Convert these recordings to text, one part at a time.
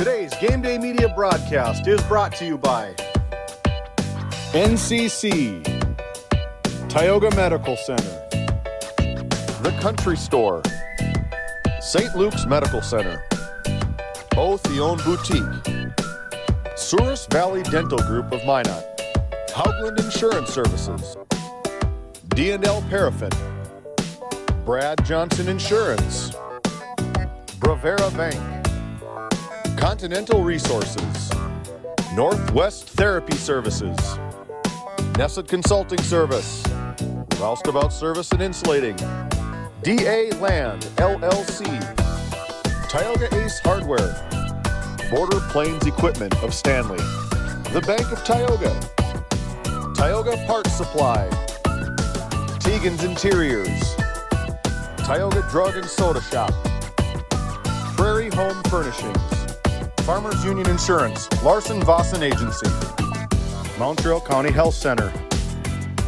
Today's Game Day Media broadcast is brought to you by NCC, Tioga Medical Center, The Country Store, St. Luke's Medical Center, O'Theone Boutique, Souris Valley Dental Group of Minot, Haugland Insurance Services, D&L Paraffin, Brad Johnson Insurance, Bravera Bank, Continental Resources, Northwest Therapy Services, Nesset Consulting Service, Roustabout Service and Insulating, DA Land, LLC, Tioga Ace Hardware, Border Plains Equipment of Stanley, The Bank of Tioga, Tioga Parts Supply, Tegan's Interiors, Tioga Drug and Soda Shop, Prairie Home Furnishings, Farmers Union Insurance, Larson Vossen Agency, Montreal County Health Center,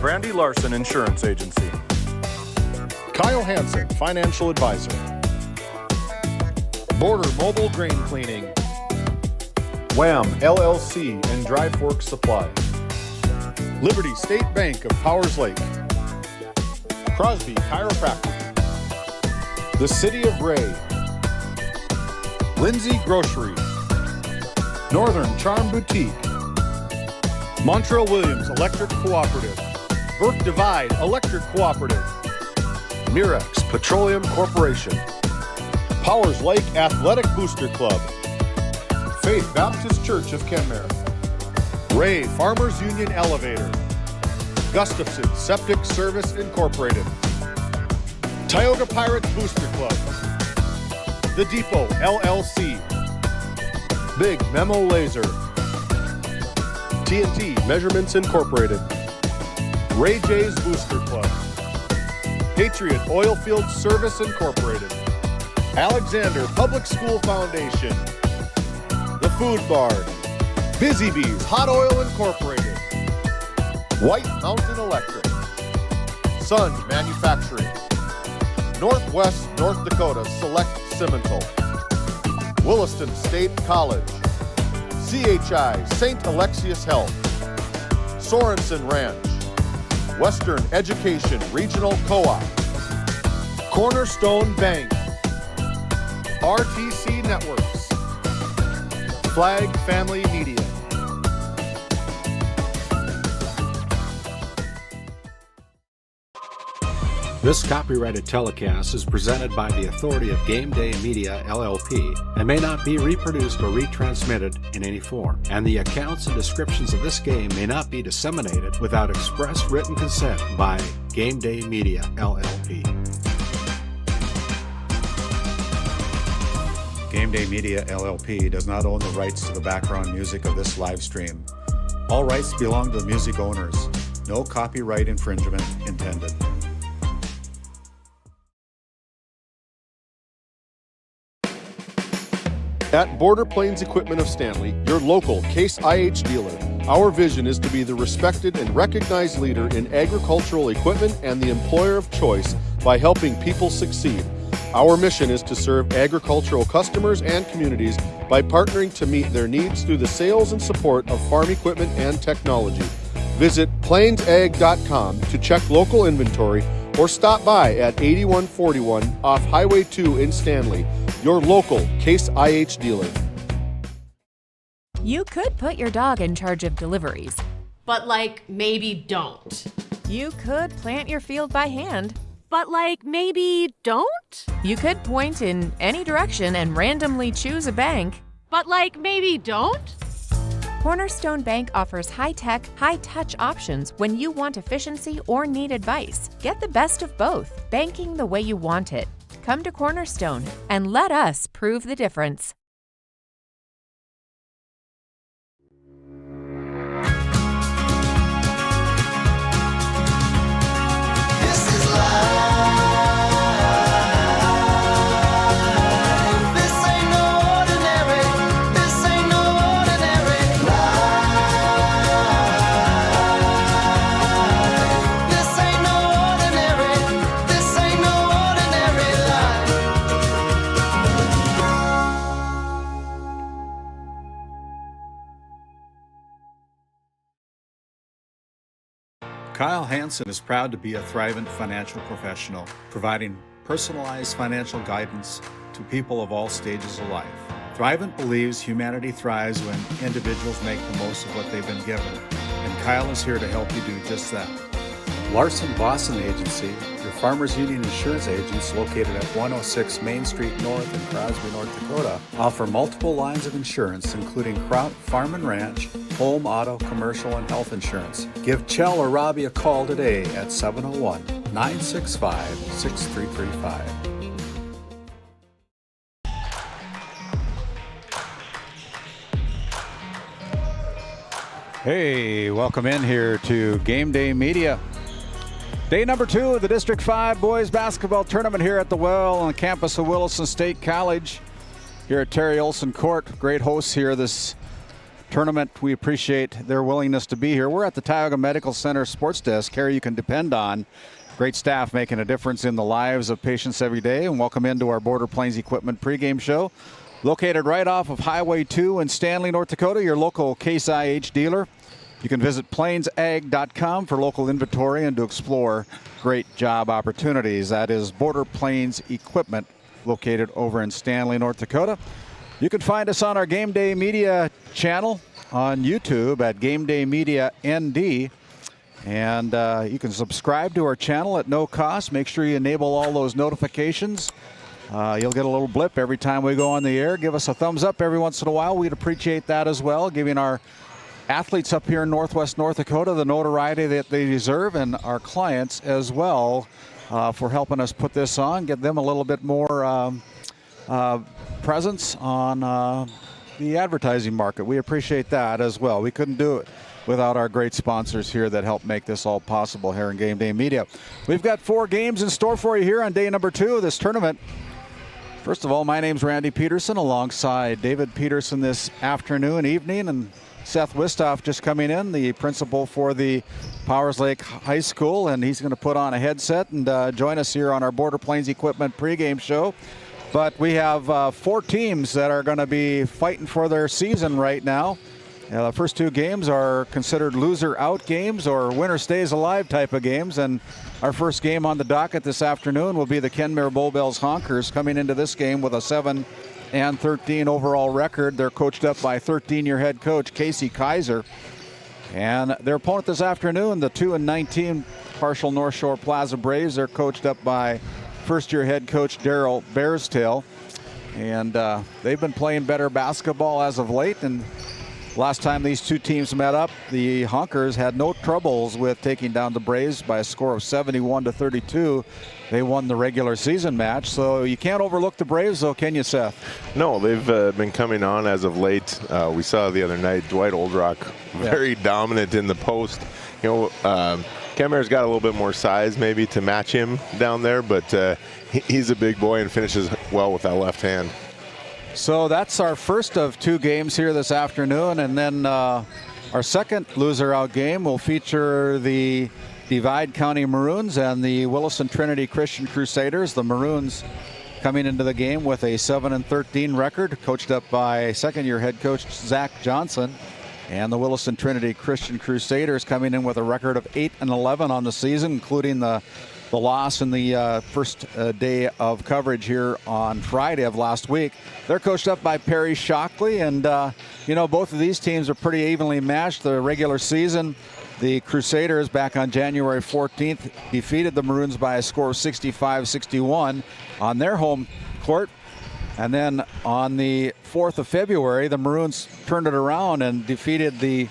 Brandy Larson Insurance Agency, Kyle Hansen, Financial Advisor, Border Mobile Grain Cleaning, Wham LLC and Dry Fork Supply, Liberty State Bank of Powers Lake, Crosby Chiropractic, The City of Ray, Lindsay Grocery, Northern Charm Boutique, Montreal Williams Electric Cooperative, Burke Divide Electric Cooperative, Mirex Petroleum Corporation, Powers Lake Athletic Booster Club, Faith Baptist Church of Kenmare, Ray Farmers Union Elevator, Gustafson Septic Service Incorporated, Tioga Pirates Booster Club, The Depot LLC, Big Memo Laser, TNT Measurements Incorporated, Ray J's Booster Club, Patriot Oilfield Service Incorporated, Alexander Public School Foundation, The Food Barn, Busy Bees Hot Oil Incorporated, White Mountain Electric, Sun Manufacturing, Northwest North Dakota Select Cimental, Williston State College, CHI St. Alexius Health, Sorensen Ranch, Western Education Regional Co-op, Cornerstone Bank, RTC Networks, Flag Family Media. This copyrighted telecast is presented by the authority of GameDay Media, LLP, and may not be reproduced or retransmitted in any form. And the accounts and descriptions of this game may not be disseminated without express written consent by GameDay Media, LLP. GameDay Media, LLP does not own the rights to the background music of this live stream. All rights belong to the music owners. No copyright infringement intended. At Border Plains Equipment of Stanley, your local Case IH dealer, our vision is to be the respected and recognized leader in agricultural equipment and the employer of choice by helping people succeed. Our mission is to serve agricultural customers and communities by partnering to meet their needs through the sales and support of farm equipment and technology. Visit plainsag.com to check local inventory or stop by at 8141 off Highway 2 in Stanley, your local Case IH dealer. You could put your dog in charge of deliveries. But maybe don't. You could plant your field by hand. But maybe don't? You could point in any direction and randomly choose a bank. But maybe don't? Cornerstone Bank offers high-tech, high-touch options when you want efficiency or need advice. Get the best of both, banking the way you want it. Come to Cornerstone and let us prove the difference. Kyle Hansen is proud to be a Thrivent financial professional, providing personalized financial guidance to people of all stages of life. Thrivent believes humanity thrives when individuals make the most of what they've been given, and Kyle is here to help you do just that. Larson Boston Agency, your Farmers Union insurance agents located at 106 Main Street North in Crosby, North Dakota, offer multiple lines of insurance, including crop, farm and ranch, home, auto, commercial, and health insurance. Give Chell or Robbie a call today at 701-965-6335. Hey, welcome in here to GameDay Media. Day number 2 of the District 5 Boys Basketball Tournament here at the Well on the campus of Williston State College here at Terry Olson Court. Great hosts here this tournament. We appreciate their willingness to be here. We're at the Tioga Medical Center Sports Desk. Here you can depend on great staff making a difference in the lives of patients every day. And welcome into our Border Plains Equipment pregame show. Located right off of Highway 2 in Stanley, North Dakota, your local Case IH dealer. You can visit plainsag.com for local inventory and to explore great job opportunities. That is Border Plains Equipment, located over in Stanley, North Dakota. You can find us on our GameDay Media channel on YouTube at GameDay Media ND. And you can subscribe to our channel at no cost. Make sure you enable all those notifications. You'll get a little blip every time we go on the air. Give us a thumbs up every once in a while. We'd appreciate that as well, giving our athletes up here in Northwest North Dakota the notoriety that they deserve, and our clients as well for helping us put this on, get them a little bit more presence on the advertising market. We appreciate that as well. We couldn't do it without our great sponsors here that help make this all possible here in Game Day Media. We've got 4 games in store for you here on day number 2 of this tournament. First of all, my name's Randy Peterson alongside David Peterson this afternoon, evening, and Seth Wistoff just coming in, the principal for the Powers Lake High School, and he's going to put on a headset and join us here on our Border Plains Equipment pregame show. But we have 4 teams that are going to be fighting for their season right now. The first 2 games are considered loser-out games or winner-stays-alive type of games, and our first game on the docket this afternoon will be the Kenmare Bullbells Honkers coming into this game with a 7-13 overall record. They're coached up by 13-year head coach Casey Kaiser. And their opponent this afternoon, the 2-19 Partial North Shore Plaza Braves, they're coached up by first-year head coach Daryl Bearstail. And they've been playing better basketball as of late. And last time these 2 teams met up, the Honkers had no troubles with taking down the Braves by a score of 71-32. They won the regular season match, so you can't overlook the Braves, though, can you, Seth? No, they've been coming on as of late. We saw the other night Dwight Oldrock very dominant in the post. You know, Kenmare's got a little bit more size maybe to match him down there, but he's a big boy and finishes well with that left hand. So that's our first of 2 games here this afternoon, and then our second loser-out game will feature the Divide County Maroons and the Williston Trinity Christian Crusaders. The Maroons coming into the game with a 7-13 record, coached up by second-year head coach Zach Johnson. And the Williston Trinity Christian Crusaders coming in with a record of 8-11 on the season, including the loss in the first day of coverage here on Friday of last week. They're coached up by Perry Shockley, and you know, both of these teams are pretty evenly matched. The regular season, the Crusaders back on January 14th defeated the Maroons by a score of 65-61 on their home court. And then on the 4th of February, the Maroons turned it around and defeated the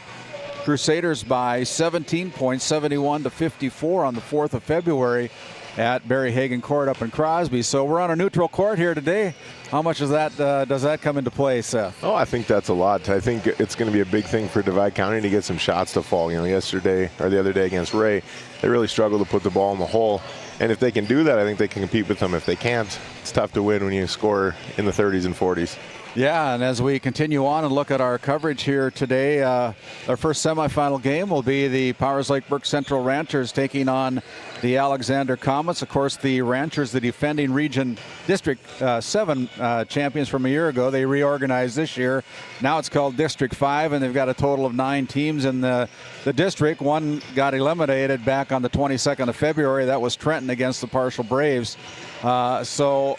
Crusaders by 17 points, 71-54 on the 4th of February at Barry Hagan Court up in Crosby. So we're on a neutral court here today. How much does that come into play, Seth? Oh, I think that's a lot. I think it's going to be a big thing for Divide County to get some shots to fall. You know, yesterday or the other day against Ray, they really struggled to put the ball in the hole. And if they can do that, I think they can compete with them. If they can't, it's tough to win when you score in the 30s and 40s. Yeah, and as we continue on and look at our coverage here today, our first semifinal game will be the Powers Lake Burke Central Ranchers taking on the Alexander Comets. Of course, the Ranchers, the defending Region District 7 champions from a year ago. They reorganized this year. Now it's called District 5, and they've got a total of 9 teams in the district. One got eliminated back on the 22nd of February. That was Trenton against the Partial Braves. You know,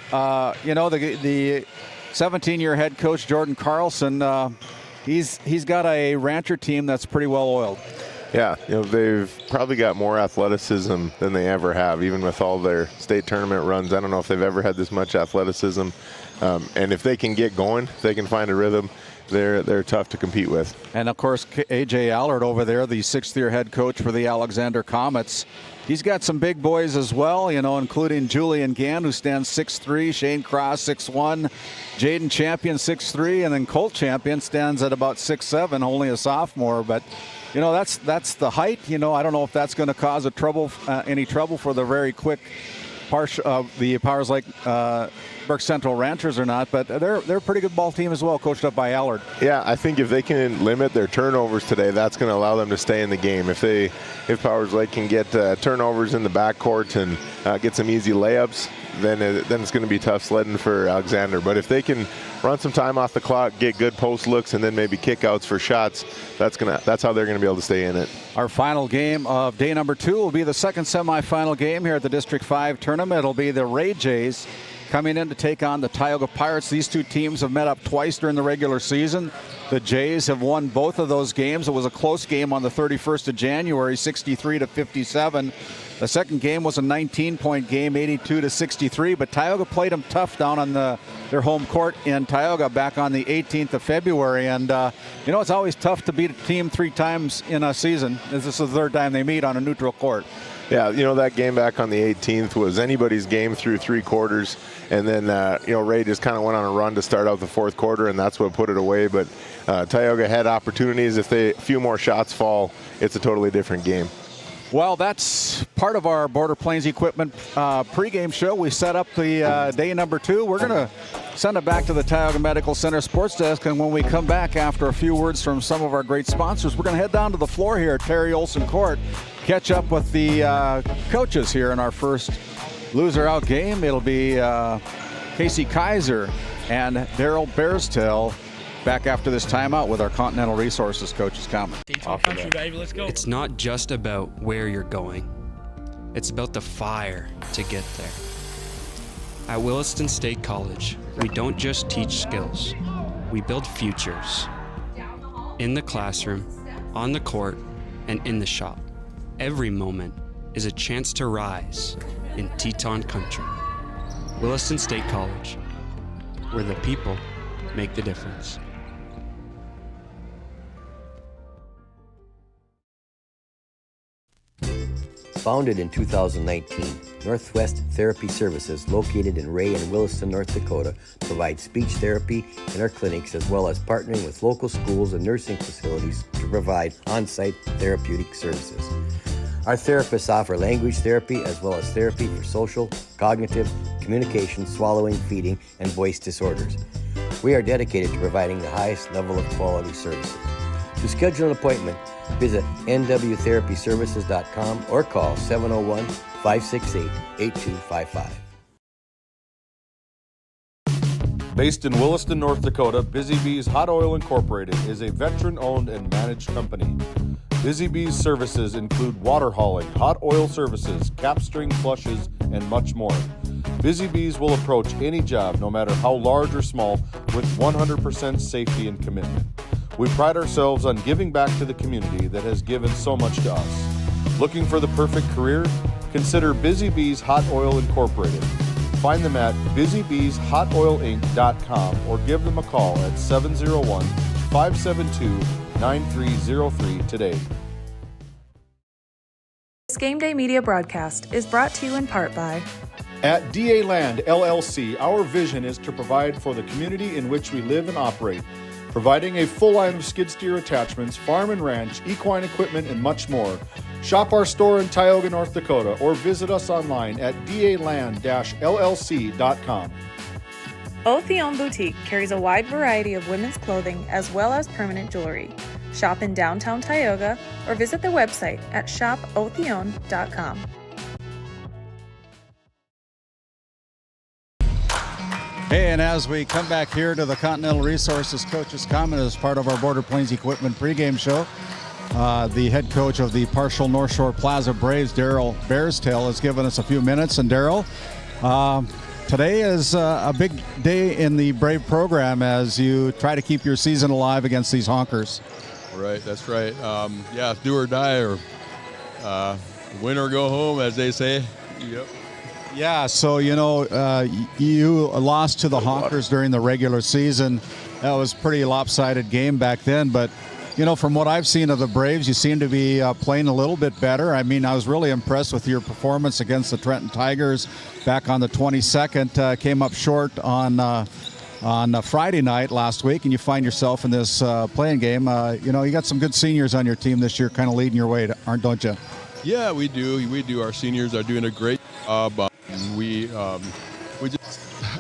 the 17-year head coach Jordan Carlson, he's got a Rancher team that's pretty well oiled. Yeah, you know, they've probably got more athleticism than they ever have, even with all their state tournament runs. I don't know if they've ever had this much athleticism. And if they can get going, if they can find a rhythm, they're tough to compete with. And of course, A.J. Allard over there, the 6th-year head coach for the Alexander Comets. He's got some big boys as well, you know, including Julian Gann, who stands 6'3", Shane Cross 6'1", Jaden Champion 6'3", and then Colt Champion stands at about 6'7", only a sophomore. But you know, that's the height. You know, I don't know if that's going to cause any trouble for the very quick the Powers Lake Burke Central Ranchers or not, but they're a pretty good ball team as well, coached up by Allard. Yeah, I think if they can limit their turnovers today, that's going to allow them to stay in the game. If Powers Lake can get turnovers in the backcourt and get some easy layups, then it's going to be tough sledding for Alexander. But if they can run some time off the clock, get good post looks, and then maybe kickouts for shots, that's how they're going to be able to stay in it. Our final game of day number 2 will be the second semifinal game here at the District 5 tournament. It'll be the Ray Jays coming in to take on the Tioga Pirates. These two teams have met up twice during the regular season. The Jays have won both of those games. It was a close game on the 31st of January, 63-57. The second game was a 19-point game, 82-63, but Tioga played them tough down on their home court in Tioga back on the 18th of February. And, you know, it's always tough to beat a team 3 times in a season. This is the 3rd time they meet on a neutral court. Yeah, you know, that game back on the 18th was anybody's game through 3 quarters. And then, you know, Ray just kind of went on a run to start out the 4th quarter, and that's what put it away. But Tioga had opportunities. If a few more shots fall, it's a totally different game. Well, that's part of our Border Plains Equipment pregame show. We set up the day number 2. We're going to send it back to the Tioga Medical Center sports desk, and when we come back after a few words from some of our great sponsors, we're going to head down to the floor here at Terry Olson Court, catch up with the coaches here in our first loser out game. It'll be Casey Kaiser and Daryl Bearstail back after this timeout with our Continental Resources coaches comment. Country, baby, let's go. It's not just about where you're going. It's about the fire to get there. At Williston State College, we don't just teach skills. We build futures. In the classroom, on the court, and in the shop. Every moment is a chance to rise in Teton country. Williston State College, where the people make the difference. Founded in 2019, Northwest Therapy Services, located in Ray and Williston, North Dakota, provides speech therapy in our clinics, as well as partnering with local schools and nursing facilities to provide on-site therapeutic services. Our therapists offer language therapy as well as therapy for social, cognitive, communication, swallowing, feeding, and voice disorders. We are dedicated to providing the highest level of quality services. To schedule an appointment, visit nwtherapyservices.com or call 701-568-8255. Based in Williston, North Dakota, Busy Bees Hot Oil Incorporated is a veteran-owned and managed company. Busy Bees services include water hauling, hot oil services, capstring flushes, and much more. Busy Bees will approach any job, no matter how large or small, with 100% safety and commitment. We pride ourselves on giving back to the community that has given so much to us. Looking for the perfect career? Consider Busy Bees Hot Oil Incorporated. find them at busybeeshotoilinc.com or give them a call at 701-572-9303 today. This Game Day media broadcast is brought to you in part by At DA Land LLC, our vision is to provide for the community in which we live and operate, providing a full line of skid steer attachments, farm and ranch, equine equipment, and much more. Shop our store in Tioga, North Dakota, or visit us online at daland-llc.com. Otheon Boutique carries a wide variety of women's clothing as well as permanent jewelry. Shop in downtown Tioga or visit their website at shopotheon.com. Hey, and as we come back here to the Continental Resources Coaches Comment as part of our Border Plains Equipment pregame show, the head coach of the Partial North Shore Plaza Braves, Daryl Bearstail, has given us a few minutes. And Daryl, today is a big day in the Brave program as you try to keep your season alive against these honkers. Right, that's right. Yeah, do or die, or win or go home, as they say. Yep. Yeah, so, you lost to the honkers during the regular season. That was a pretty lopsided game back then, but from what I've seen of the Braves, you seem to be playing a little bit better. I mean, I was really impressed with your performance against the Trenton Tigers back on the 22nd. Came up short on Friday night last week, and you find yourself in this playing game. You got some good seniors on your team this year kind of leading your way, don't you? Yeah, we do. We do. Our seniors are doing a great job.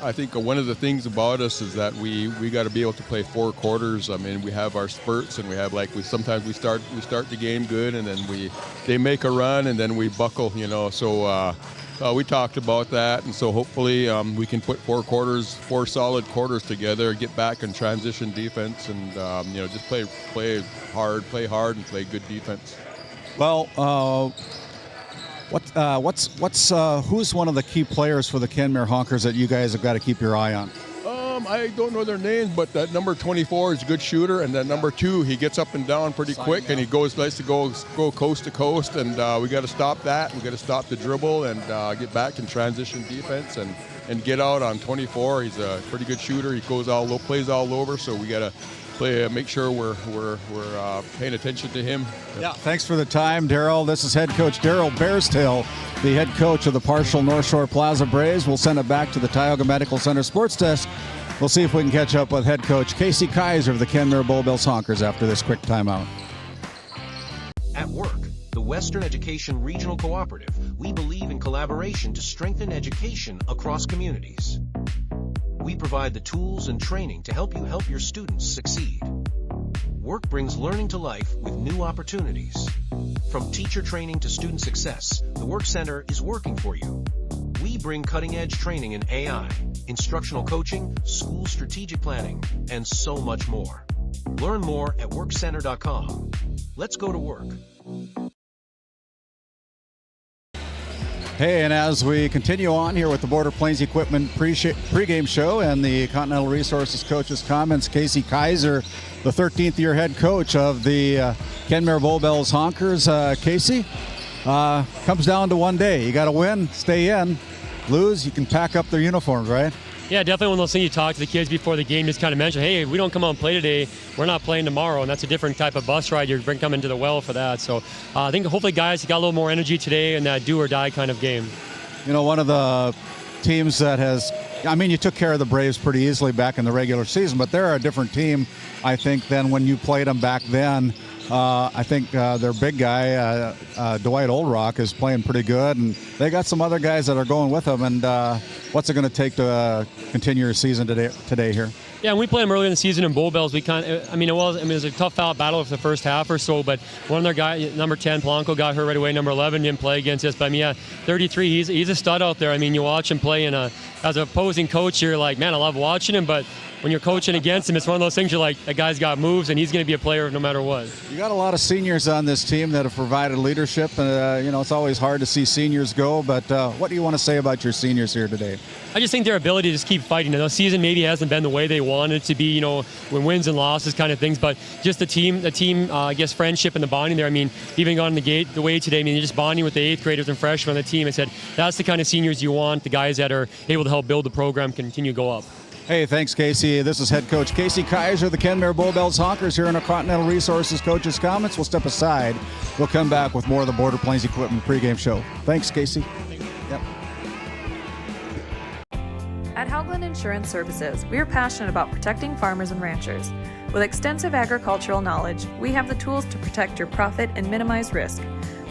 I think one of the things about us is that we got to be able to play 4 quarters. I mean, we have our spurts, and we have sometimes we start the game good, and then they make a run, and then we buckle. So we talked about that, and so hopefully we can put 4 solid quarters together, get back in transition defense, and just play hard, and play good defense. Well, who's one of the key players for the Kenmare Honkers that you guys have got to keep your eye on? I don't know their names, but that number 24 is a good shooter, and then number 2, he gets up and down pretty quick, and he likes to go coast to coast, and we got to stop that. We got to stop the dribble and get back in transition defense and get out on 24. He's a pretty good shooter. He plays all over, so we got to make sure we're paying attention to him. Yeah, thanks for the time, Daryl. This is head coach Daryl Bearstail, the head coach of the Partial North Shore Plaza Braves. We'll send it back to the Tioga Medical Center Sports Desk. We'll see if we can catch up with head coach Casey Kaiser of the Kenmare Bull Bills Honkers after this quick timeout. At work, the Western Education Regional Cooperative, we believe in collaboration to strengthen education across communities. We provide the tools and training to help you help your students succeed. Work brings learning to life with new opportunities. From teacher training to student success, the Work Center is working for you. We bring cutting-edge training in AI, instructional coaching, school strategic planning, and so much more. Learn more at workcenter.com. Let's go to work. Hey, and as we continue on here with the Border Plains Equipment pregame show and the Continental Resources Coaches Comments, Casey Kaiser, the 13th year head coach of the Kenmare Bull Bills Honkers. Casey, comes down to one day. You got to win, stay in. Lose, you can pack up their uniforms, right? Yeah, definitely one of those things you talk to the kids before the game, just kind of mention, hey, if we don't come out and play today, we're not playing tomorrow, and that's a different type of bus ride. You're coming to the well for that. So I think hopefully guys got a little more energy today in that do or die kind of game. One of the teams that you took care of the Braves pretty easily back in the regular season, but they're a different team, I think, than when you played them back then. I think their big guy, Dwight Oldrock, is playing pretty good, and they got some other guys that are going with them. And what's it going to take to continue your season today here? Yeah, when we played them earlier in the season in Bull Bells, it was a tough foul battle for the first half or so, but one of their guys, number 10, Polanco, got hurt right away. Number 11 didn't play against us, but 33, he's a stud out there. You watch him play, and as an opposing coach, you're like, man, I love watching him, but when you're coaching against him, it's one of those things you're like, that guy's got moves, and he's going to be a player no matter what. You got a lot of seniors on this team that have provided leadership. It's always hard to see seniors go, but what do you want to say about your seniors here today? I just think their ability to just keep fighting. The season maybe hasn't been the way they wanted it to be, when wins and losses kind of things, but just the team, friendship and the bonding there. I mean, even gone the way today, they're just bonding with the 8th graders and freshmen on the team. I said, that's the kind of seniors you want, the guys that are able to help build the program, continue to go up. Hey, thanks, Casey. This is head coach Casey Kaiser, the Kenmare Bullbells Honkers here in our Continental Resources Coaches Comments. We'll step aside. We'll come back with more of the Border Plains Equipment pregame show. Thanks, Casey. Yep. At Haugland Insurance Services, we are passionate about protecting farmers and ranchers. With extensive agricultural knowledge, we have the tools to protect your profit and minimize risk.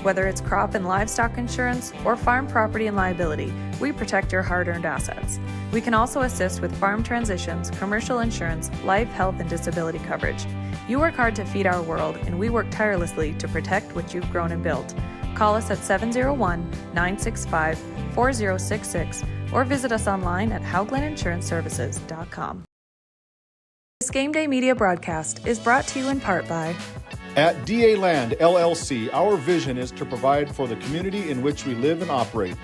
Whether it's crop and livestock insurance or farm property and liability, we protect your hard-earned assets. We can also assist with farm transitions, commercial insurance, life, health, and disability coverage. You work hard to feed our world, and we work tirelessly to protect what you've grown and built. Call us at 701-965-4066 or visit us online at hauglandinsuranceservices.com. This Game Day Media broadcast is brought to you in part by At DA Land LLC, our vision is to provide for the community in which we live and operate,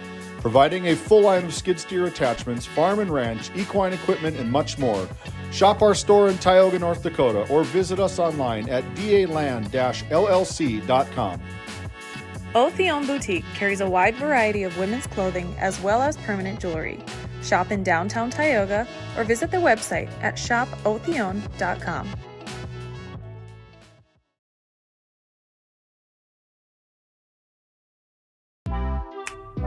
providing a full line of skid steer attachments, farm and ranch, equine equipment, and much more. Shop our store in Tioga, North Dakota, or visit us online at daland-llc.com. Otheon Boutique carries a wide variety of women's clothing as well as permanent jewelry. Shop in downtown Tioga or visit their website at shopotheon.com.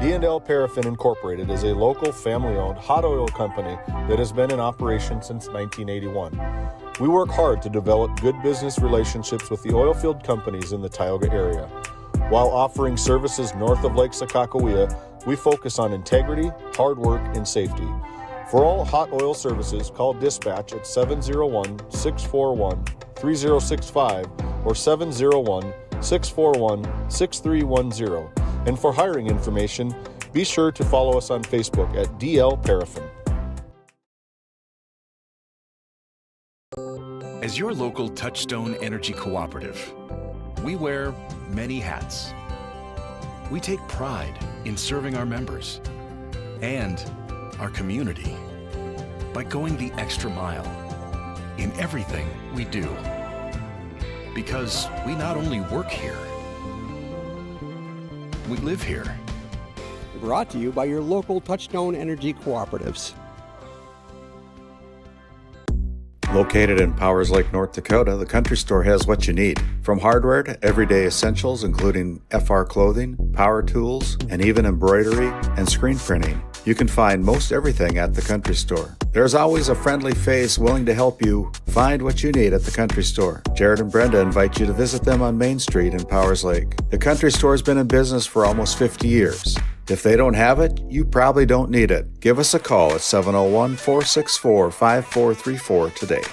D&L Paraffin Incorporated is a local family-owned hot oil company that has been in operation since 1981. We work hard to develop good business relationships with the oilfield companies in the Tioga area. While offering services north of Lake Sakakawea, we focus on integrity, hard work, and safety. For all hot oil services, call dispatch at 701-641-3065 or 701-641-6310. And for hiring information, be sure to follow us on Facebook at DL Paraffin. As your local Touchstone Energy Cooperative, we wear many hats. We take pride in serving our members and our community by going the extra mile in everything we do. Because we not only work here, we live here. Brought to you by your local Touchstone Energy Cooperatives. Located in Powers Lake, North Dakota, the Country Store has what you need. From hardware to everyday essentials, including FR clothing, power tools, and even embroidery and screen printing. You can find most everything at the Country Store. There's always a friendly face willing to help you find what you need at the Country Store. Jared and Brenda invite you to visit them on Main Street in Powers Lake. The Country Store has been in business for almost 50 years. If they don't have it, you probably don't need it. Give us a call at 701-464-5434 today.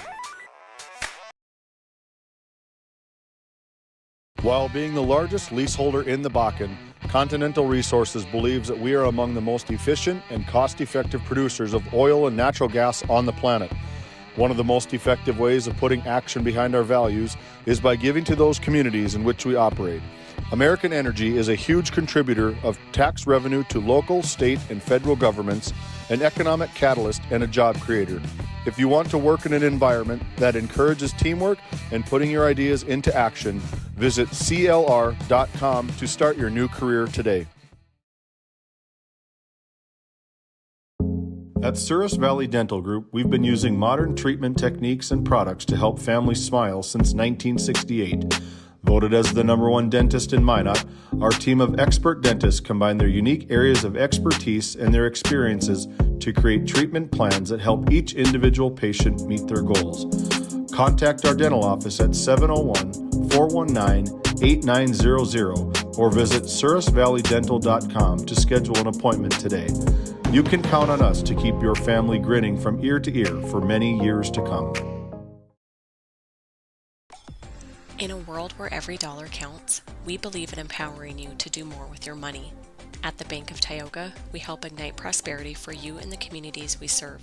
While being the largest leaseholder in the Bakken, Continental Resources believes that we are among the most efficient and cost-effective producers of oil and natural gas on the planet. One of the most effective ways of putting action behind our values is by giving to those communities in which we operate. American Energy is a huge contributor of tax revenue to local, state, and federal governments, an economic catalyst, and a job creator. If you want to work in an environment that encourages teamwork and putting your ideas into action, visit CLR.com to start your new career today. At Souris Valley Dental Group, we've been using modern treatment techniques and products to help families smile since 1968. Voted as the #1 dentist in Minot, our team of expert dentists combine their unique areas of expertise and their experiences to create treatment plans that help each individual patient meet their goals. Contact our dental office at 701-419-8900 or visit sourisvalleydental.com to schedule an appointment today. You can count on us to keep your family grinning from ear to ear for many years to come. In a world where every dollar counts, we believe in empowering you to do more with your money. At the Bank of Tioga, we help ignite prosperity for you and the communities we serve.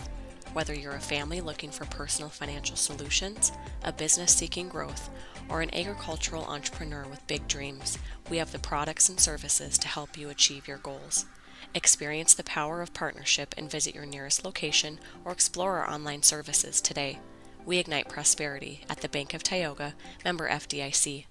Whether you're a family looking for personal financial solutions, a business seeking growth, or an agricultural entrepreneur with big dreams, we have the products and services to help you achieve your goals. Experience the power of partnership and visit your nearest location or explore our online services today. We ignite prosperity at the Bank of Tioga, member FDIC.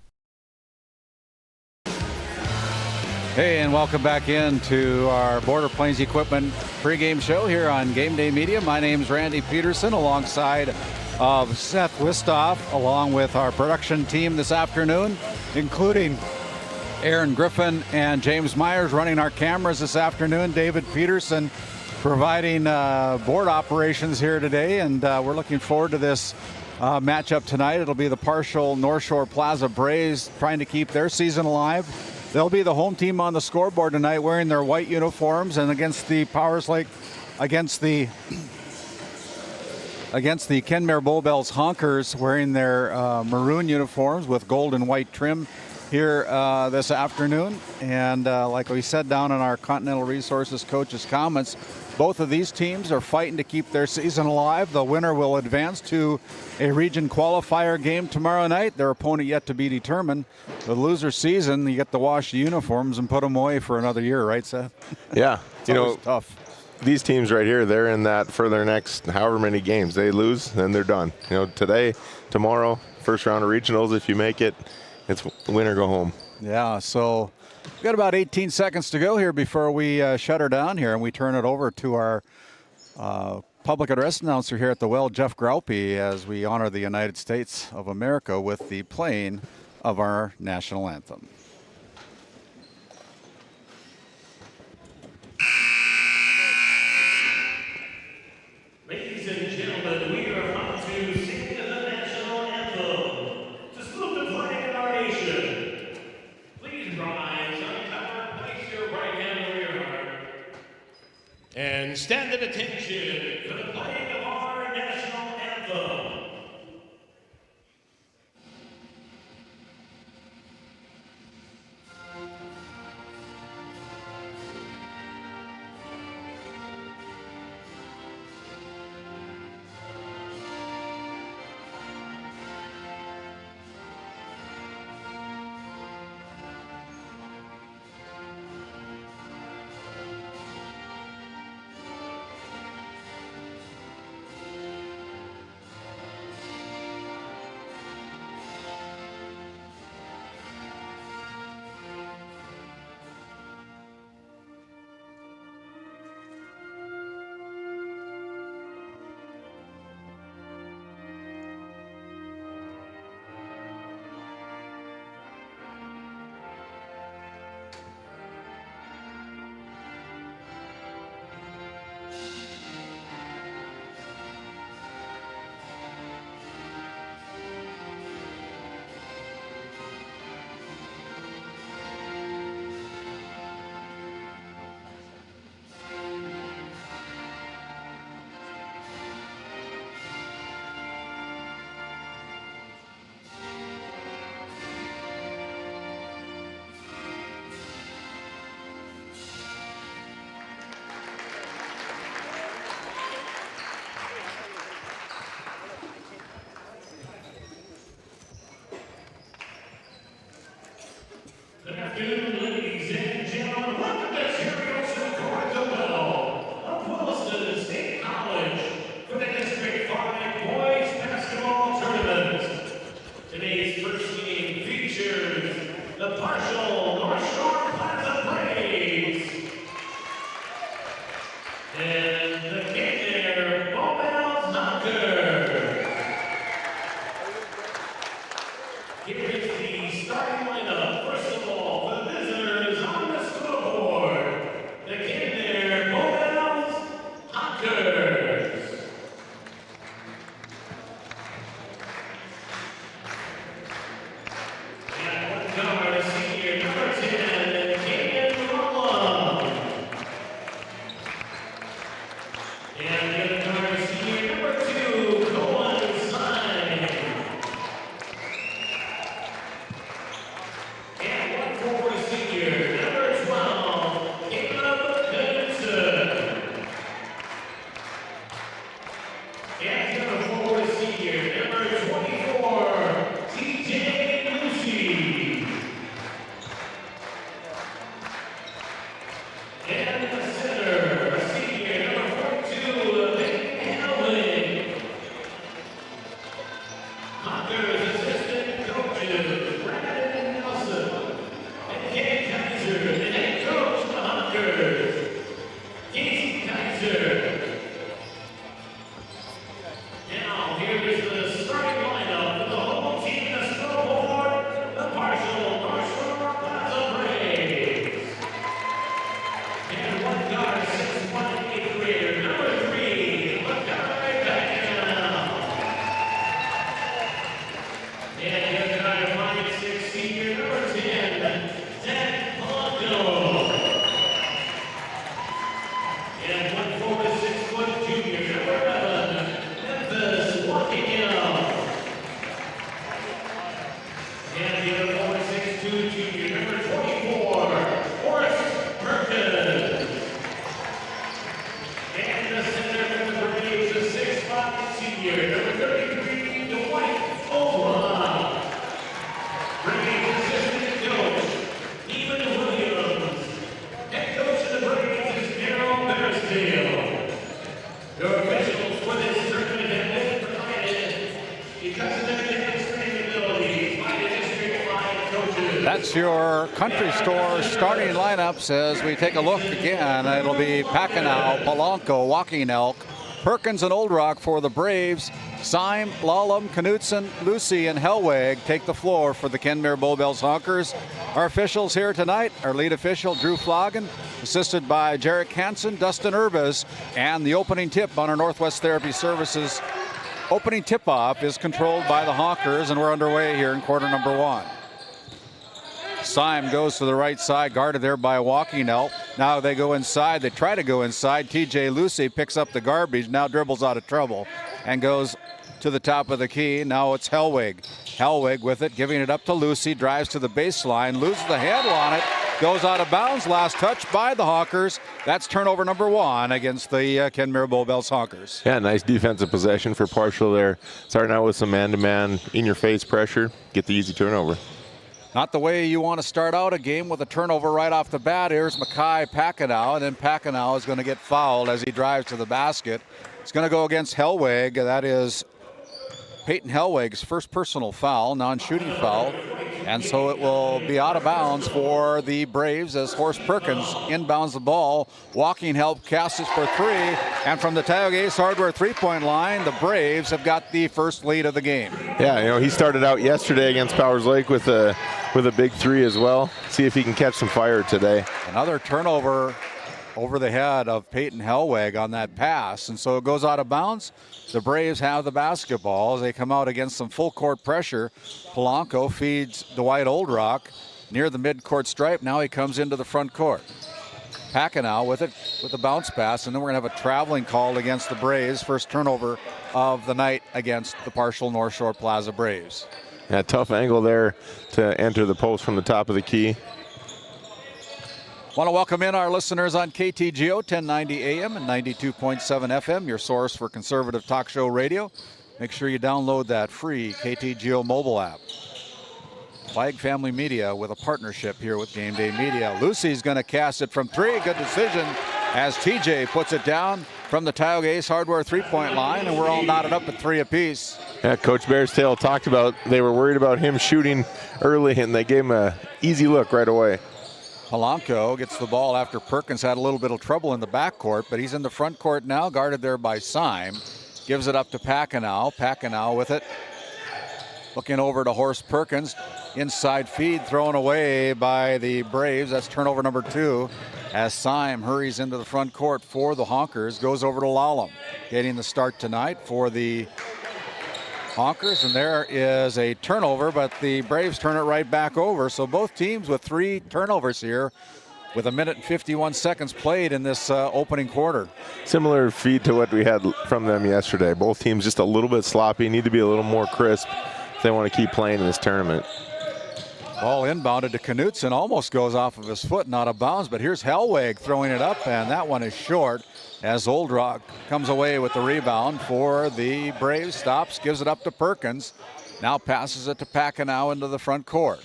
Hey, and welcome back into our Border Plains Equipment pregame show here on Game Day Media. My name's Randy Peterson, alongside of Seth Wistoff, along with our production team this afternoon, including Aaron Griffin and James Myers running our cameras this afternoon. David Peterson providing board operations here today, and we're looking forward to this matchup tonight. It'll be the partial North Shore Plaza Braves trying to keep their season alive. They'll be the home team on the scoreboard tonight, wearing their white uniforms, and against the Powers Lake, against the Kenmare Bull Bells Honkers, wearing their maroon uniforms with gold and white trim here this afternoon. And like we said down in our Continental Resources coaches' comments, both of these teams are fighting to keep their season alive. The winner will advance to a region qualifier game tomorrow night. Their opponent yet to be determined. The loser season, you get to wash the uniforms and put them away for another year, right, Seth? Yeah. It's tough. These teams right here, they're in that for their next however many games. They lose, then they're done. Today, tomorrow, first round of regionals, if you make it, it's win or go home. Yeah, so we've got about 18 seconds to go here before we shut her down here, and we turn it over to our public address announcer here at the well, Jeff Graupie, as we honor the United States of America with the playing of our national anthem. Ladies and gentlemen, we are about to sing the national anthem. To salute the flag of our nation, please rise, uncover, place your right hand over your heart, and stand at attention for the playing of our national anthem. Good afternoon, ladies and gentlemen. Welcome to Cheerios of Williston State College for the District 5 Boys Basketball Tournament. Today's first game features the partial North Shore Plaza Braves and the Kenmare Bull Bells Honkers. Here is the starting lineup. First of all, for the visitors on the scoreboard, the Kenmare Bull Bells Honkers. And one guard, senior number 10, junior, number 24, Forrest Perkins. And the center for the Braves, the 6'5" senior, number 33, Dwight Ola. Braves assistant coach, Evan Williams. Head coach of the Braves is Daryl Bearsdale. The officials for this tournament have been provided because of their demonstrated abilities by the District 5 coaches. That's your country store starting lineups as we take a look again. It'll be Packenow, Polanco, Walking Elk, Perkins and Old Rock for the Braves. Syme, Lallam, Knutson, Lucy, and Hellweg take the floor for the Kenmare Bowbells Honkers. Our officials here tonight, our lead official, Drew Floggen, assisted by Jarek Hansen, Dustin Urbas, and the opening tip on our Northwest Therapy Services. Opening tip-off is controlled by the Honkers, and we're underway here in quarter number 1. Syme goes to the right side, guarded there by Walking Elk. Now they go inside. They try to go inside. TJ Lucy picks up the garbage, now dribbles out of trouble and goes to the top of the key. Now it's Hellweg. Hellweg with it, giving it up to Lucy, drives to the baseline, loses the handle on it, goes out of bounds. Last touch by the Honkers. That's turnover number 1 against the Kenmare Bowbells Honkers. Yeah, nice defensive possession for Partial there. Starting out with some man-to-man, in-your-face pressure. Get the easy turnover. Not the way you want to start out a game with a turnover right off the bat. Here's Mackay Packenow, and then Packenow is going to get fouled as he drives to the basket. It's going to go against Hellweg. That is Peyton Hellweg's first personal foul, non-shooting foul. And so it will be out of bounds for the Braves as Horst Perkins inbounds the ball. Walking Help casts it for 3. And from the Tioga Ace Hardware three-point line, the Braves have got the first lead of the game. Yeah, you know, he started out yesterday against Powers Lake with a big 3 as well. See if he can catch some fire today. Another turnover over the head of Peyton Hellweg on that pass. And so it goes out of bounds. The Braves have the basketball as they come out against some full court pressure. Polanco feeds Dwight Oldrock near the midcourt stripe. Now he comes into the front court. Packenow with it with the bounce pass, and then we're going to have a traveling call against the Braves. First turnover of the night against the Partial North Shore Plaza Braves. Yeah, tough angle there to enter the post from the top of the key. Want to welcome in our listeners on KTGO 1090 AM and 92.7 FM, your source for conservative talk show radio. Make sure you download that free KTGO mobile app. Flag Family Media with a partnership here with GameDay Media. Lucy's going to cast it from 3. Good decision as TJ puts it down from the Tioga Ace Hardware three-point line, and we're all knotted up at 3 apiece. Yeah, Coach Bearstail talked about they were worried about him shooting early, and they gave him an easy look right away. Polanco gets the ball after Perkins had a little bit of trouble in the backcourt, but he's in the front court now, guarded there by Syme. Gives it up to Packenow. Packenow with it. Looking over to Horst Perkins. Inside feed thrown away by the Braves. That's turnover number 2 as Syme hurries into the front court for the Honkers. Goes over to Lallam. Getting the start tonight for the Honkers, and there is a turnover, but the Braves turn it right back over. So both teams with 3 turnovers here with 1 minute and 51 seconds played in this opening quarter. Similar feed to what we had from them yesterday. Both teams just a little bit sloppy, need to be a little more crisp if they want to keep playing in this tournament. Ball inbounded to Knutson, almost goes off of his foot and out of bounds, but here's Hellweg throwing it up, and that one is short as Oldrock comes away with the rebound for the Braves. Stops, gives it up to Perkins. Now passes it to Packenow into the front court.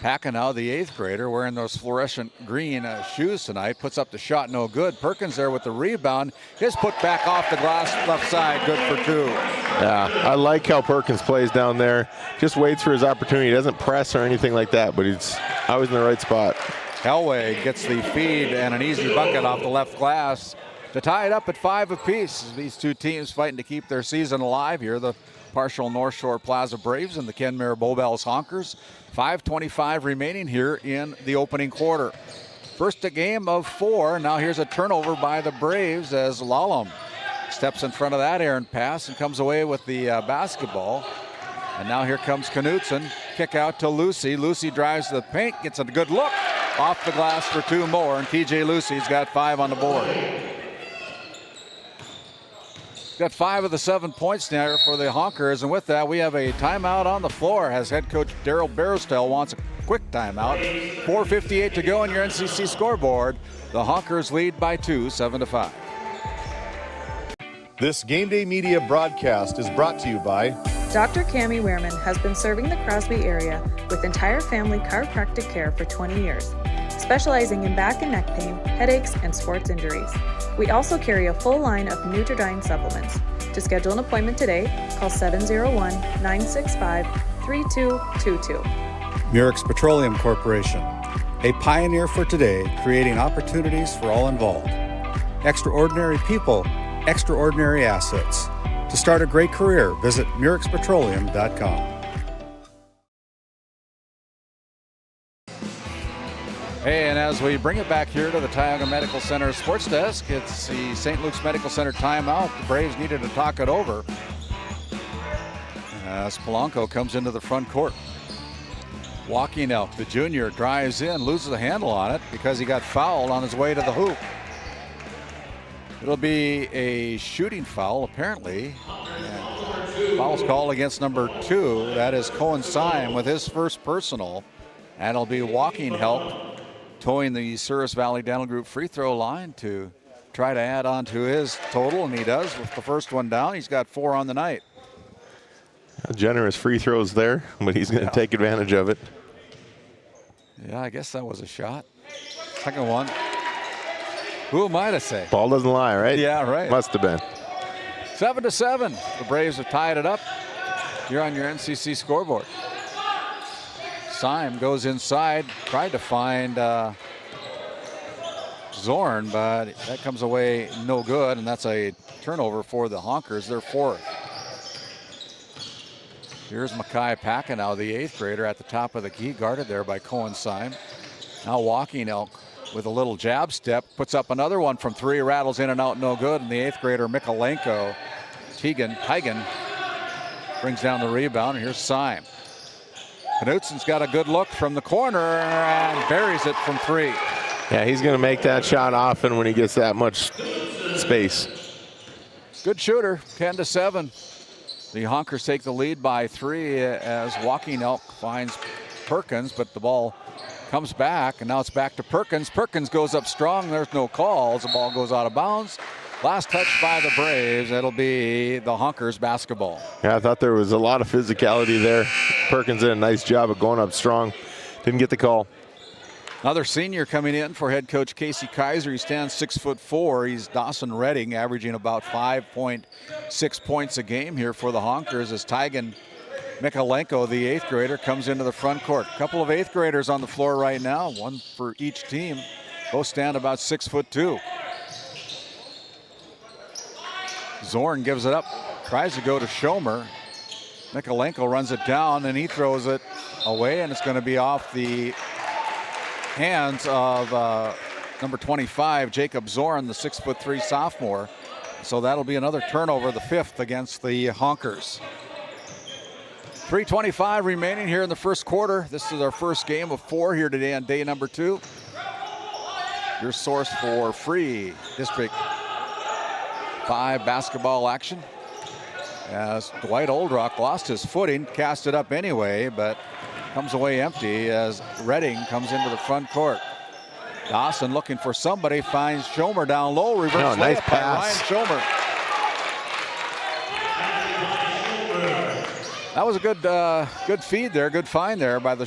Packenow, the 8th grader, wearing those fluorescent green shoes tonight, puts up the shot, no good. Perkins there with the rebound. His put back off the glass left side, good for 2. Yeah, I like how Perkins plays down there. Just waits for his opportunity. He doesn't press or anything like that, but he's always in the right spot. Hellweg gets the feed and an easy bucket off the left glass to tie it up at 5 apiece. These two teams fighting to keep their season alive here. The Partial North Shore Plaza Braves and the Kenmare Bowbells Honkers. 5:25 remaining here in the opening quarter. First a game of 4. Now here's a turnover by the Braves as Lallam steps in front of that errant pass and comes away with the basketball. And now here comes Knutson. Kick out to Lucy. Lucy drives to the paint, gets a good look off the glass for 2 more, and TJ Lucy's got 5 on the board. Got 5 of the 7 points now for the Honkers, and with that we have a timeout on the floor as head coach Daryl Bearstel wants a quick timeout. 4:58 to go on your NCC scoreboard. The Honkers lead by 2, 7-5. This Game Day Media broadcast is brought to you by Dr. Cammie Wehrman has been serving the Crosby area with entire family chiropractic care for 20 years, specializing in back and neck pain, headaches, and sports injuries. We also carry a full line of Nutridyne supplements. To schedule an appointment today, call 701-965-3222. Murex Petroleum Corporation, a pioneer for today, creating opportunities for all involved. Extraordinary people, extraordinary assets. To start a great career, visit murexpetroleum.com. Hey, and as we bring it back here to the Tioga Medical Center sports desk, it's the St. Luke's Medical Center timeout. The Braves needed to talk it over as Polanco comes into the front court. Walking out, the junior drives in, loses the handle on it because he got fouled on his way to the hoop. It'll be a shooting foul, apparently. And foul's called against number 2. That is Cohen Syme with his first personal. And it'll be walking help, towing the Souris Valley Dental Group free throw line to try to add on to his total, and he does with the first one down. He's got 4 on the night. Generous free throws there, but he's going to take advantage of it. Yeah, I guess that was a shot. Second one. Who am I to say? Ball doesn't lie, right? Yeah, right. Must have been. 7-7. The Braves have tied it up. You're on your NCC scoreboard. Syme goes inside, tried to find Zorn, but that comes away no good, and that's a turnover for the Honkers. They're 4th. Here's Makai Packenow, the 8th grader, at the top of the key, guarded there by Cohen Syme. Now Walking Elk with a little jab step, puts up another one from 3, rattles in and out, no good, and the 8th grader, Mikolenko, Tigan, brings down the rebound, and here's Syme. Knutsen's got a good look from the corner and buries it from 3. Yeah, he's going to make that shot often when he gets that much space. Good shooter, 10-7. The Honkers take the lead by 3 as Walking Elk finds Perkins, but the ball comes back, and now it's back to Perkins. Perkins goes up strong. There's no calls. The ball goes out of bounds. Last touch by the Braves. It'll be the Honkers basketball. Yeah, I thought there was a lot of physicality there. Perkins did a nice job of going up strong. Didn't get the call. Another senior coming in for head coach Casey Kaiser. He stands 6'4". He's Dawson Redding, averaging about 5.6 points a game here for the Honkers as Tigan Mikolenko, the 8th grader, comes into the front court. A couple of 8th graders on the floor right now, one for each team. Both stand about 6'2". Zorn gives it up, tries to go to Schomer. Mikolenko runs it down, and he throws it away, and it's going to be off the hands of number 25, Jacob Zorn, the 6'3" sophomore. So that'll be another turnover, the 5th against the Honkers. 3:25 remaining here in the first quarter. This is our first game of 4 here today on day number 2. Your source for free District 5 basketball action. As Dwight Oldrock lost his footing, cast it up anyway, but comes away empty as Redding comes into the front court. Dawson looking for somebody, finds Schomer down low. Reverse nice layup by pass. Ryan Schomer. That was a good feed there, good find there by the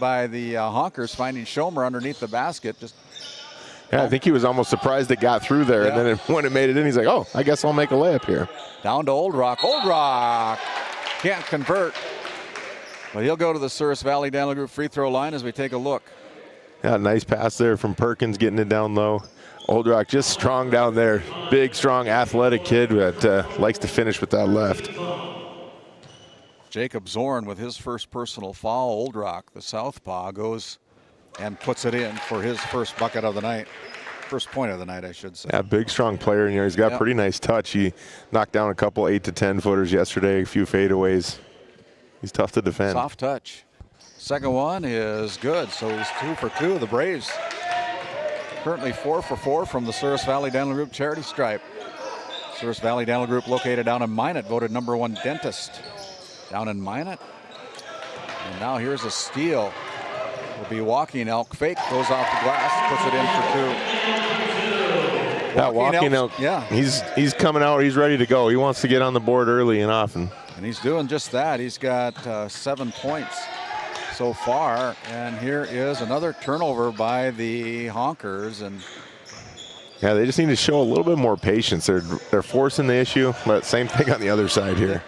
Honkers, finding Schomer underneath the basket. Yeah, I think he was almost surprised it got through there, and then when it made it in, he's like, oh, I guess I'll make a layup here. Down to Oldrock. Oldrock can't convert, but he'll go to the Souris Valley Dental Group free throw line as we take a look. Yeah, nice pass there from Perkins, getting it down low. Oldrock just strong down there. Big, strong, athletic kid that likes to finish with that left. Jacob Zorn with his first personal foul. Oldrock, the southpaw, goes and puts it in for his first bucket of the night. First point of the night, I should say. Yeah, big, strong player. And, he's got pretty nice touch. He knocked down a couple 8 to 10 footers yesterday, a few fadeaways. He's tough to defend. Soft touch. Second one is good, so he's 2 for 2. The Braves currently 4 for 4 from the Souris Valley Dental Group charity stripe. Souris Valley Dental Group located down in Minot, voted #1 dentist down in Minot. And now here's a steal. Will be walking elk. Fake goes off the glass, puts it in for 2. That walking elk, yeah. He's coming out. He's ready to go. He wants to get on the board early and often. And he's doing just that. He's got 7 points so far. And here is another turnover by the Honkers. And yeah, they just need to show a little bit more patience. They're forcing the issue, but same thing on the other side here.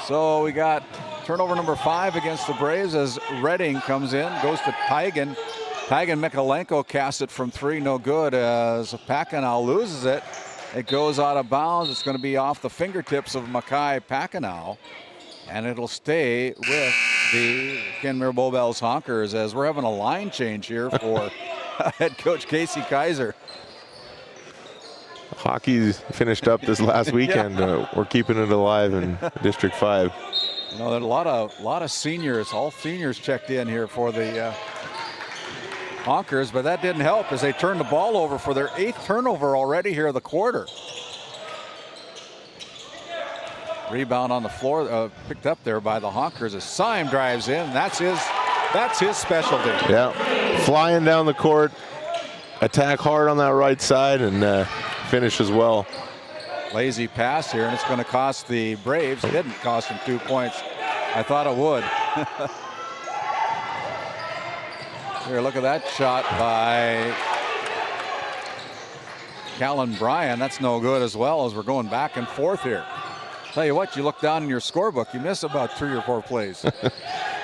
So we got turnover number 5 against the Braves as Redding comes in, goes to Pagan. Pagan Mikalenko casts it from 3, no good, as Pakanow loses it. It goes out of bounds. It's going to be off the fingertips of Makai Pakanow, and it'll stay with the Kenmare Bowbells Honkers as we're having a line change here for head coach Casey Kaiser. Hockey's finished up this last weekend. We're keeping it alive in District 5. You know, there are a lot of seniors, all seniors checked in here for the Honkers, but that didn't help as they turned the ball over for their 8th turnover already here of the quarter. Rebound on the floor, picked up there by the Honkers as Syme drives in. That's his specialty. Yeah, flying down the court, attack hard on that right side, and finish as well. Lazy pass here, and it's going to cost the Braves. It didn't cost them 2 points. I thought it would. Here, look at that shot by Callan Bryan. That's no good as well as we're going back and forth here. Tell you what, you look down in your scorebook, you miss about 3 or 4 plays.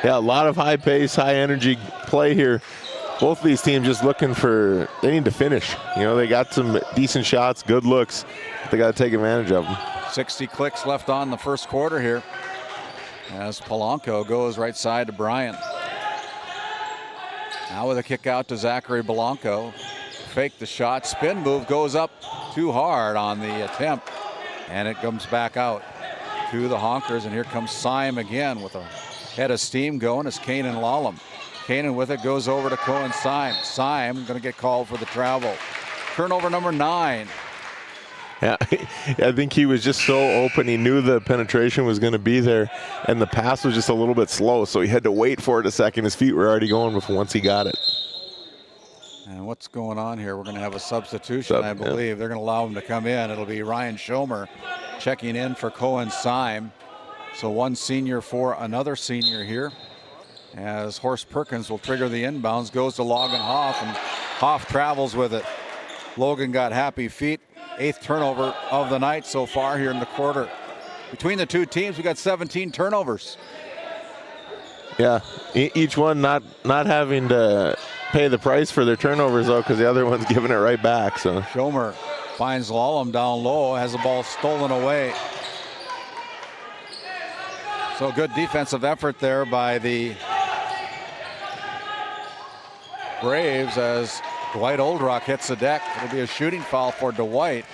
Yeah, a lot of high pace, high energy play here. Both of these teams just looking for, they need to finish. You know, they got some decent shots, good looks. They got to take advantage of them. 60 clicks left on the first quarter here as Polanco goes right side to Bryan. Now with a kick out to Zachary Polanco. Fake the shot, spin move, goes up too hard on the attempt, and it comes back out to the Honkers. And here comes Syme again with a head of steam going as Kanan Lallam. Kanan with it goes over to Cohen Syme. Syme going to get called for the travel. Turnover number 9. Yeah, I think he was just so open. He knew the penetration was going to be there, and the pass was just a little bit slow, so he had to wait for it a second. His feet were already going before once he got it. And what's going on here? We're going to have a substitution, I believe. Yeah. They're going to allow him to come in. It'll be Ryan Schomer checking in for Cohen Syme. So one senior for another senior here, as Horst Perkins will trigger the inbounds, goes to Logan Hoff, and Hoff travels with it. Logan got happy feet. 8th turnover of the night so far here in the quarter. Between the two teams, we got 17 turnovers. Yeah, each one not having to pay the price for their turnovers, though, because the other one's giving it right back. So Schomer finds Lallam down low, has the ball stolen away. So good defensive effort there by the Braves as Dwight Oldrock hits the deck. It'll be a shooting foul for Dwight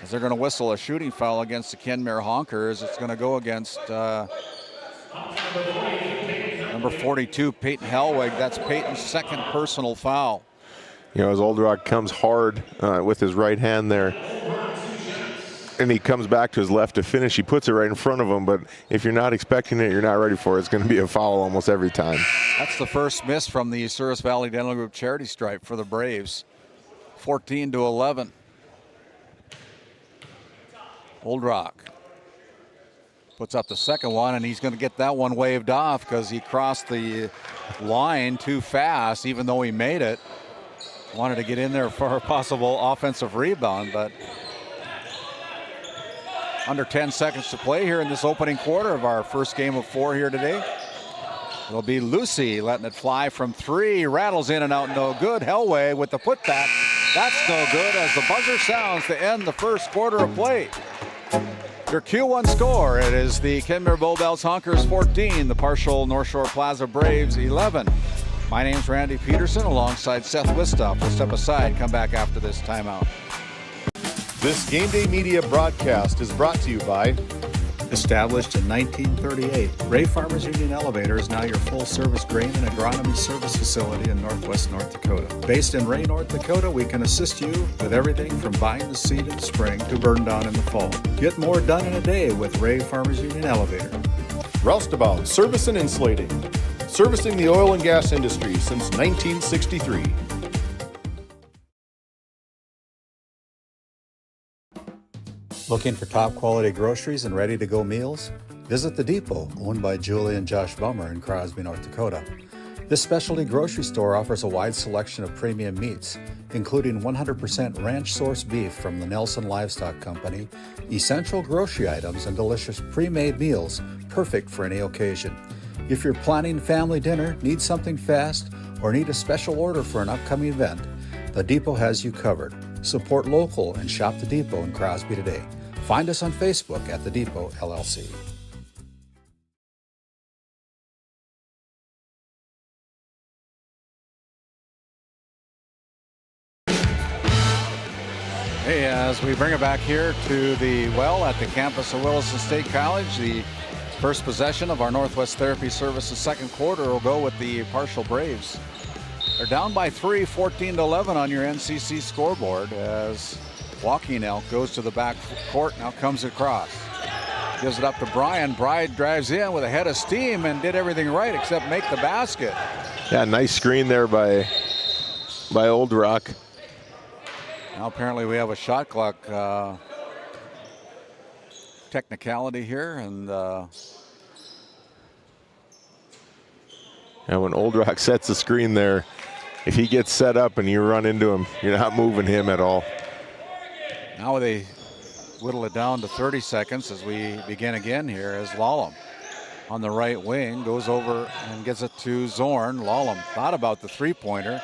as they're going to whistle a shooting foul against the Kenmare Honkers. It's going to go against number 42, Peyton Helwig. That's Peyton's 2nd personal foul. You know, as Oldrock comes hard with his right hand there, and he comes back to his left to finish, he puts it right in front of him, but if you're not expecting it, you're not ready for it, it's going to be a foul almost every time. That's the first miss from the Souris Valley Dental Group charity stripe for the Braves. 14-11. Oldrock puts up the second one, and he's going to get that one waved off because he crossed the line too fast, even though he made it. Wanted to get in there for a possible offensive rebound, but under 10 seconds to play here in this opening quarter of our first game of 4 here today. It'll be Lucy letting it fly from 3. Rattles in and out, no good. Helway with the putback. That's no good as the buzzer sounds to end the first quarter of play. Your Q1 score, it is the Kenmare Bowbells Honkers 14, the Partial North Shore Plaza Braves 11. My name's Randy Peterson alongside Seth Wistoff. We'll step aside, come back after this timeout. This Game Day Media broadcast is brought to you by... Established in 1938, Ray Farmers Union Elevator is now your full-service grain and agronomy service facility in Northwest North Dakota. Based in Ray, North Dakota, we can assist you with everything from buying the seed in spring to burn down in the fall. Get more done in a day with Ray Farmers Union Elevator. Roustabout Service and Insulating. servicing the oil and gas industry since 1963. Looking for top quality groceries and ready to go meals? Visit The Depot, owned by Julie and Josh Bummer in Crosby, North Dakota. This specialty grocery store offers a wide selection of premium meats, including 100% ranch source beef from the Nelson Livestock Company, essential grocery items, and delicious pre-made meals perfect for any occasion. If you're planning family dinner, need something fast, or need a special order for an upcoming event, The Depot has you covered. Support local and shop The Depot in Crosby today. Find us on Facebook at The Depot LLC. Hey, as we bring it back here to the well at the campus of Williston State College, the first possession of our Northwest Therapy Services second quarter will go with the Partial Braves. They're down by 3, 14-11 on your NCC scoreboard as Joaquin Elk goes to the back court, now comes across. Gives it up to Brian. Brian drives in with a head of steam and did everything right except make the basket. Yeah, nice screen there by Old Rock. Now apparently we have a shot clock technicality here, and when Old Rock sets the screen there, if he gets set up and you run into him, you're not moving him at all. Now they whittle it down to 30 seconds as we begin again here as Lallam on the right wing goes over and gets it to Zorn. Lallam thought about the three-pointer,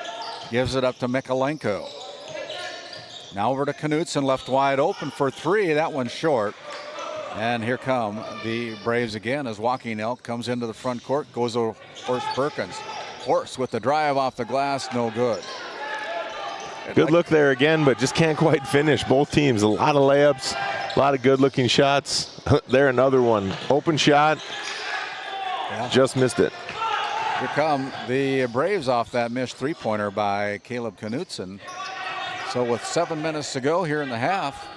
gives it up to Mikalenko. Now over to Knutson, left wide open for three. That one's short. And here come the Braves again as Joaquin Elk comes into the front court, goes over Horst Perkins. Horst with the drive off the glass, no good. Good look there again, but just can't quite finish. Both teams, a lot of layups, a lot of good-looking shots. There another one, open shot, just missed it. Here come the Braves off that missed three-pointer by Caleb Knutson. So with 7 minutes to go here in the half,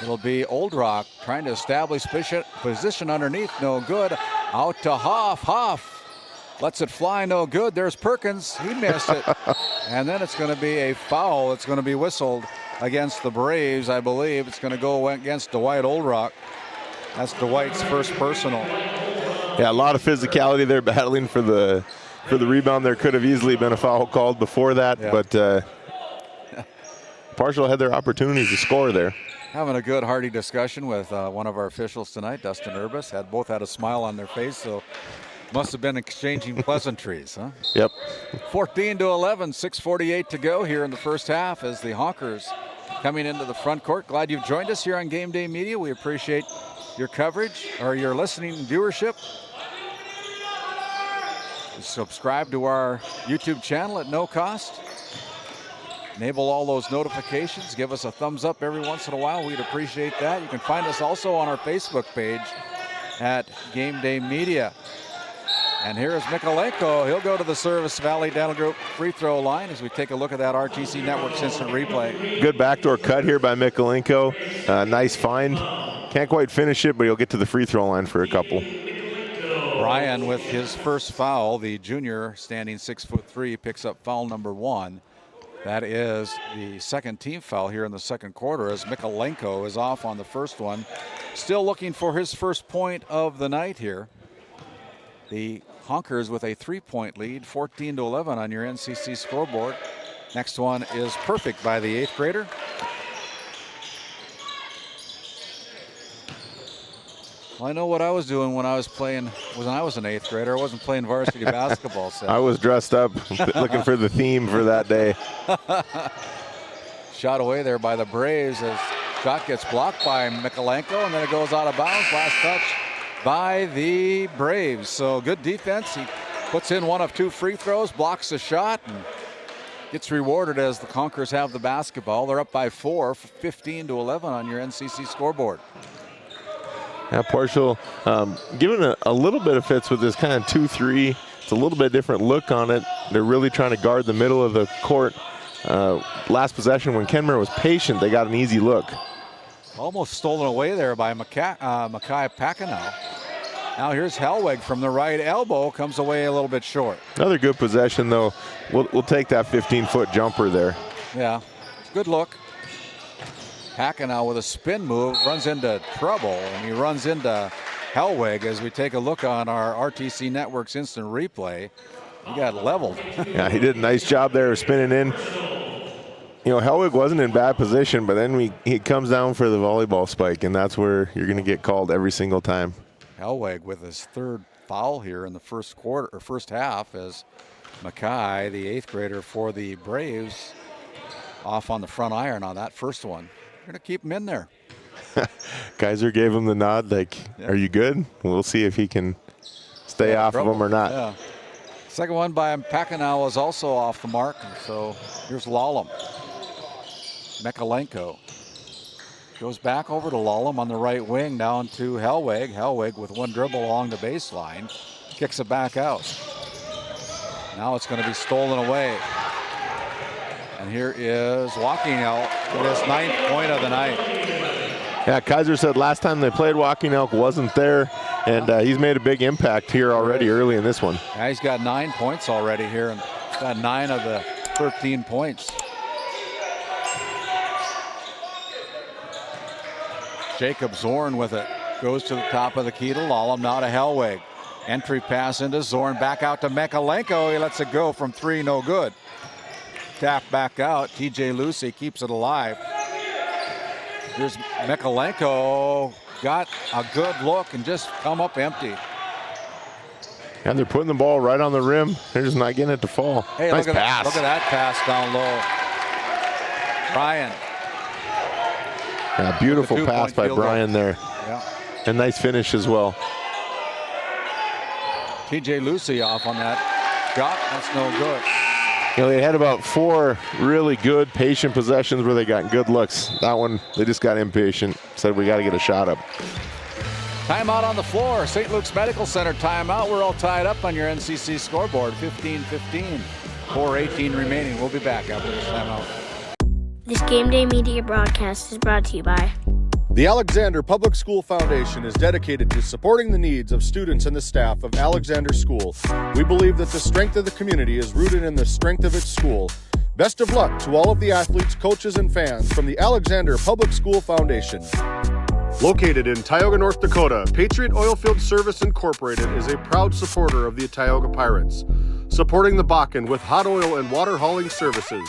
it'll be Old Rock trying to establish position underneath, no good. Out to Hoff. Hoff lets it fly, no good. There's Perkins, he missed it. And then it's going to be a foul. It's going to be whistled against the Braves, I believe. It's going to go against Dwight Old Rock. That's Dwight's first personal. Yeah, a lot of physicality there, battling for the rebound. There could have easily been a foul called before that, but Partial had their opportunities to score there. Having a good, hearty discussion with one of our officials tonight, Dustin Urbis. Both had a smile on their face, so must have been exchanging pleasantries, huh? Yep. 14-11, 6:48 to go here in the first half as the Honkers coming into the front court. Glad you've joined us here on Game Day Media. We appreciate your coverage or your listening viewership. Subscribe to our YouTube channel at no cost. Enable all those notifications. Give us a thumbs up every once in a while. We'd appreciate that. You can find us also on our Facebook page at Game Day Media. And here is Mikalenko. He'll go to the Service Valley Dental Group free throw line as we take a look at that RTC Networks instant replay. Good backdoor cut here by Mikalenko. Nice find. Can't quite finish it, but he'll get to the free throw line for a couple. Brian with his first foul, the junior standing 6'3", picks up foul number 1. That is the second team foul here in the second quarter as Mikalenko is off on the first one. Still looking for his first point of the night here. The Honkers with a 3-point lead, 14-11 on your NCC scoreboard. Next one is perfect by the 8th grader. Well, I know what I was doing when I was an 8th grader. I wasn't playing varsity basketball. So. I was dressed up looking for the theme for that day. Shot away there by the Braves as shot gets blocked by Mikalenko, and then it goes out of bounds. Last touch by the Braves. So good defense. He puts in one of 2 free throws, blocks the shot, and gets rewarded as the Honkers have the basketball. They're up by 4, 15-11 on your NCC scoreboard. Yeah, Partial giving a little bit of fits with this kind of 2-3. It's a little bit different look on it. They're really trying to guard the middle of the court. Last possession, when Kenmare was patient, they got an easy look. Almost stolen away there by Mackay Packenow. Now here's Hellweg from the right elbow, comes away a little bit short. Another good possession, though. We'll take that 15-foot jumper there. Yeah, good look. Hackenow with a spin move, runs into trouble, and he runs into Hellweg as we take a look on our RTC Network's instant replay. He got leveled. Yeah, he did a nice job there of spinning in. You know, Hellweg wasn't in bad position, but then he comes down for the volleyball spike, and that's where you're going to get called every single time. Hellweg with his third foul here in the first quarter or first half as Mackay, the 8th grader for the Braves, off on the front iron on that first one. We're going to keep him in there. Kaiser gave him the nod, like, are you good? We'll see if he can stay off of him or not. Yeah. Second one by Hackenow was also off the mark, and so here's Lallam. Mekalenko goes back over to Lallam on the right wing, down to Hellweg. Hellweg with one dribble along the baseline, kicks it back out. Now it's going to be stolen away. And here is Walking Elk with his 9th point of the night. Yeah, Kaiser said last time they played, Walking Elk wasn't there, and he's made a big impact here already early in this one. Yeah, he's got 9 points already here, and got 9 of the 13 points. Jacob Zorn with it. Goes to the top of the key to Lallam, now to Hellweg. Entry pass into Zorn, back out to Mekalenko. He lets it go from 3, no good. Tap back out. TJ Lucy keeps it alive. Here's Mekalenko. Got a good look and just come up empty. And they're putting the ball right on the rim. They're just not getting it to fall. Hey, nice look pass. Look at that pass down low. Brian. Yeah, beautiful pass by Brian there. Yeah. And nice finish as well. TJ Lucy off on that shot. That's no good. You know, they had about 4 really good, patient possessions where they got good looks. That one, they just got impatient. Said, we got to get a shot up. Timeout on the floor. St. Luke's Medical Center timeout. We're all tied up on your NCC scoreboard. 15-15. 4:18 remaining. We'll be back after this timeout. This Game Day Media broadcast is brought to you by The Alexander Public School Foundation is dedicated to supporting the needs of students and the staff of Alexander School. We believe that the strength of the community is rooted in the strength of its school. Best of luck to all of the athletes, coaches, and fans from the Alexander Public School Foundation. Located in Tioga, North Dakota, Patriot Oilfield Service Incorporated is a proud supporter of the Tioga Pirates, supporting the Bakken with hot oil and water hauling services.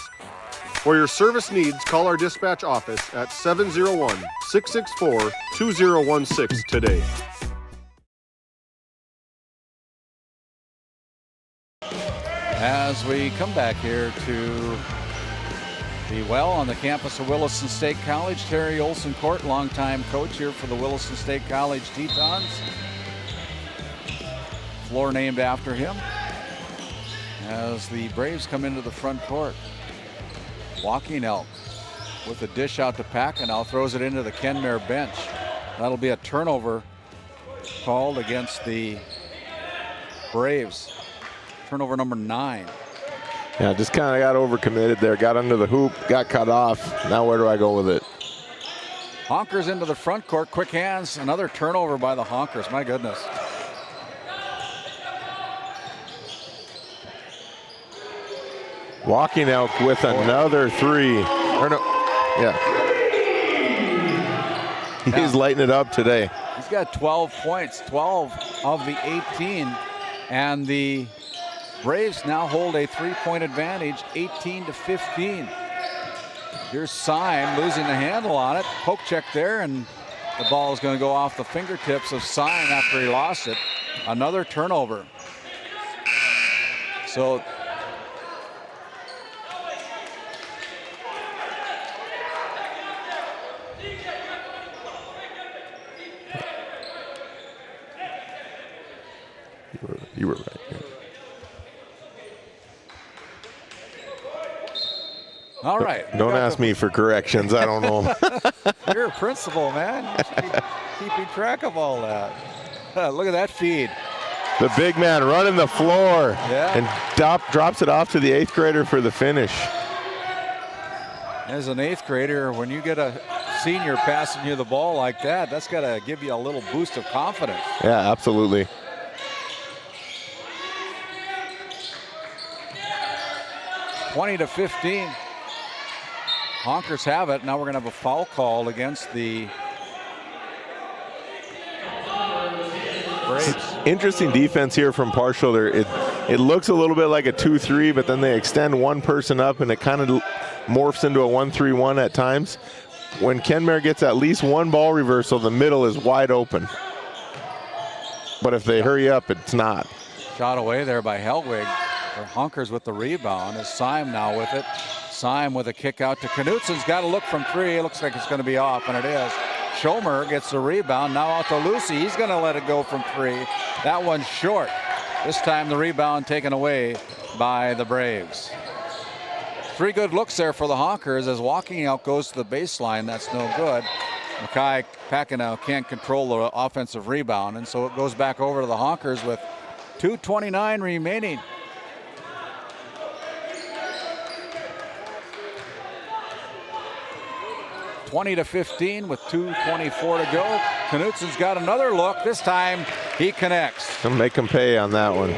For your service needs, call our dispatch office at 701-664-2016 today. As we come back here to the well on the campus of Williston State College, Terry Olson Court, longtime coach here for the Williston State College Tetons. Floor named after him. As the Braves come into the front court. Walking Elk with the dish out to Hackenow, throws it into the Kenmare bench. That'll be a turnover called against the Braves. Turnover number 9. Yeah, just kind of got overcommitted there. Got under the hoop, got cut off. Now where do I go with it? Honkers into the front court, quick hands. Another turnover by the Honkers, my goodness. Walking Elk with another 3. Or no, yeah. He's lighting it up today. He's got 12 points, 12 of the 18. And the Braves now hold a 3-point advantage, 18-15. Here's Syme losing the handle on it. Poke check there, and the ball is going to go off the fingertips of Syme after he lost it. Another turnover. So you were right. Yeah. All right. Don't ask me for corrections. I don't know. You're a principal, man. You should be keeping track of all that. Look at that feed. The big man running the floor and drops it off to the 8th grader for the finish. As an 8th grader, when you get a senior passing you the ball like that, that's got to give you a little boost of confidence. Yeah, absolutely. (20-15). Honkers have it. Now we're going to have a foul call against the Braves. Interesting defense here from Partial. It looks a little bit like a 2-3, but then they extend one person up, and it kind of morphs into a 1-3-1 at times. When Kenmare gets at least one ball reversal, the middle is wide open. But if they hurry up, it's not. Shot away there by Hellwig. Honkers with the rebound. Is Syme now with it. Syme with a kick out to Knutsen's got to look from three. It looks like it's going to be off, and it is. Schomer gets the rebound. Now out to Lucy. He's going to let it go from three. That one's short. This time the rebound taken away by the Braves. Three good looks there for the Honkers as walking out goes to the baseline. That's no good. Mackay Packenow can't control the offensive rebound, and so it goes back over to the Honkers with 2:29 remaining. (20-15) with 2:24 to go. Knutsen's got another look. This time he connects. I'll make him pay on that one.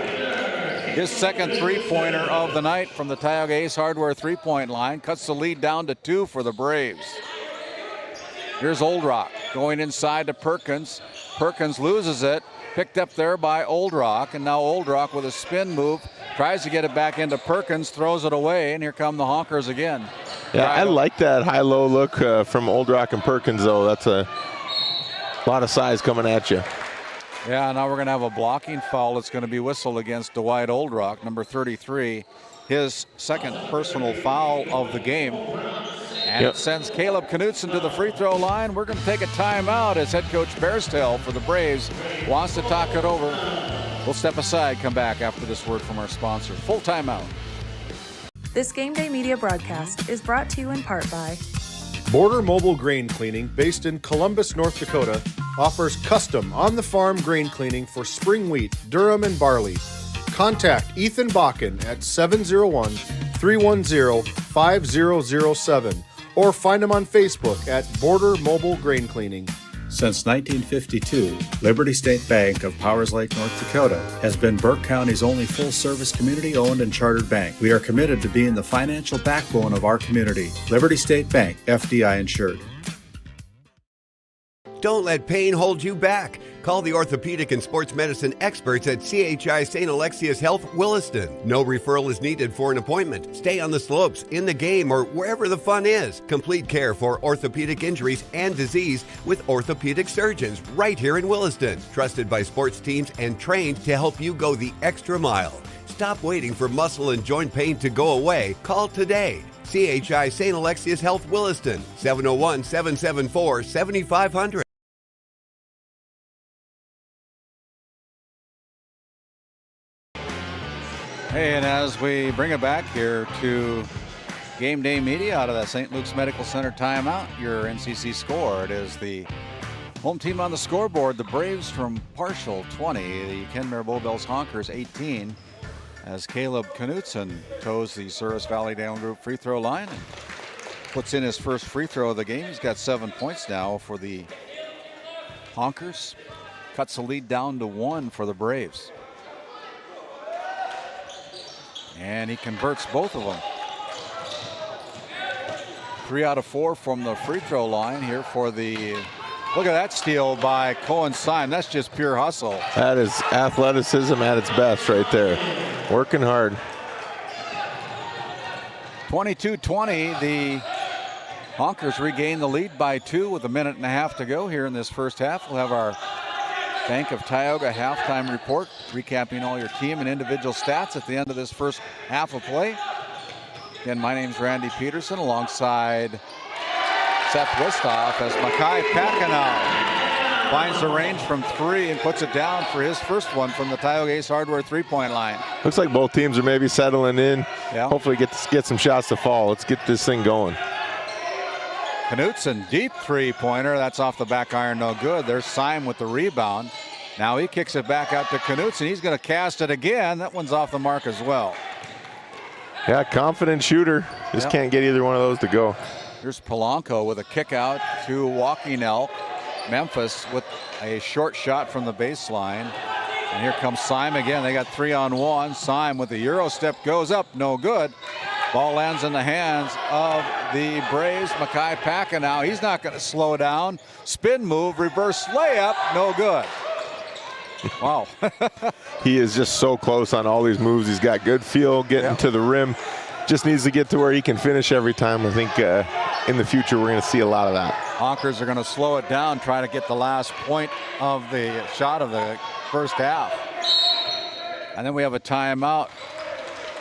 His second three-pointer of the night from the Tioga Ace Hardware three-point line. Cuts the lead down to 2 for the Braves. Here's Old Rock going inside to Perkins. Perkins loses it. Picked up there by Old Rock. And now Old Rock with a spin move. Tries to get it back into Perkins. Throws it away. And here come the Honkers again. Yeah, I like that high-low look from Old Rock and Perkins, though. That's a lot of size coming at you. Yeah, now we're going to have a blocking foul that's going to be whistled against Dwight Old Rock, number 33. His second personal foul of the game. And it sends Caleb Knutsen to the free throw line. We're going to take a timeout as head coach Bairstow for the Braves wants to talk it over. We'll step aside, come back after this word from our sponsor. Full timeout. This Game Day Media broadcast is brought to you in part by Border Mobile Grain Cleaning, based in Columbus, North Dakota, offers custom on-the-farm grain cleaning for spring wheat, durum, and barley. Contact Ethan Bakken at 701-310-5007 or find him on Facebook at Border Mobile Grain Cleaning. Since 1952, Liberty State Bank of Powers Lake, North Dakota has been Burke County's only full-service community-owned and chartered bank. We are committed to being the financial backbone of our community. Liberty State Bank, FDI insured. Don't let pain hold you back. Call the orthopedic and sports medicine experts at CHI St. Alexius Health Williston. No referral is needed for an appointment. Stay on the slopes, in the game, or wherever the fun is. Complete care for orthopedic injuries and disease with orthopedic surgeons right here in Williston. Trusted by sports teams and trained to help you go the extra mile. Stop waiting for muscle and joint pain to go away. Call today. CHI St. Alexius Health Williston, 701-774-7500. Hey, and as we bring it back here to Game Day Media out of that St. Luke's Medical Center timeout, your NCC score. It is the home team on the scoreboard, the Braves from Partial 20, the Kenmare Bowbells Honkers 18, as Caleb Knutsen toes the Souris Valley Down Group free throw line and puts in his first free throw of the game. He's got 7 points now for the Honkers. Cuts the lead down to 1 for the Braves. And he converts both of them. 3 out of 4 from the free throw line here for the, look at that steal by Cohen Syme. That's just pure hustle. That is athleticism at its best right there. Working hard. 22-20, the Honkers regain the lead by 2 with 1.5 minutes to go here in this first half. We'll have our Bank of Tioga halftime report, recapping all your team and individual stats at the end of this first half of play. Again, my name's Randy Peterson alongside Seth Wistoff as Mackay Packenow finds the range from 3 and puts it down for his first one from the Tioga Ace Hardware three-point line. Looks like both teams are maybe settling in. Yeah. Hopefully get some shots to fall. Let's get this thing going. Knutsen, deep three-pointer. That's off the back iron, no good. There's Syme with the rebound. Now he kicks it back out to Knutsen. He's going to cast it again. That one's off the mark as well. Yeah, confident shooter. Just can't get either one of those to go. Here's Polanco with a kick out to Walking Elk. Memphis with a short shot from the baseline. And here comes Syme again. They got 3-on-1. Syme with the Euro step goes up, no good. Ball lands in the hands of the Braves. Mackay Packa now. He's not going to slow down. Spin move, reverse layup, no good. Wow. He is just so close on all these moves. He's got good feel getting to the rim. Just needs to get to where he can finish every time. I think in the future we're going to see a lot of that. Honkers are going to slow it down, try to get the last point of the shot of the first half. And then we have a timeout.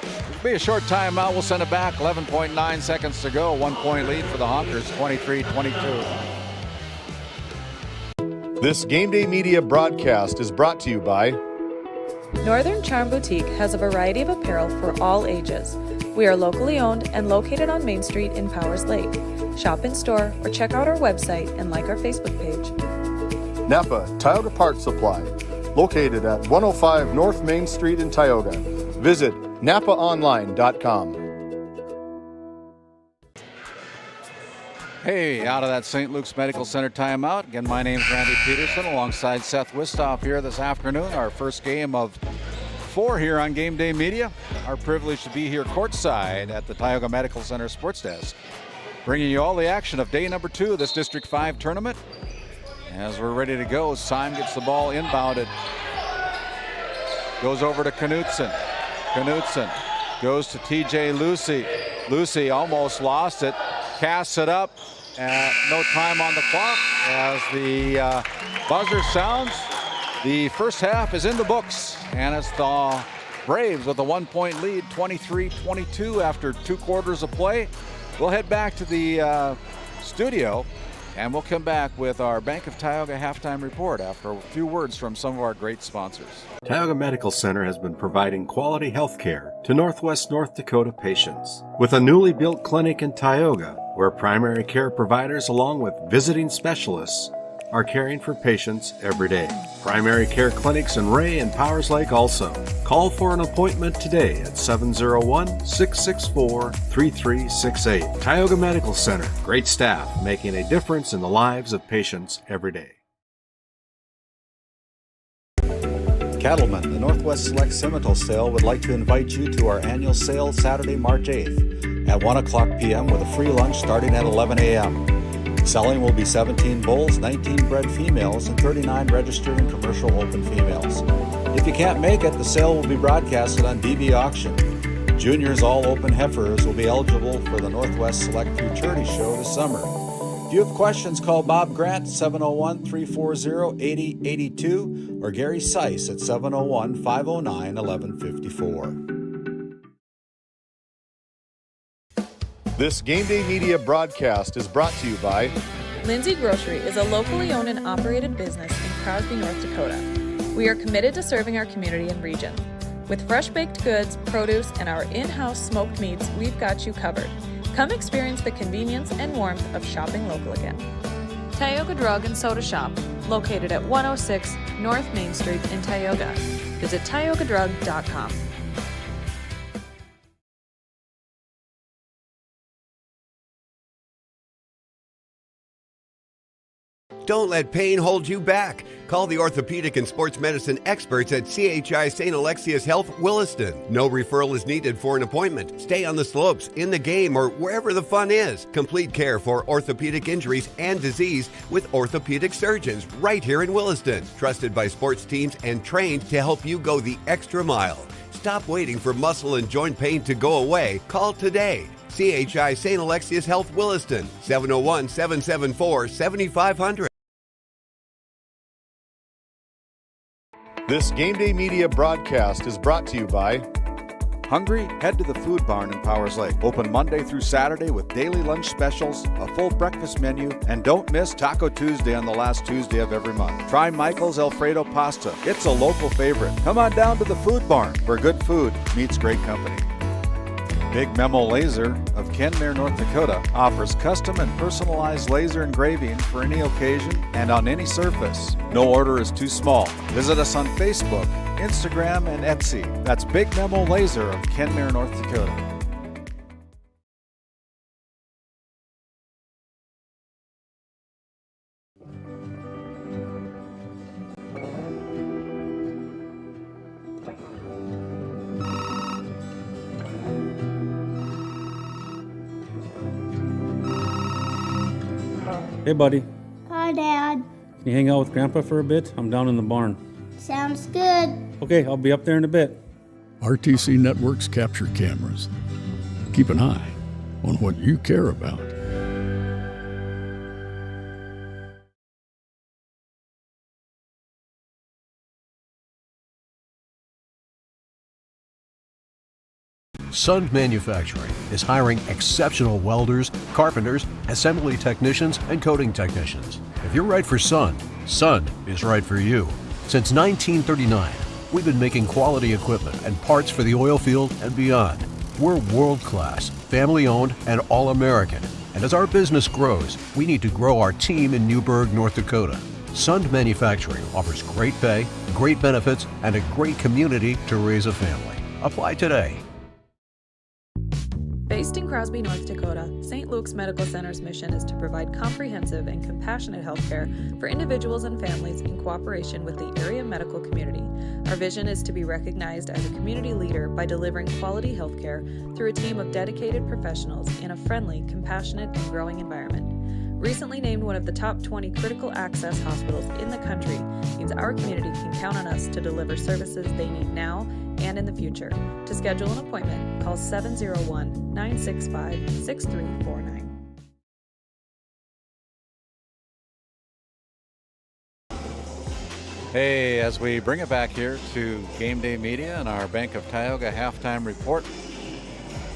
It'll be a short timeout. We'll send it back. 11.9 seconds to go. 1 point lead for the Honkers, 23-22. This Game Day Media broadcast is brought to you by Northern Charm Boutique has a variety of apparel for all ages. We are locally owned and located on Main Street in Powers Lake. Shop in store or check out our website and like our Facebook page. Napa Tioga Parts Supply, located at 105 North Main Street in Tioga. Visit napaonline.com. Hey, out of that St. Luke's Medical Center timeout. Again, my name's Randy Peterson alongside Seth Wistoff here this afternoon. Our first game of 4 here on Game Day Media. Our privilege to be here courtside at the Tioga Medical Center Sports Desk, bringing you all the action of day number 2 of this District 5 tournament. As we're ready to go, Syme gets the ball inbounded. Goes over to Knutson. Knutson goes to TJ Lucy. Lucy almost lost it. Casts it up. No time on the clock as the buzzer sounds. The first half is in the books, and it's the Braves with a 1 point lead, 23-22 after 2 quarters of play. We'll head back to the studio, and we'll come back with our Bank of Tioga halftime report after a few words from some of our great sponsors. Tioga Medical Center has been providing quality health care to Northwest North Dakota patients. With a newly built clinic in Tioga, where primary care providers along with visiting specialists are caring for patients every day. Primary care clinics in Ray and Powers Lake also. Call for an appointment today at 701-664-3368. Tioga Medical Center. Great staff making a difference in the lives of patients every day. Cattlemen, the Northwest Select Simmental Sale would like to invite you to our annual sale Saturday, March 8th at 1 o'clock p.m. with a free lunch starting at 11 a.m. Selling will be 17 bulls, 19 bred females, and 39 registered and commercial open females. If you can't make it, the sale will be broadcasted on DB Auction. Juniors all open heifers will be eligible for the Northwest Select Futurity Show this summer. If you have questions, call Bob Grant at 701-340-8082 or Gary Seiss at 701-509-1154. This Game Day Media broadcast is brought to you by Lindsay Grocery is a locally owned and operated business in Crosby, North Dakota. We are committed to serving our community and region. With fresh baked goods, produce, and our in-house smoked meats, we've got you covered. Come experience the convenience and warmth of shopping local again. Tioga Drug and Soda Shop, located at 106 North Main Street in Tioga. Visit tiogadrug.com. Don't let pain hold you back. Call the orthopedic and sports medicine experts at CHI St. Alexius Health Williston. No referral is needed for an appointment. Stay on the slopes, in the game, or wherever the fun is. Complete care for orthopedic injuries and disease with orthopedic surgeons right here in Williston. Trusted by sports teams and trained to help you go the extra mile. Stop waiting for muscle and joint pain to go away. Call today. CHI St. Alexius Health Williston, 701-774-7500. This Game Day Media broadcast is brought to you by Hungry? Head to the Food Barn in Powers Lake. Open Monday through Saturday with daily lunch specials, a full breakfast menu, and don't miss Taco Tuesday on the last Tuesday of every month. Try Michael's Alfredo Pasta. It's a local favorite. Come on down to the Food Barn where good food meets great company. Big Memo Laser of Kenmare, North Dakota offers custom and personalized laser engraving for any occasion and on any surface. No order is too small. Visit us on Facebook, Instagram, and Etsy. That's Big Memo Laser of Kenmare, North Dakota. Hey, buddy. Hi, Dad. Can you hang out with Grandpa for a bit? I'm down in the barn. Sounds good. Okay, I'll be up there in a bit. RTC Networks capture cameras. Keep an eye on what you care about. Sund Manufacturing is hiring exceptional welders, carpenters, assembly technicians, and coating technicians. If you're right for Sund, Sund is right for you. Since 1939, we've been making quality equipment and parts for the oil field and beyond. We're world-class, family-owned, and all-American. And as our business grows, we need to grow our team in Newburgh, North Dakota. Sund Manufacturing offers great pay, great benefits, and a great community to raise a family. Apply today. Based in Crosby, North Dakota, St. Luke's Medical Center's mission is to provide comprehensive and compassionate health care for individuals and families in cooperation with the area medical community. Our vision is to be recognized as a community leader by delivering quality health care through a team of dedicated professionals in a friendly, compassionate, and growing environment. Recently named one of the top 20 critical access hospitals in the country means our community can count on us to deliver services they need now and in the future. To schedule an appointment, call 701-965-6349. Hey, as we bring it back here to Game Day Media and our Bank of Tioga halftime report.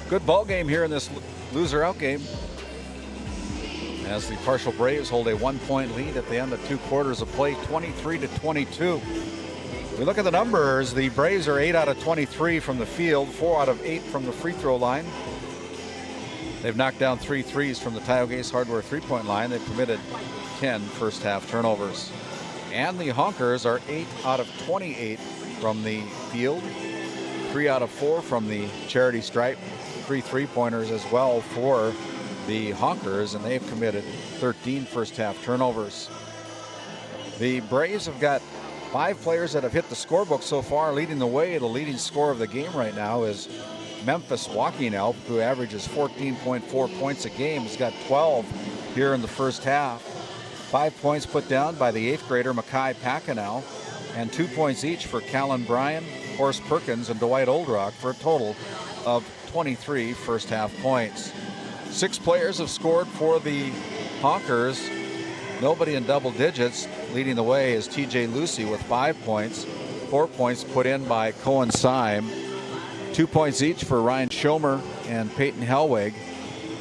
Good ball game here in this loser out game, as the Partial Braves hold a 1-point lead at the end of 2 quarters of play, 23-22. We look at the numbers. The Braves are 8 out of 23 from the field, 4 out of 8 from the free throw line. They've knocked down 3 threes from the Tioga Ace Hardware 3-point line. They've committed 10 first half turnovers. And the Honkers are 8 out of 28 from the field, 3 out of 4 from the charity stripe, 3 3-pointers as well for the Honkers, and they've committed 13 first half turnovers. The Braves have got 5 players that have hit the scorebook so far. Leading the way, the leading scorer of the game right now is Memphis Walking Elk, who averages 14.4 points a game. He's got 12 here in the first half. 5 points put down by the 8th grader Makai Packenow, and 2 points each for Callan Bryan, Horace Perkins, and Dwight Oldrock, for a total of 23 first half points. 6 players have scored for the Honkers. Nobody in double digits. Leading the way is TJ Lucy with 5 points. 4 points put in by Cohen Syme. 2 points each for Ryan Schomer and Peyton Helwig.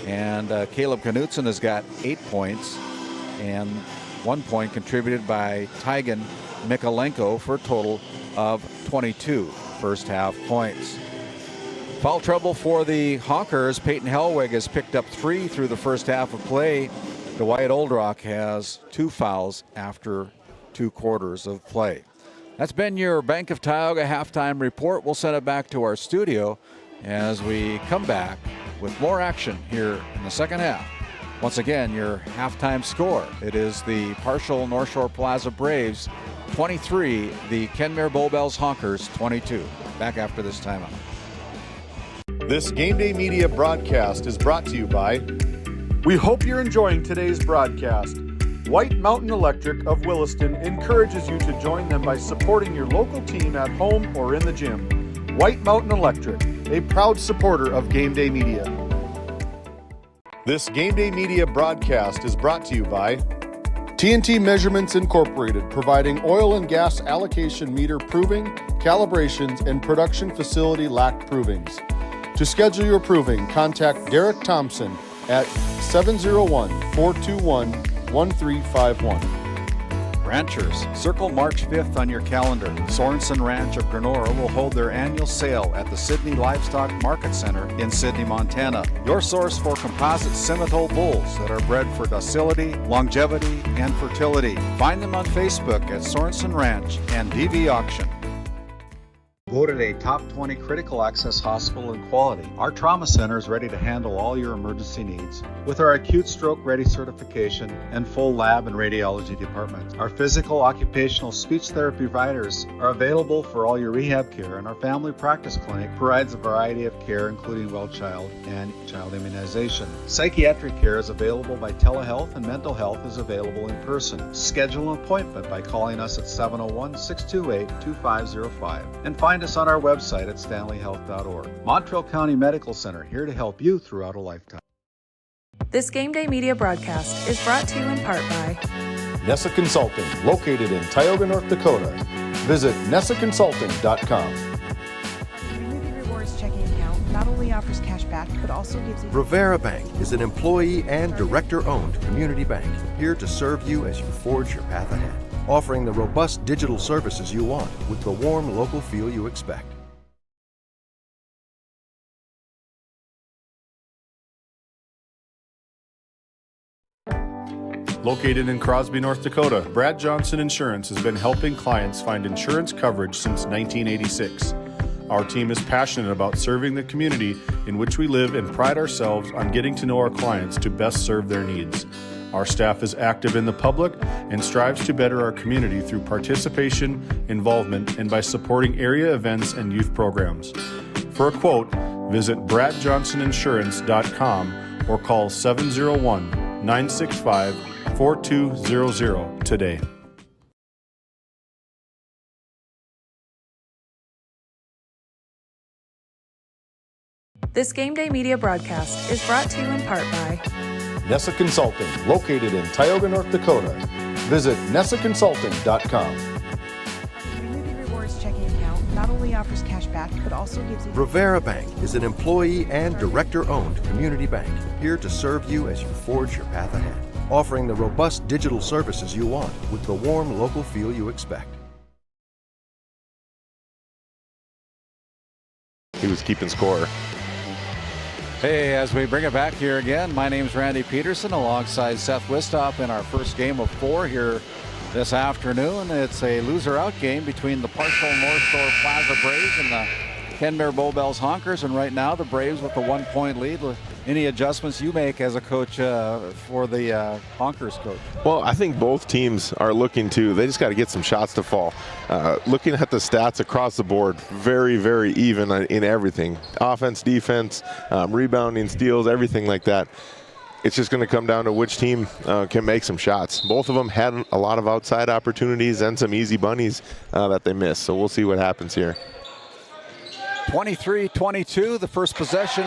And Caleb Knutson has got 8 points. And 1 point contributed by Tygan Mikalenko, for a total of 22 first half points. Foul trouble for the Honkers. Peyton Helwig has picked up 3 through the first half of play. Dwight Oldrock has 2 fouls after 2 quarters of play. That's been your Bank of Tioga halftime report. We'll send it back to our studio as we come back with more action here in the second half. Once again, your halftime score. It is the Partial North Shore Plaza Braves 23, the Kenmare Bowbells Honkers 22. Back after this timeout. This Game Day Media broadcast is brought to you by... We hope you're enjoying today's broadcast. White Mountain Electric of Williston encourages you to join them by supporting your local team at home or in the gym. White Mountain Electric, a proud supporter of Game Day Media. This Game Day Media broadcast is brought to you by TNT Measurements Incorporated, providing oil and gas allocation meter proving, calibrations, and production facility lack provings. To schedule your proving, contact Derek Thompson at 701-421-1351. Ranchers, circle March 5th on your calendar. Sorensen Ranch of Granora will hold their annual sale at the Sydney Livestock Market Center in Sydney, Montana. Your source for composite Simmental bulls that are bred for docility, longevity, and fertility. Find them on Facebook at Sorensen Ranch and DV Auction. Voted a top 20 critical access hospital in quality, our trauma center is ready to handle all your emergency needs with our acute stroke ready certification and full lab and radiology department. Our physical, occupational, speech therapy providers are available for all your rehab care, and our family practice clinic provides a variety of care including well child and child immunization. Psychiatric care is available by telehealth, and mental health is available in person. Schedule an appointment by calling us at 701-628-2505 and find us on our website at stanleyhealth.org. Montreal County Medical Center, here to help you throughout a lifetime. This Game Day Media broadcast is brought to you in part by Nessa Consulting, located in Tioga, North Dakota. Visit nessaconsulting.com. Community Rewards checking account not only offers cash back, but also gives you... Rivera Bank is an employee and director-owned community bank, here to serve you as you forge your path ahead, offering the robust digital services you want with the warm local feel you expect. Located in Crosby, North Dakota, Brad Johnson Insurance has been helping clients find insurance coverage since 1986. Our team is passionate about serving the community in which we live and pride ourselves on getting to know our clients to best serve their needs. Our staff is active in the public and strives to better our community through participation, involvement, and by supporting area events and youth programs. For a quote, visit bradjohnsoninsurance.com or call 701-965-4200 today. This Game Day Media broadcast is brought to you in part by Nessa Consulting, located in Tioga, North Dakota. Visit nessaconsulting.com. Community Rewards checking account not only offers cash back, but also gives you... Rivera Bank is an employee and director-owned community bank, here to serve you as you forge your path ahead, offering the robust digital services you want with the warm local feel you expect. He was keeping score. Hey, as we bring it back here again, my name's Randy Peterson alongside Seth Wistop in our first game of 4 here this afternoon. It's a loser-out game between the Parcel North Shore Plaza Braves and the Kenmare Bowbells Honkers, and right now the Braves with the 1-point lead. Any adjustments you make as a coach for the Honkers coach? Well, I think both teams are looking to, they just got to get some shots to fall. Looking at the stats across the board, very, very even in everything. Offense, defense, rebounding, steals, everything like that. It's just going to come down to which team can make some shots. Both of them had a lot of outside opportunities and some easy bunnies that they missed. So we'll see what happens here. 23-22, the first possession.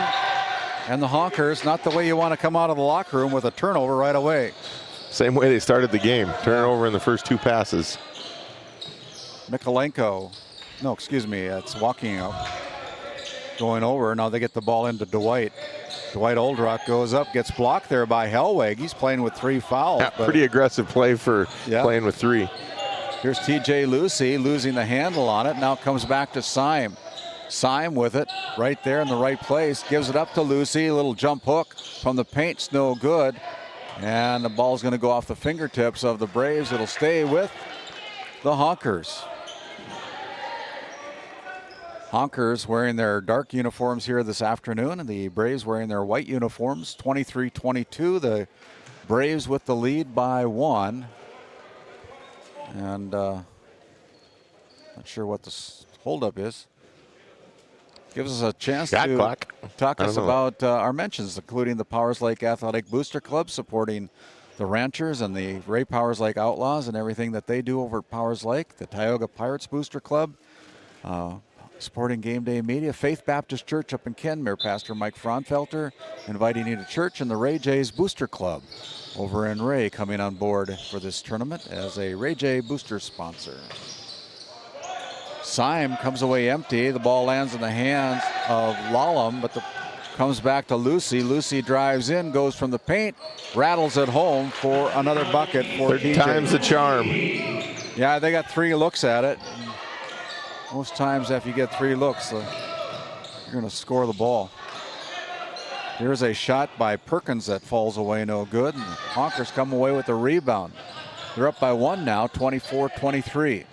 And the Honkers, not the way you want to come out of the locker room with a turnover right away. Same way they started the game. Turnover in the first 2 passes. Mikolenko, no, excuse me, it's walking out. Going over, now they get the ball into Dwight. Dwight Oldrock goes up, gets blocked there by Hellweg. He's playing with 3 fouls. Yeah, pretty aggressive play for playing with 3. Here's TJ Lucy losing the handle on it. Now it comes back to Syme. Syme with it right there in the right place. Gives it up to Lucy. A little jump hook from the paint's no good. And the ball's going to go off the fingertips of the Braves. It'll stay with the Honkers. Honkers wearing their dark uniforms here this afternoon, and the Braves wearing their white uniforms. 23-22. The Braves with the lead by 1. And not sure what the holdup is. Gives us a chance to talk us about our mentions, including the Powers Lake Athletic Booster Club, supporting the Ranchers and the Ray Powers Lake Outlaws and everything that they do over at Powers Lake. The Tioga Pirates Booster Club, supporting Game Day Media. Faith Baptist Church up in Kenmare, Pastor Mike Fraunfelter inviting you to church, and the Ray Jays Booster Club over in Ray coming on board for this tournament as a Ray J booster sponsor. Syme comes away empty. The ball lands in the hands of Lallam, but comes back to Lucy. Lucy drives in, goes from the paint, rattles it home for another bucket for TJ. Time's the charm. Yeah, they got 3 looks at it. Most times after you get 3 looks, you're going to score the ball. Here's a shot by Perkins that falls away no good. And the Honkers come away with the rebound. They're up by 1 now, 24-23.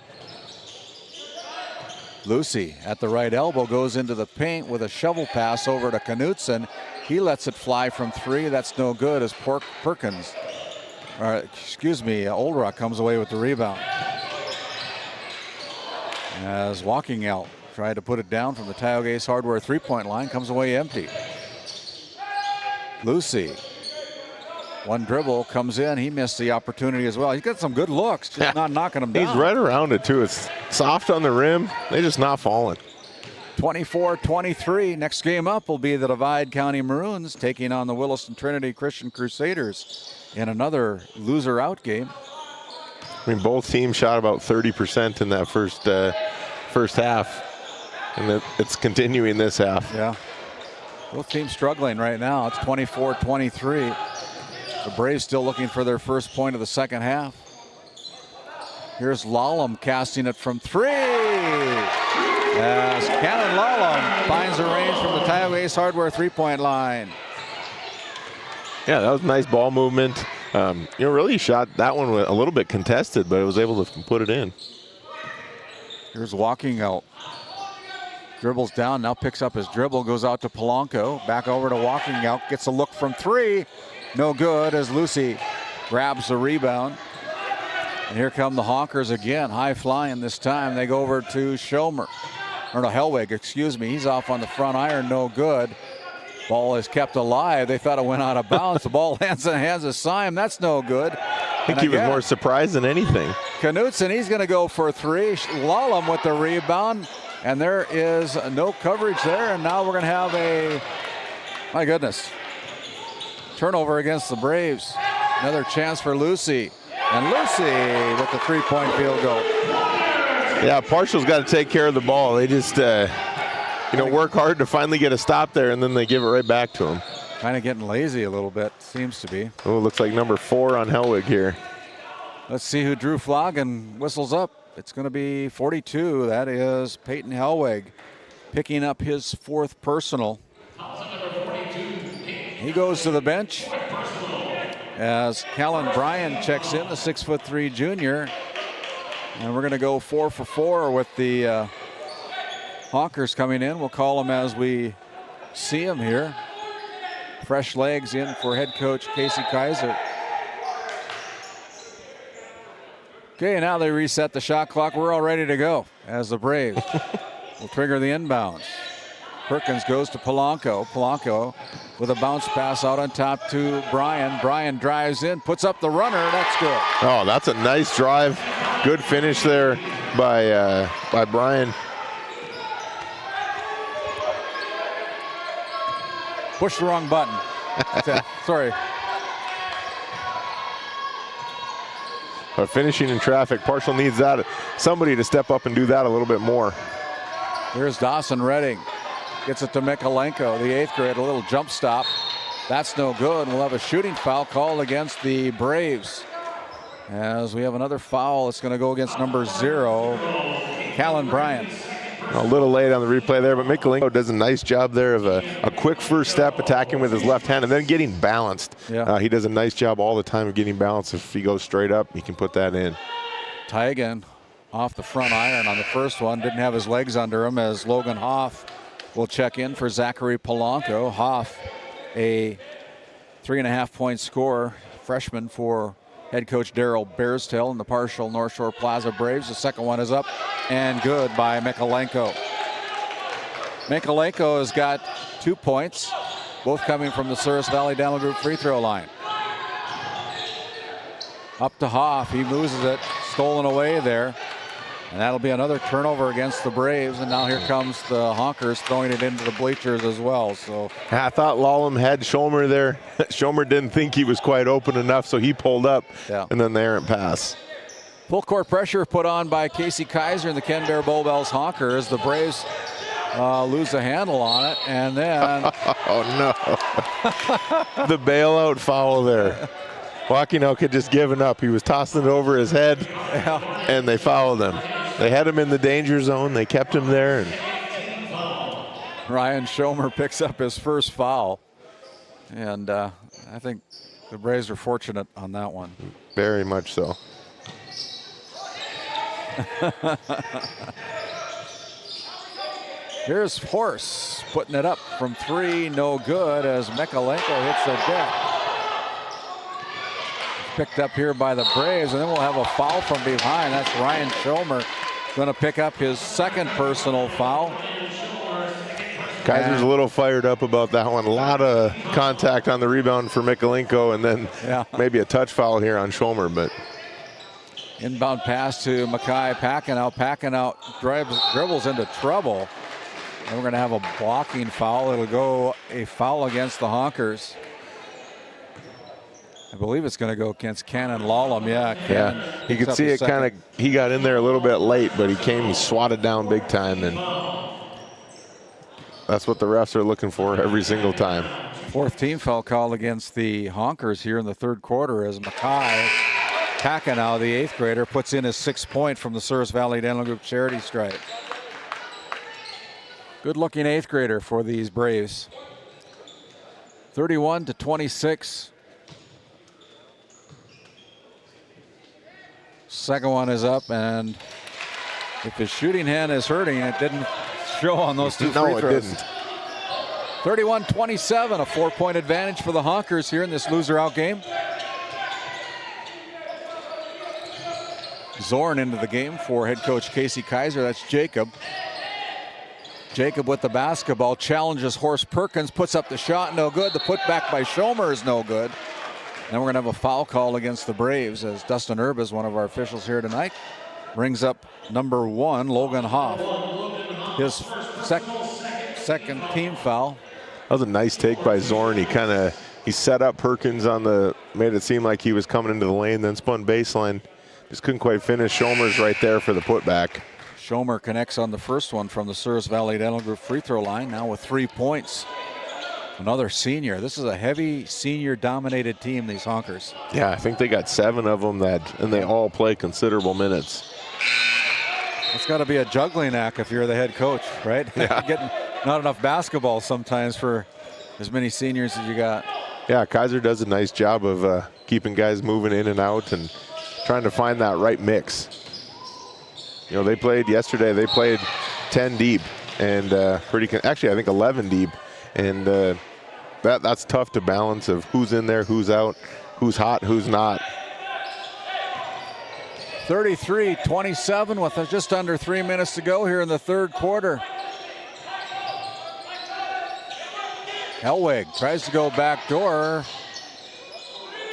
Lucy at the right elbow goes into the paint with a shovel pass over to Knutson. He lets it fly from 3. That's no good as Old Rock comes away with the rebound. As Walking Out tried to put it down from the Tioga Ace Hardware 3-point line, comes away empty. Lucy, one dribble, comes in. He missed the opportunity as well. He's got some good looks, just not knocking them down. He's right around it too. It's soft on the rim. They're just not falling. 24-23. Next game up will be the Divide County Maroons taking on the Williston Trinity Christian Crusaders in another loser-out game. I mean, both teams shot about 30% in that first half, and it's continuing this half. Yeah. Both teams struggling right now. It's 24-23. The Braves still looking for their first point of the second half. Here's Lallam casting it from 3. As Cannon Lallam finds the range from the Tioga Ace Hardware 3-point line. Yeah, that was nice ball movement. Really shot that one a little bit contested, but it was able to put it in. Here's Walking Out. Dribbles down, now picks up his dribble, goes out to Polanco. Back over to Walking Out, gets a look from 3. No good as Lucy grabs the rebound. And here come the Hawkers again, high flying this time. They go over to Hellwig, excuse me. He's off on the front iron, no good. Ball is kept alive. They thought it went out of bounds. The ball lands in the hands of Syme. That's no good. I think he was more surprised than anything. Knutson, he's going to go for 3. Lallam with the rebound. And there is no coverage there. And now we're going to have my goodness, turnover against the Braves. Another chance for Lucy. And Lucy with the 3-point field goal. Yeah, Partial's got to take care of the ball. They just, work hard to finally get a stop there, and then they give it right back to him. Kind of getting lazy a little bit, seems to be. Oh, looks like number 4 on Hellwig here. Let's see who drew flag and whistles up. It's going to be 42. That is Peyton Hellwig picking up his 4th personal. He goes to the bench as Callan Bryan checks in, the 6'3" junior. And we're going to go 4 for 4 with the Hawkers coming in. We'll call them as we see them here. Fresh legs in for head coach Casey Kaiser. Okay, now they reset the shot clock. We're all ready to go as the Braves will trigger the inbounds. Perkins goes to Polanco. Polanco with a bounce pass out on top to Bryan. Bryan drives in, puts up the runner. That's good. Oh, that's a nice drive. Good finish there by Bryan. Push the wrong button. Sorry. But finishing in traffic, Partial needs that. Somebody to step up and do that a little bit more. Here's Dawson Redding. Gets it to Mikalenko, the 8th grade, a little jump stop. That's no good. We'll have a shooting foul called against the Braves. As we have another foul, it's going to go against number 0, Callan Bryan. A little late on the replay there, but Mikalenko does a nice job there of a quick first step, attacking with his left hand and then getting balanced. Yeah. He does a nice job all the time of getting balanced. If he goes straight up, he can put that in. Tiegan off the front iron on the first one. Didn't have his legs under him as Logan Hoff will check in for Zachary Polanco. Hoff, a 3.5-point scorer, freshman for head coach Darryl Bearstail and the Partial North Shore Plaza Braves. The second one is up and good by Mikalenko. Mikalenko has got 2 points, both coming from the Souris Valley Download Group free throw line. Up to Hoff, he loses it, stolen away there. And that'll be another turnover against the Braves. And now here comes the Hawkers throwing it into the bleachers as well. So I thought Lallam had Schomer there. Schomer didn't think he was quite open enough, so he pulled up. Yeah. And then the errant pass. Full court pressure put on by Casey Kaiser and the Ken Bear Bull Bells Hawkers. The Braves lose the handle on it. And then oh no. The bailout foul there. Wakinoak had just given up. He was tossing it over his head, and they fouled him. They had him in the danger zone. They kept him there. And Ryan Schomer picks up his first foul. And I think the Braves are fortunate on that one. Very much so. Here's Horse putting it up from 3, no good as Mikalenko hits the deck. Picked up here by the Braves, and then we'll have a foul from behind. That's Ryan Schomer going to pick up his second personal foul. Kaiser's a little fired up about that one. A lot of contact on the rebound for Mikalenko, and then maybe a touch foul here on Schomer. But inbound pass to Makai Packenow. Packenow dribbles into trouble. And we're going to have a blocking foul. It'll go a foul against the Honkers. I believe it's going to go against Cannon Lallam. Yeah. You can see it kind of, he got in there a little bit late, but he swatted down big time, and that's what the refs are looking for every single time. Fourth team foul call against the Honkers here in the third quarter as Makai Packenow, the 8th grader, puts in his 6th point from the Souris Valley Dental Group charity stripe. Good looking 8th grader for these Braves. 31-26. Second one is up, and if his shooting hand is hurting, it didn't show on those two free throws. No, it didn't. 31-27, a 4-point advantage for the Honkers here in this loser-out game. Zorn into the game for head coach Casey Kaiser. That's Jacob. Jacob with the basketball, challenges Horst Perkins, puts up the shot, no good. The putback by Schomer is no good. Now we're going to have a foul call against the Braves as Dustin Erb is one of our officials here tonight. Brings up number 1, Logan Hoff. His second team foul. That was a nice take by Zorn. He set up Perkins made it seem like he was coming into the lane, then spun baseline. Just couldn't quite finish. Schomer's right there for the putback. Schomer connects on the first one from the Souris Valley Dental Group free throw line, now with 3 points. Another senior. This is a heavy senior-dominated team, these Honkers. Yeah, I think they got 7 of them and they all play considerable minutes. It's got to be a juggling act if you're the head coach, right? Yeah. Getting not enough basketball sometimes for as many seniors as you got. Yeah, Kaiser does a nice job of keeping guys moving in and out and trying to find that right mix. You know, they played 10 deep and actually I think 11 deep, and that's tough to balance of who's in there, who's out, who's hot, who's not. 33-27 with just under 3 minutes to go here in the third quarter. Helwig tries to go back door.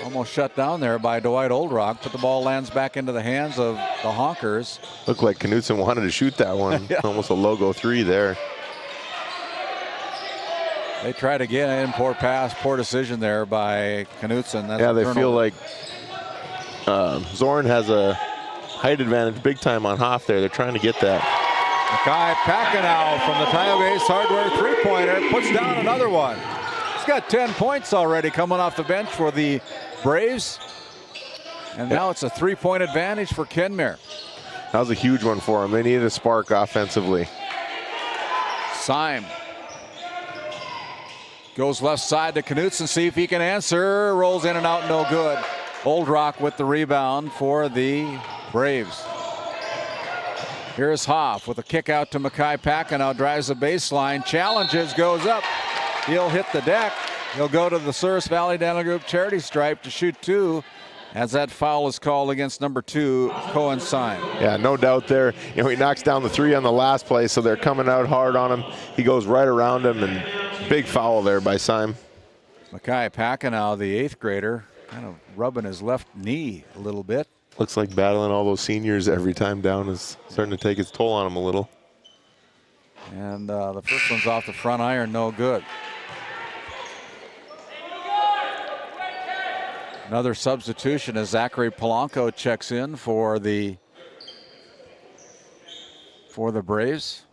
Almost shut down there by Dwight Oldrock, but the ball lands back into the hands of the Honkers. Looked like Knutson wanted to shoot that one. Yeah. Almost a logo 3 there. They tried again, poor pass, poor decision there by Knutson. Yeah, they feel like Zorn has a height advantage big time on Hoff there. They're trying to get that. Makai Packenow from the Tioga Hardware three-pointer puts down another one. He's got 10 points already coming off the bench for the Braves. And now it's a 3-point advantage for Kenmare. That was a huge one for them. They needed a spark offensively. Syme goes left side to Knutson, see if he can answer. Rolls in and out, no good. Oldrock with the rebound for the Braves. Here's Hoff with a kick out to Makai Packenow, drives the baseline, challenges, goes up. He'll hit the deck. He'll go to the Souris Valley Dental Group charity stripe to shoot 2 as that foul is called against number 2, Cohen Syme. Yeah, no doubt there. You know, he knocks down the 3 on the last play, so they're coming out hard on him. He goes right around him, and big foul there by Syme. Makai Packenow, the 8th grader, kind of rubbing his left knee a little bit. Looks like battling all those seniors every time down is starting to take its toll on him a little. And the first one's off the front iron, no good. Another substitution as Zachary Polanco checks in for the Braves,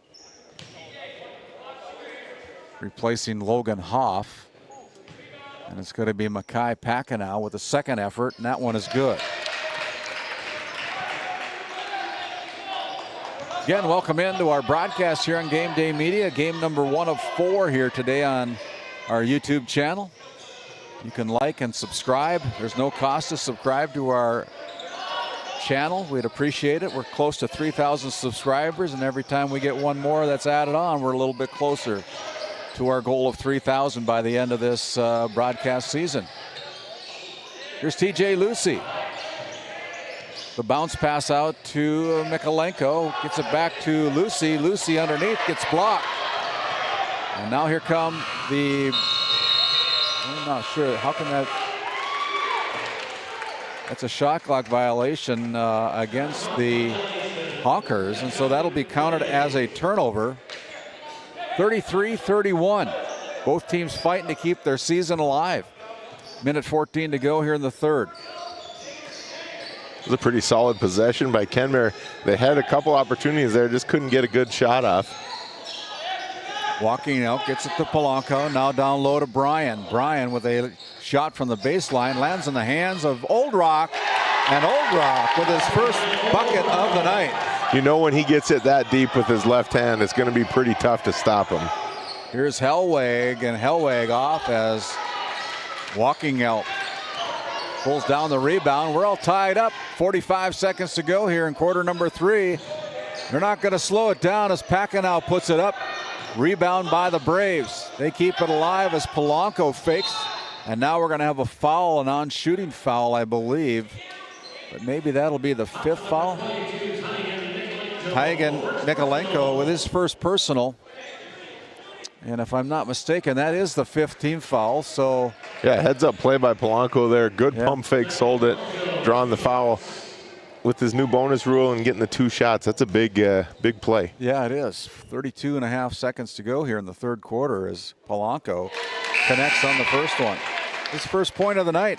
replacing Logan Hoff. And it's going to be Makai Packenow with a second effort, and that one is good. Again, welcome into our broadcast here on Game Day Media. Game number 1 of 4 here today on our YouTube channel. You can like and subscribe. There's no cost to subscribe to our channel, we'd appreciate it. We're close to 3,000 subscribers, and every time we get one more that's added on, we're a little bit closer to our goal of 3,000 by the end of this broadcast season. Here's TJ Lucy. The bounce pass out to Mikalenko. Gets it back to Lucy. Lucy underneath, gets blocked. And now here come I'm not sure, how can that, that's a shot clock violation against the Hawkers, and so that'll be counted as a turnover. 33-31. Both teams fighting to keep their season alive. Minute 14 to go here in the third. It was a pretty solid possession by Kenmare. They had a couple opportunities there, just couldn't get a good shot off. Walking out, gets it to Polanco. Now down low to Bryan. Bryan with a shot from the baseline, lands in the hands of Old Rock. And Old Rock with his first bucket of the night. You know when he gets it that deep with his left hand, it's going to be pretty tough to stop him. Here's Hellweg, and Hellweg off as Walking out pulls down the rebound. We're all tied up. 45 seconds to go here in quarter number 3. They're not going to slow it down as Packenow puts it up. Rebound by the Braves. They keep it alive as Polanco fakes. And now we're going to have a foul, a non-shooting foul, I believe. But maybe that'll be the 5th foul. Tygan Mikalenko with his first personal. And if I'm not mistaken, that is the 15th foul. So yeah, heads up play by Polanco there. Good pump fake, sold it, drawing the foul. With his new bonus rule and getting the 2 shots, that's a big big play. Yeah, it is. 32.5 seconds to go here in the third quarter as Polanco connects on the first one. His first point of the night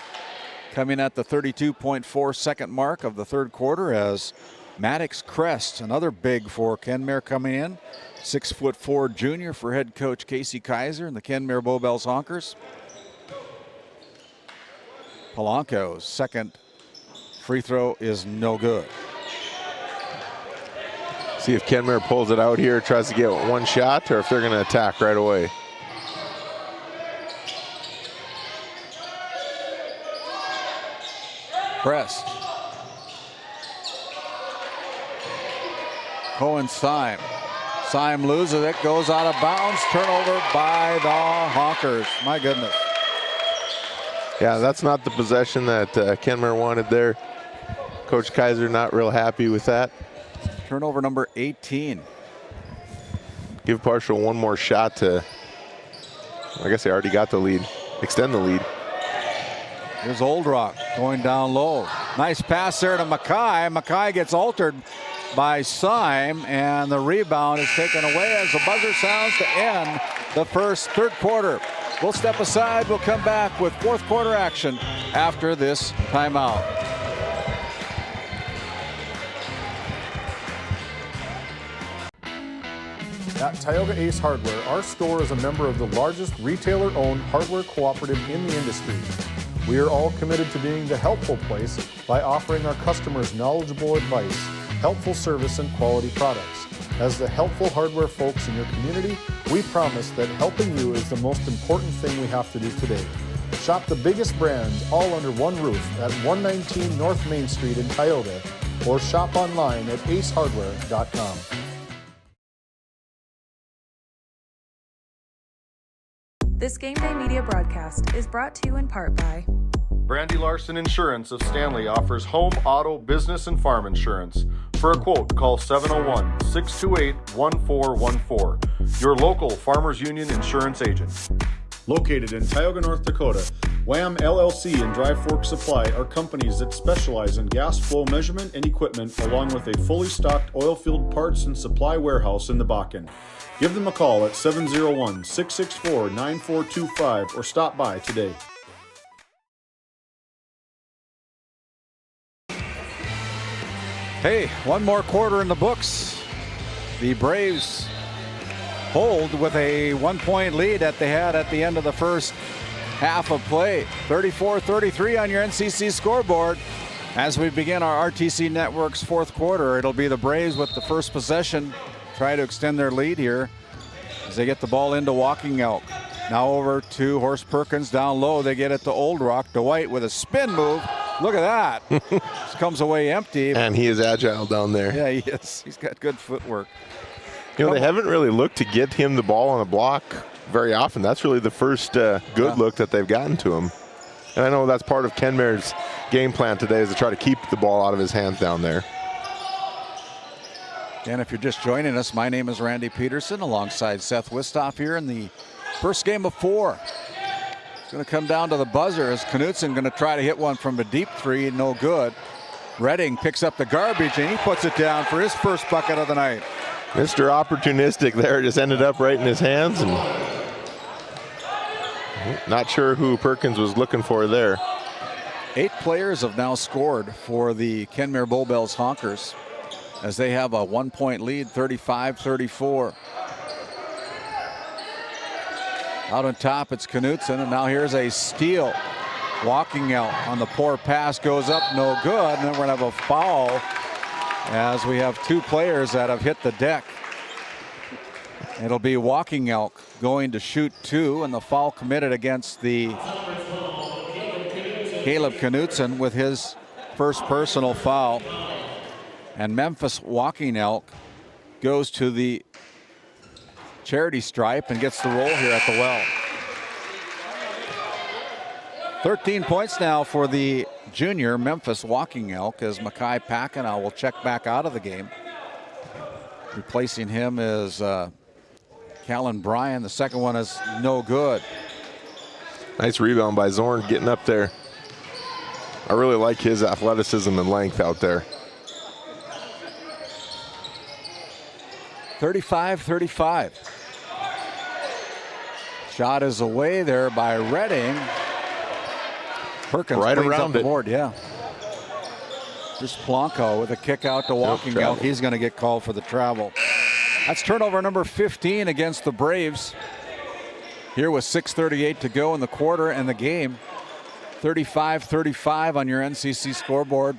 coming at the 32.4 second mark of the third quarter as Maddox Crest, another big for Kenmare coming in. 6'4" junior for head coach Casey Kaiser and the Kenmare Bowbells Honkers. Polanco's second free throw is no good. See if Kenmare pulls it out here, tries to get 1 shot, or if they're going to attack right away. Crest. Cohen Syme. Syme loses it, goes out of bounds. Turnover by the Honkers. My goodness. Yeah, that's not the possession that Kenmare wanted there. Coach Kaiser not real happy with that. Turnover number 18. Give Partial 1 more shot to, I guess they already got the lead, extend the lead. Here's Old Rock going down low. Nice pass there to Mackay. Mackay gets altered by Syme, and the rebound is taken away as the buzzer sounds to end the third quarter. We'll step aside. We'll come back with fourth quarter action after this timeout. At Tioga Ace Hardware, our store is a member of the largest retailer-owned hardware cooperative in the industry. We are all committed to being the helpful place by offering our customers knowledgeable advice, helpful service, and quality products. As the helpful hardware folks in your community, we promise that helping you is the most important thing we have to do today. Shop the biggest brands all under one roof at 119 North Main Street in Tioga, or shop online at acehardware.com. This Game Day Media broadcast is brought to you in part by Brandy Larson Insurance of Stanley offers home, auto, business, and farm insurance. For a quote, call 701-628-1414. Your local Farmers Union insurance agent. Located in Tioga, North Dakota, WHAM LLC and Dry Fork Supply are companies that specialize in gas flow measurement and equipment, along with a fully stocked oil field parts and supply warehouse in the Bakken. Give them a call at 701-664-9425 or stop by today. Hey, one more quarter in the books. The Braves hold with a 1-point lead that they had at the end of the first half of play. 34-33 on your NCC scoreboard. As we begin our RTC Network's fourth quarter, it'll be the Braves with the first possession. Try to extend their lead here as they get the ball into Walking Elk. Now over to Horst Perkins down low. They get it to Old Rock. Dwight with a spin move. Look at that. Just comes away empty. And he is agile down there. Yeah, he is. He's got good footwork. You know, they haven't really looked to get him the ball on a block very often. That's really the first good look that they've gotten to him. And I know that's part of Kenmare's game plan today, is to try to keep the ball out of his hands down there. And if you're just joining us, my name is Randy Peterson alongside Seth Wistoff here in the first game of 4. It's going to come down to the buzzer as Knutson going to try to hit one from a deep 3, no good. Redding picks up the garbage and he puts it down for his first bucket of the night. Mr. Opportunistic there, just ended up right in his hands, and not sure who Perkins was looking for there. 8 players have now scored for the Kenmare Bull Bells Honkers as they have a 1-point lead, 35-34. Out on top, it's Knutson, and now here's a steal. Walking out on the poor pass, goes up, no good, and then we're going to have a foul as we have 2 players that have hit the deck. It'll be Walking Elk going to shoot 2, and the foul committed against the Caleb Knutson with his first personal foul. And Memphis Walking Elk goes to the charity stripe and gets the roll here at the well. 13 points now for the junior Memphis Walking Elk as Makai Packenow will check back out of the game. Replacing him is Callan Bryan. The second one is no good. Nice rebound by Zorn getting up there. I really like his athleticism and length out there. 35-35. Shot is away there by Redding. Perkins right cleans around up the board, yeah. Just Polanco with a kick out to Walking Elk. He's going to get called for the travel. That's turnover number 15 against the Braves. Here with 6:38 to go in the quarter and the game. 35-35 on your NCC scoreboard.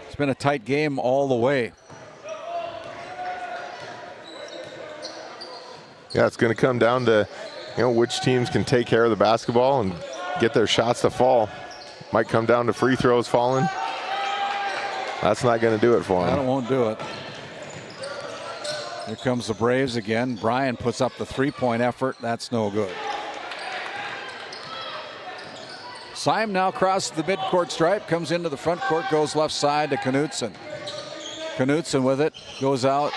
It's been a tight game all the way. Yeah, it's going to come down to, you know, which teams can take care of the basketball and get their shots to fall. Might come down to free throws falling. That's not going to do it for them. That won't do it. Here comes the Braves again. Bryan puts up the 3-point effort. That's no good. Syme now crosses the midcourt stripe, comes into the front court, goes left side to Knutson. Knutson with it, goes out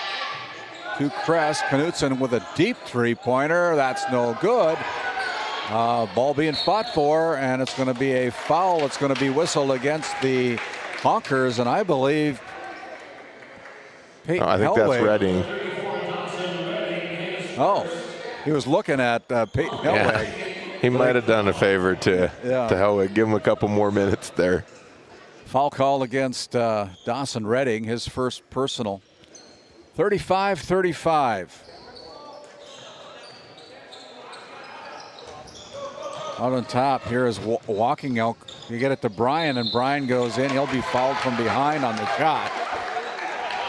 to Crest. Knutson with a deep 3-pointer. That's no good. Ball being fought for, and it's going to be a foul. It's going to be whistled against the Honkers, and I believe Peyton I think Hellweg. that's Redding. Oh, he was looking at Peyton Hellweg. He might have done a favor to Hellweg. Give him a couple more minutes there. Foul call against Dawson Redding, his first personal. 35-35. Out on top, here is Walking Elk. You get it to Bryan, and Bryan goes in. He'll be fouled from behind on the shot.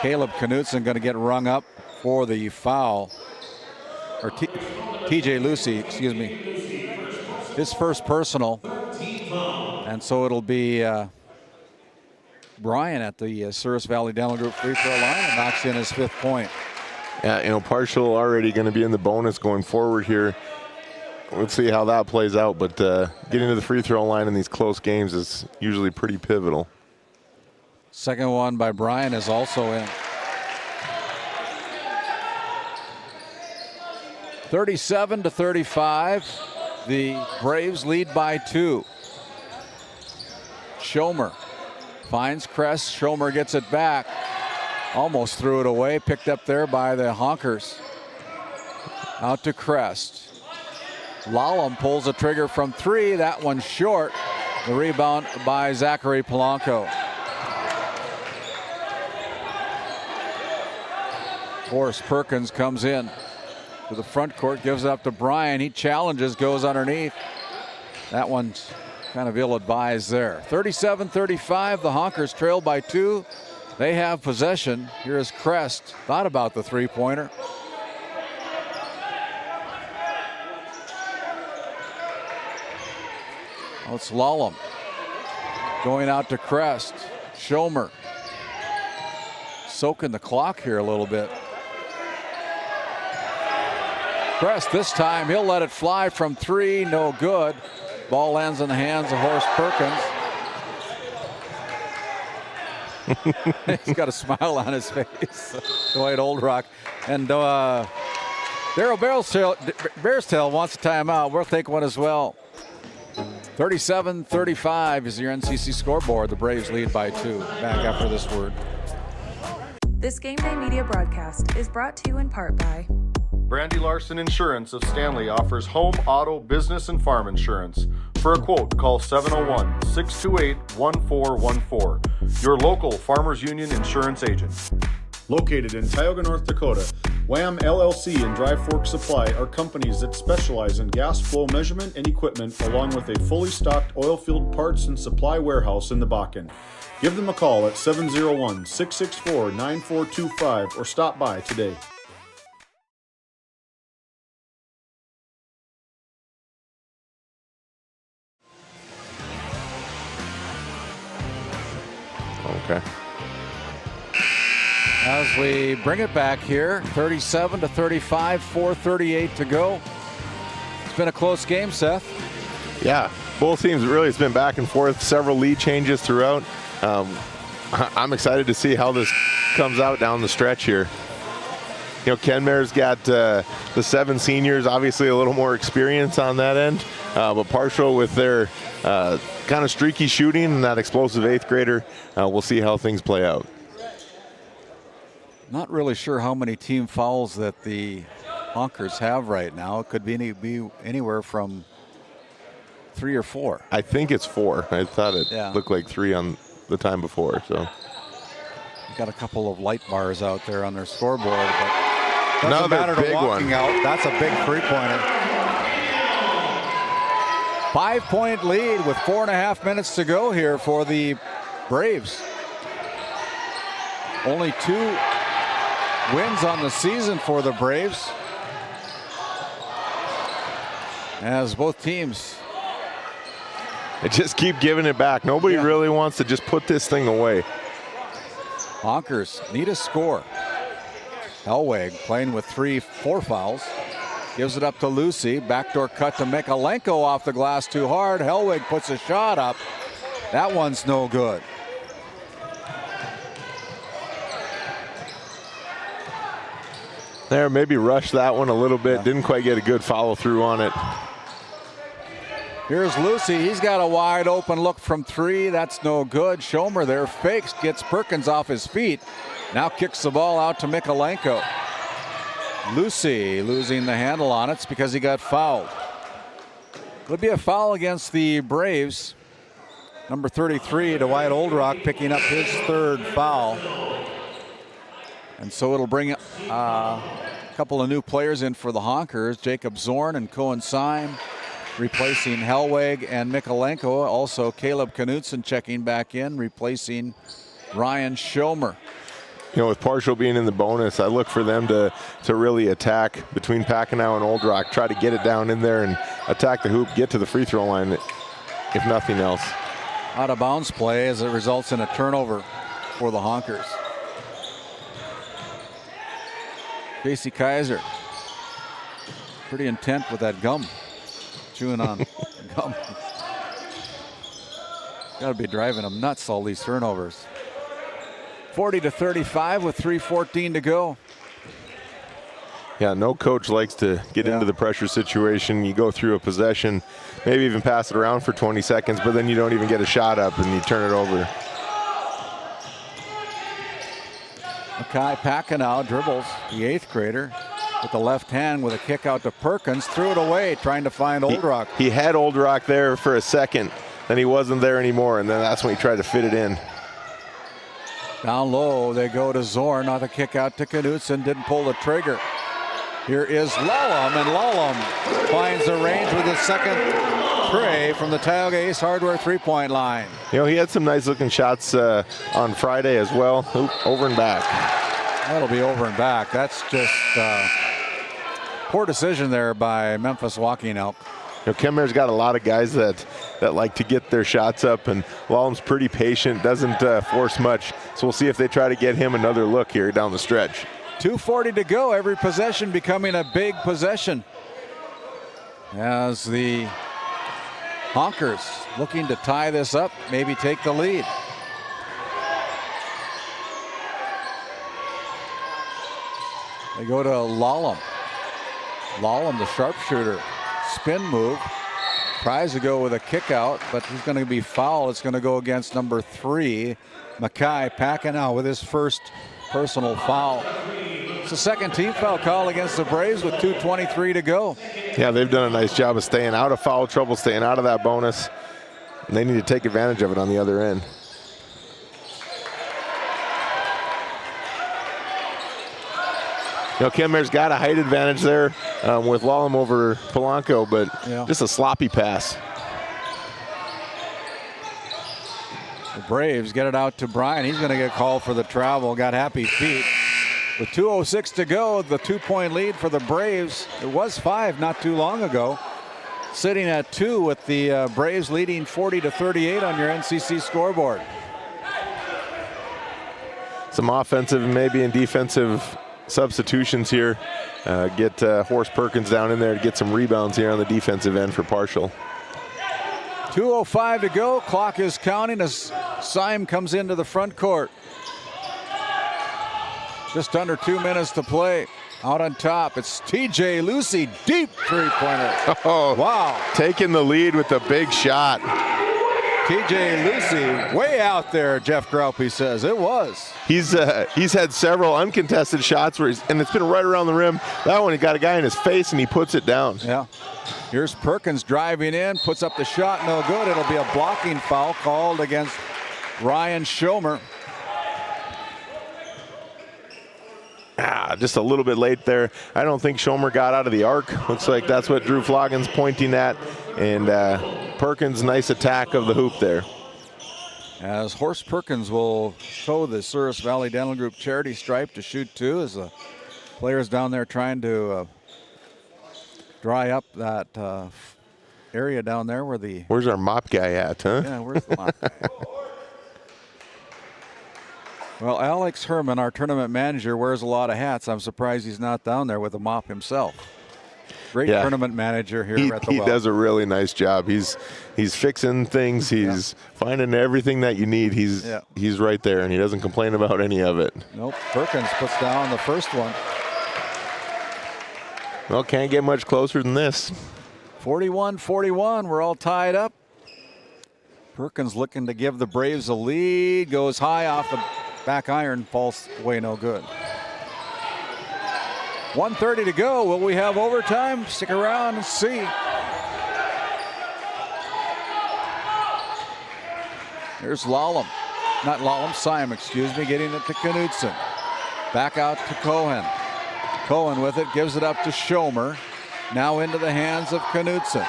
Caleb Knutson going to get rung up for the foul. Or TJ Lucy, excuse me. His first personal. And so it'll be Bryan at the Souris Valley Dental Group free throw line and knocks in his 5th point. Yeah, you know, Partial already going to be in the bonus going forward here. Let's see how that plays out, but getting to the free throw line in these close games is usually pretty pivotal. Second one by Bryan is also in. 37-35. The Braves lead by 2. Schomer finds Crest. Schomer gets it back. Almost threw it away. Picked up there by the Honkers. Out to Crest. Lallam pulls the trigger from 3. That one short. The rebound by Zachary Polanco. Horace Perkins comes in to the front court, gives it up to Bryan. He challenges, goes underneath. That one's kind of ill-advised there. 37-35, the Honkers trail by 2. They have possession. Here's Crest. Thought about the 3-pointer. Oh, it's Lallam. Going out to Crest. Schomer soaking the clock here a little bit. Crest this time, he'll let it fly from 3, no good. Ball lands in the hands of Horst Perkins. He's got a smile on his face, Dwight Oldrock. And Daryl Bearstail wants a timeout. We'll take one as well. 37-35 is your NCC scoreboard. The Braves lead by 2. Back after this word. This Game Day media broadcast is brought to you in part by Brandy Larson Insurance of Stanley offers home, auto, business, and farm insurance. For a quote, call 701-628-1414. Your local Farmers Union insurance agent. Located in Tioga, North Dakota, WHAM LLC and Dry Fork Supply are companies that specialize in gas flow measurement and equipment, along with a fully stocked oil-filled parts and supply warehouse in the Bakken. Give them a call at 701-664-9425 or stop by today. Okay. As we bring it back here, 37-35, 4:38 to go. It's been a close game, Seth. Yeah, both teams really, it's been back and forth, several lead changes throughout. I'm excited to see how this comes out down the stretch here. You know, Kenmare's got the 7 seniors, obviously a little more experience on that end, but Partial with their kind of streaky shooting and that explosive 8th grader, we'll see how things play out. Not really sure how many team fouls that the Honkers have right now. It could be anywhere from 3 or 4. I think it's 4. I thought it looked like 3 on the time before. So got a couple of light bars out there on their scoreboard, but doesn't matter to walking out. That's a big 3-pointer. 5-point lead with 4.5 minutes to go here for the Braves. Only 2 wins on the season for the Braves, as both teams they just keep giving it back. Nobody really wants to just put this thing away. Honkers need a score. Hellweg playing with 3-4 fouls. Gives it up to Lucy. Backdoor cut to Mikalenko off the glass too hard. Hellweg puts a shot up. That one's no good. There, maybe rushed that one a little bit. Didn't quite get a good follow through on it. Here's Lucy. He's got a wide open look from 3. That's no good. Schomer there fakes, gets Perkins off his feet. Now kicks the ball out to Mikalenko. Lucy losing the handle on it. It's because he got fouled. Would be a foul against the Braves. Number 33, Dwight Oldrock, picking up his 3rd foul. And so it'll bring a couple of new players in for the Honkers. Jacob Zorn and Cohen Syme replacing Hellweg and Mikalenko. Also Caleb Knutson checking back in, replacing Ryan Schomer. You know, with Partial being in the bonus, I look for them to really attack between Packenow and Oldrock, try to get it down in there and attack the hoop, get to the free throw line, if nothing else. Out of bounds play as it results in a turnover for the Honkers. Casey Kaiser, pretty intent with that gum, chewing on gum. Got to be driving him nuts, all these turnovers. 40-35 with 3:14 to go. Yeah, no coach likes to get into the pressure situation. You go through a possession, maybe even pass it around for 20 seconds, but then you don't even get a shot up and you turn it over. Makai Packenow dribbles, the 8th grader, with the left hand with a kick out to Perkins, threw it away, trying to find Oldrock. He had Oldrock there for a second, then he wasn't there anymore, and then that's when he tried to fit it in. Down low, they go to Zorn, not a kick out to Knutson, didn't pull the trigger. Here is Lullum, and Lullum finds the range with his 2nd tray from the Tioga Ace Hardware 3-point line. You know, he had some nice looking shots on Friday as well. Oop, over and back. That'll be over and back. That's just poor decision there by Memphis Walking Elk. Kenmare's got a lot of guys that like to get their shots up, and Lallam's pretty patient, doesn't force much. So we'll see if they try to get him another look here down the stretch. 2:40 to go. Every possession becoming a big possession, as the Honkers looking to tie this up, maybe take the lead. They go to Lallam. Lallam, the sharpshooter, spin move. Tries to go with a kick out, but he's going to be fouled. It's going to go against number 3, Mackay, packing out with his first personal foul. It's the second team foul call against the Braves with 2:23 to go. Yeah, they've done a nice job of staying out of foul trouble, staying out of that bonus. And they need to take advantage of it on the other end. Kenmare's got a height advantage there with Lallam over Polanco, but just a sloppy pass. The Braves get it out to Bryan. He's going to get called for the travel. Got happy feet. With 2:06 to go, the 2-point lead for the Braves. It was 5 not too long ago. Sitting at 2 with the Braves leading 40-38 on your NCC scoreboard. Some offensive and maybe in defensive substitutions here. Get Horace Perkins down in there to get some rebounds here on the defensive end for partial. 2:05 to go. Clock is counting as Syme comes into the front court. Just under 2 minutes to play. Out on top, it's TJ Lucy, deep three-pointer. Oh, wow. Taking the lead with a big shot. TJ Lucy way out there, Jeff Graupie says. It was. He's had several uncontested shots where and it's been right around the rim. That one, he got a guy in his face and he puts it down. Yeah. Here's Perkins driving in, puts up the shot, no good. It'll be a blocking foul called against Ryan Schomer. Just a little bit late there. I don't think Schomer got out of the arc. Looks like that's what Drew Floggin's pointing at. And Perkins, nice attack of the hoop there. As Horace Perkins will tow the Souris Valley Dental Group charity stripe to shoot 2 as the players down there trying to dry up that area down there where the... Where's our mop guy at, huh? Yeah, where's the mop guy? Well, Alex Herman, our tournament manager, wears a lot of hats. I'm surprised he's not down there with a mop himself. Great tournament manager here at the He Well. does a really nice job. He's fixing things. He's finding everything that you need. He's right there, and he doesn't complain about any of it. Nope. Perkins puts down the first one. Well, can't get much closer than this. 41-41. We're all tied up. Perkins looking to give the Braves a lead. Goes high off the back iron. Falls away, no good. 1:30 to go. Will we have overtime? Stick around and see. Here's Lallam. Not Lallam, Syme, excuse me, getting it to Knutson. Back out to Cohen. Cohen with it, gives it up to Schomer. Now into the hands of Knutson.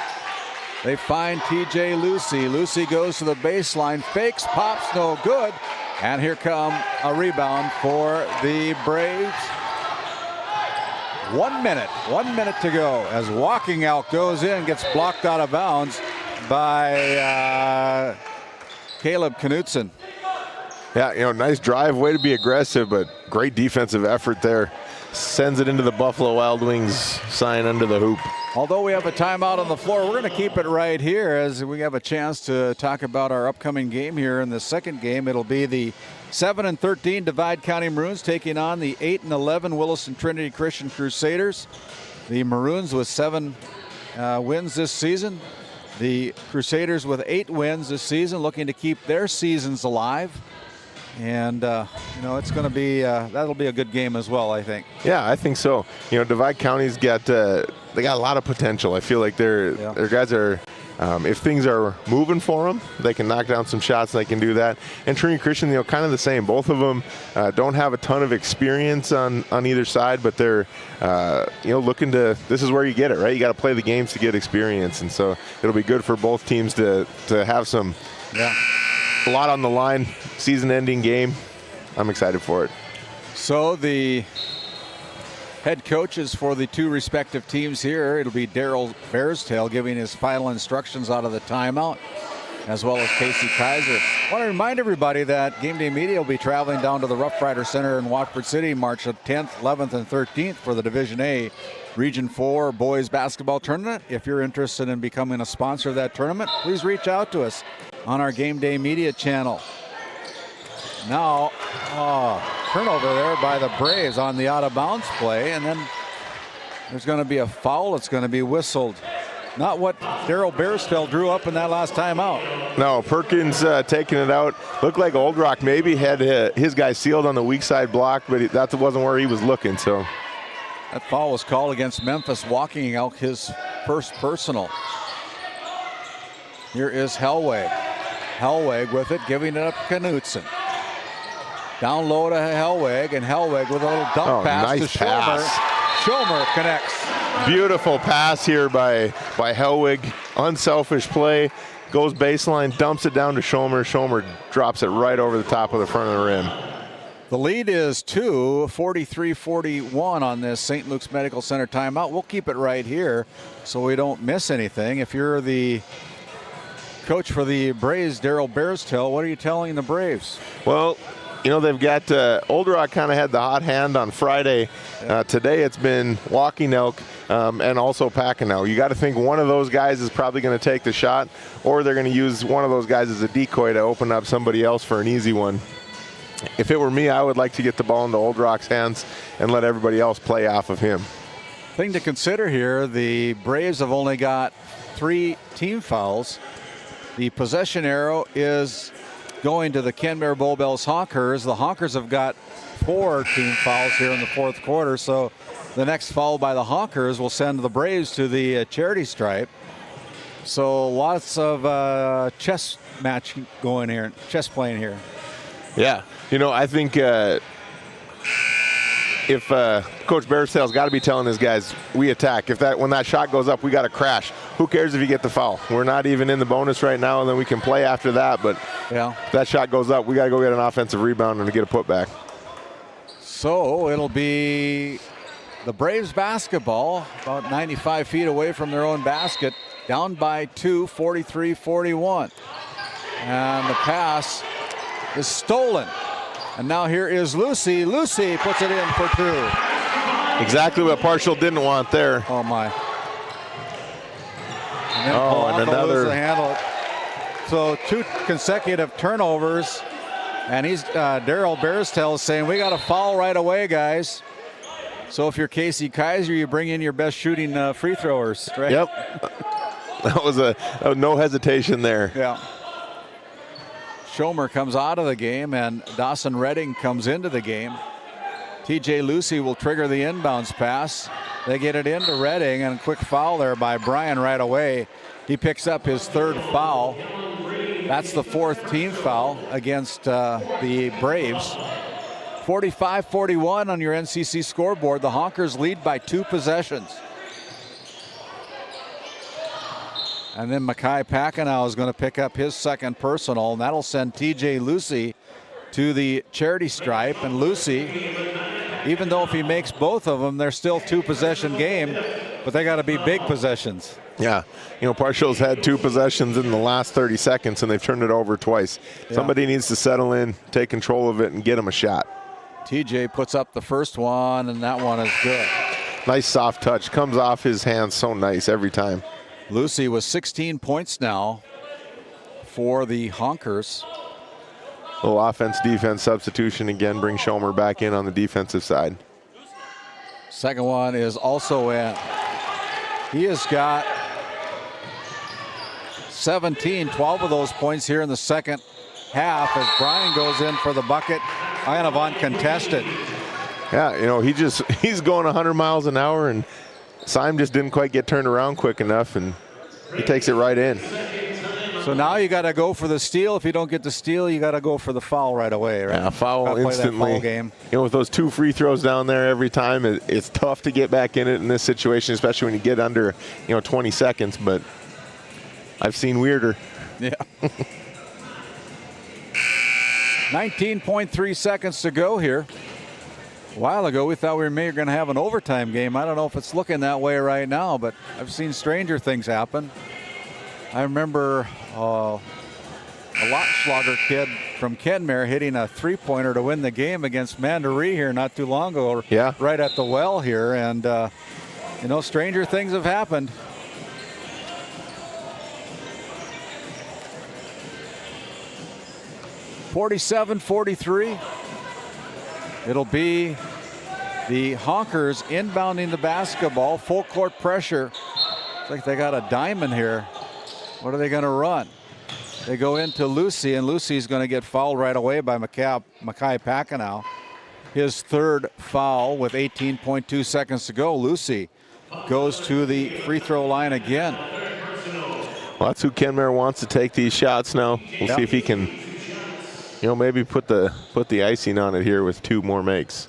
They find TJ Lucy. Lucy goes to the baseline, fakes, pops, no good. And here come a rebound for the Braves. 1 minute to go as Walking Elk goes in, gets blocked out of bounds by Caleb Knutson. Yeah, nice drive, way to be aggressive, but great defensive effort there. Sends it into the Buffalo Wild Wings sign under the hoop. Although we have a timeout on the floor, we're going to keep it right here as we have a chance to talk about our upcoming game here. In the second game, it'll be the 7-13 Divide County Maroons taking on the 8-11 Williston Trinity Christian Crusaders. The Maroons with 7 wins this season. The Crusaders with 8 wins this season, looking to keep their seasons alive. And, it's going to be, that'll be a good game as well, I think. Yeah, I think so. Divide County's got, they got a lot of potential. I feel like their guys are, if things are moving for them, they can knock down some shots and they can do that. And Trinity Christian, kind of the same. Both of them don't have a ton of experience on either side, but they're, looking to, this is where you get it, right? You got to play the games to get experience. And so it'll be good for both teams to have some, a lot on the line, season-ending game. I'm excited for it. So the Head coaches for the two respective teams here. It'll be Daryl Bearstail giving his final instructions out of the timeout, as well as Casey Kaiser. I want to remind everybody that Game Day Media will be traveling down to the Rough Rider Center in Watford City March 10th, 11th, and 13th for the Division A Region 4 Boys Basketball Tournament. If you're interested in becoming a sponsor of that tournament, please reach out to us on our Game Day Media channel. Now, turnover there by the Braves on the out-of-bounds play, and then there's going to be a foul. It's going to be whistled. Not what Daryl Bearstail drew up in that last timeout. No, Perkins taking it out. Looked like Old Rock maybe had his guy sealed on the weak side block, but that wasn't where he was looking. So that foul was called against Memphis, walking out his first personal. Here is Hellweg. Hellweg with it, giving it up to Knutson. Down low to Hellweg, and Hellweg with a little dump pass to Schomer. Schomer connects. Beautiful pass here by Hellweg. Unselfish play. Goes baseline, dumps it down to Schomer. Schomer drops it right over the top of the front of the rim. The lead is 43-41 on this St. Luke's Medical Center timeout. We'll keep it right here so we don't miss anything. If you're the coach for the Braves, Daryl Bearstail, what are you telling the Braves? Well, you know, they've got Old Rock kind of had the hot hand on Friday. Today it's been Walking Elk and also Packenow. You got to think one of those guys is probably going to take the shot, or they're going to use one of those guys as a decoy to open up somebody else for an easy one. If it were me, I would like to get the ball into Old Rock's hands and let everybody else play off of him. Thing to consider here, the Braves have only got 3 team fouls. The possession arrow is going to the Kenmare Bowbells Honkers. The Honkers have got 4 team fouls here in the fourth quarter, so the next foul by the Honkers will send the Braves to the charity stripe. So lots of chess match going here, chess playing here. Yeah, you know, I think if Coach Bearstail's got to be telling his guys, we attack. When that shot goes up, we got to crash. Who cares if you get the foul? We're not even in the bonus right now, and then we can play after that. But yeah, if that shot goes up, we got to go get an offensive rebound and get a putback. So it'll be the Braves basketball, about 95 feet away from their own basket, down by 2, 43-41. And the pass is stolen. And now here is Lucy. Lucy puts it in for 2. Exactly what Partial didn't want there. Oh, my. And then and another. Handle. So 2 consecutive turnovers. And he's Daryl Bearstail is saying, we got to foul right away, guys. So if you're Casey Kaiser, you bring in your best shooting free throwers, right? Yep. That was no hesitation there. Yeah. Schomer comes out of the game, and Dawson Redding comes into the game. TJ Lucy will trigger the inbounds pass. They get it into Redding, and a quick foul there by Bryan right away. He picks up his 3rd foul. That's the 4th team foul against the Braves. 45-41 on your NCC scoreboard. The Honkers lead by 2 possessions. And then Makai Packenow is going to pick up his 2nd personal, and that'll send TJ Lucy to the charity stripe. And Lucy, even though if he makes both of them, they're still 2-possession game, but they got to be big possessions. Yeah, you know, Partial's had 2 possessions in the last 30 seconds, and they've turned it over twice. Yeah. Somebody needs to settle in, take control of it, and get him a shot. TJ puts up the first one, and that one is good. Nice soft touch. Comes off his hands so nice every time. Lucy with 16 points now for the Honkers. Little offense-defense substitution again. Bring Schomer back in on the defensive side. Second one is also in. He has got 12 of those points here in the second half as Bryan goes in for the bucket, kind of uncontested. Yeah, you know, he's going 100 miles an hour, and Syme just didn't quite get turned around quick enough, and he takes it right in. So now you got to go for the steal. If you don't get the steal, you got to go for the foul right away, right? Yeah, foul instantly. Foul game. You know, with those 2 free throws down there every time, it's tough to get back in it in this situation, especially when you get under, 20 seconds. But I've seen weirder. Yeah. 19.3 seconds to go here. A while ago, we thought we were maybe going to have an overtime game. I don't know if it's looking that way right now, but I've seen stranger things happen. I remember a Lochschlager kid from Kenmare hitting a three-pointer to win the game against Mandaree here not too long ago. Yeah. Right at the well here, and you know, stranger things have happened. (47-43). It'll be the Honkers inbounding the basketball. Full court pressure. Looks like they got a diamond here. What are they going to run? They go into Lucy, and Lucy's going to get fouled right away by Mackay Packenow. His third foul with 18.2 seconds to go. Lucy goes to the free throw line again. Well, that's who Kenmare wants to take these shots now. We'll see if he can, you know, maybe put the icing on it here with 2 more makes.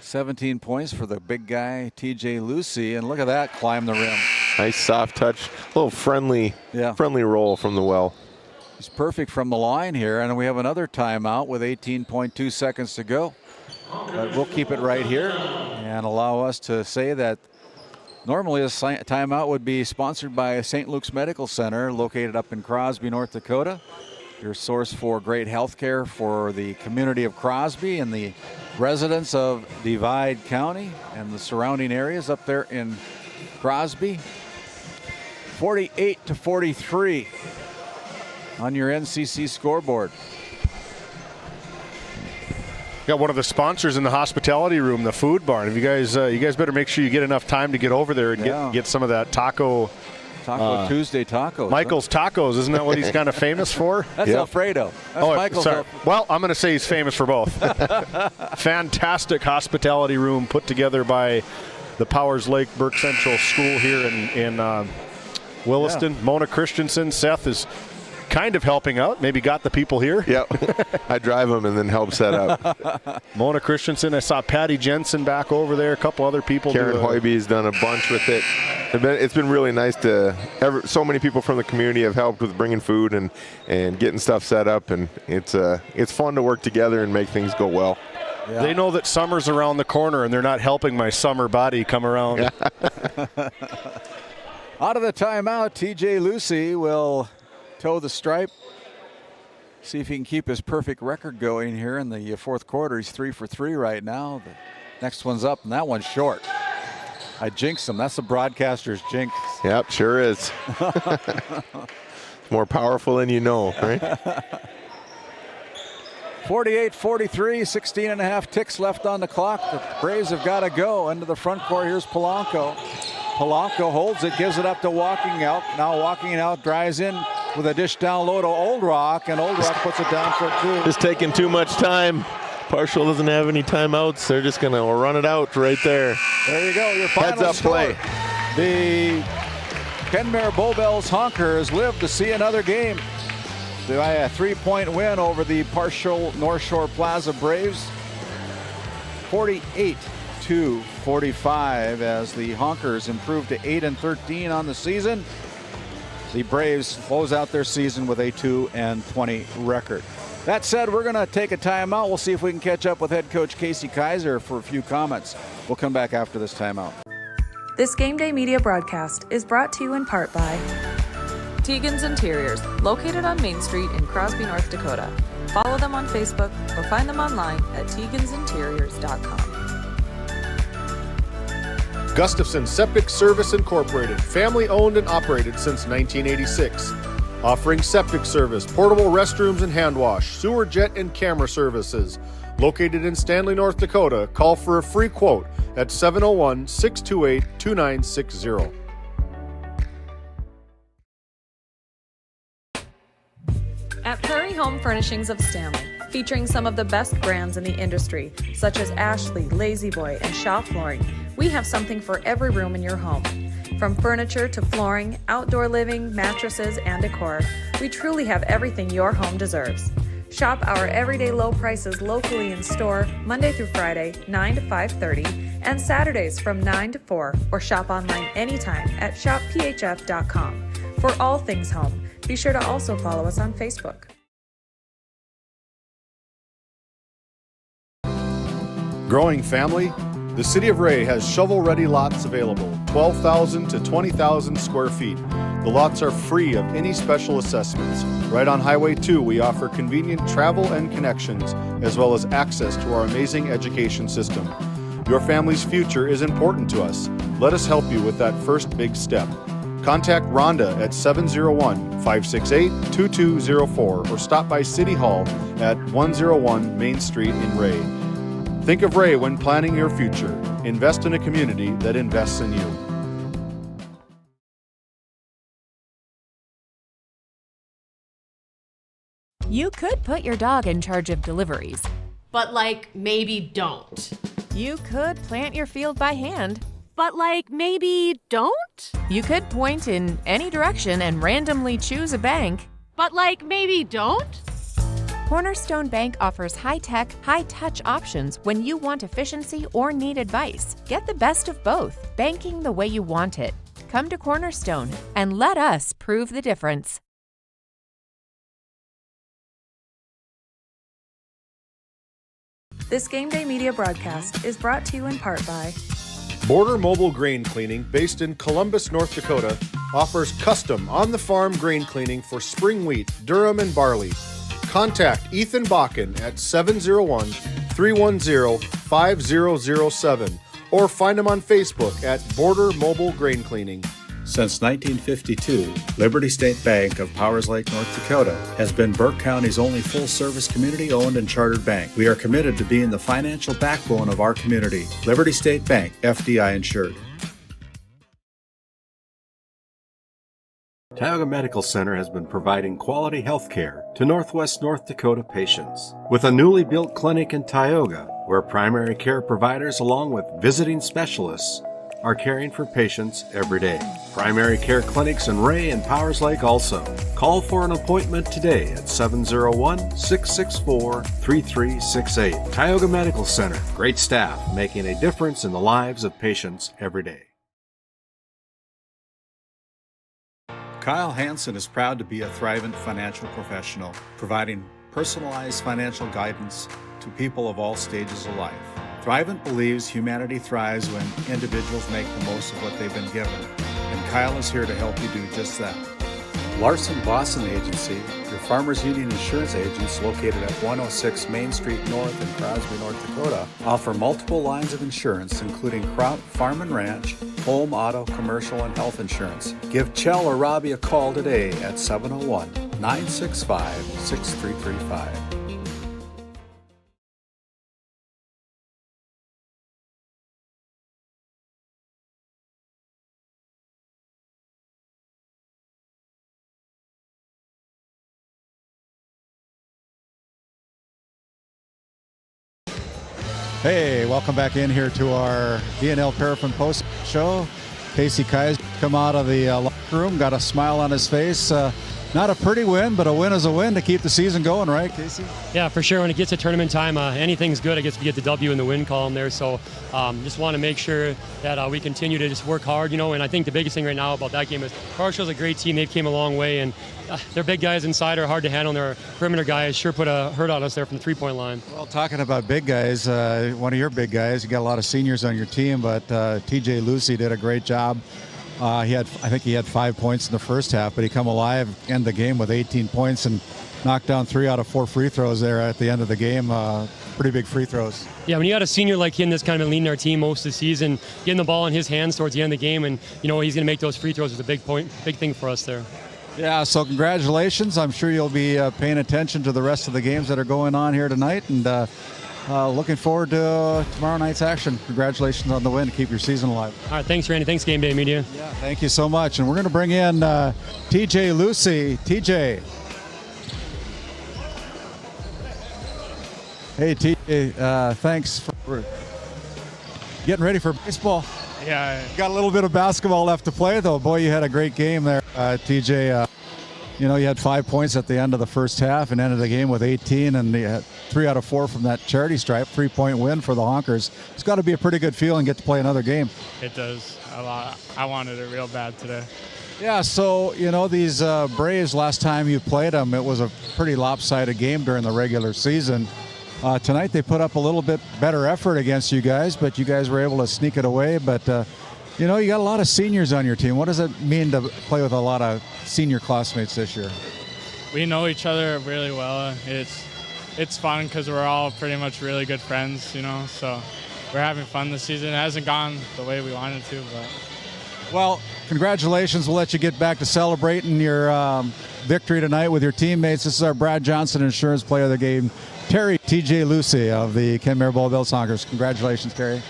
17 points for the big guy, TJ Lucy, and look at that climb the rim. Nice soft touch, a little friendly roll from the well. He's perfect from the line here, and we have another timeout with 18.2 seconds to go. But we'll keep it right here and allow us to say that normally this timeout would be sponsored by St. Luke's Medical Center, located up in Crosby, North Dakota. Your source for great health care for the community of Crosby and the residents of Divide County and the surrounding areas up there in Crosby. 48-43 on your NCC scoreboard. Got one of the sponsors in the hospitality room, the Food Barn. If you guys better make sure you get enough time to get over there and get some of that Taco Tuesday tacos. Michael's Tacos, isn't that what he's kind of famous for? That's Alfredo. That's Michael's. Sorry. Well, I'm going to say he's famous for both. Fantastic hospitality room put together by the Powers Lake Burke Central School here in Williston. Mona Christensen, Seth is kind of helping out, maybe got the people here. Yep. I drive them and then help set up. Mona Christensen, I saw Patty Jensen back over there, a couple other people. Karen Hoiby's done a bunch with it. It's been really nice to so many people from the community have helped with bringing food and getting stuff set up, and it's fun to work together and make things go well. Yeah. They know that summer's around the corner, and they're not helping my summer body come around. Out of the timeout, TJ Lucy will toe the stripe. See if he can keep his perfect record going here in the fourth quarter. He's 3 for 3 right now. The next one's up, and that one's short. I jinxed him. That's the broadcaster's jinx. Yep, sure is. It's more powerful than you know, right? 48-43, 16 and a half ticks left on the clock. The Braves have got to go into the front court. Here's Polanco. Polanco holds it, gives it up to Walking Out. Now Walking Out drives in with a dish down low to Old Rock, and Old Rock puts it down for 2. Just taking too much time. Partial doesn't have any timeouts. They're just going to run it out right there. There you go, your final heads-up score. play. The Kenmare Bowbells Honkers live to see another game. By a 3-point win over the partial North Shore Plaza Braves. 48-45 as the Honkers improve to 8-13 on the season. The Braves close out their season with a 2-20 record. That said, we're going to take a timeout. We'll see if we can catch up with head coach Casey Kaiser for a few comments. We'll come back after this timeout. This Game Day media broadcast is brought to you in part by Tegan's Interiors, located on Main Street in Crosby, North Dakota. Follow them on Facebook or find them online at tegansinteriors.com. Gustafson Septic Service Incorporated, family owned and operated since 1986. Offering septic service, portable restrooms and hand wash, sewer jet and camera services. Located in Stanley, North Dakota, call for a free quote at 701-628-2960. At Prairie Home Furnishings of Stanley, featuring some of the best brands in the industry, such as Ashley, Lazy Boy, and Shaw Flooring, we have something for every room in your home. From furniture to flooring, outdoor living, mattresses, and decor, we truly have everything your home deserves. Shop our everyday low prices locally in store Monday through Friday, 9 to 5:30, and Saturdays from 9 to 4, or shop online anytime at shopphf.com. For all things home, be sure to also follow us on Facebook. Growing family? The City of Ray has shovel-ready lots available, 12,000 to 20,000 square feet. The lots are free of any special assessments. Right on Highway 2, we offer convenient travel and connections, as well as access to our amazing education system. Your family's future is important to us. Let us help you with that first big step. Contact Rhonda at 701-568-2204 or stop by City Hall at 101 Main Street in Ray. Think of Ray when planning your future. Invest in a community that invests in you. You could put your dog in charge of deliveries, but maybe don't. You could plant your field by hand, but maybe don't? You could point in any direction and randomly choose a bank, but maybe don't? Cornerstone Bank offers high-tech, high-touch options when you want efficiency or need advice. Get the best of both, banking the way you want it. Come to Cornerstone and let us prove the difference. This Game Day Media broadcast is brought to you in part by Border Mobile Grain Cleaning, based in Columbus, North Dakota, offers custom on-the-farm grain cleaning for spring wheat, durum, and barley. Contact Ethan Bakken at 701-310-5007 or find him on Facebook at Border Mobile Grain Cleaning. Since 1952, Liberty State Bank of Powers Lake, North Dakota has been Burke County's only full-service community-owned and chartered bank. We are committed to being the financial backbone of our community. Liberty State Bank, FDI insured. Tioga Medical Center has been providing quality health care to Northwest North Dakota patients. With a newly built clinic in Tioga, where primary care providers along with visiting specialists are caring for patients every day. Primary care clinics in Ray and Powers Lake also. Call for an appointment today at 701-664-3368. Tioga Medical Center. Great staff making a difference in the lives of patients every day. Kyle Hansen is proud to be a Thrivent financial professional, providing personalized financial guidance to people of all stages of life. Thrivent believes humanity thrives when individuals make the most of what they've been given, and Kyle is here to help you do just that. Larson Boston Agency, your Farmers Union insurance agents located at 106 Main Street North in Crosby, North Dakota, offer multiple lines of insurance, including crop, farm and ranch, home, auto, commercial, and health insurance. Give Chell or Robbie a call today at 701-965-6335. Hey, welcome back in here to our DNL Paraffin Post show. Casey Kaiser come out of the locker room, got a smile on his face. Not a pretty win, but a win is a win to keep the season going, right, Casey? Yeah, for sure. When it gets to tournament time, anything's good. I guess we get the W in the win column there. So just want to make sure that we continue to just work hard, and I think the biggest thing right now about that game is Carshaw's a great team. They've came a long way, and their big guys inside are hard to handle. Their perimeter guys sure put a hurt on us there from the three-point line. Well, talking about big guys, one of your big guys, you got a lot of seniors on your team, but TJ Lucy did a great job. I think he had 5 points in the first half, but he come alive, end the game with 18 points and knocked down 3 out of 4 free throws there at the end of the game. Pretty big free throws. Yeah, when you got a senior like him that's kind of been leading our team most of the season, getting the ball in his hands towards the end of the game, and he's going to make those free throws is a big thing for us there. Yeah, so congratulations. I'm sure you'll be paying attention to the rest of the games that are going on here tonight, and looking forward to tomorrow night's action. Congratulations on the win to keep your season alive. All right, thanks, Randy. Thanks, Game Day Media. Yeah, thank you so much. And we're going to bring in TJ Lucy. TJ. Hey, TJ, thanks for getting ready for baseball. Yeah. Got a little bit of basketball left to play, though. Boy, you had a great game there, TJ. You had 5 points at the end of the first half and ended the game with 18, and you had 3 out of 4 from that charity stripe, 3-point win for the Honkers. It's got to be a pretty good feeling get to play another game. It does a lot. I wanted it real bad today. Yeah, so, these Braves, last time you played them, it was a pretty lopsided game during the regular season. Tonight they put up a little bit better effort against you guys, but you guys were able to sneak it away. But, you know, you got a lot of seniors on your team. What does it mean to play with a lot of senior classmates this year? We know each other really well. It's fun because we're all pretty much really good friends, you know, so we're having fun this season. It hasn't gone the way we wanted to, but... Well, congratulations. We'll let you get back to celebrating your victory tonight with your teammates. This is our Brad Johnson Insurance Player of the Game, Terry T.J. Lucy of the Kenmare Bull Bills Honkers. Congratulations, Terry.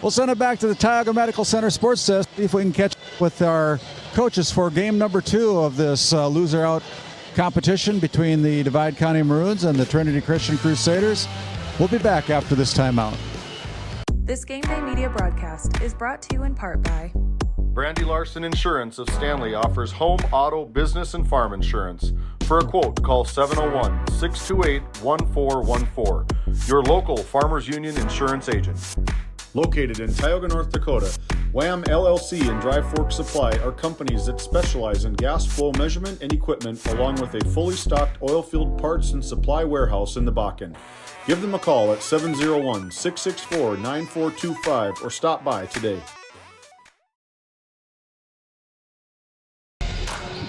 We'll send it back to the Tioga Medical Center Sports Desk, see if we can catch up with our coaches for game number 2 of this loser-out competition between the Divide County Maroons and the Trinity Christian Crusaders. We'll be back after this timeout. This Game Day Media broadcast is brought to you in part by Brandy Larson Insurance of Stanley offers home, auto, business, and farm insurance. For a quote, call 701-628-1414. Your local Farmers Union insurance agent. Located in Tioga, North Dakota, WHAM LLC and Dry Fork Supply are companies that specialize in gas flow measurement and equipment, along with a fully stocked oil field parts and supply warehouse in the Bakken. Give them a call at 701-664-9425 or stop by today.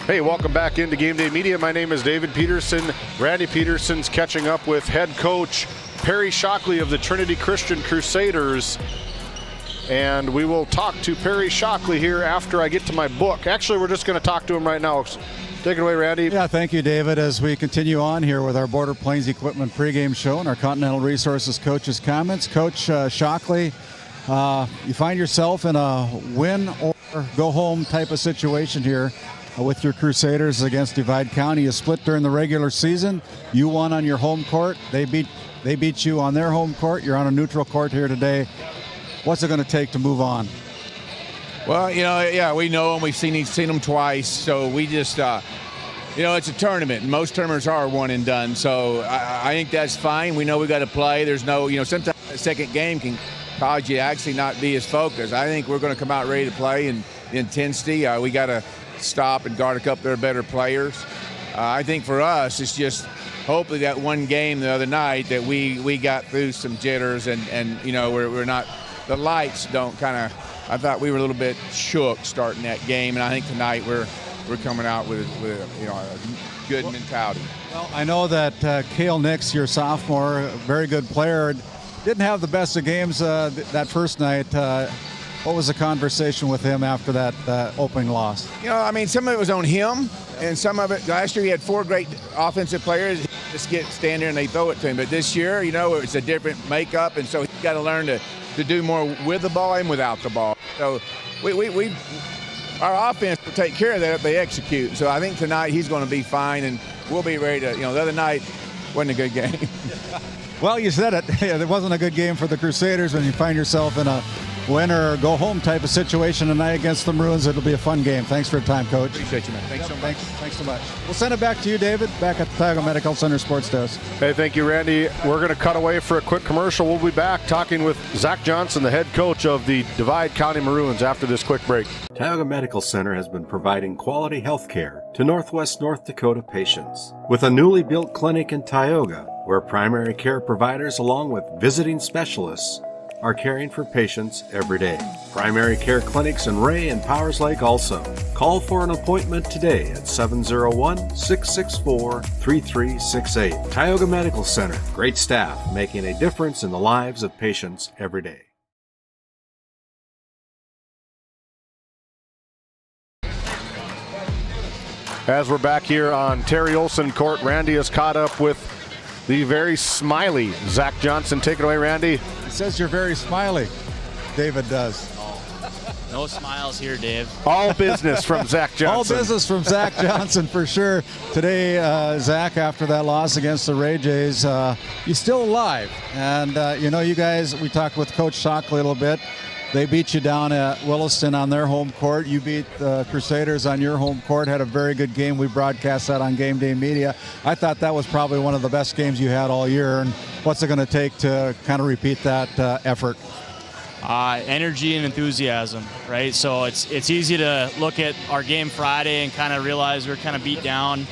Hey, welcome back into Game Day Media. My name is David Peterson. Randy Peterson's catching up with head coach Perry Shockley of the Trinity Christian Crusaders. And we will talk to Perry Shockley here after I get to my book. Actually, we're just going to talk to him right now. Take it away, Randy. Yeah, thank you, David. As we continue on here with our Border Plains Equipment pregame show and our Continental Resources coaches' comments. Coach Shockley, you find yourself in a win or go home type of situation here with your Crusaders against Divide County. You split during the regular season. You won on your home court. They beat you on their home court. You're on a neutral court here today. What's it going to take to move on? Well, you know, yeah, we know them. We've seen them twice. So we just, you know, it's a tournament. And most tournaments are one and done. So I think that's fine. We know we got to play. There's no, you know, sometimes the second game can cause you to actually not be as focused. I think we're going to come out ready to play and the intensity. We got to stop and guard a couple of their better players. I think for us, it's just hopefully that one game the other night that we got through some jitters and you know, we're not, the lights don't kind of, I thought we were a little bit shook starting that game, and I think tonight we're coming out with you know, a good mentality. Well, I know that Cale Nix, your sophomore, a very good player, didn't have the best of games that first night. What was the conversation with him after that opening loss? You know, I mean, some of it was on him, and some of it, last year he had 4 great offensive players. He just stand there and they throw it to him. But this year, you know, it's a different makeup, and so he's got to learn to do more with the ball and without the ball. So our offense will take care of that if they execute. So I think tonight he's going to be fine, and we'll be ready to, you know, the other night wasn't a good game. Well, you said it. It wasn't a good game for the Crusaders. When you find yourself in a win or go home type of situation tonight against the Maroons, it'll be a fun game. Thanks for your time, Coach. Appreciate you, man. Thanks so much. Thanks so much. We'll send it back to you, David, back at the Tioga Medical Center Sports Desk. Hey, thank you, Randy. We're going to cut away for a quick commercial. We'll be back talking with Zach Johnson, the head coach of the Divide County Maroons, after this quick break. Tioga Medical Center has been providing quality health care to Northwest North Dakota patients. With a newly built clinic in Tioga, where primary care providers along with visiting specialists are caring for patients every day. Primary care clinics in Ray and Powers Lake also. Call for an appointment today at 701-664-3368. Tioga Medical Center. Great staff making a difference in the lives of patients every day. As we're back here on Terry Olson Court, Randy is caught up with the very smiley Zach Johnson. Take it away, Randy. He says you're very smiley. David does. No smiles here, Dave. All business from Zach Johnson. All business from Zach Johnson for sure. Today, Zach, after that loss against the Ray Jays, you're still alive. And, you know, you guys, we talked with Coach Shockley a little bit. They beat you down at Williston on their home court. You beat the Crusaders on your home court, had a very good game. We broadcast that on Game Day Media. I thought that was probably one of the best games you had all year. And what's it going to take to kind of repeat that effort? Energy and enthusiasm, right? So it's easy to look at our game Friday and kind of realize we're kind of beat down.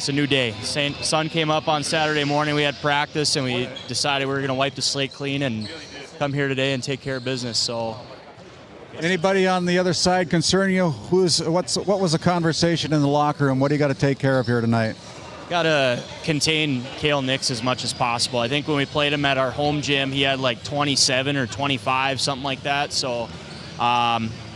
it's a new day. Sun came up on Saturday morning. We had practice, and we decided we were going to wipe the slate clean and come here today and take care of business. So, anybody on the other side concern you? What was the conversation in the locker room? What do you got to take care of here tonight? got to contain Kale Nix as much as possible. I think when we played him at our home gym, he had like 27 or 25, something like that. So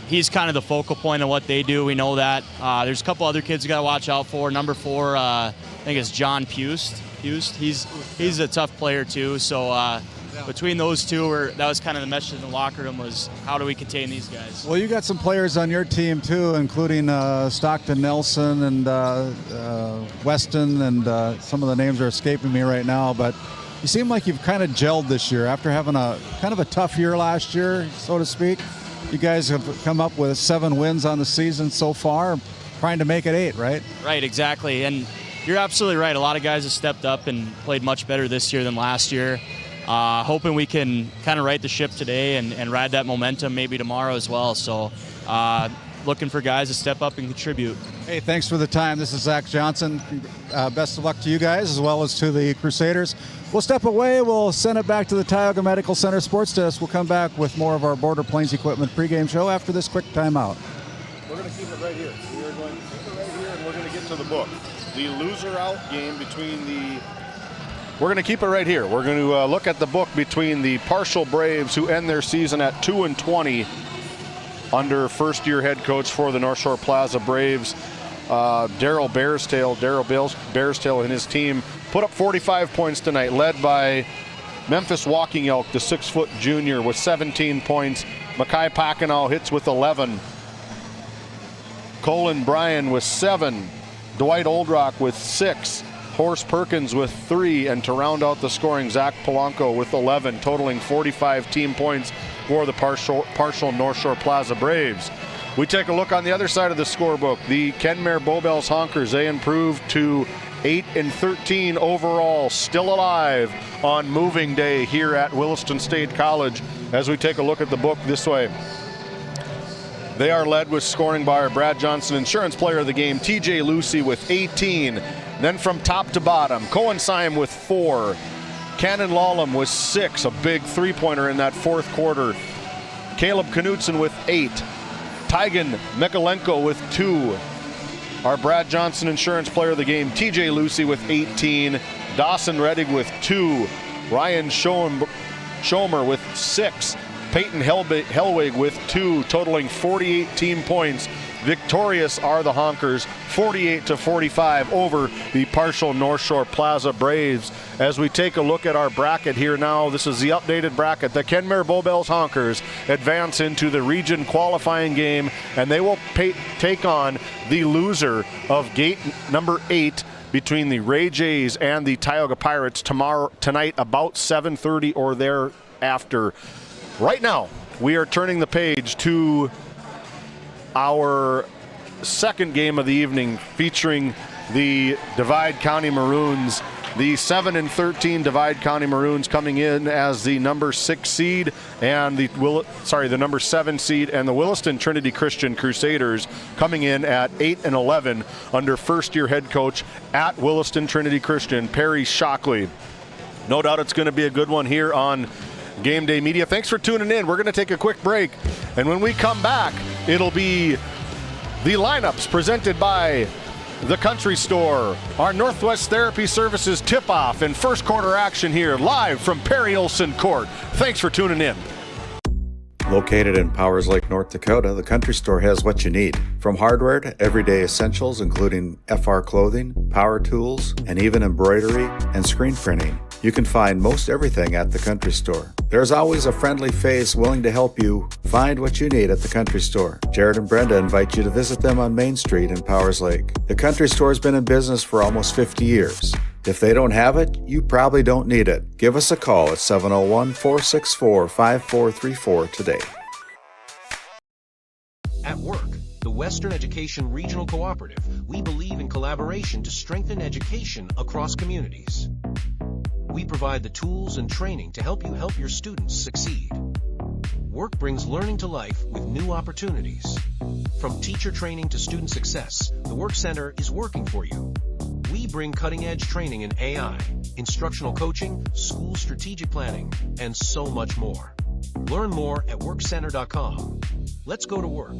he's kind of the focal point of what they do. We know that. There's a couple other kids you got to watch out for. Number 4, I think it's John Pust. He's a tough player too. So between those two, that was kind of the message in the locker room, was how do we contain these guys? Well, you got some players on your team too, including Stockton Nelson and Weston, and some of the names are escaping me right now, but you seem like you've kind of gelled this year after having a kind of a tough year last year, so to speak. You guys have come up with 7 wins on the season so far, trying to make it 8, right? Right, exactly. And you're absolutely right. A lot of guys have stepped up and played much better this year than last year. Hoping we can kind of right the ship today and ride that momentum maybe tomorrow as well. So looking for guys to step up and contribute. Hey, thanks for the time. This is Zach Johnson. Best of luck to you guys as well as to the Crusaders. We'll step away. We'll send it back to the Tioga Medical Center Sports Desk. We'll come back with more of our Border Plains Equipment pregame show after this quick timeout. We're going to keep it right here. We are going to keep it right here, and we're going to get to the book. The loser out game between the... We're going to keep it right here. We're going to look at the book between the Partial Braves, who end their season at 2-20 under first-year head coach for the North Shore Plaza Braves, Darryl Bearstail and his team put up 45 points tonight, led by Memphis Walking Elk, the 6-foot junior, with 17 points. Mackay Packenow hits with 11. Colin Bryan with 7. Dwight Oldrock with 6. Horace Perkins with 3, and to round out the scoring, Zach Polanco with 11, totaling 45 team points for the partial North Shore Plaza Braves. We take a look on the other side of the scorebook. The Kenmare Bowbells Honkers, they improved to 8-13 overall, still alive on moving day here at Williston State College. As we take a look at the book this way, they are led with scoring by our Brad Johnson Insurance Player of the Game, TJ Lucy with 18. Then from top to bottom, Cohen Syme with 4. Cannon Lallam with 6, a big three-pointer in that fourth quarter. Caleb Knutson with 8. Tygan Mikalenko with 2. Our Brad Johnson Insurance Player of the Game, TJ Lucy with 18. Dawson Reddig with 2. Ryan Schomer with 6. Peyton Hellwig with 2, totaling 48 team points. Victorious are the Honkers, 48-45 over the partial North Shore Plaza Braves. As we take a look at our bracket here now, this is the updated bracket. The Kenmare Bowbells Honkers advance into the region qualifying game, and they will take on the loser of gate number 8 between the Ray Jays and the Tioga Pirates tonight about 7:30 or thereafter. Right now, we are turning the page to our second game of the evening, featuring the Divide County Maroons. The 7-13 Divide County Maroons coming in as the number 6 seed, and the number 7 seed, and the Williston Trinity Christian Crusaders coming in at 8-11 under first-year head coach at Williston Trinity Christian, Perry Shockley. No doubt it's going to be a good one here on Game Day Media. Thanks for tuning in. We're going to take a quick break, and when we come back, it'll be the lineups presented by the Country Store, our Northwest Therapy Services tip-off, and first quarter action here live from Perry Olson Court. Thanks for tuning in. Located in Powers Lake, North Dakota, the Country Store has what you need. From hardware to everyday essentials, including FR clothing, power tools, and even embroidery and screen printing. You can find most everything at the Country Store. There's always a friendly face willing to help you find what you need at the Country Store. Jared and Brenda invite you to visit them on Main Street in Powers Lake. The Country Store has been in business for almost 50 years. If they don't have it, you probably don't need it. Give us a call at 701-464-5434 today. At work, the Western Education Regional Cooperative, we believe in collaboration to strengthen education across communities. We provide the tools and training to help you help your students succeed. Work brings learning to life with new opportunities. From teacher training to student success, the Work Center is working for you. We We bring cutting-edge training in AI, instructional coaching, school strategic planning, and so much more. Learn more at workcenter.com. Let's go to work.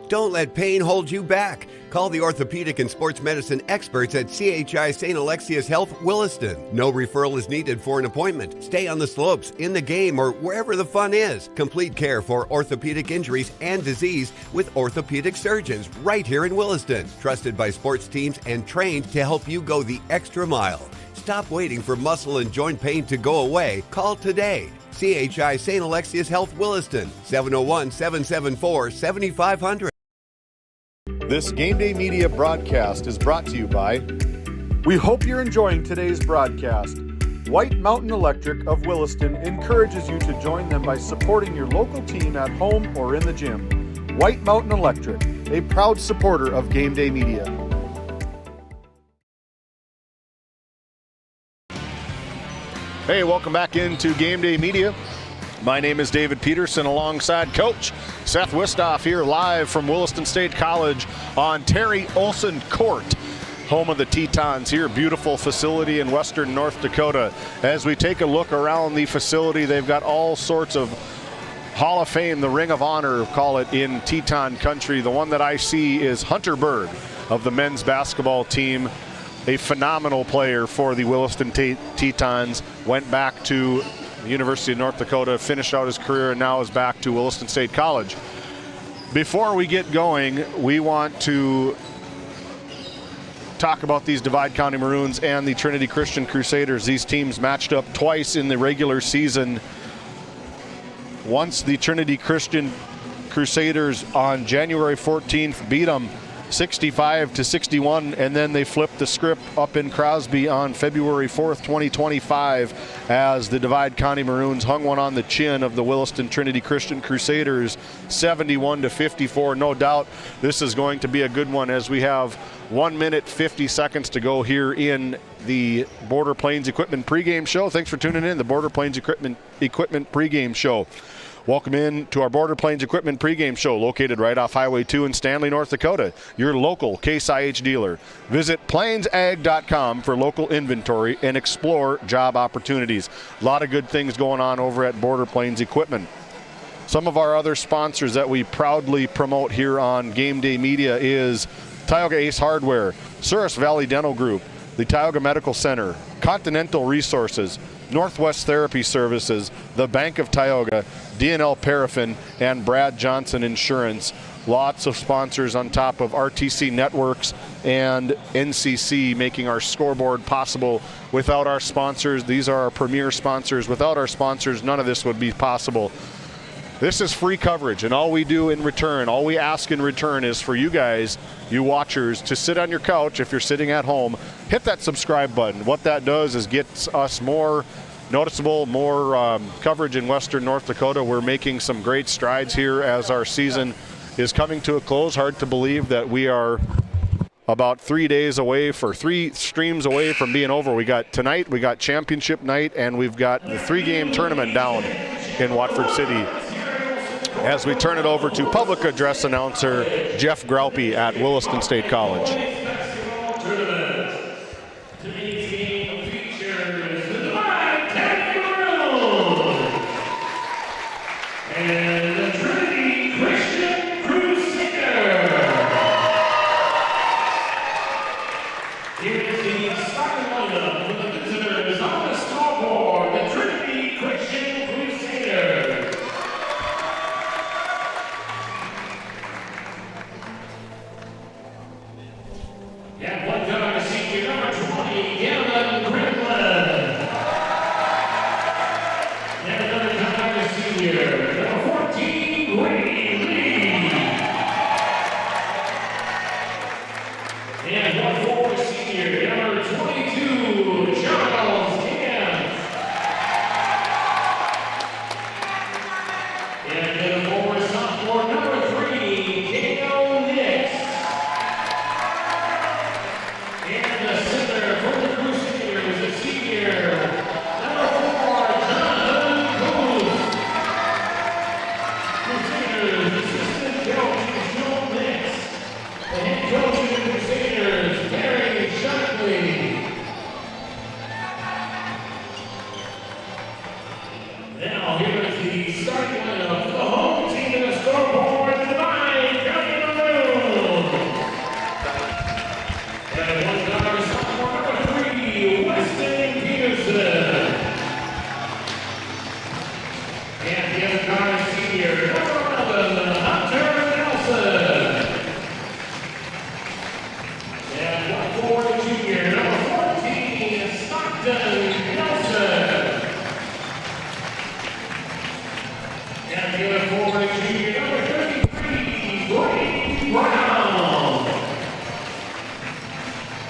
Don't let pain hold you back. Call the orthopedic and sports medicine experts at CHI St. Alexius Health Williston. No referral is needed for an appointment. Stay on the slopes, in the game, or wherever the fun is. Complete care for orthopedic injuries and disease with orthopedic surgeons right here in Williston. Trusted by sports teams and trained to help you go the extra mile. Stop waiting for muscle and joint pain to go away. Call today. CHI St. Alexius Health Williston, 701-774-7500. This Game Day Media broadcast is brought to you by... We hope you're enjoying today's broadcast. White Mountain Electric of Williston encourages you to join them by supporting your local team at home or in the gym. White Mountain Electric, a proud supporter of Game Day Media. Hey, welcome back into Game Day Media. My name is David Peterson alongside Coach Seth Wistoff here live from Williston State College on Terry Olson Court, home of the Tetons here. Beautiful facility in western North Dakota. As we take a look around the facility, they've got all sorts of Hall of Fame, the Ring of Honor, call it, in Teton country. The one that I see is Hunter Bird of the men's basketball team. A phenomenal player for the Williston Tetons. Went back to the University of North Dakota, finished out his career, and now is back to Williston State College. Before we get going, we want to talk about these Divide County Maroons and the Trinity Christian Crusaders. These teams matched up twice in the regular season. Once the Trinity Christian Crusaders on January 14th beat them 65-61, and then they flipped the script up in Crosby on February 4th, 2025, as the Divide County Maroons hung one on the chin of the Williston Trinity Christian Crusaders 71-54. No doubt this is going to be a good one, as we have 1 minute 50 seconds to go here in the Border Plains Equipment pregame show. Thanks for tuning in, the Border Plains Equipment pregame show. Welcome in to our Border Plains Equipment pregame show, located right off Highway 2 in Stanley, North Dakota, your local Case IH dealer. Visit plainsag.com for local inventory and explore job opportunities. A lot of good things going on over at Border Plains Equipment. Some of our other sponsors that we proudly promote here on Game Day Media is Tioga Ace Hardware, Souris Valley Dental Group, the Tioga Medical Center, Continental Resources, Northwest Therapy Services, the Bank of Tioga, DNL Paraffin, and Brad Johnson Insurance. Lots of sponsors on top of RTC Networks and NCC making our scoreboard possible. Without our sponsors, these are our premier sponsors. Without our sponsors, none of this would be possible. This is free coverage, and all we do in return, all we ask in return is for you guys, you watchers, to sit on your couch if you're sitting at home, hit that subscribe button. What that does is gets us more noticeable, more coverage in western North Dakota. We're making some great strides here as our season is coming to a close. Hard to believe that we are about 3 days away, for 3 streams away from being over. We got tonight, we got championship night, and we've got the 3-game tournament down in Watford City. As we turn it over to public address announcer Jeff Graupie at Williston State College. Today's game features the Divide County Maroons and the Trinity Christian Crusaders. Here's the starting lineup for the visitors on the scoreboard, the Trinity Christian Crusaders. And one guard, senior number 20, Galen Grimlin. And another guard, senior number 14, Ray Lee. And one forward, senior number 22, Charles Camp. And then a forward sophomore, number 3, Daniel Nix. And the center for the Crusaders, the senior, number 4, Jonathan Coos. Crusaders assistant coach is Joel Nix. The head coach of the Crusaders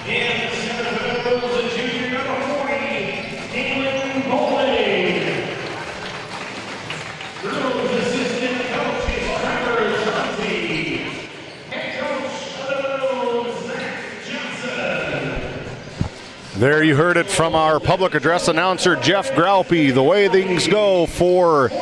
And the semifinals, the junior number 40, Damon Bowling. Girls assistant coach is Trevor Chauncey. Head coach of the girls, Zach Johnson. There you heard it from our public address announcer, Jeff Graupie. The way things go for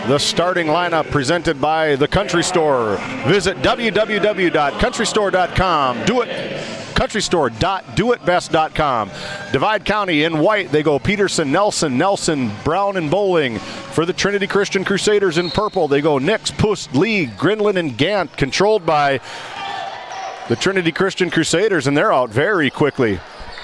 the starting lineup presented by the Country Store. Visit www.countrystore.com. countrystore.doitbest.com. Divide County in white, they go Peterson, Nelson, Brown, and Bowling. For the Trinity Christian Crusaders in purple, they go Nix, Pust, Lee, Grinlin, and Gant, controlled by the Trinity Christian Crusaders, and they're out very quickly.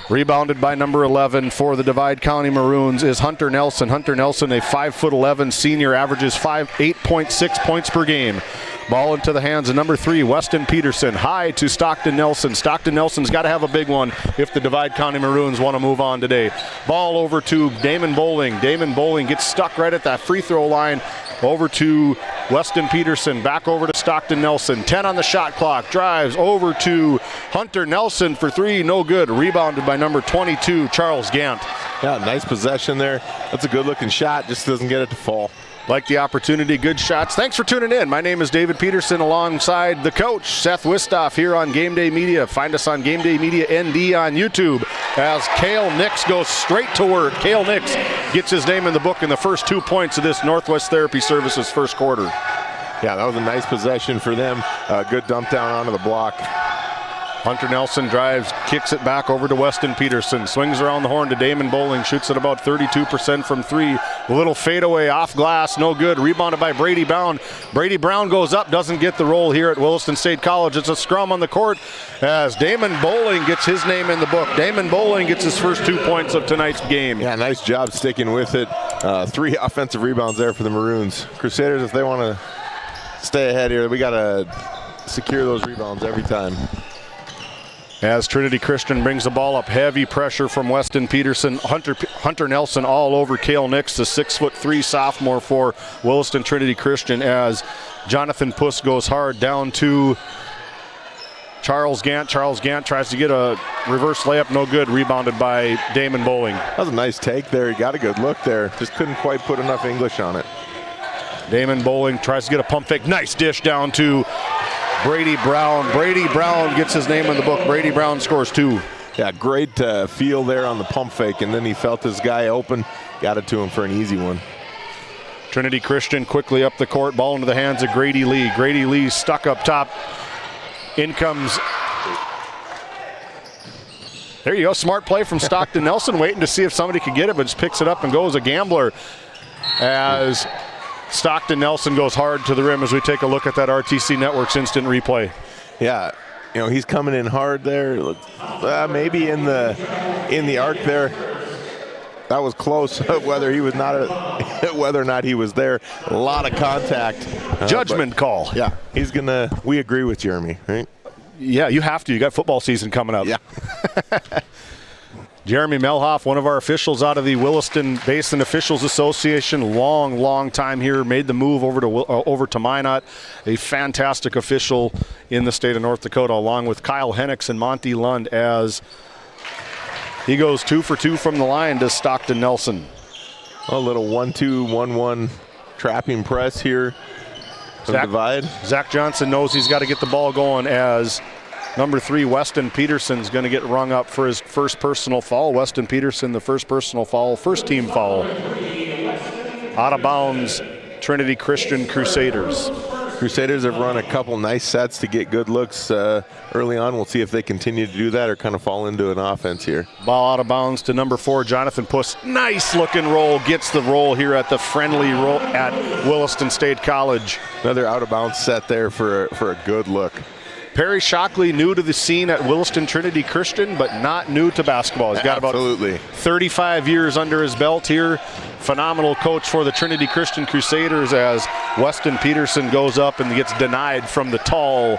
Rebounded by number 11 for the Divide County Maroons is Hunter Nelson. Hunter Nelson, a 5'11" senior, averages 8.6 points per game. Ball into the hands of number 3, Weston Peterson. High to Stockton Nelson. Stockton Nelson's got to have a big one if the Divide County Maroons want to move on today. Ball over to Damon Bowling. Damon Bowling gets stuck right at that free throw line. Over to Weston Peterson. Back over to Stockton Nelson. 10 on the shot clock. Drives over to Hunter Nelson for 3. No good. Rebounded by number 22, Charles Gant. Yeah, nice possession there. That's a good-looking shot. Just doesn't get it to fall. Like the opportunity, good shots. Thanks for tuning in. My name is David Peterson alongside the coach, Seth Wistoff, here on Game Day Media. Find us on Game Day Media ND on YouTube as Cale Nix goes straight to work. Cale Nix gets his name in the book in the first 2 points of this Northwest Therapy Services first quarter. Yeah, that was a nice possession for them. Good dump down onto the block. Hunter Nelson drives, kicks it back over to Weston Peterson. Swings around the horn to Damon Bowling. Shoots at about 32% from 3. A little fadeaway off glass, no good. Rebounded by Brady Brown. Brady Brown goes up, doesn't get the roll here at Williston State College. It's a scrum on the court as Damon Bowling gets his name in the book. Damon Bowling gets his first 2 points of tonight's game. Yeah, nice job sticking with it. 3 offensive rebounds there for the Maroons. Crusaders, if they want to stay ahead here, we got to secure those rebounds every time. As Trinity Christian brings the ball up, heavy pressure from Weston Peterson. Hunter Nelson all over Cale Nix, the 6'3" sophomore for Williston Trinity Christian, as Jonathan Puss goes hard down to Charles Gant. Charles Gant tries to get a reverse layup, no good. Rebounded by Damon Bowling. That was a nice take there. He got a good look there. Just couldn't quite put enough English on it. Damon Bowling tries to get a pump fake. Nice dish down to Brady Brown. Brady Brown gets his name in the book. Brady Brown scores 2. Yeah, great feel there on the pump fake, and then he felt his guy open. Got it to him for an easy one. Trinity Christian quickly up the court. Ball into the hands of Grady Lee. Grady Lee stuck up top. In comes... There you go. Smart play from Stockton Nelson, waiting to see if somebody could get it, but just picks it up and goes a gambler as Stockton Nelson goes hard to the rim as we take a look at that RTC Network's instant replay. Yeah, you know, he's coming in hard there. Maybe in the arc there. That was close. whether or not he was there. A lot of contact. Judgment call. Yeah, we agree with Jeremy, right? Yeah, you have to. You got football season coming up. Yeah. Jeremy Melhoff, one of our officials out of the Williston Basin Officials Association, long time here, made the move over to Minot, a fantastic official in the state of North Dakota, along with Kyle Hennix and Monty Lund, as he goes 2 for 2 from the line to Stockton Nelson. A little 1-2-1-1 trapping press here. Divide. Zach Johnson knows he's got to get the ball going as number 3, Weston Peterson's going to get rung up for his first personal foul. Weston Peterson, the first personal foul, first team foul. Out of bounds, Trinity Christian Crusaders. Crusaders have run a couple nice sets to get good looks early on. We'll see if they continue to do that or kind of fall into an offense here. Ball out of bounds to number 4, Jonathan Puss. Nice looking roll, gets the roll here at the friendly roll at Williston State College. Another out of bounds set there for a good look. Perry Shockley, new to the scene at Williston Trinity Christian, but not new to basketball. He's got about 35 years under his belt here. Phenomenal coach for the Trinity Christian Crusaders as Weston Peterson goes up and gets denied from the tall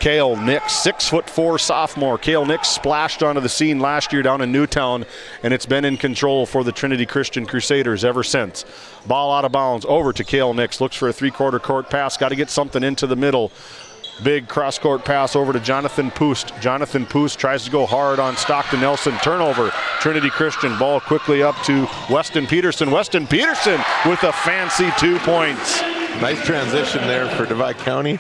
Cale Nix, 6'4" sophomore. Cale Nix splashed onto the scene last year down in Newtown, and it's been in control for the Trinity Christian Crusaders ever since. Ball out of bounds over to Cale Nix. Looks for a 3-quarter court pass. Got to get something into the middle. Big cross-court pass over to Jonathan Poost. Jonathan Poost tries to go hard on Stockton Nelson. Turnover. Trinity Christian. Ball quickly up to Weston Peterson. Weston Peterson with a fancy 2 points. Nice transition there for Divide County.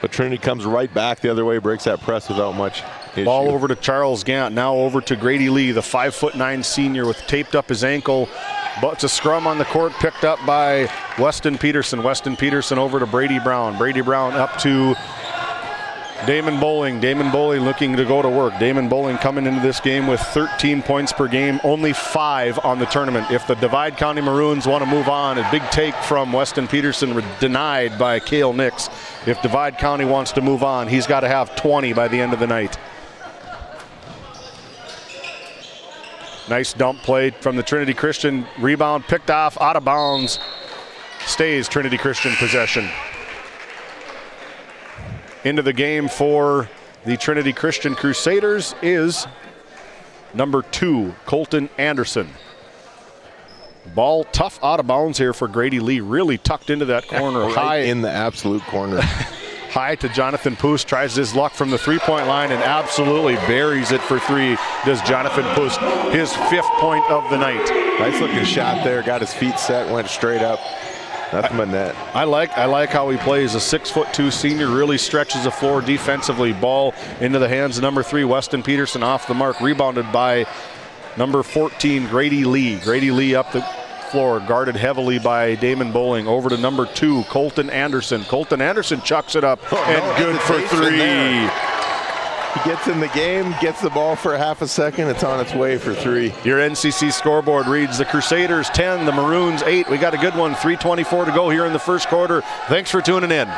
But Trinity comes right back the other way, breaks that press without much issue. Ball over to Charles Gant. Now over to Grady Lee, the 5'9" senior with taped up his ankle. But it's a scrum on the court picked up by Weston Peterson. Weston Peterson over to Brady Brown. Brady Brown up to Damon Bowling. Damon Bowling looking to go to work. Damon Bowling coming into this game with 13 points per game, only 5 on the tournament. If the Divide County Maroons want to move on, a big take from Weston Peterson denied by Cale Nix. If Divide County wants to move on, he's got to have 20 by the end of the night. Nice dump play from the Trinity Christian. Rebound picked off, out of bounds. Stays Trinity Christian possession. Into the game for the Trinity Christian Crusaders is number 2, Colton Anderson. Ball tough out of bounds here for Grady Lee. Really tucked into that corner. Right high in the absolute corner. High to Jonathan Poost, tries his luck from the three-point line and absolutely buries it for 3. Does Jonathan Poost, his 5th point of the night. Nice looking shot there, got his feet set, went straight up. Nothing but net. I like how he plays. A 6'2" senior, really stretches the floor defensively. Ball into the hands of number 3, Weston Peterson, off the mark, rebounded by number 14, Grady Lee. Grady Lee up the floor, guarded heavily by Damon Bowling. Over to number 2, Colton Anderson. Colton Anderson chucks it up and good for 3. He gets in the game, gets the ball for a half a second. It's on its way for 3. Your NCC scoreboard reads the Crusaders 10, the Maroons 8. We got a good one. 3:24 to go here in the first quarter. Thanks for tuning in.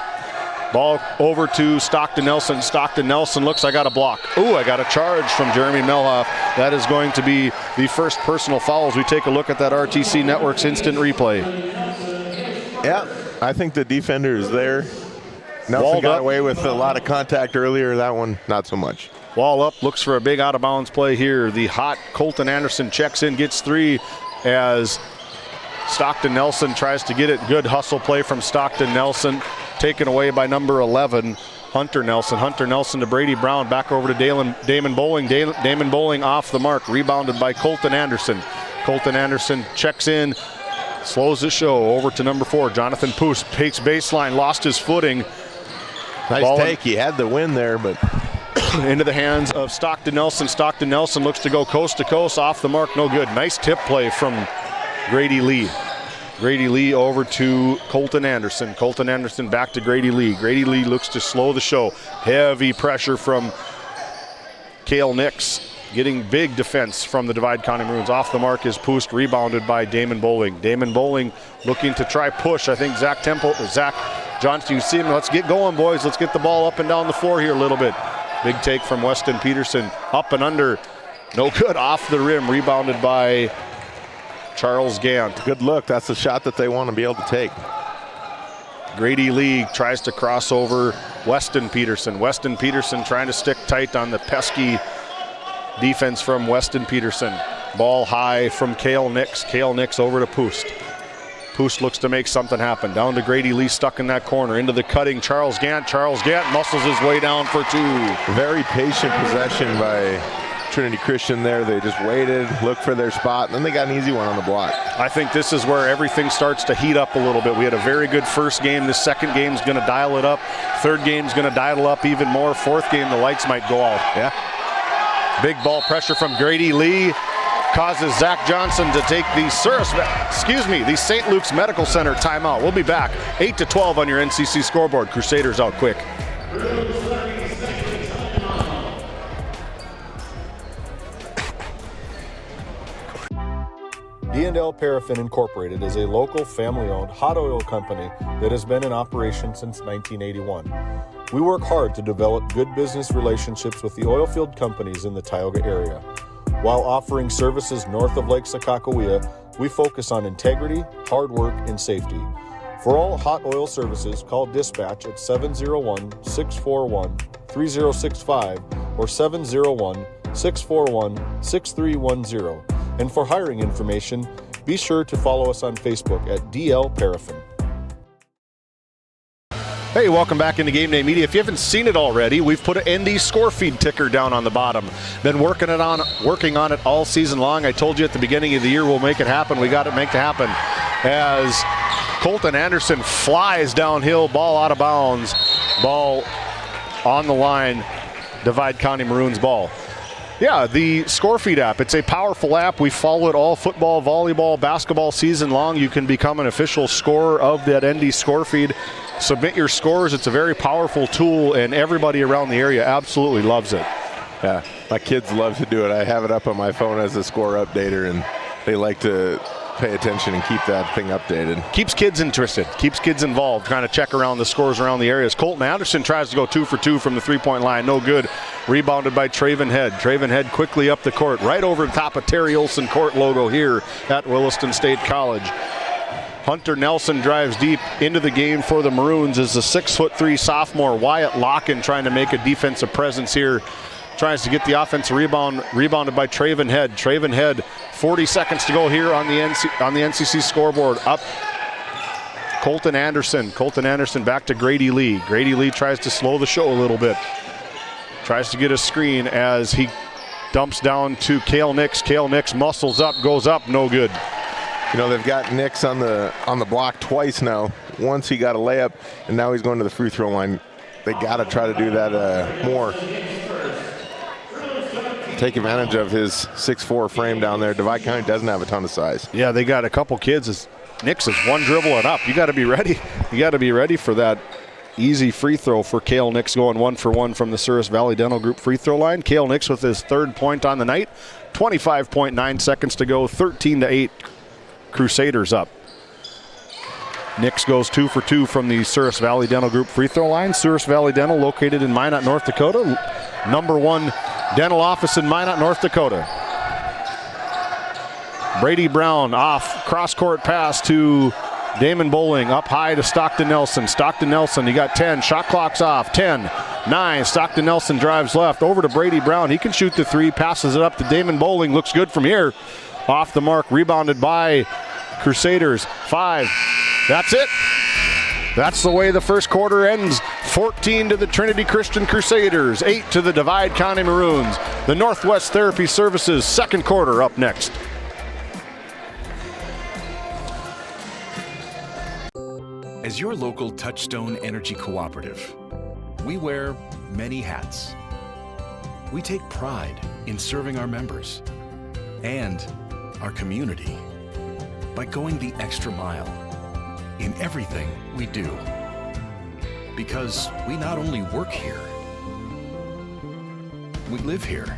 Ball over to Stockton Nelson. Stockton Nelson looks, I got a block. Ooh, I got a charge from Jeremy Melhoff. That is going to be the first personal foul as we take a look at that RTC Network's instant replay. Yeah, I think the defender is there. Nelson got away with a lot of contact earlier. That one, not so much. Wall up, looks for a big out-of-bounds play here. The hot Colton Anderson checks in, gets 3 as Stockton Nelson tries to get it. Good hustle play from Stockton Nelson. Taken away by number 11, Hunter Nelson. Hunter Nelson to Brady Brown. Back over to Damon Bowling. Damon Bowling off the mark. Rebounded by Colton Anderson. Colton Anderson checks in. Slows the show. Over to number 4, Jonathan Poost. Takes baseline. Lost his footing. Nice take. He had the win there, but into the hands of Stockton Nelson. Stockton Nelson looks to go coast to coast. Off the mark. No good. Nice tip play from Grady Lee. Grady Lee over to Colton Anderson. Colton Anderson back to Grady Lee. Grady Lee looks to slow the show. Heavy pressure from Cale Nix. Getting big defense from the Divide County Maroons. Off the mark is Poost, rebounded by Damon Bowling. Damon Bowling looking to try push. I think Zach Johnson, you see him. Let's get going, boys. Let's get the ball up and down the floor here a little bit. Big take from Weston Peterson. Up and under. No good. Off the rim. Rebounded by Charles Gant. Good look. That's the shot that they want to be able to take. Grady Lee tries to cross over Weston Peterson. Weston Peterson trying to stick tight on the pesky defense from Weston Peterson. Ball high from Cale Nix. Cale Nix over to Poost. Poost looks to make something happen. Down to Grady Lee, stuck in that corner. Into the cutting Charles Gant. Charles Gant muscles his way down for 2. Very patient possession by Trinity Christian there. They just waited, looked for their spot, and then they got an easy one on the block. I think this is where everything starts to heat up a little bit. We had a very good first game. This second game's going to dial it up. Third game's going to dial it up even more. Fourth game, the lights might go out. Yeah. Big ball pressure from Grady Lee causes Zach Johnson to take the St. Luke's Medical Center timeout. We'll be back 8-12 on your NCC scoreboard. Crusaders out quick. D&L Paraffin Incorporated is a local family-owned hot oil company that has been in operation since 1981. We work hard to develop good business relationships with the oilfield companies in the Tioga area. While offering services north of Lake Sakakawea, we focus on integrity, hard work, and safety. For all hot oil services, call dispatch at 701-641-3065 or 701-641-6310. And for hiring information, be sure to follow us on Facebook at DL Paraffin. Hey, welcome back into Game Day Media. If you haven't seen it already, we've put an ND score feed ticker down on the bottom. Been working on it all season long. I told you at the beginning of the year we'll make it happen. We got to make it happen. As Colton Anderson flies downhill, ball out of bounds, ball on the line, Divide County Maroons ball. Yeah, the Score Feed app. It's a powerful app. We follow it all football, volleyball, basketball season long. You can become an official scorer of that ND Score Feed. Submit your scores. It's a very powerful tool, and everybody around the area absolutely loves it. Yeah, my kids love to do it. I have it up on my phone as a score updater, and they like to pay attention and keep that thing updated. Keeps kids interested, keeps kids involved, trying to check around the scores around the areas. Colton Anderson tries to go 2 for 2 from the three-point line. No good. Rebounded by Traven Head. Traven Head quickly up the court, right over the top of Terry Olson court logo here at Williston State College. Hunter Nelson drives deep into the game for the Maroons as the 6'3" sophomore Wyatt Locken trying to make a defensive presence here. Tries to get the offensive rebound, rebounded by Traven Head. Traven Head, 40 seconds to go here on the NCC scoreboard. Up Colton Anderson. Colton Anderson back to Grady Lee. Grady Lee tries to slow the show a little bit. Tries to get a screen as he dumps down to Cale Nix. Cale Nix muscles up, goes up, no good. You know, they've got Nix on the block twice now. Once he got a layup, and now he's going to the free throw line. They got to try to do that more. Take advantage of his 6'4" frame down there. Divide County doesn't have a ton of size. Yeah, they got a couple kids. Nix is one dribble and up. You got to be ready. You got to be ready for that easy free throw for Cale Nix, going 1 for 1 from the Souris Valley Dental Group free throw line. Cale Nix with his 3rd point on the night. 25.9 seconds to go. 13-8. Crusaders up. Nix goes 2 for 2 from the Souris Valley Dental Group free throw line. Souris Valley Dental, located in Minot, North Dakota. #1 dental office in Minot, North Dakota. Brady Brown off, cross-court pass to Damon Bowling, up high to Stockton Nelson. Stockton Nelson, he got 10, shot clock's off, 10, 9. Stockton Nelson drives left, over to Brady Brown. He can shoot the 3, passes it up to Damon Bowling, looks good from here. Off the mark, rebounded by Crusaders. 5. That's it. That's the way the first quarter ends. 14 to the Trinity Christian Crusaders, 8 to the Divide County Maroons. The Northwest Therapy Services second quarter up next. As your local Touchstone Energy Cooperative, we wear many hats. We take pride in serving our members and our community by going the extra mile in everything we do. Because we not only work here, we live here.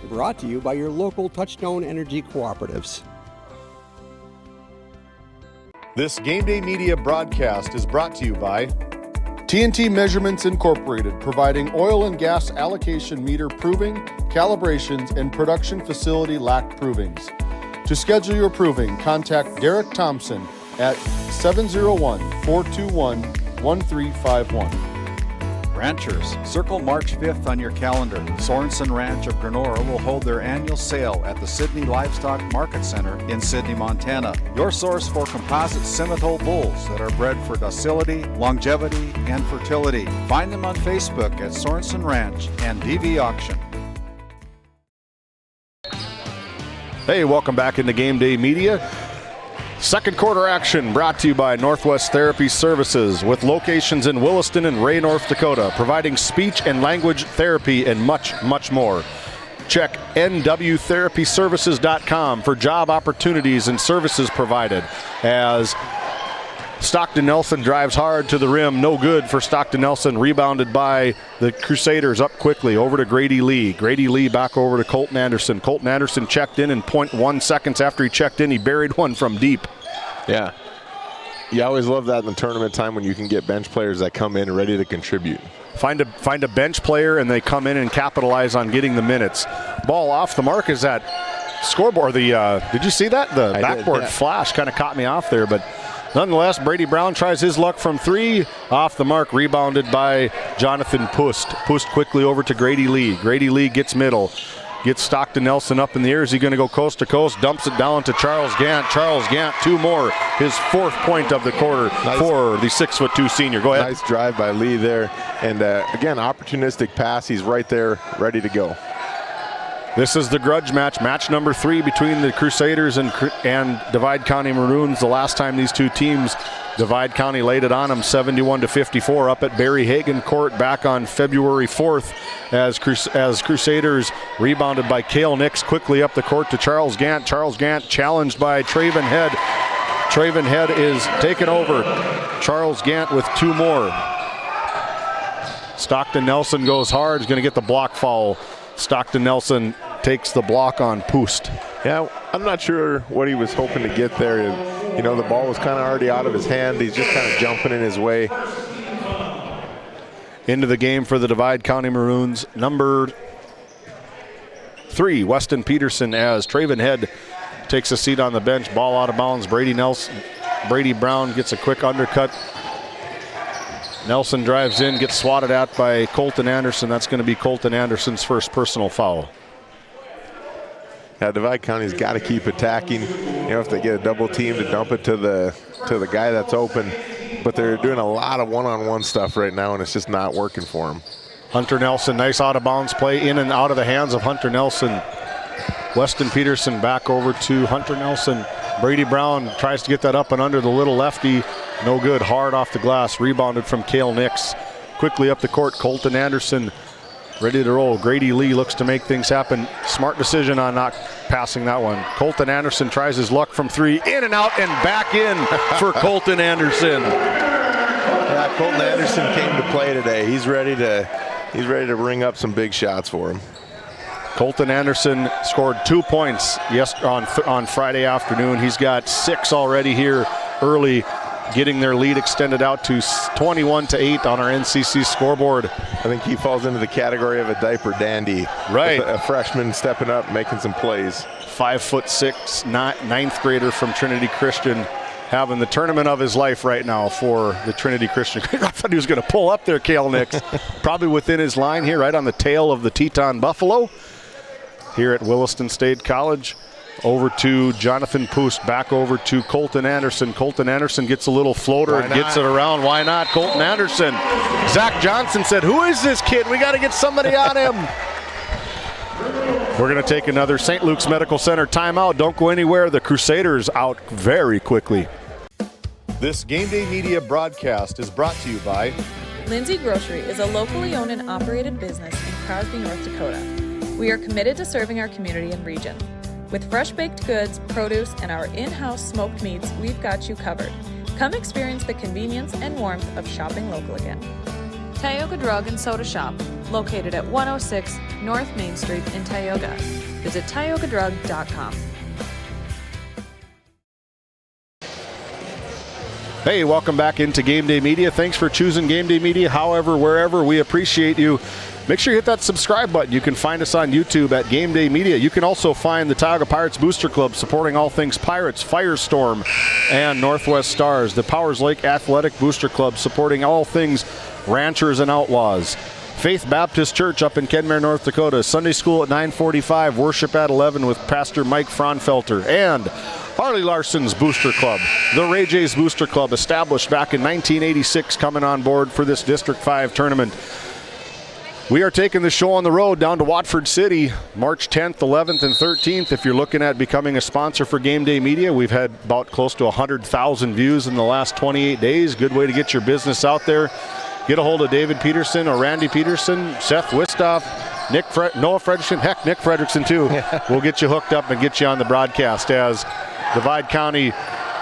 Brought to you by your local Touchstone Energy Cooperatives. This Game Day Media broadcast is brought to you by TNT Measurements Incorporated, providing oil and gas allocation meter proving, calibrations, and production facility lack provings. To schedule your proving, contact Derek Thompson at 701-421-1351. Ranchers, circle March 5th on your calendar. Sorensen Ranch of Granora will hold their annual sale at the Sydney Livestock Market Center in Sydney, Montana. Your source for composite Simmental bulls that are bred for docility, longevity, and fertility. Find them on Facebook at Sorensen Ranch and DV Auction. Hey, welcome back into Game Day Media. Second quarter action brought to you by Northwest Therapy Services, with locations in Williston and Ray, North Dakota, providing speech and language therapy and much, much more. Check nwtherapyservices.com for job opportunities and services provided. As Stockton Nelson drives hard to the rim, no good for Stockton Nelson, rebounded by the Crusaders. Up quickly over to Grady Lee. Grady Lee back over to Colton Anderson. Colton Anderson checked in 0.1 seconds after he checked in. He buried one from deep. Yeah. You always love that in the tournament time when you can get bench players that come in ready to contribute. Find a bench player and they come in and capitalize on getting the minutes. Ball off the mark is that scoreboard. Did you see that? The backboard flash kind of caught me off there, but nonetheless, Brady Brown tries his luck from 3. Off the mark, rebounded by Jonathan Pust. Pust quickly over to Grady Lee. Grady Lee gets middle. Gets Stockton Nelson up in the air. Is he going to go coast to coast? Dumps it down to Charles Gant. Charles Gant, 2 more. His 4th point of the quarter for the 6'2" senior. Go ahead. Nice drive by Lee there. And again, opportunistic pass. He's right there, ready to go. This is the grudge match, match number 3 between the Crusaders and Divide County Maroons. The last time these two teams, Divide County laid it on them 71-54 up at Barry Hagan Court back on February 4th as Crusaders rebounded by Cale Nix quickly up the court to Charles Gant. Charles Gant challenged by Traven Head. Traven Head is taken over. Charles Gant with 2 more. Stockton Nelson goes hard, is going to get the block foul. Stockton Nelson takes the block on Poost. Yeah, I'm not sure what he was hoping to get there. You know, the ball was kind of already out of his hand. He's just kind of jumping in his way. Into the game for the Divide County Maroons, number 3, Weston Peterson, as Traven Head takes a seat on the bench. Ball out of bounds. Brady Brown gets a quick undercut. Nelson drives in, gets swatted at by Colton Anderson. That's going to be Colton Anderson's first personal foul. Yeah, Divide County's got to keep attacking. You know, if they get a double team, to dump it to the guy that's open. But they're doing a lot of one-on-one stuff right now, and it's just not working for them. Hunter Nelson, nice out-of-bounds play in and out of the hands of Hunter Nelson. Weston Peterson back over to Hunter Nelson. Brady Brown tries to get that up and under the little lefty. No good, hard off the glass. Rebounded from Cale Nix. Quickly up the court, Colton Anderson ready to roll. Grady Lee looks to make things happen. Smart decision on not passing that one. Colton Anderson tries his luck from 3. In and out and back in for Colton Anderson. Yeah, Colton Anderson came to play today. He's ready to ring up some big shots for him. Colton Anderson scored 2 points on Friday afternoon. He's got 6 already here early, getting their lead extended out to 21-8 on our NCC scoreboard. I think he falls into the category of a diaper dandy. Right. A freshman stepping up, making some plays. 5'6", ninth grader from Trinity Christian, having the tournament of his life right now for the Trinity Christian. I thought he was going to pull up there, Cale Nix. Probably within his line here, right on the tail of the Teton Buffalo. Here at Williston State College. Over to Jonathan Poost, back over to Colton Anderson. Colton Anderson gets a little floater and gets it around. Why not? Colton Anderson. Zach Johnson said, who is this kid? We got to get somebody on him. We're going to take another St. Luke's Medical Center timeout. Don't go anywhere. The Crusaders out very quickly. This Game Day Media broadcast is brought to you by Lindsay Grocery is a locally owned and operated business in Crosby, North Dakota. We are committed to serving our community and region. With fresh baked goods, produce, and our in-house smoked meats, we've got you covered. Come experience the convenience and warmth of shopping local again. Tioga Drug and Soda Shop, located at 106 North Main Street in Tioga. Visit tiogadrug.com. Hey, welcome back into Game Day Media. Thanks for choosing Game Day Media. However, wherever, we appreciate you. Make sure you hit that subscribe button. You can find us on YouTube at Game Day Media. You can also find the Tioga Pirates Booster Club supporting all things Pirates, Firestorm, and Northwest Stars. The Powers Lake Athletic Booster Club supporting all things Ranchers and Outlaws. Faith Baptist Church up in Kenmare, North Dakota. Sunday school at 9:45. Worship at 11 with Pastor Mike Fraunfelter. And Harley Larson's Booster Club. The Ray J's Booster Club, established back in 1986, coming on board for this District 5 tournament. We are taking the show on the road down to Watford City, March 10th, 11th, and 13th. If you're looking at becoming a sponsor for Game Day Media, we've had about close to 100,000 views in the last 28 days. Good way to get your business out there. Get a hold of David Peterson or Randy Peterson, Seth Wistoff, Noah Fredrickson, heck, Nick Fredrickson too. We'll get you hooked up and get you on the broadcast. As Divide County,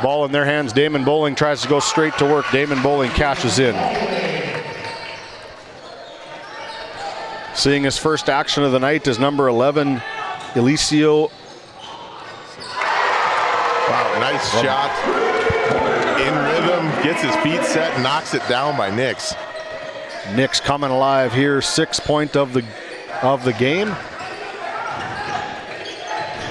ball in their hands, Damon Bowling tries to go straight to work. Damon Bowling cashes in. Seeing his first action of the night is number 11, Eliseo. Wow, nice shot. In rhythm, gets his feet set, knocks it down by Nix. Nix coming alive here, 6th point of the game.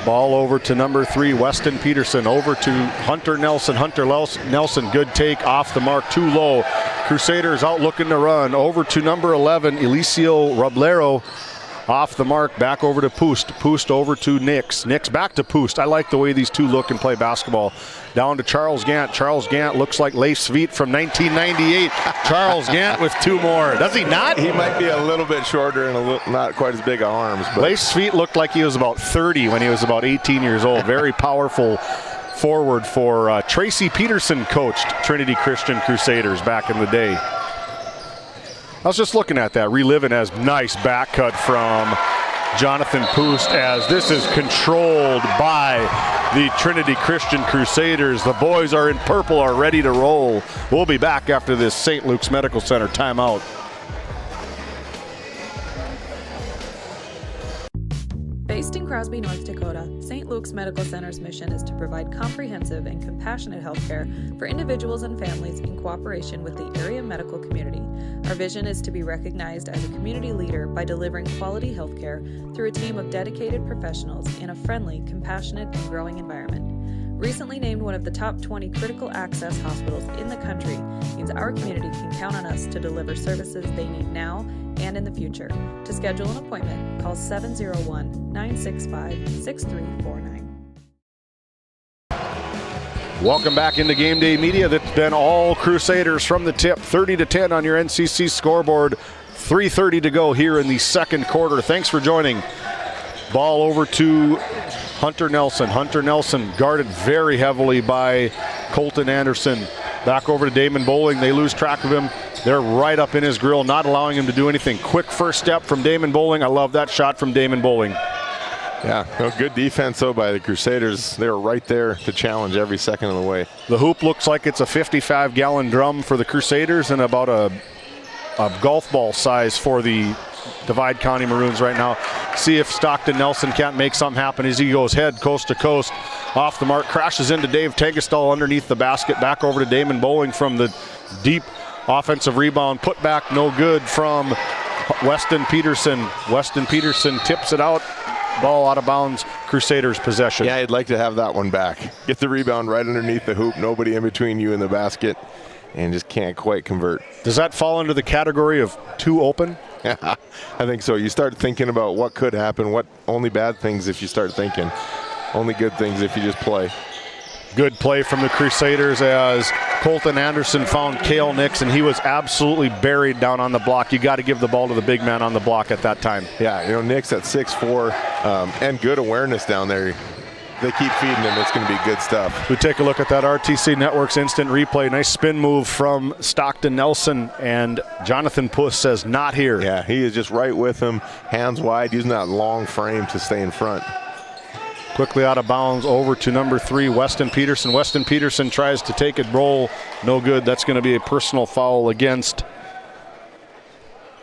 Ball over to number 3, Weston Peterson. Over to Hunter Nelson. Hunter Nelson, good take, off the mark, too low. Crusaders out looking to run. Over to number 11, Eliseo Roblero. Off the mark, back over to Poost. Poost over to Nix. Nix back to Poost. I like the way these two look and play basketball. Down to Charles Gant. Charles Gant looks like Leif Sveit from 1998. Charles Gant with 2 more. Does he not? He might be a little bit shorter and not quite as big of arms. But Leif Sveit looked like he was about 30 when he was about 18 years old. Very powerful forward for Tracy Peterson coached Trinity Christian Crusaders back in the day. I was just looking at that, reliving as nice back cut from Jonathan Poost as this is controlled by the Trinity Christian Crusaders. The boys are in purple, are ready to roll. We'll be back after this St. Luke's Medical Center timeout. Based in Crosby, North Dakota, St. Luke's Medical Center's mission is to provide comprehensive and compassionate health care for individuals and families in cooperation with the area medical community. Our vision is to be recognized as a community leader by delivering quality health care through a team of dedicated professionals in a friendly, compassionate, and growing environment. Recently named one of the top 20 critical access hospitals in the country means our community can count on us to deliver services they need now and in the future. To schedule an appointment, call 701-965-6349. Welcome back into Game Day Media. That's been all Crusaders from the tip. 30-10 on your NCC scoreboard. 3:30 to go here in the second quarter. Thanks for joining. Ball over to Hunter Nelson. Hunter Nelson guarded very heavily by Colton Anderson. Back over to Damon Bowling. They lose track of him. They're right up in his grill, not allowing him to do anything. Quick first step from Damon Bowling. I love that shot from Damon Bowling. Yeah, good defense, though, by the Crusaders. They're right there to challenge every second of the way. The hoop looks like it's a 55-gallon drum for the Crusaders and about a golf ball size for the Divide County Maroons right now. See if Stockton Nelson can't make something happen as he goes head coast to coast. Off the mark, crashes into Dave Tegestal underneath the basket. Back over to Damon Bowling from the deep offensive rebound. Put back, no good from Weston Peterson. Weston Peterson tips it out. Ball out of bounds, Crusaders possession. Yeah, I'd like to have that one back. Get the rebound right underneath the hoop, nobody in between you and the basket, and just can't quite convert. Does that fall into the category of too open? Yeah, I think so. You start thinking about what could happen, what only bad things if you start thinking. Only good things if you just play. Good play from the Crusaders as Colton Anderson found Cale Nix, and he was absolutely buried down on the block. You got to give the ball to the big man on the block at that time. Yeah, Nix at 6'4", and good awareness down there. They keep feeding him. It's going to be good stuff. We take a look at that RTC Networks instant replay. Nice spin move from Stockton Nelson, and Jonathan Puss says not here. Yeah, he is just right with him, hands wide, using that long frame to stay in front. Quickly out of bounds over to number 3, Weston Peterson. Weston Peterson tries to take it, roll, no good. That's going to be a personal foul against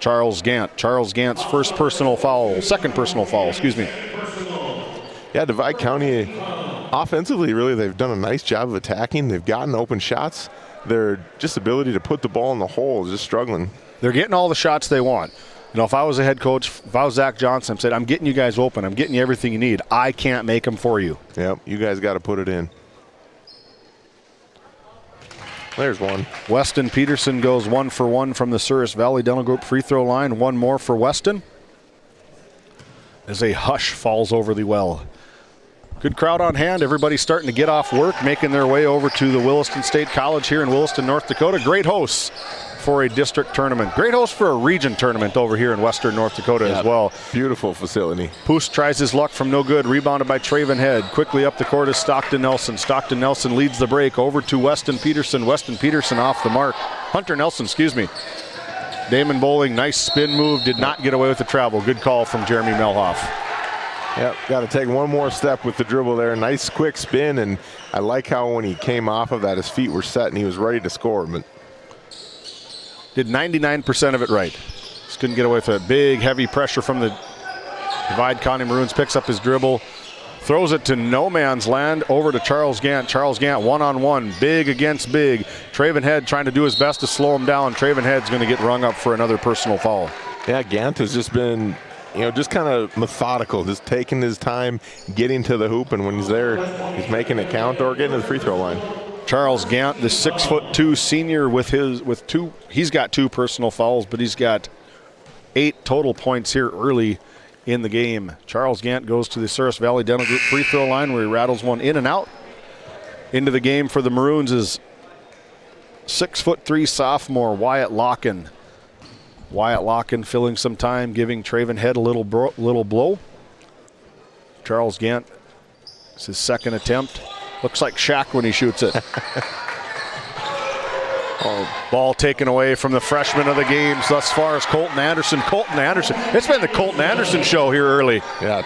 Charles Gant. Charles Gant's second personal foul, excuse me. Yeah, Divide County offensively, really, they've done a nice job of attacking. They've gotten open shots. Their just ability to put the ball in the hole is just struggling. They're getting all the shots they want. If I was a head coach, if I was Zach Johnson, I said, I'm getting you guys open. I'm getting you everything you need. I can't make them for you. Yep, you guys got to put it in. There's one. Weston Peterson goes 1 for 1 from the Souris Valley Dental Group free throw line. One more for Weston as a hush falls over the well. Good crowd on hand. Everybody's starting to get off work, making their way over to the Williston State College here in Williston, North Dakota. Great hosts for a district tournament. Great host for a region tournament over here in western North Dakota as well. Beautiful facility. Poost tries his luck from no good. Rebounded by Traven Head. Quickly up the court is Stockton Nelson. Stockton Nelson leads the break over to Weston Peterson. Weston Peterson off the mark. Hunter Nelson, excuse me. Damon Bowling, nice spin move. Did not get away with the travel. Good call from Jeremy Melhoff. Yep, got to take one more step with the dribble there. Nice quick spin, and I like how when he came off of that, his feet were set and he was ready to score. But did 99% of it right. Just couldn't get away with it. Big, heavy pressure from the Divide County Maroons. Picks up his dribble, throws it to no man's land over to Charles Gant. Charles Gant one-on-one, big against big. Traven Head trying to do his best to slow him down. Traven Head's going to get rung up for another personal foul. Yeah, Gant has just been, just kind of methodical, just taking his time, getting to the hoop, and when he's there, he's making it count or getting to the free throw line. Charles Gant, the 6'2" senior he's got 2 personal fouls, but he's got 8 total points here early in the game. Charles Gant goes to the Souris Valley Dental Group free throw line where he rattles one in and out. Into the game for the Maroons is 6'3" sophomore Wyatt Locken. Wyatt Locken filling some time, giving Traven Head a little blow. Charles Gant, it's his second attempt. Looks like Shaq when he shoots it. Ball taken away from the freshman of the games thus far is Colton Anderson. Colton Anderson. It's been the Colton Anderson show here early. Yeah,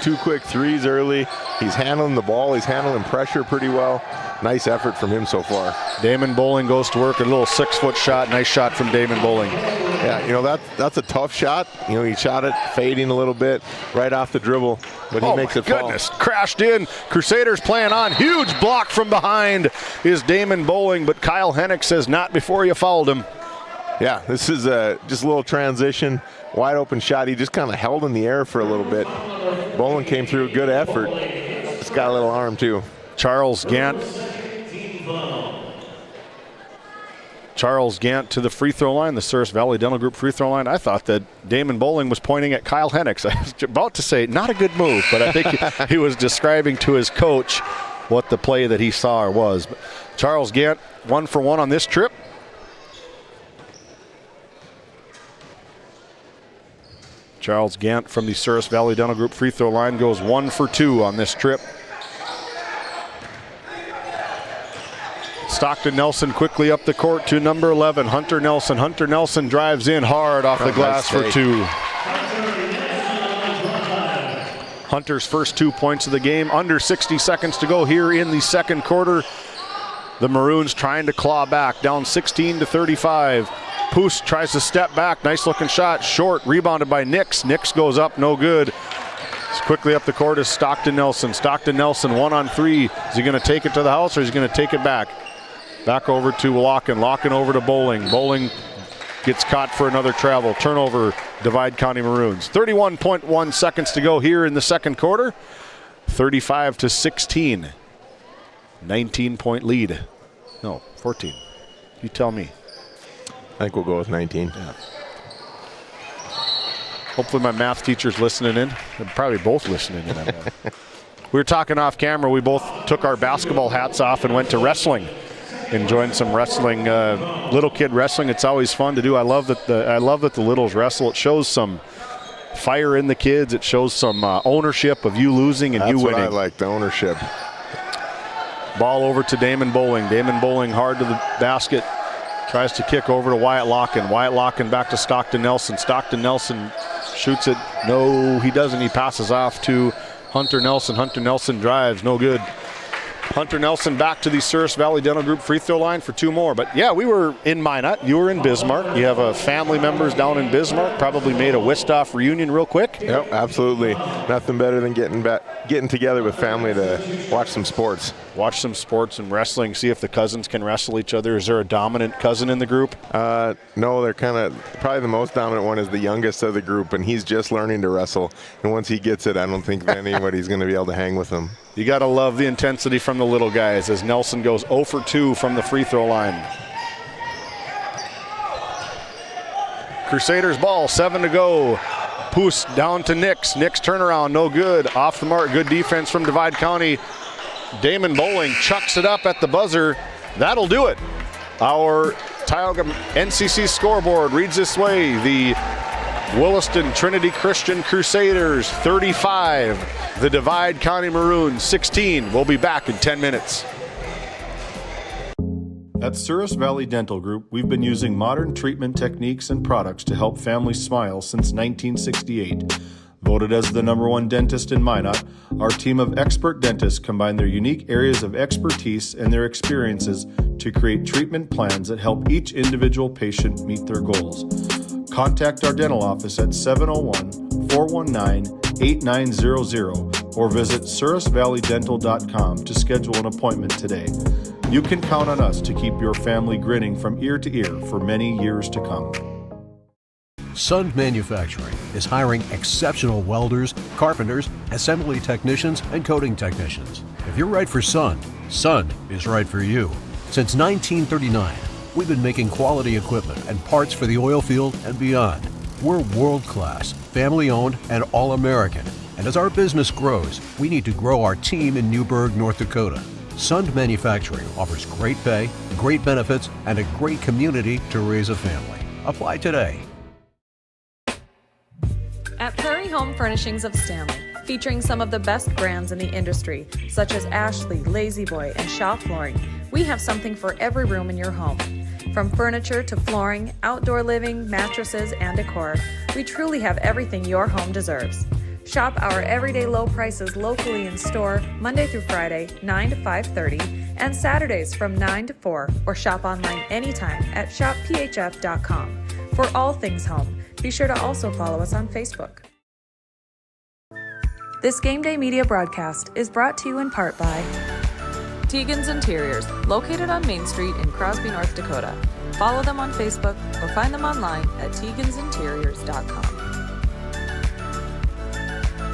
two quick threes early. He's handling the ball. He's handling pressure pretty well. Nice effort from him so far. Damon Bowling goes to work, a little 6-foot shot. Nice shot from Damon Bowling. Yeah, you know, that's a tough shot. You know, he shot it fading a little bit right off the dribble, but he makes it fall. Goodness, crashed in. Crusaders playing on. Huge block from behind is Damon Bowling, but Kyle Hennick says not before you fouled him. Yeah, this is just a little transition. Wide open shot. He just kind of held in the air for a little bit. Bowling came through, good effort. He's got a little arm too. Charles Gant to the free throw line, the Souris Valley Dental Group free throw line. I thought that Damon Bowling was pointing at Kyle Hennick. I was about to say, not a good move, but I think he was describing to his coach what the play that he saw was. But Charles Gant, 1 for 1 on this trip. Charles Gant from the Souris Valley Dental Group free throw line goes 1 for 2 on this trip. Stockton Nelson quickly up the court to number 11, Hunter Nelson. Hunter Nelson drives in hard off the glass for 2. Hunter's first 2 points of the game. Under 60 seconds to go here in the second quarter. The Maroons trying to claw back, down 16-35. Poos tries to step back. Nice looking shot. Short. Rebounded by Nix. Nix goes up. No good. Quickly up the court is Stockton Nelson. Stockton Nelson 1 on 3. Is he going to take it to the house or is he going to take it back? Back over to Locken. Locken over to Bowling. Bowling gets caught for another travel. Turnover, Divide County Maroons. 31.1 seconds to go here in the second quarter. 35-16. 19-point lead. No, 14. You tell me. I think we'll go with 19. Yeah. Hopefully my math teacher's listening in. They're probably both listening in. We were talking off camera. We both took our basketball hats off and went to wrestling. Enjoying some wrestling, little kid wrestling. It's always fun to do. I love that the littles wrestle. It shows some fire in the kids. It shows some ownership of you losing and you winning. That's what I like, the ownership. Ball over to Damon Bowling. Damon Bowling hard to the basket. Tries to kick over to Wyatt Locken. Wyatt Locken back to Stockton Nelson. Stockton Nelson shoots it. No, he doesn't. He passes off to Hunter Nelson. Hunter Nelson drives. No good. Hunter Nelson back to the Souris Valley Dental Group free throw line for 2 more. But yeah, we were in Minot. You were in Bismarck. You have family members down in Bismarck. Probably made a Wistoff reunion real quick. Yep, absolutely. Nothing better than getting together with family to watch some sports. Watch some sports and wrestling. See if the cousins can wrestle each other. Is there a dominant cousin in the group? No, they're probably the most dominant one is the youngest of the group, and he's just learning to wrestle. And once he gets it, I don't think anybody's going to be able to hang with him. You got to love the intensity from the little guys as Nelson goes 0 for 2 from the free throw line. Crusaders ball, 7 to go. Poos down to Nix. Nix turnaround, no good. Off the mark, good defense from Divide County. Damon Bowling chucks it up at the buzzer. That'll do it. Our Tioga NCC scoreboard reads this way. The Williston Trinity Christian Crusaders 35. The Divide County Maroons 16. We'll be back in 10 minutes. At Souris Valley Dental Group, we've been using modern treatment techniques and products to help families smile since 1968. Voted as the #1 dentist in Minot, our team of expert dentists combine their unique areas of expertise and their experiences to create treatment plans that help each individual patient meet their goals. Contact our dental office at 701-419-8900 or visit sourisvalleydental.com to schedule an appointment today. You can count on us to keep your family grinning from ear to ear for many years to come. Sun Manufacturing is hiring exceptional welders, carpenters, assembly technicians, and coating technicians. If you're right for Sun, Sun is right for you. Since 1939, we've been making quality equipment and parts for the oil field and beyond. We're world-class, family-owned, and all-American. And as our business grows, we need to grow our team in Newburgh, North Dakota. Sund Manufacturing offers great pay, great benefits, and a great community to raise a family. Apply today. At Prairie Home Furnishings of Stanley, featuring some of the best brands in the industry, such as Ashley, Lazy Boy, and Shaw Flooring, we have something for every room in your home. From furniture to flooring, outdoor living, mattresses, and decor, we truly have everything your home deserves. Shop our everyday low prices locally in store Monday through Friday, 9 to 5:30, and Saturdays from 9 to 4, or shop online anytime at shopphf.com. For all things home, be sure to also follow us on Facebook. This Game Day media broadcast is brought to you in part by Tegan's Interiors, located on Main Street in Crosby, North Dakota. Follow them on Facebook or find them online at tegansinteriors.com.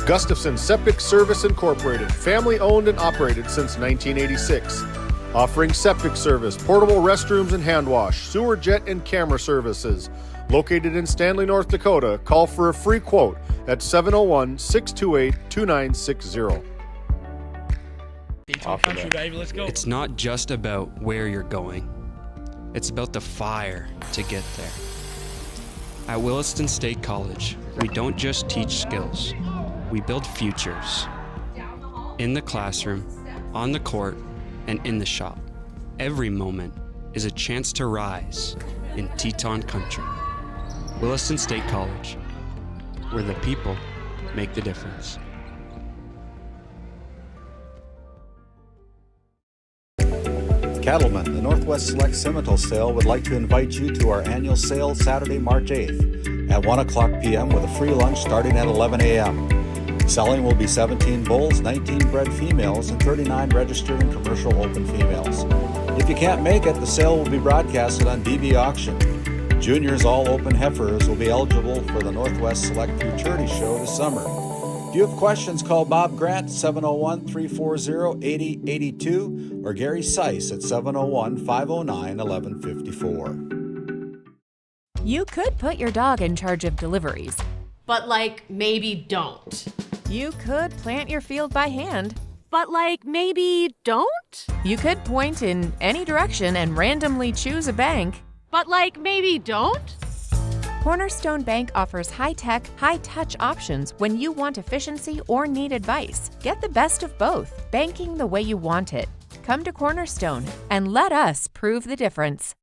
Gustafson Septic Service Incorporated, family owned and operated since 1986. Offering septic service, portable restrooms and hand wash, sewer jet and camera services. Located in Stanley, North Dakota, call for a free quote at 701-628-2960. Country, baby, let's go. It's not just about where you're going. It's about the fire to get there. At Williston State College, we don't just teach skills. We build futures. In the classroom, on the court, and in the shop. Every moment is a chance to rise in Teton country. Williston State College, where the people make the difference. Cattlemen, the Northwest Select Simmental Sale would like to invite you to our annual sale Saturday, March 8th at 1 o'clock p.m. with a free lunch starting at 11 a.m. Selling will be 17 bulls, 19 bred females, and 39 registered and commercial open females. If you can't make it, the sale will be broadcasted on DB Auction. Juniors all open heifers will be eligible for the Northwest Select Futurity Show this summer. If you have questions, call Bob Grant at 701-340-8082 or Gary Seiss at 701-509-1154. You could put your dog in charge of deliveries, But maybe don't. You could plant your field by hand, But maybe don't? You could point in any direction and randomly choose a bank, But maybe don't? Cornerstone Bank offers high-tech, high-touch options when you want efficiency or need advice. Get the best of both, banking the way you want it. Come to Cornerstone and let us prove the difference.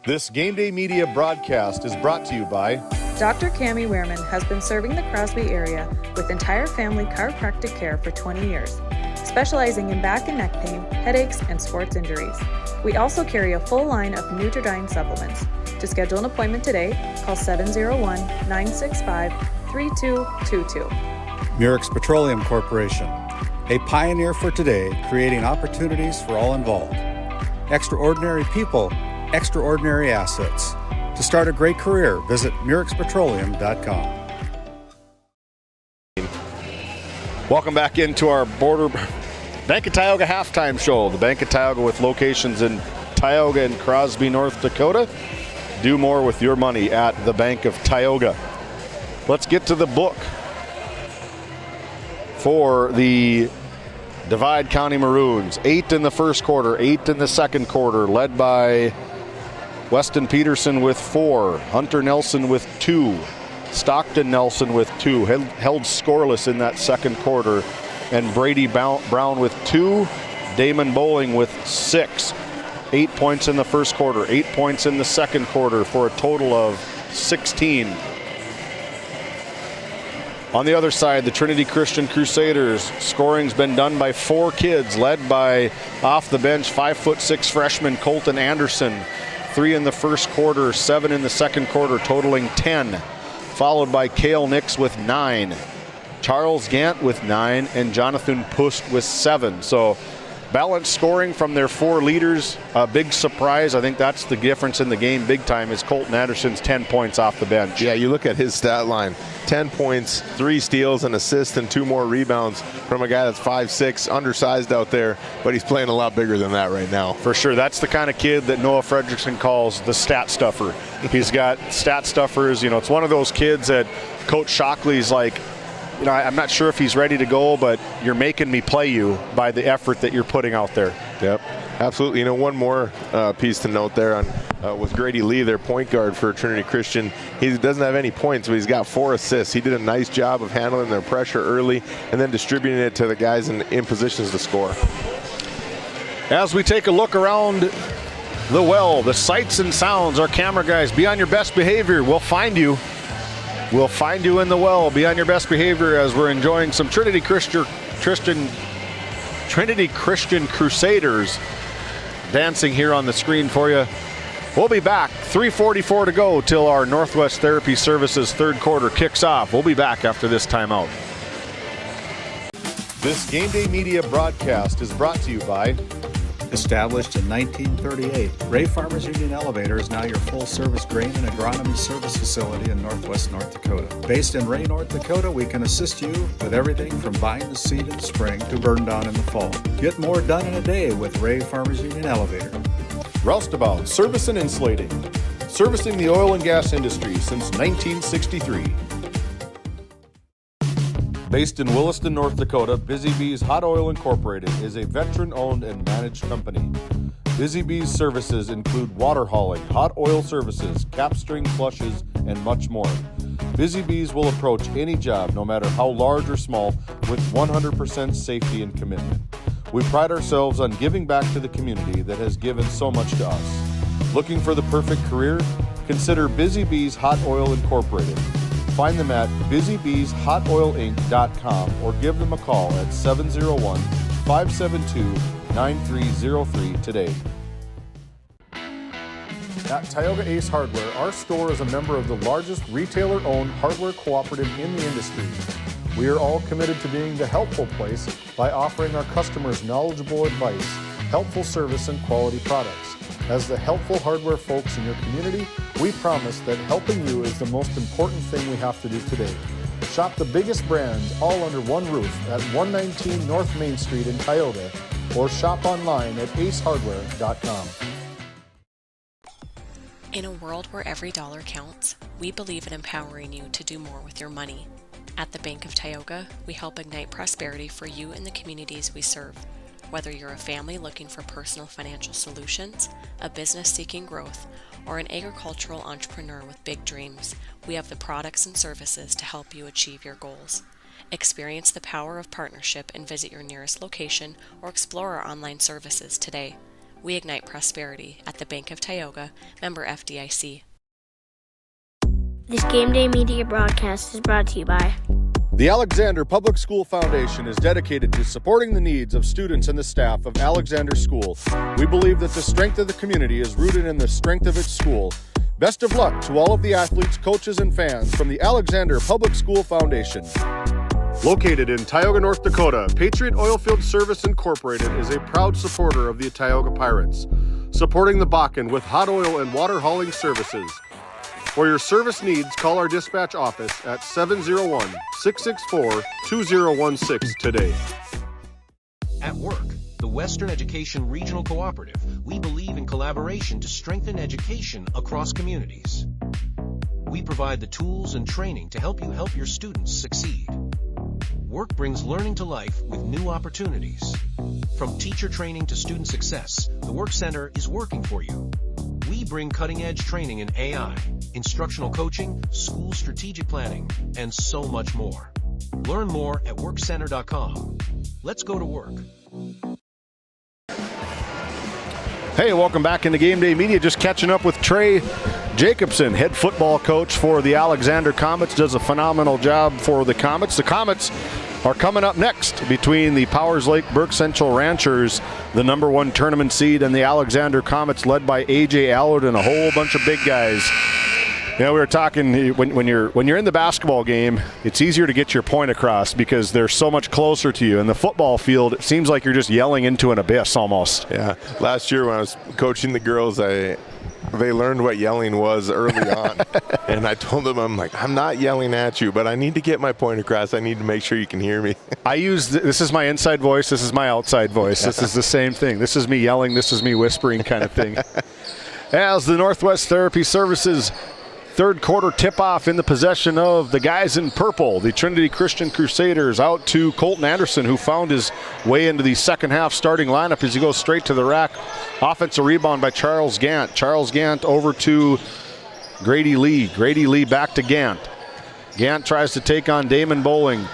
This Game Day media broadcast is brought to you by Dr. Cammie Wehrman has been serving the Crosby area with entire family chiropractic care for 20 years, specializing in back and neck pain, headaches, and sports injuries. We also carry a full line of Nutridyne supplements. To schedule an appointment today, call 701-965-3222. Murex Petroleum Corporation, a pioneer for today, creating opportunities for all involved. Extraordinary people, extraordinary assets. To start a great career, visit murexpetroleum.com. Welcome back into our Bank of Tioga halftime show. The Bank of Tioga with locations in Tioga and Crosby, North Dakota. Do more with your money at the Bank of Tioga. Let's get to the book for the Divide County Maroons. 8 in the first quarter, 8 in the second quarter, led by Weston Peterson with 4, Hunter Nelson with 2, Stockton Nelson with 2, held scoreless in that second quarter, and Brady Brown with 2, Damon Bowling with 6. 8 points in the first quarter, 8 points in the second quarter for a total of 16. On the other side, the Trinity Christian Crusaders, scoring's been done by 4 kids, led by off the bench 5'6" freshman Colton Anderson. 3 in the first quarter, 7 in the second quarter, totaling 10. Followed by Cale Nix with 9. Charles Gant with 9 and Jonathan Pust with 7. So balanced scoring from their 4 leaders. A big surprise. I think that's the difference in the game big time is Colton Anderson's 10 points off the bench. Yeah, you look at his stat line. 10 points, 3 steals, an assist, and 2 more rebounds from a guy that's 5'6", undersized out there, but he's playing a lot bigger than that right now. For sure. That's the kind of kid that Noah Fredrickson calls the stat stuffer. He's got stat stuffers. You know, it's one of those kids that Coach Shockley's like, you know, I'm not sure if he's ready to go, but you're making me play you by the effort that you're putting out there. Yep, absolutely. You know, one more piece to note there on with Grady Lee, their point guard for Trinity Christian. He doesn't have any points, but he's got 4 assists. He did a nice job of handling their pressure early and then distributing it to the guys in positions to score. As we take a look around the well, the sights and sounds, our camera guys, be on your best behavior. We'll find you. We'll find you in the well. Be on your best behavior as we're enjoying some Trinity Christian Crusaders dancing here on the screen for you. We'll be back. 3:44 to go till our Northwest Therapy Services third quarter kicks off. We'll be back after this timeout. This Game Day Media broadcast is brought to you by Established in 1938, Ray Farmers Union Elevator is now your full-service grain and agronomy service facility in Northwest North Dakota. Based in Ray, North Dakota, we can assist you with everything from buying the seed in the spring to burn down in the fall. Get more done in a day with Ray Farmers Union Elevator. Roustabout Service and Insulating, servicing the oil and gas industry since 1963. Based in Williston, North Dakota, Busy Bees Hot Oil Incorporated is a veteran-owned and managed company. Busy Bees services include water hauling, hot oil services, capstring flushes, and much more. Busy Bees will approach any job, no matter how large or small, with 100% safety and commitment. We pride ourselves on giving back to the community that has given so much to us. Looking for the perfect career? Consider Busy Bees Hot Oil Incorporated. Find them at busybbeeshotoilinc.com or give them a call at 701-572-9303 today. At Tioga Ace Hardware, our store is a member of the largest retailer-owned hardware cooperative in the industry. We are all committed to being the helpful place by offering our customers knowledgeable advice, helpful service, and quality products. As the helpful hardware folks in your community, we promise that helping you is the most important thing we have to do today. Shop the biggest brands all under one roof at 119 North Main Street in Tioga, or shop online at acehardware.com. In a world where every dollar counts, we believe in empowering you to do more with your money. At the Bank of Tioga, we help ignite prosperity for you and the communities we serve. Whether you're a family looking for personal financial solutions, a business seeking growth, or an agricultural entrepreneur with big dreams, we have the products and services to help you achieve your goals. Experience the power of partnership and visit your nearest location or explore our online services today. We ignite prosperity at the Bank of Tioga, member FDIC. This Game Day Media broadcast is brought to you by The Alexander Public School Foundation is dedicated to supporting the needs of students and the staff of Alexander School. We believe that the strength of the community is rooted in the strength of its school. Best of luck to all of the athletes, coaches, and fans from the Alexander Public School Foundation. Located in Tioga, North Dakota, Patriot Oilfield Service Incorporated is a proud supporter of the Tioga Pirates, supporting the Bakken with hot oil and water hauling services. For your service needs, call our dispatch office at 701-664-2016 today. At work, the Western Education Regional Cooperative, we believe in collaboration to strengthen education across communities. We provide the tools and training to help you help your students succeed. Work brings learning to life with new opportunities. From teacher training to student success, the Work Center is working for you. We bring cutting-edge training in AI, instructional coaching, school strategic planning, and so much more. Learn more at workcenter.com. Let's go to work. Hey, welcome back into Game Day Media. Just catching up with Trey Jacobson, head football coach for the Alexander Comets. Does a phenomenal job for the Comets. The Comets are coming up next between the Powers Lake Burke Central Ranchers, the #1 tournament seed, and the Alexander Comets led by A.J. Allard and a whole bunch of big guys. Yeah, we were talking when you're in the basketball game, it's easier to get your point across because they're so much closer to you. In the football field, it seems like you're just yelling into an abyss almost. Yeah. Last year when I was coaching the girls, they learned what yelling was early on. And I told them, I'm not yelling at you, but I need to get my point across. I need to make sure you can hear me. This is my inside voice, this is my outside voice. This is the same thing. This is me yelling, this is me whispering kind of thing. As the Northwest Therapy Services third quarter tip-off in the possession of the guys in purple, the Trinity Christian Crusaders, out to Colton Anderson, who found his way into the second half starting lineup as he goes straight to the rack. Offensive rebound by Charles Gant. Charles Gant over to Grady Lee. Grady Lee back to Gant. Gant tries to take on Damon Bowling.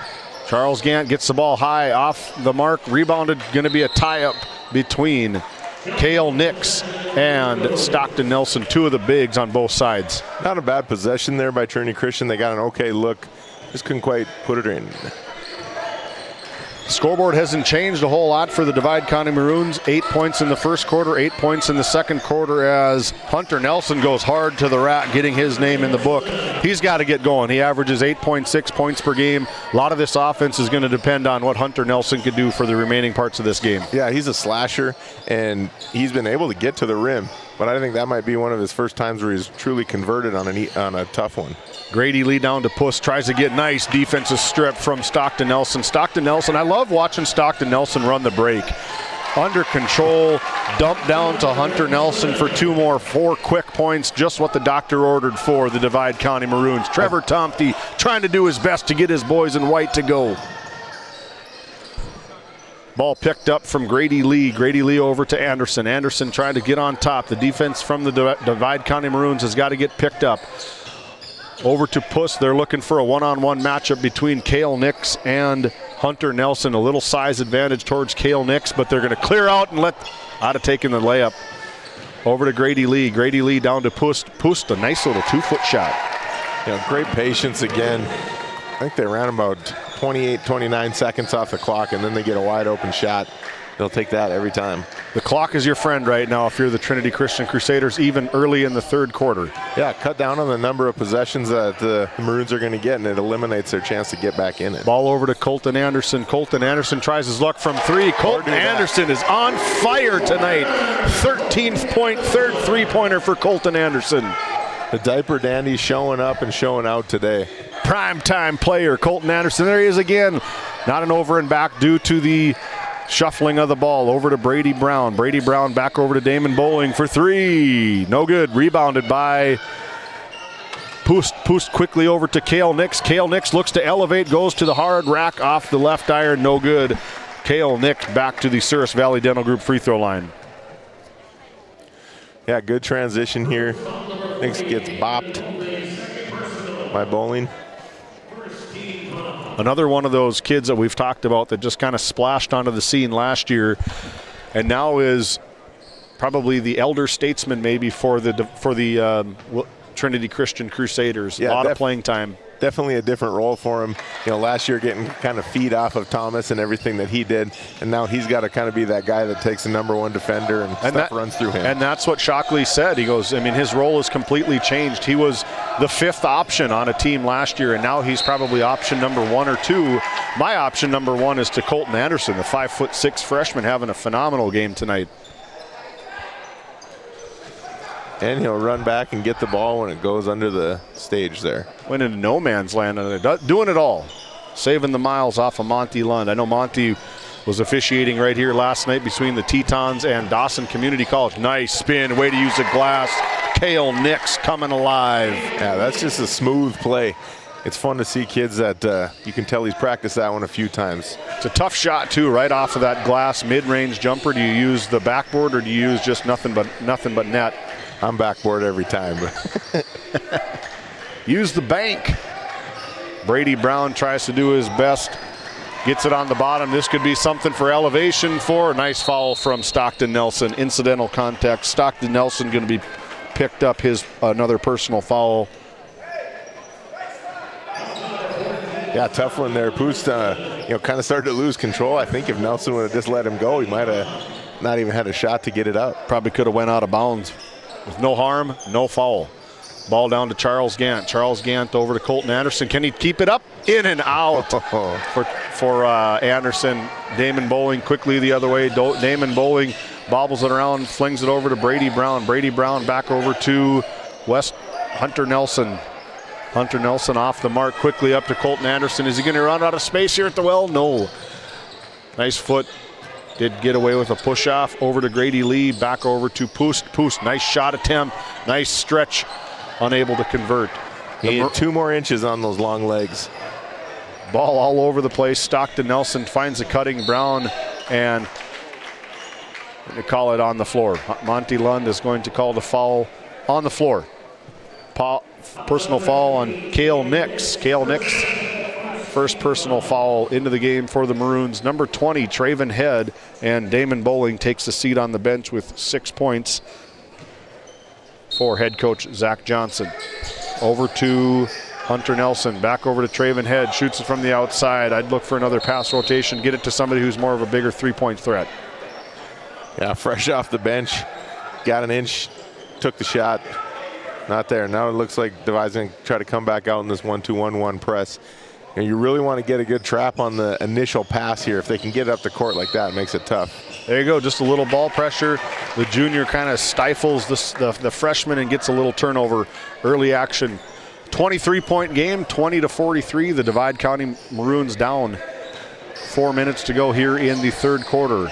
Charles Gant gets the ball high off the mark. Rebounded, going to be a tie-up between Cale Nix and Stockton Nelson, two of the bigs on both sides. Not a bad possession there by Trinity Christian. They got an okay look. Just couldn't quite put it in. Scoreboard hasn't changed a whole lot for the Divide County Maroons. 8 points in the first quarter, 8 points in the second quarter as Hunter Nelson goes hard to the rack, getting his name in the book. He's got to get going. He averages 8.6 points per game. A lot of this offense is going to depend on what Hunter Nelson can do for the remaining parts of this game. Yeah, he's a slasher, and he's been able to get to the rim. But I think that might be one of his first times where he's truly converted on a tough one. Grady Lee down to Puss, tries to get nice defensive strip from Stockton Nelson. Stockton Nelson, I love watching Stockton Nelson run the break. Under control, dump down to Hunter Nelson for 4 quick points, just what the doctor ordered for the Divide County Maroons. Trevor Tomte trying to do his best to get his boys in white to go. Ball picked up from Grady Lee. Grady Lee over to Anderson. Anderson trying to get on top. The defense from the Divide County Maroons has got to get picked up. Over to Puss. They're looking for a one-on-one matchup between Cale Nix and Hunter Nelson. A little size advantage towards Cale Nix, but they're going to clear out and let out of taking the layup. Over to Grady Lee. Grady Lee down to Puss. Puss, a nice little 2-foot shot. Great patience again. I think they ran about 28, 29 seconds off the clock, and then they get a wide open shot. They'll take that every time. The clock is your friend right now if you're the Trinity Christian Crusaders, even early in the third quarter. Yeah, cut down on the number of possessions that the Maroons are going to get, and it eliminates their chance to get back in it. Ball over to Colton Anderson. Colton Anderson tries his luck from 3. Colton Anderson is on fire tonight. 13th point, third three-pointer for Colton Anderson. The diaper dandy showing up and showing out today. Prime-time player, Colton Anderson. There he is again. Not an over and back due to the shuffling of the ball. Over to Brady Brown. Brady Brown back over to Damon Bowling for 3. No good. Rebounded by Poost quickly over to Cale Nix. Cale Nix looks to elevate, goes to the hard rack off the left iron. No good. Cale Nix back to the Souris Valley Dental Group free throw line. Yeah, good transition here. Nix gets bopped by Bowling. Another one of those kids that we've talked about that just kind of splashed onto the scene last year and now is probably the elder statesman maybe for the Trinity Christian Crusaders. Yeah, a lot of playing time. Definitely a different role for him. Last year getting kind of feed off of Thomas and everything that he did, and now he's got to kind of be that guy that takes the #1 defender and stuff runs through him. And that's what Shockley said. He goes, his role has completely changed. He was the 5th option on a team last year, and now he's probably option number 1 or 2. My option number 1 is to Colton Anderson, the 5'6" freshman, having a phenomenal game tonight. And he'll run back and get the ball when it goes under the stage there. Went into no man's land, doing it all. Saving the miles off of Monty Lund. I know Monty was officiating right here last night between the Tetons and Dawson Community College. Nice spin, way to use the glass. Cale Nix coming alive. Yeah, that's just a smooth play. It's fun to see kids that you can tell he's practiced that one a few times. It's a tough shot too, right off of that glass mid-range jumper. Do you use the backboard or do you use just nothing but net? I'm backboard every time. Use the bank. Brady Brown tries to do his best. Gets it on the bottom. This could be something for elevation for. Nice foul from Stockton Nelson. Incidental contact. Stockton Nelson going to be picked up his another personal foul. Yeah, tough one there. Poost, kind of started to lose control. I think if Nelson would have just let him go, he might have not even had a shot to get it up. Probably could have went out of bounds. With no harm, no foul. Ball down to Charles Gant. Charles Gant over to Colton Anderson. Can he keep it up? In and out for Anderson. Damon Bowling quickly the other way. Damon Bowling bobbles it around, flings it over to Brady Brown. Brady Brown back over to Hunter Nelson. Hunter Nelson off the mark, quickly up to Colton Anderson. Is he going to run out of space here at the well? No. Nice foot. Did get away with a push-off. Over to Grady Lee, back over to Poost. Poost, nice shot attempt. Nice stretch. Unable to convert. He had 2 more inches on those long legs. Ball all over the place. Stockton Nelson finds a cutting Brown, and they call it on the floor. Monty Lund is going to call the foul on the floor. Personal foul on Cale Nix. Cale Nix, first personal foul into the game for the Maroons. Number 20, Traven Head, and Damon Bowling takes a seat on the bench with 6 points for head coach Zach Johnson. Over to Hunter Nelson, back over to Traven Head, shoots it from the outside. I'd look for another pass rotation, get it to somebody who's more of a bigger 3-point threat. Yeah, fresh off the bench, got an inch, took the shot. Not there. Now it looks like Devi's going to try to come back out in this 1-2-1-1 press. And you really want to get a good trap on the initial pass here. If they can get it up the court like that, it makes it tough. There you go, just a little ball pressure. The junior kind of stifles the freshman and gets a little turnover. Early action. 23-point game, 20-43. The Divide County Maroons down. 4 minutes to go here in the third quarter.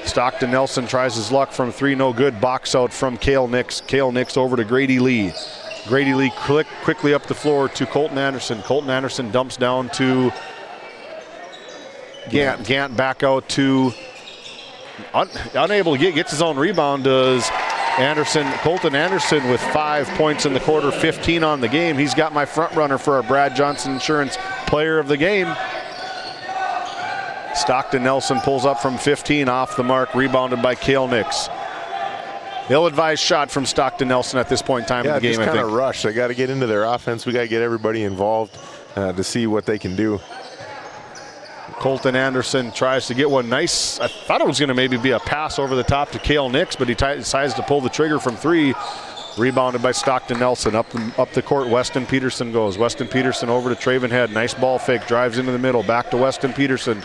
Stockton Nelson tries his luck from 3, no good. Box out from Cale Nix. Cale Nix over to Grady Lee. Grady Lee quickly up the floor to Colton Anderson. Colton Anderson dumps down to Gant. Gant back out to unable to gets his own rebound. Does Anderson? Colton Anderson with 5 points in the quarter, 15 on the game. He's got my front runner for our Brad Johnson Insurance Player of the Game. Stockton Nelson pulls up from 15 off the mark, rebounded by Cale Nix. Ill-advised shot from Stockton Nelson at this point in time in the game, just kind of rush. They got to get into their offense. We got to get everybody involved to see what they can do. Colton Anderson tries to get one nice. I thought it was going to maybe be a pass over the top to Cale Nix, but he decides to pull the trigger from 3. Rebounded by Stockton Nelson. Up the court, Weston Peterson goes. Weston Peterson over to Traven Head. Nice ball fake, drives into the middle. Back to Weston Peterson.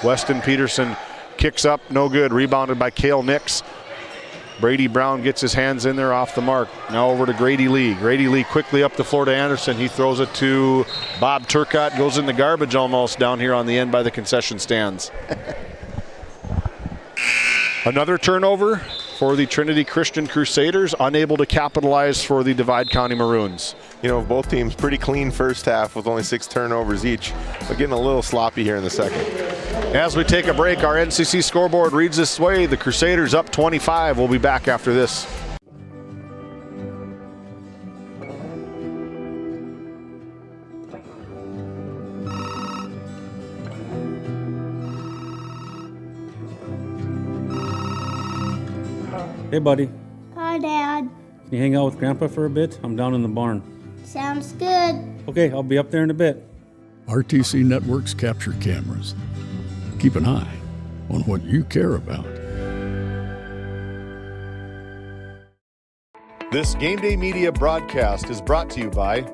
Weston Peterson kicks up, no good. Rebounded by Cale Nix. Brady Brown gets his hands in there off the mark. Now over to Grady Lee. Grady Lee quickly up the floor to Anderson. He throws it to Bob Turcott. Goes in the garbage almost down here on the end by the concession stands. Another turnover for the Trinity Christian Crusaders, unable to capitalize for the Divide County Maroons. You know, both teams pretty clean first half with only 6 turnovers each, but getting a little sloppy here in the second. As we take a break, our NCC scoreboard reads this way. The Crusaders up 25. We'll be back after this. Hey, buddy. Hi, Dad. Can you hang out with Grandpa for a bit? I'm down in the barn. Sounds good. Okay, I'll be up there in a bit. RTC Networks capture cameras. Keep an eye on what you care about. This Game Day Media broadcast is brought to you by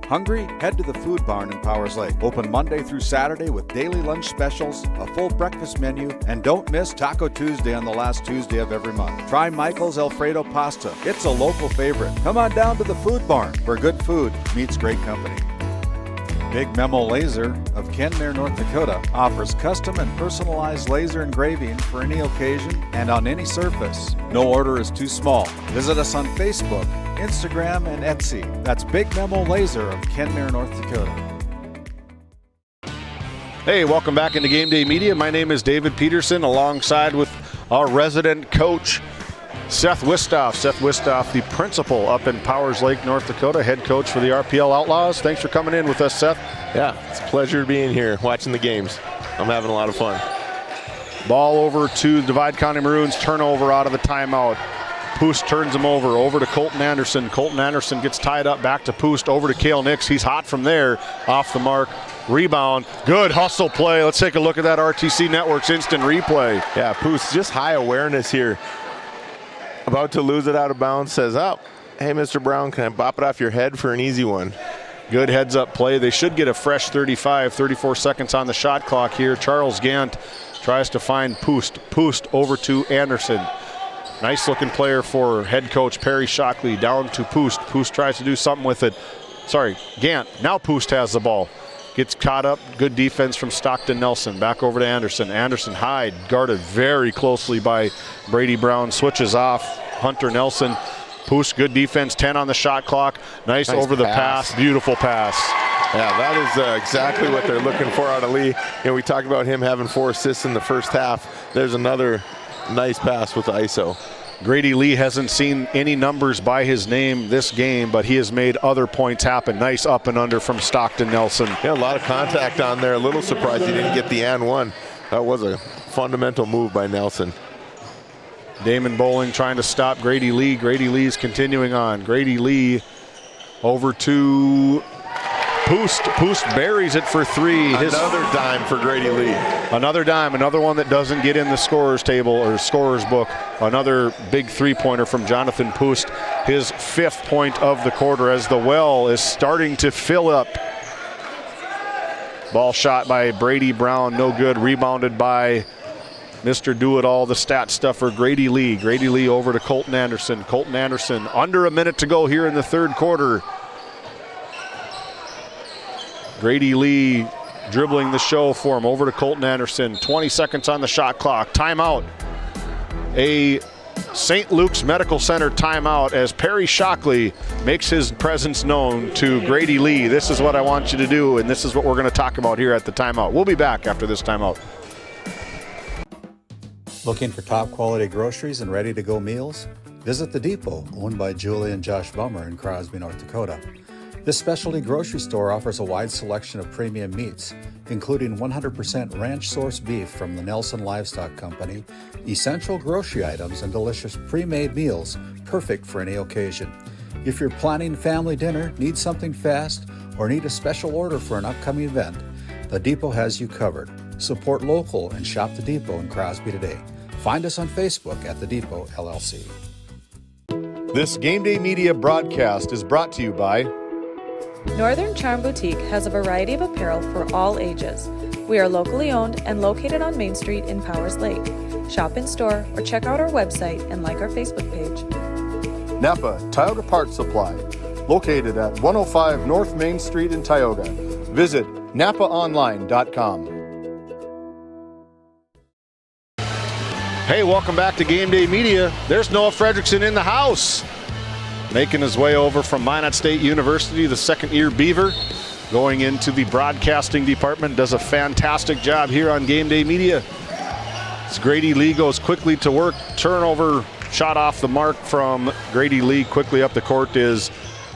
Hungry? Head to the Food Barn in Powers Lake. Open Monday through Saturday with daily lunch specials, a full breakfast menu, and don't miss Taco Tuesday on the last Tuesday of every month. Try Michael's Alfredo Pasta. It's a local favorite. Come on down to the Food Barn where good food meets great company. Big Memo Laser of Kenmare, North Dakota offers custom and personalized laser engraving for any occasion and on any surface. No order is too small. Visit us on Facebook, Instagram, and Etsy. That's Big Memo Laser of Kenmare, North Dakota. Hey, welcome back into Game Day Media. My name is David Peterson, alongside with our resident coach, Seth Wistoff. Seth Wistoff, the principal up in Powers Lake, North Dakota, head coach for the RPL Outlaws. Thanks for coming in with us, Seth. Yeah, it's a pleasure being here, watching the games. I'm having a lot of fun. Ball over to Divide County Maroons, turnover out of the timeout. Poost turns him over to Colton Anderson. Colton Anderson gets tied up, back to Poost, over to Cale Nix. He's hot from there, off the mark. Rebound, good hustle play. Let's take a look at that RTC Network's instant replay. Yeah, Poost, just high awareness here. About to lose it out of bounds, says, oh, Hey, Mr. Brown, can I bop it off your head for an easy one? Good heads-up play. They should get a fresh 34 seconds on the shot clock here. Charles Gant tries to find Poost. Poost over to Anderson. Nice-looking player for head coach Perry Shockley. Down to Poost. Poost tries to do something with it. Sorry, Gant. Now Poost has the ball. Gets caught up. Good defense from Stockton Nelson. Back over to Anderson. Anderson high, guarded very closely by Brady Brown. Switches off. Hunter Nelson. Poost, good defense. 10 on the shot clock. Nice over the pass. Beautiful pass. Yeah, that is exactly what they're looking for out of Lee. You know, we talked about him having 4 assists in the first half. There's another nice pass with the ISO. Grady Lee hasn't seen any numbers by his name this game, but he has made other points happen. Nice up and under from Stockton Nelson. Yeah, a lot of contact on there. A little surprised he didn't get the and one. That was a fundamental move by Nelson. Damon Bowling trying to stop Grady Lee. Grady Lee's continuing on. Grady Lee over to Poost. Poost buries it for 3. Another dime for Grady Lee. Another dime, another one that doesn't get in the scorer's table or scorer's book. Another big 3-pointer from Jonathan Poost. His 5th point of the quarter as the well is starting to fill up. Ball shot by Brady Brown, no good. Rebounded by Mr. Do-It-All, the stat stuffer, Grady Lee. Grady Lee over to Colton Anderson. Colton Anderson, under a minute to go here in the 3rd quarter. Grady Lee dribbling the show for him. Over to Colton Anderson. 20 seconds on the shot clock. Timeout. A St. Luke's Medical Center timeout as Perry Shockley makes his presence known to Grady Lee. This is what I want you to do, and this is what we're going to talk about here at the timeout. We'll be back after this timeout. Looking for top quality groceries and ready-to-go meals? Visit The Depot, owned by Julie and Josh Bummer in Crosby, North Dakota. This specialty grocery store offers a wide selection of premium meats, including 100% ranch-sourced beef from the Nelson Livestock Company, essential grocery items, and delicious pre-made meals perfect for any occasion. If you're planning family dinner, need something fast, or need a special order for an upcoming event, The Depot has you covered. Support local and shop The Depot in Crosby today. Find us on Facebook at The Depot LLC. This Game Day Media broadcast is brought to you by Northern Charm Boutique has a variety of apparel for all ages. We are locally owned and located on Main Street in Powers Lake. Shop in store or check out our website and like our Facebook page. Napa Tioga Parts Supply, located at 105 North Main Street in Tioga. Visit napaonline.com. Hey, welcome back to Game Day Media. There's Noah Fredrickson in the house. Making his way over from Minot State University, the second-year Beaver, going into the broadcasting department, does a fantastic job here on Game Day Media. As Grady Lee goes quickly to work, turnover, shot off the mark from Grady Lee. Quickly up the court is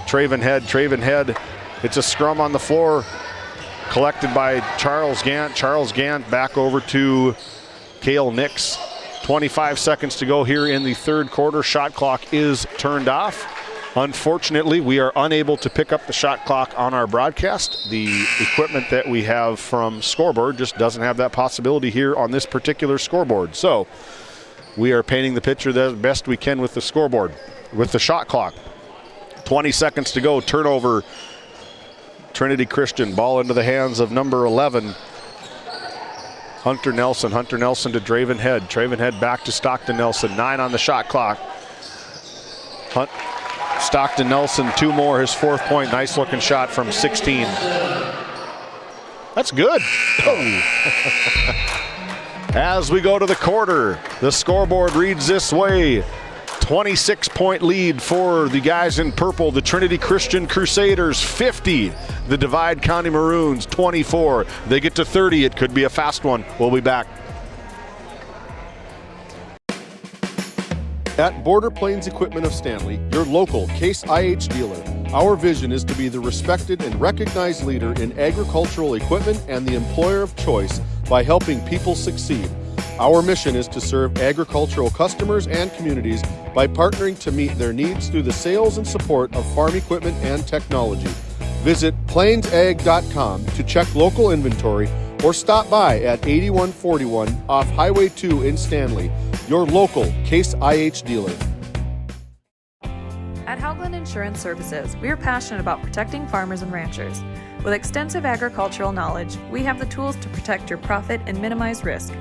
Traven Head. Traven Head, it's a scrum on the floor, collected by Charles Gant. Charles Gant back over to Cale Nix. 25 seconds to go here in the 3rd quarter. Shot clock is turned off. Unfortunately, we are unable to pick up the shot clock on our broadcast. The equipment that we have from Scoreboard just doesn't have that possibility here on this particular scoreboard. So we are painting the picture the best we can with the scoreboard, with the shot clock. 20 seconds to go. Turnover. Trinity Christian. Ball into the hands of number 11. Hunter Nelson. Hunter Nelson to Draven Head. Draven Head back to Stockton Nelson. 9 on the shot clock. Stockton Nelson, 2 more, his 4th point. Nice looking shot from 16. That's good. Oh. As we go to the quarter, the scoreboard reads this way. 26-point lead for the guys in purple, the Trinity Christian Crusaders, 50. The Divide County Maroons, 24. They get to 30. It could be a fast one. We'll be back. At Border Plains Equipment of Stanley, your local Case IH dealer, our vision is to be the respected and recognized leader in agricultural equipment and the employer of choice by helping people succeed. Our mission is to serve agricultural customers and communities by partnering to meet their needs through the sales and support of farm equipment and technology. Visit plainsag.com to check local inventory or stop by at 8141 off Highway 2 in Stanley, your local Case IH dealer. At Hauglin Hogland Insurance Services, we are passionate about protecting farmers and ranchers. With extensive agricultural knowledge, we have the tools to protect your profit and minimize risk.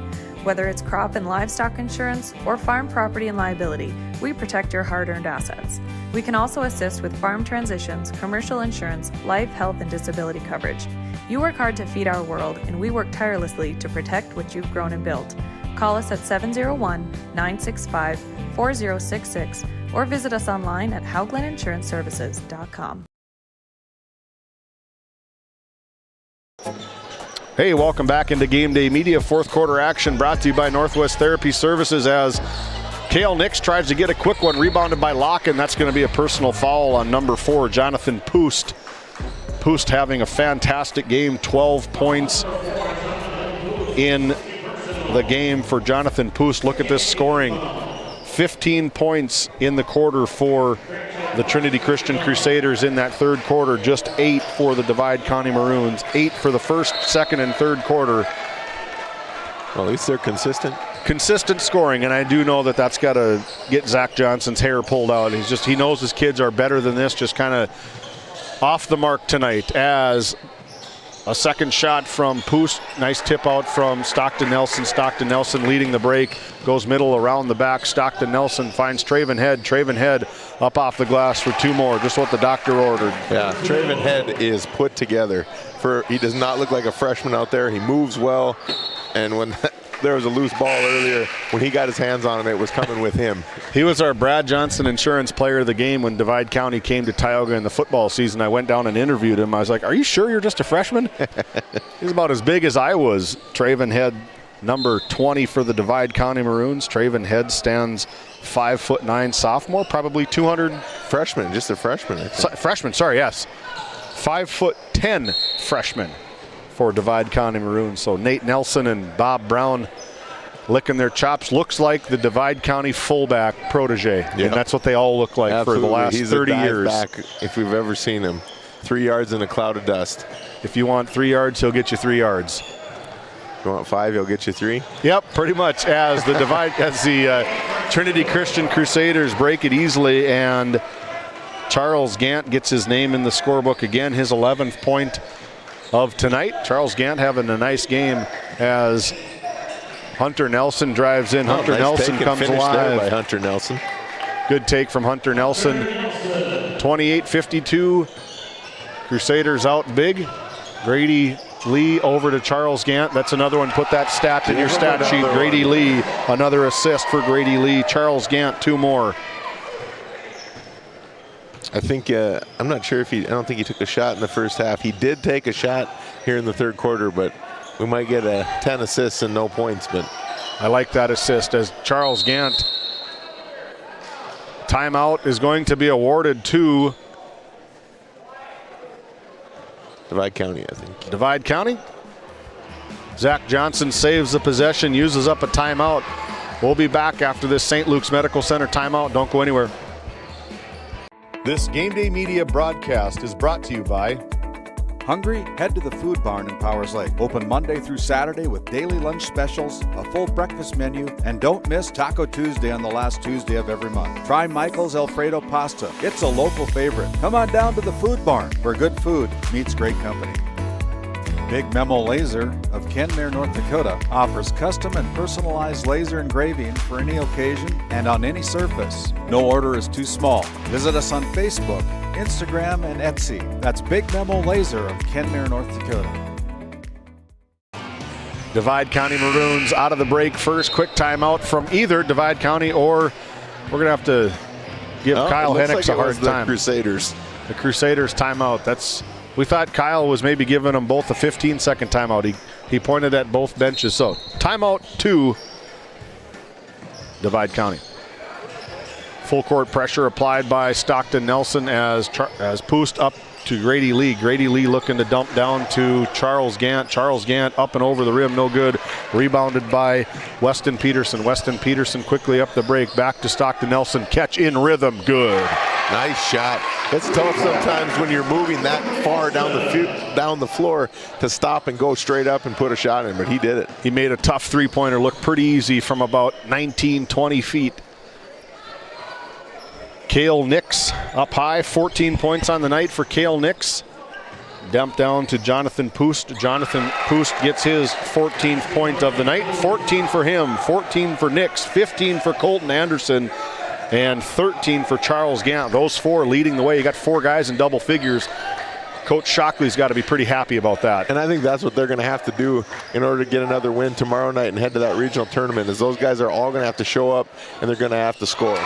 Whether it's crop and livestock insurance or farm property and liability, we protect your hard-earned assets. We can also assist with farm transitions, commercial insurance, life, health, and disability coverage. You work hard to feed our world, and we work tirelessly to protect what you've grown and built. Call us at 701-965-4066 or visit us online at hoglandinsuranceservices.com. Hey, welcome back into Game Day Media. Fourth quarter action brought to you by Northwest Therapy Services as Kale Nix tries to get a quick one, rebounded by Locken. That's going to be a personal foul on number 4, Jonathan Poost. Poost having a fantastic game, 12 points in the game for Jonathan Poost. Look at this scoring. 15 points in the quarter for the Trinity Christian Crusaders in that third quarter, just 8 for the Divide County Maroons, 8 for the first, second, and third quarter. Well, at least they're consistent. Consistent scoring, and I do know that that's got to get Zach Johnson's hair pulled out. He knows his kids are better than this, just kind of off the mark tonight as a second shot from Poost. Nice tip out from Stockton Nelson. Stockton Nelson leading the break. Goes middle around the back. Stockton Nelson finds Traven Head. Traven Head up off the glass for 2 more. Just what the doctor ordered. Yeah, Traven Head is put together. He does not look like a freshman out there. He moves well. And when there was a loose ball earlier, when he got his hands on it, it was coming with him. He was our Brad Johnson Insurance Player of the Game when Divide County came to Tioga in the football season. I went down and interviewed him. I was like, are you sure you're just a freshman? He's about as big as I was. Traven Head, number 20 for the Divide County Maroons. Traven Head stands 5'9" sophomore, probably 200. Freshman, just a freshman, I think. Freshman, sorry, yes. 5'10" freshman for Divide County Maroons. So Nate Nelson and Bob Brown licking their chops. Looks like the Divide County fullback protege. Yep. And that's what they all look like. Absolutely. For the last 30 years. Back if we've ever seen him. 3 yards in a cloud of dust. If you want 3 yards, he'll get you 3 yards. If you want 5, he'll get you 3? Yep, pretty much. As the Trinity Christian Crusaders break it easily, and Charles Gant gets his name in the scorebook again, his 11th point of tonight. Charles Gant having a nice game as Hunter Nelson drives in. Hunter Nelson comes alive. By Hunter Nelson. Good take from Hunter Nelson. 28-52. Crusaders out big. Grady Lee over to Charles Gant. That's another one. Put that stat in your stat sheet. Grady Lee, another assist for Grady Lee. Charles Gant, 2 more. I think, I'm not sure if I don't think he took a shot in the first half. He did take a shot here in the third quarter, but we might get 10 assists and no points. But I like that assist as Charles Gant. Timeout is going to be awarded to Divide County, I think. Divide County. Zach Johnson saves the possession, uses up a timeout. We'll be back after this St. Luke's Medical Center timeout. Don't go anywhere. This Game Day Media broadcast is brought to you by Hungry? Head to the Food Barn in Powers Lake. Open Monday through Saturday with daily lunch specials, a full breakfast menu, and don't miss Taco Tuesday on the last Tuesday of every month. Try Michael's Alfredo Pasta. It's a local favorite. Come on down to the Food Barn where good food meets great company. Big Memo Laser of Kenmare, North Dakota offers custom and personalized laser engraving for any occasion and on any surface. No order is too small. Visit us on Facebook, Instagram, and Etsy. That's Big Memo Laser of Kenmare, North Dakota. Divide County Maroons out of the break first. Quick timeout from either Divide County or we're going to have to give Kyle Hennicks a hard time. The Crusaders. The Crusaders timeout. We thought Kyle was maybe giving them both a 15-second timeout. He pointed at both benches. So timeout to Divide County. Full court pressure applied by Stockton Nelson as Poost up to Grady Lee. Grady Lee looking to dump down to Charles Gant. Charles Gant up and over the rim, no good. Rebounded by Weston Peterson. Weston Peterson quickly up the break. Back to Stockton Nelson. Catch in rhythm, good. Nice shot. It's tough sometimes when you're moving that far down the floor to stop and go straight up and put a shot in, but he did it. He made a tough three-pointer look pretty easy from about 19, 20 feet. Cale Nix up high, 14 points on the night for Cale Nix. Dumped down to Jonathan Poost. Jonathan Poost gets his 14th point of the night. 14 for him, 14 for Nix, 15 for Colton Anderson, and 13 for Charles Gant. Those four leading the way. You got four guys in double figures. Coach Shockley's got to be pretty happy about that. And I think that's what they're going to have to do in order to get another win tomorrow night and head to that regional tournament, is those guys are all going to have to show up and they're going to have to score.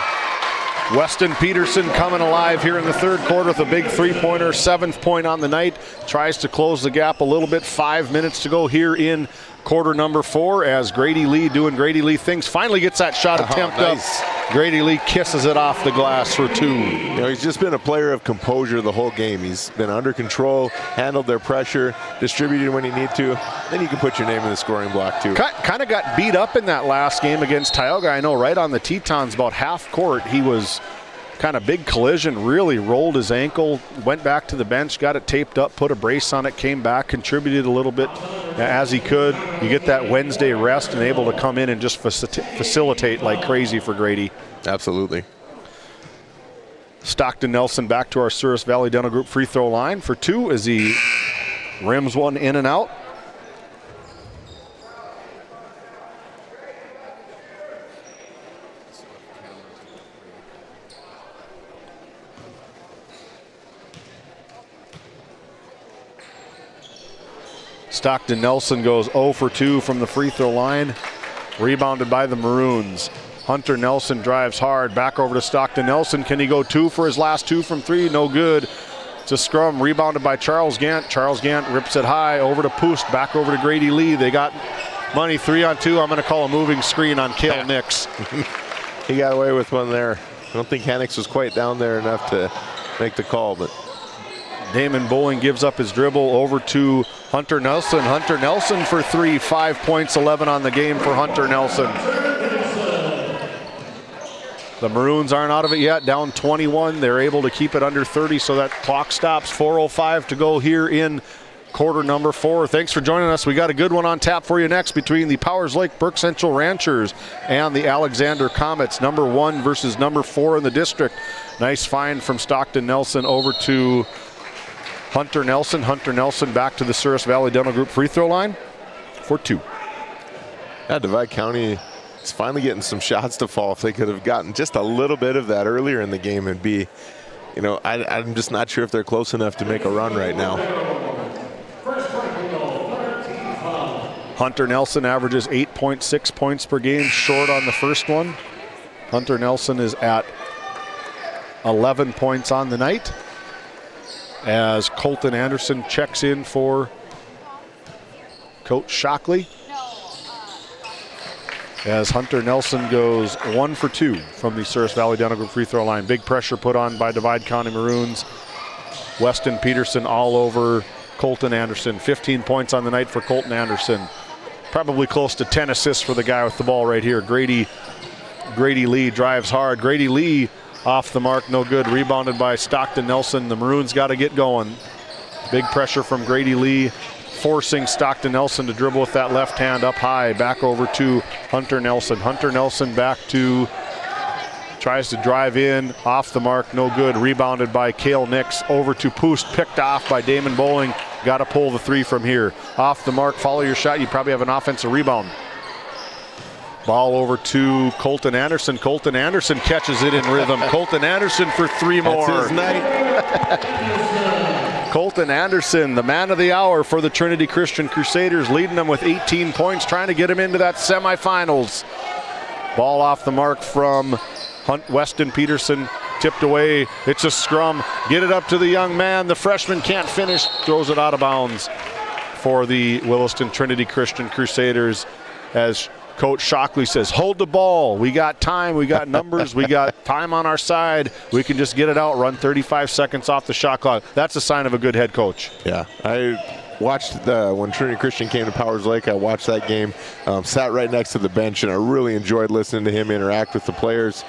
Weston Peterson coming alive here in the third quarter with a big three-pointer, 7th point on the night. Tries to close the gap a little bit. 5 minutes to go here in quarter number 4 as Grady Lee doing Grady Lee things. Finally gets that shot attempt nice. up. Grady Lee kisses it off the glass for 2. You know, he's just been a player of composure the whole game. He's been under control, handled their pressure, distributed when he need to. Then you can put your name in the scoring block too. Kind of got beat up in that last game against Tioga. I know right on the Tetons, about half court, he was kind of big collision, really rolled his ankle, went back to the bench, got it taped up, put a brace on it, came back, contributed a little bit as he could. You get that Wednesday rest and able to come in and just facilitate like crazy for Grady. Absolutely. Stockton Nelson back to our Souris Valley Dental Group free throw line for 2 as he rims one in and out. Stockton Nelson goes 0 for 2 from the free throw line. Rebounded by the Maroons. Hunter Nelson drives hard. Back over to Stockton Nelson. Can he go 2 for his last 2 from 3? No good. It's a scrum. Rebounded by Charles Gant. Charles Gant rips it high. Over to Poost. Back over to Grady Lee. They got money 3-on-2. I'm going to call a moving screen on Cale Nix. He got away with one there. I don't think Hennix was quite down there enough to make the call, but Damon Bowling gives up his dribble over to Hunter Nelson. Hunter Nelson for 3, 5 points, 11 on the game for Hunter Nelson. The Maroons aren't out of it yet, down 21. They're able to keep it under 30, so that clock stops. 4:05 to go here in quarter number 4. Thanks for joining us. We got a good one on tap for you next between the Powers Lake Burke Central Ranchers and the Alexander Comets, number 1 versus number 4 in the district. Nice find from Stockton Nelson over to Hunter Nelson. Hunter Nelson back to the Souris Valley Dental Group free throw line for 2. Yeah, Divide County is finally getting some shots to fall. If they could have gotten just a little bit of that earlier in the game, and be, you know, I'm just not sure if they're close enough to make a run right now. Hunter Nelson averages 8.6 points per game, short on the first one. Hunter Nelson is at 11 points on the night as Colton Anderson checks in for Coach Shockley. As Hunter Nelson goes 1 for 2 from the Souris Valley Dental Group free throw line. Big pressure put on by Divide County Maroons. Weston Peterson all over Colton Anderson. 15 points on the night for Colton Anderson. Probably close to 10 assists for the guy with the ball right here. Grady Lee drives hard. Grady Lee off the mark, no good. Rebounded by Stockton Nelson. The Maroons got to get going. Big pressure from Grady Lee, forcing Stockton Nelson to dribble with that left hand up high. Back over to Hunter Nelson. Hunter Nelson back to, tries to drive in, off the mark, no good. Rebounded by Cale Nix. Over to Poost, picked off by Damon Bowling. Got to pull the 3 from here. Off the mark, follow your shot. You probably have an offensive rebound. Ball over to Colton Anderson. Colton Anderson catches it in rhythm. Colton Anderson for 3 more. That's his night. Colton Anderson, the man of the hour for the Trinity Christian Crusaders, leading them with 18 points, trying to get him into that semifinals. Ball off the mark from Weston Peterson, tipped away. It's a scrum. Get it up to the young man. The freshman can't finish, throws it out of bounds for the Williston Trinity Christian Crusaders as Coach Shockley says, hold the ball. We got time, we got numbers, we got time on our side. We can just get it out, run 35 seconds off the shot clock. That's a sign of a good head coach. Yeah, I watched when Trinity Christian came to Powers Lake. I watched that game, sat right next to the bench, and I really enjoyed listening to him interact with the players,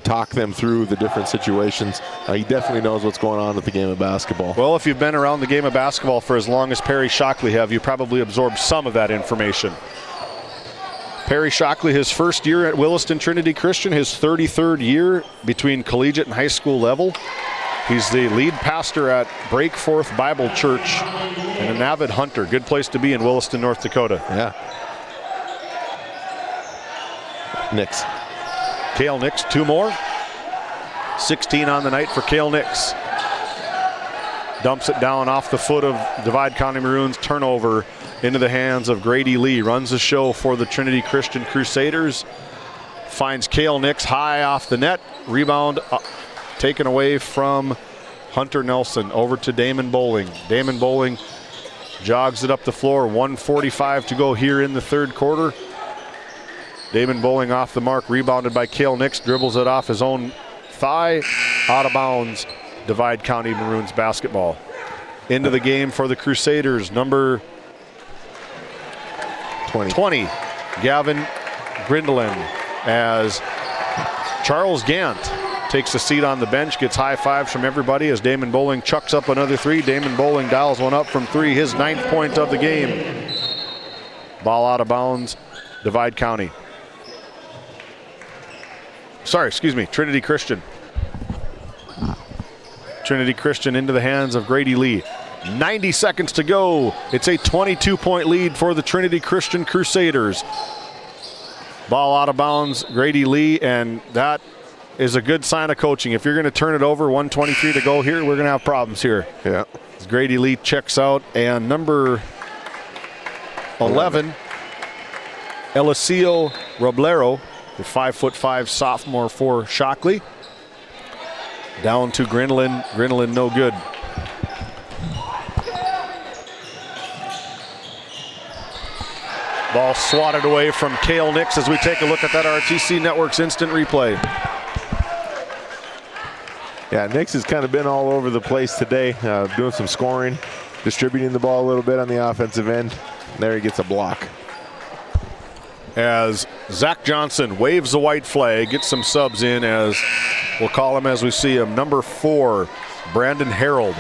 talk them through the different situations. He definitely knows what's going on with the game of basketball. Well, if you've been around the game of basketball for as long as Perry Shockley have, you probably absorbed some of that information. Perry Shockley, his first year at Williston Trinity Christian, his 33rd year between collegiate and high school level. He's the lead pastor at Breakforth Bible Church and an avid hunter. Good place to be in Williston, North Dakota. Yeah. Nix. Cale Nix, 2 more. 16 on the night for Cale Nix. Dumps it down off the foot of Divide County Maroons. Turnover into the hands of Grady Lee. Runs the show for the Trinity Christian Crusaders. Finds Cale Nix high off the net. Rebound taken away from Hunter Nelson. Over to Damon Bowling. Damon Bowling jogs it up the floor. 1:45 to go here in the third quarter. Damon Bowling off the mark. Rebounded by Cale Nix. Dribbles it off his own thigh. Out of bounds. Divide County Maroons basketball. Into the game for the Crusaders, number 20, Gavin Grindelin, as Charles Gant takes a seat on the bench, gets high fives from everybody as Damon Bowling chucks up another 3. Damon Bowling dials one up from 3, his 9th point of the game. Ball out of bounds, Divide County. Sorry, excuse me, Trinity Christian. Trinity Christian into the hands of Grady Lee. 90 seconds to go. It's a 22-point lead for the Trinity Christian Crusaders. Ball out of bounds, Grady Lee, and that is a good sign of coaching. If you're going to turn it over, 1:23 to go here, we're going to have problems here. Yeah. As Grady Lee checks out, and number 11, Eliseo Roblero, the 5'5" sophomore for Shockley. Down to Grindelin. Grindelin no good. Ball swatted away from Cale Nix as we take a look at that RTC Network's instant replay. Yeah, Nix has kind of been all over the place today, doing some scoring, distributing the ball a little bit on the offensive end. There he gets a block. As Zach Johnson waves the white flag, gets some subs in, as we'll call him as we see him. Number 4, Brandon Harold.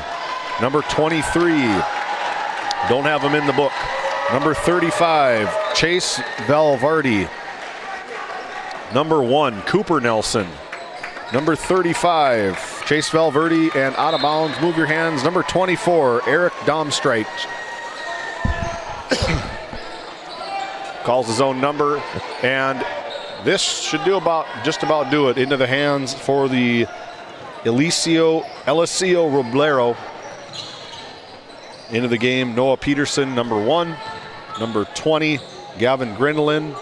Number 23, don't have him in the book. Number 35, Chase Valverde. Number 1, Cooper Nelson. Number 35, Chase Valverde, and out of bounds, move your hands. Number 24, Eric Domstreit. Calls his own number, and this should just about do it. Into the hands for the Eliseo Roblero. Into the game, Noah Peterson, number 1. Number 20, Gavin Grindelin.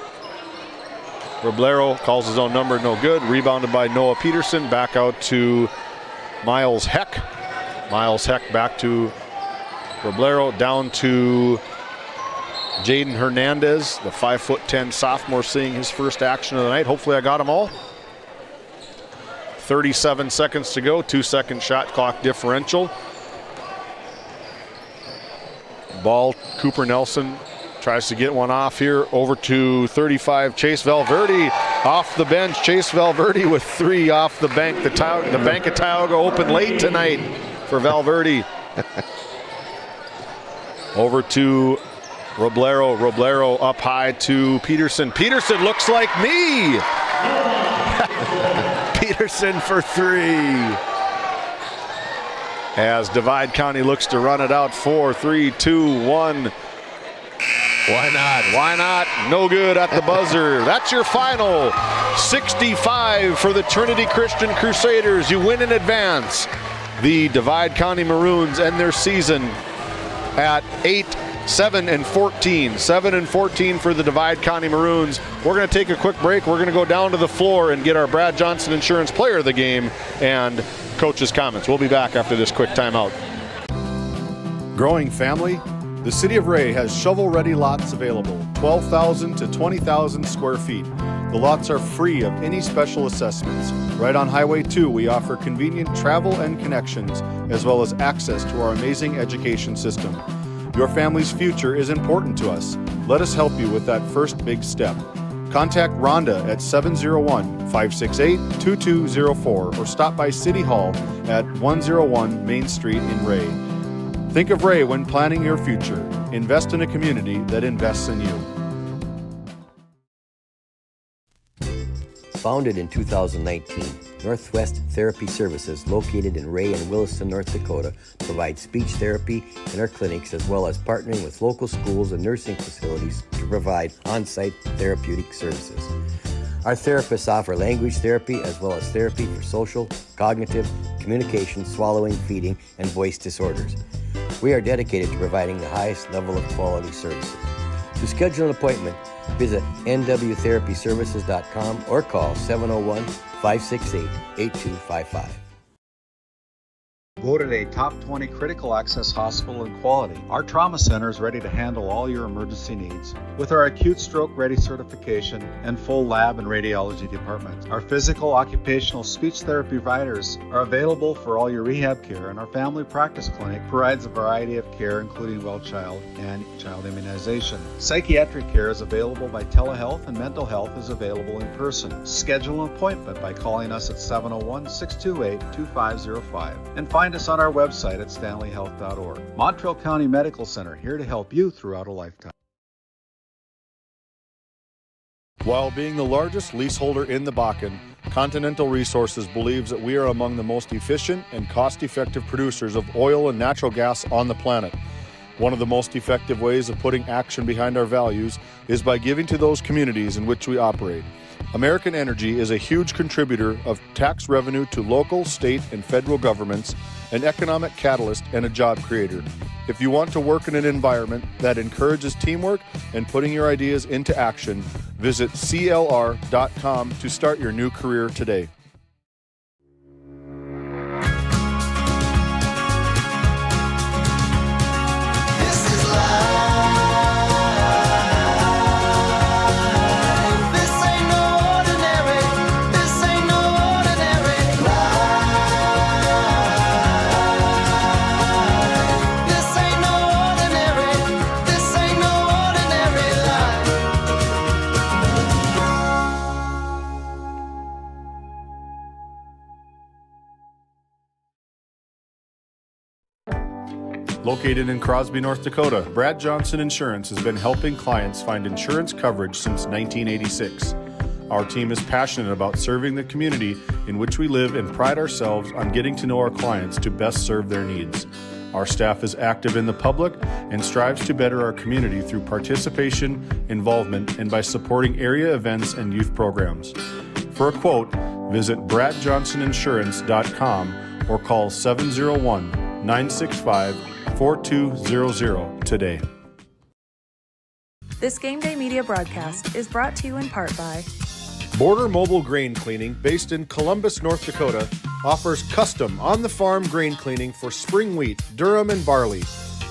Roblero calls his own number, no good. Rebounded by Noah Peterson. Back out to Miles Heck. Miles Heck back to Roblero. Down to Jaden Hernandez, the 5'10" sophomore, seeing his first action of the night. Hopefully I got them all. 37 seconds to go, 2-second shot clock differential. Ball, Cooper Nelson tries to get one off here. Over to 35, Chase Valverde off the bench. Chase Valverde with 3 off the bank. The Bank of Tioga open late tonight for Valverde. Over to Roblero. Roblero up high to Peterson. Peterson looks like me. Peterson for 3. As Divide County looks to run it out. 4, 3, 2, 1. Why not? Why not? No good at the buzzer. That's your final. 65 for the Trinity Christian Crusaders. You win in advance. The Divide County Maroons end their season at 7-14. 7-14 for the Divide County Maroons. We're going to take a quick break. We're going to go down to the floor and get our Brad Johnson Insurance Player of the Game and coach's comments. We'll be back after this quick timeout. Growing family, the City of Ray has shovel-ready lots available, 12,000 to 20,000 square feet. The lots are free of any special assessments. Right on Highway 2, we offer convenient travel and connections, as well as access to our amazing education system. Your family's future is important to us. Let us help you with that first big step. Contact Rhonda at 701-568-2204 or stop by City Hall at 101 Main Street in Ray. Think of Ray when planning your future. Invest in a community that invests in you. Founded in 2019, Northwest Therapy Services, located in Ray and Williston, North Dakota, provides speech therapy in our clinics as well as partnering with local schools and nursing facilities to provide on-site therapeutic services. Our therapists offer language therapy as well as therapy for social, cognitive, communication, swallowing, feeding, and voice disorders. We are dedicated to providing the highest level of quality services. To schedule an appointment, visit nwtherapyservices.com or call 701-568-8255. Voted a top 20 critical access hospital in quality, our trauma center is ready to handle all your emergency needs. With our acute stroke ready certification and full lab and radiology department, our physical occupational speech therapy providers are available for all your rehab care, and our family practice clinic provides a variety of care including well child and child immunization. Psychiatric care is available by telehealth, and mental health is available in person. Schedule an appointment by calling us at 701-628-2505 and find us on our website at stanleyhealth.org. Montreal County Medical Center, here to help you throughout a lifetime. While being the largest leaseholder in the Bakken, Continental Resources believes that we are among the most efficient and cost-effective producers of oil and natural gas on the planet. One of the most effective ways of putting action behind our values is by giving to those communities in which we operate. American Energy is a huge contributor of tax revenue to local, state, and federal governments, an economic catalyst, and a job creator. If you want to work in an environment that encourages teamwork and putting your ideas into action, visit CLR.com to start your new career today. Located in Crosby, North Dakota, Brad Johnson Insurance has been helping clients find insurance coverage since 1986. Our team is passionate about serving the community in which we live and pride ourselves on getting to know our clients to best serve their needs. Our staff is active in the public and strives to better our community through participation, involvement, and by supporting area events and youth programs. For a quote, visit bradjohnsoninsurance.com or call 701-965-4200 today. This Game Day Media broadcast is brought to you in part by Border Mobile Grain Cleaning, based in Columbus, North Dakota, offers custom on-the-farm grain cleaning for spring wheat, durum, and barley.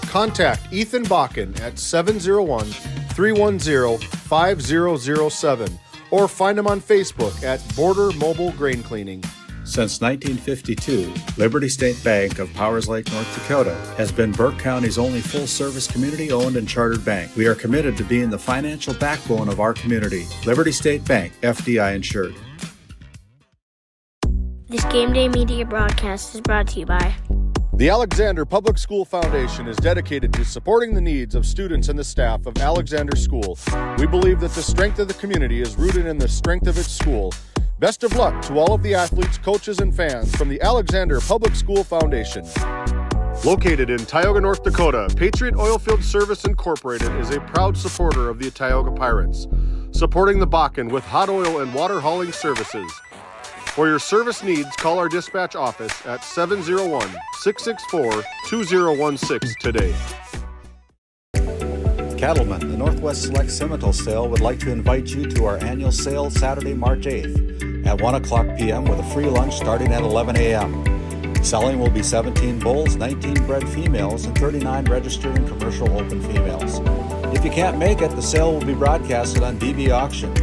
Contact Ethan Bakken at 701-310-5007 or find him on Facebook at Border Mobile Grain Cleaning. Since 1952, Liberty State Bank of Powers Lake, North Dakota has been Burke County's only full-service community-owned and chartered bank. We are committed to being the financial backbone of our community. Liberty State Bank, FDI insured. This Game Day Media broadcast is brought to you by The Alexander Public School Foundation is dedicated to supporting the needs of students and the staff of Alexander School. We believe that the strength of the community is rooted in the strength of its school. Best of luck to all of the athletes, coaches, and fans from the Alexander Public School Foundation. Located in Tioga, North Dakota, Patriot Oilfield Service Incorporated is a proud supporter of the Tioga Pirates, supporting the Bakken with hot oil and water hauling services. For your service needs, call our dispatch office at 701-664-2016 today. Cattlemen, the Northwest Select Simmental Sale would like to invite you to our annual sale Saturday, March 8th at 1 o'clock p.m. with a free lunch starting at 11 a.m. Selling will be 17 bulls, 19 bred females, and 39 registered and commercial open females. If you can't make it, the sale will be broadcasted on BB Auction.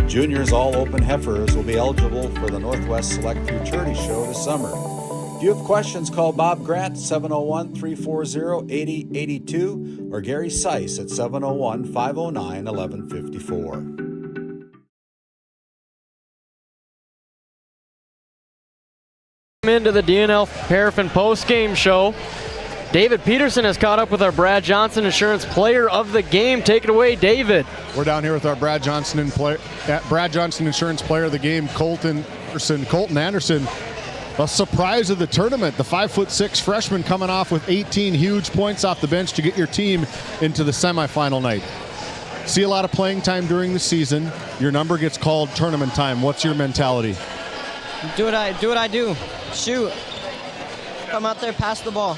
Juniors all open heifers will be eligible for the Northwest Select Futurity Show this summer. If you have questions, call Bob Grant at 701-340-8082 or Gary Seiss at 701-509-1154. Into the DNL Paraffin post-game show. David Peterson has caught up with our Brad Johnson Insurance Player of the Game. Take it away, David. We're down here with our Brad Johnson Insurance Player of the Game, Colton Anderson. A surprise of the tournament, the 5'6" freshman coming off with 18 huge points off the bench to get your team into the semifinal night. See a lot of playing time during the season. Your number gets called tournament time. What's your mentality? Do what I do. Shoot. Come out there, pass the ball.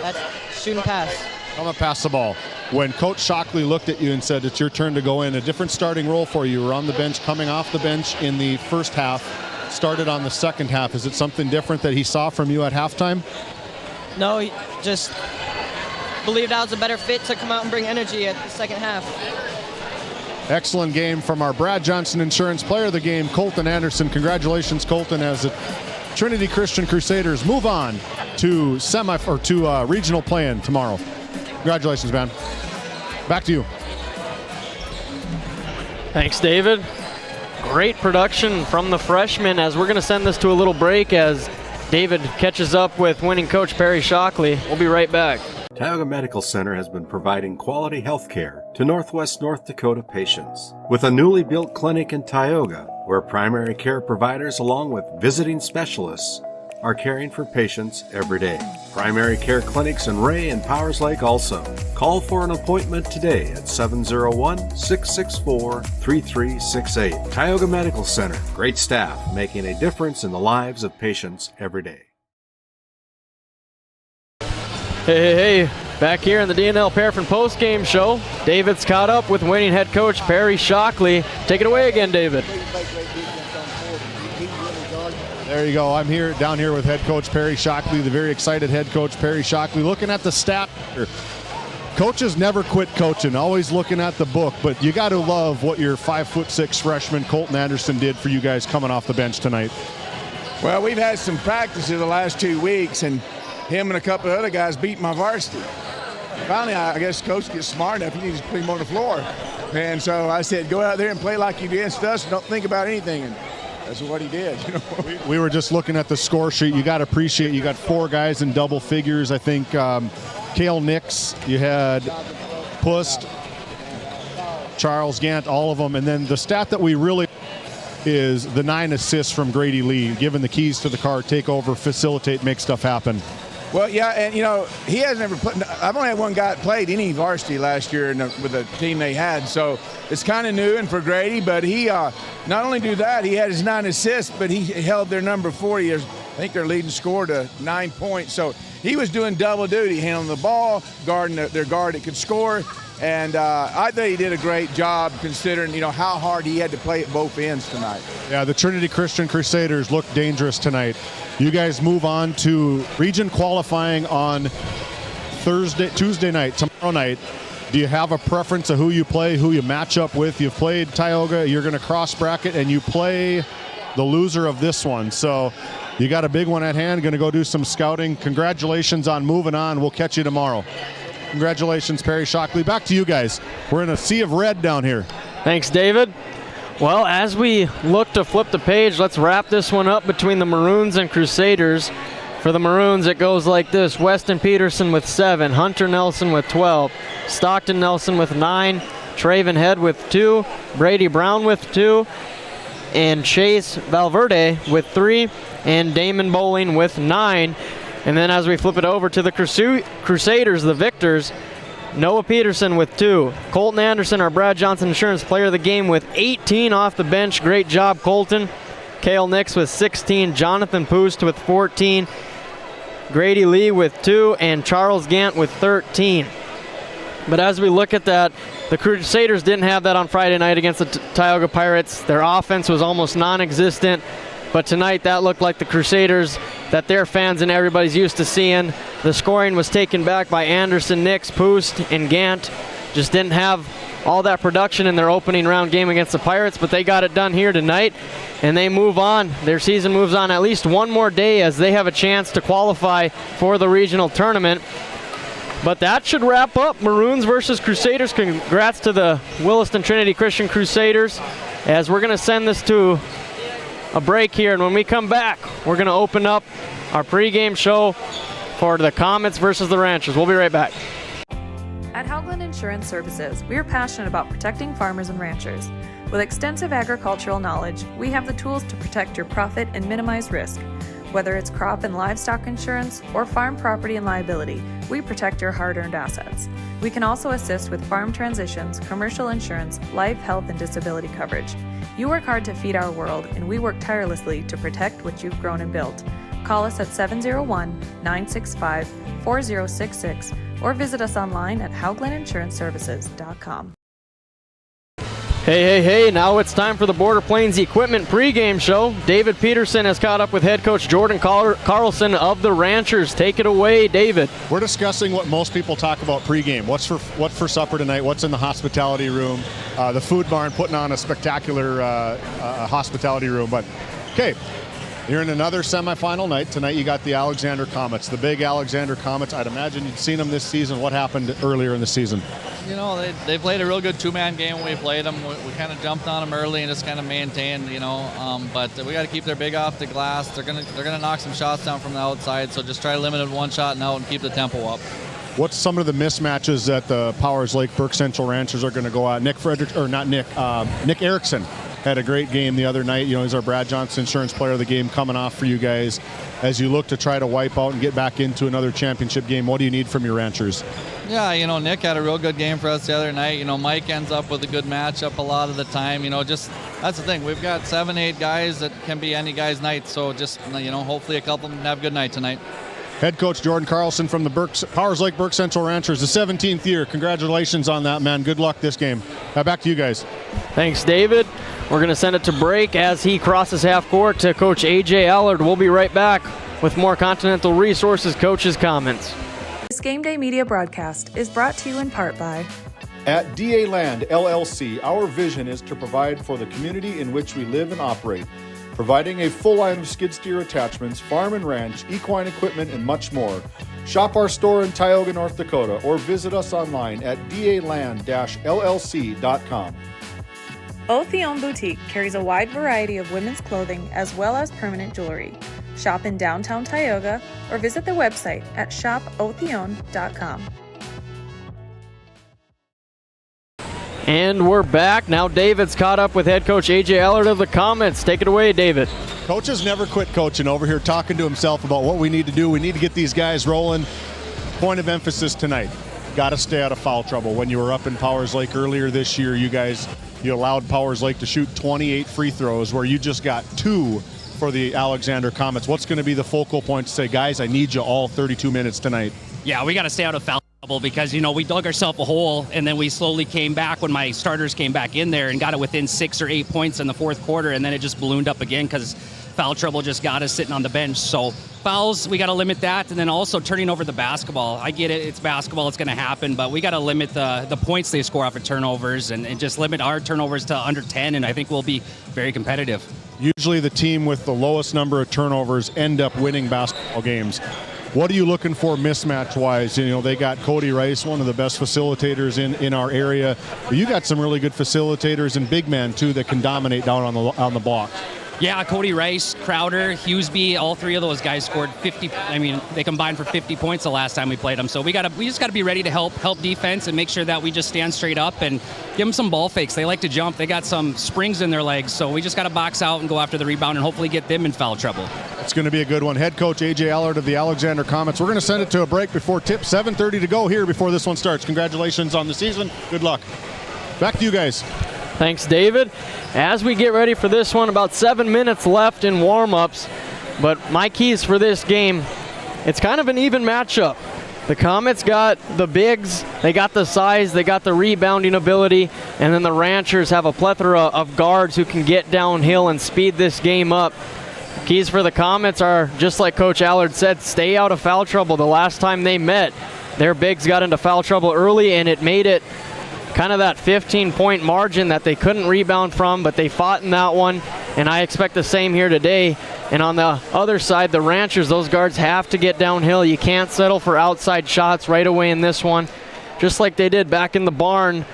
That's shoot and pass. Come and pass the ball. When Coach Shockley looked at you and said it's your turn to go in, a different starting role for you. You were on the bench, coming off the bench in the first half, started on the second half. Is it something different that he saw from you at halftime? No, he just believed I was a better fit to come out and bring energy at the second half. Excellent game from our Brad Johnson Insurance Player of the Game, Colton Anderson. Congratulations, Colton, as the Trinity Christian Crusaders move on to regional play-in tomorrow. Congratulations, man. Back to you. Thanks, David. Great production from the freshman as we're going to send this to a little break as David catches up with winning coach Perry Shockley. We'll be right back. Tioga Medical Center has been providing quality health care to Northwest North Dakota patients with a newly built clinic in Tioga where primary care providers along with visiting specialists are caring for patients every day. Primary care clinics in Ray and Powers Lake also. Call for an appointment today at 701-664-3368. Tioga Medical Center. Great staff making a difference in the lives of patients every day. Hey, back here in the DNL Paraffin Postgame Show. David's caught up with winning head coach Perry Shockley. Take it away again, David. There you go. I'm down here with head coach Perry Shockley, the very excited head coach Perry Shockley. Looking at the stat here. Coaches never quit coaching, always looking at the book, but you got to love what your 5'6" freshman Colton Anderson did for you guys coming off the bench tonight. Well, we've had some practice in the last 2 weeks, and him and a couple of other guys beat my varsity. Finally, I guess coach gets smart enough, he needs to put him on the floor. And so I said, go out there and play like you did against us, and don't think about anything. And that's what he did. You know? We were just looking at the score sheet. You got to appreciate you got 4 guys in double figures. I think Cale Nix, you had Pust, Charles Gant, all of them. And then the stat that we really is the 9 assists from Grady Lee, giving the keys to the car, take over, facilitate, make stuff happen. Well, yeah, and you know, he has never put. I've only had one guy that played any varsity last year with the team they had, so it's kind of new and for Grady. But he not only do that, he had his 9 assists, but he held their number 40 as I think their leading scorer to 9 points. So he was doing double duty, handling the ball, guarding their guard that could score, and I think he did a great job considering how hard he had to play at both ends tonight. Yeah, the Trinity Christian Crusaders look dangerous tonight. You guys move on to region qualifying on Tuesday night, tomorrow night. Do you have a preference of who you play, who you match up with? You've played Tioga, you're going to cross bracket, and you play the loser of this one. So you got a big one at hand, going to go do some scouting. Congratulations on moving on. We'll catch you tomorrow. Congratulations, Perry Shockley. Back to you guys. We're in a sea of red down here. Thanks, David. Well, as we look to flip the page, let's wrap this one up between the Maroons and Crusaders. For the Maroons, it goes like this. Weston Peterson with 7, Hunter Nelson with 12, Stockton Nelson with 9, Traven Head with 2, Brady Brown with 2, and Chase Valverde with 3, and Damon Bowling with 9. And then as we flip it over to the Crusaders, the victors, Noah Peterson with 2. Colton Anderson, our Brad Johnson Insurance Player of the Game, with 18 off the bench. Great job, Colton. Cale Nix with 16. Jonathan Poost with 14. Grady Lee with 2. And Charles Gant with 13. But as we look at that, the Crusaders didn't have that on Friday night against the Tioga Pirates. Their offense was almost non-existent. But tonight, that looked like the Crusaders that their fans and everybody's used to seeing. The scoring was taken back by Anderson, Nix, Poost, and Gant. Just didn't have all that production in their opening round game against the Pirates, but they got it done here tonight, and they move on. Their season moves on at least one more day as they have a chance to qualify for the regional tournament. But that should wrap up Maroons versus Crusaders. Congrats to the Williston Trinity Christian Crusaders, as we're going to send this to a break here, and when we come back, we're going to open up our pregame show for the Comets versus the Ranchers. We'll be right back. At Haugland Insurance Services, we are passionate about protecting farmers and ranchers. With extensive agricultural knowledge, we have the tools to protect your profit and minimize risk. Whether it's crop and livestock insurance or farm property and liability, we protect your hard-earned assets. We can also assist with farm transitions, commercial insurance, life, health, and disability coverage. You work hard to feed our world, and we work tirelessly to protect what you've grown and built. Call us at 701-965-4066 or visit us online at HauglandInsuranceServices.com. Hey, now it's time for the Border Plains Equipment pregame show. David Peterson has caught up with head coach Jordan Carlson of the Ranchers. Take it away, David. We're discussing what most people talk about pregame. What's for supper tonight? What's in the hospitality room? The food barn putting on a spectacular hospitality room. But, okay. You're in another semifinal night. Tonight you got the Alexander Comets, the big Alexander Comets. I'd imagine you'd seen them this season. What happened earlier in the season? You know, they played a real good two-man game when we played them. We kind of jumped on them early and just kind of maintained, but we got to keep their big off the glass. They're gonna knock some shots down from the outside, so just try to limit it one shot and out and keep the tempo up. What's some of the mismatches that the Powers Lake Burke Central Ranchers are going to go at? Nick Erickson had a great game the other night. He's our Brad Johnson Insurance Player of the Game coming off for you guys. As you look to try to wipe out and get back into another championship game, what do you need from your Ranchers? Yeah, Nick had a real good game for us the other night. Mike ends up with a good matchup a lot of the time. Just that's the thing. We've got 7-8 guys that can be any guy's night. So just, hopefully a couple of them have a good night tonight. Head coach Jordan Carlson from the Powers Lake Burke Central Ranchers, the 17th year. Congratulations on that, man. Good luck this game. Back to you guys. Thanks, David. We're going to send it to break as he crosses half court to Coach A.J. Allard. We'll be right back with more Continental Resources coaches' comments. This Game Day media broadcast is brought to you in part by At DA Land LLC, our vision is to provide for the community in which we live and operate, providing a full line of skid steer attachments, farm and ranch, equine equipment, and much more. Shop our store in Tioga, North Dakota, or visit us online at daland-llc.com. Otheon Boutique carries a wide variety of women's clothing as well as permanent jewelry. Shop in downtown Tioga or visit their website at shopotheon.com. And we're back. Now David's caught up with head coach A.J. Allard of the Comets. Take it away, David. Coach has never quit coaching, over here talking to himself about what we need to do. We need to get these guys rolling. Point of emphasis tonight, got to stay out of foul trouble. When you were up in Powers Lake earlier this year, you allowed Powers Lake to shoot 28 free throws where you just got 2 for the Alexander Comets. What's going to be the focal point to say, guys, I need you all 32 minutes tonight? Yeah, we got to stay out of foul trouble because, we dug ourselves a hole and then we slowly came back when my starters came back in there and got it within 6 or 8 points in the fourth quarter, and then it just ballooned up again because foul trouble just got us sitting on the bench. So fouls, we got to limit that, and then also turning over the basketball. I get it, it's basketball, it's going to happen, but we got to limit the points they score off of turnovers and just limit our turnovers to under 10, and I think we'll be very competitive. Usually the team with the lowest number of turnovers end up winning basketball games. What are you looking for mismatch-wise? They got Cody Rice, one of the best facilitators in our area. But you got some really good facilitators and big men, too, that can dominate down on the block. Yeah, Cody Rice, Crowder, Hughesby, all three of those guys scored 50. I mean, they combined for 50 points the last time we played them. So we just got to be ready to help defense and make sure that we just stand straight up and give them some ball fakes. They like to jump. They got some springs in their legs. So we just got to box out and go after the rebound and hopefully get them in foul trouble. It's going to be a good one. Head coach A.J. Allard of the Alexander Comets. We're going to send it to a break before tip. 7:30 to go here before this one starts. Congratulations on the season. Good luck. Back to you guys. Thanks, David. As we get ready for this one, about 7 minutes left in warm-ups. But my keys for this game, it's kind of an even matchup. The Comets got the bigs, they got the size, they got the rebounding ability, and then the Ranchers have a plethora of guards who can get downhill and speed this game up. Keys for the Comets are, just like Coach Allard said, stay out of foul trouble. The last time they met, their bigs got into foul trouble early, and it made it kind of that 15-point margin that they couldn't rebound from, but they fought in that one, and I expect the same here today. And on the other side, the Ranchers, those guards have to get downhill. You can't settle for outside shots right away in this one, just like they did back in the barn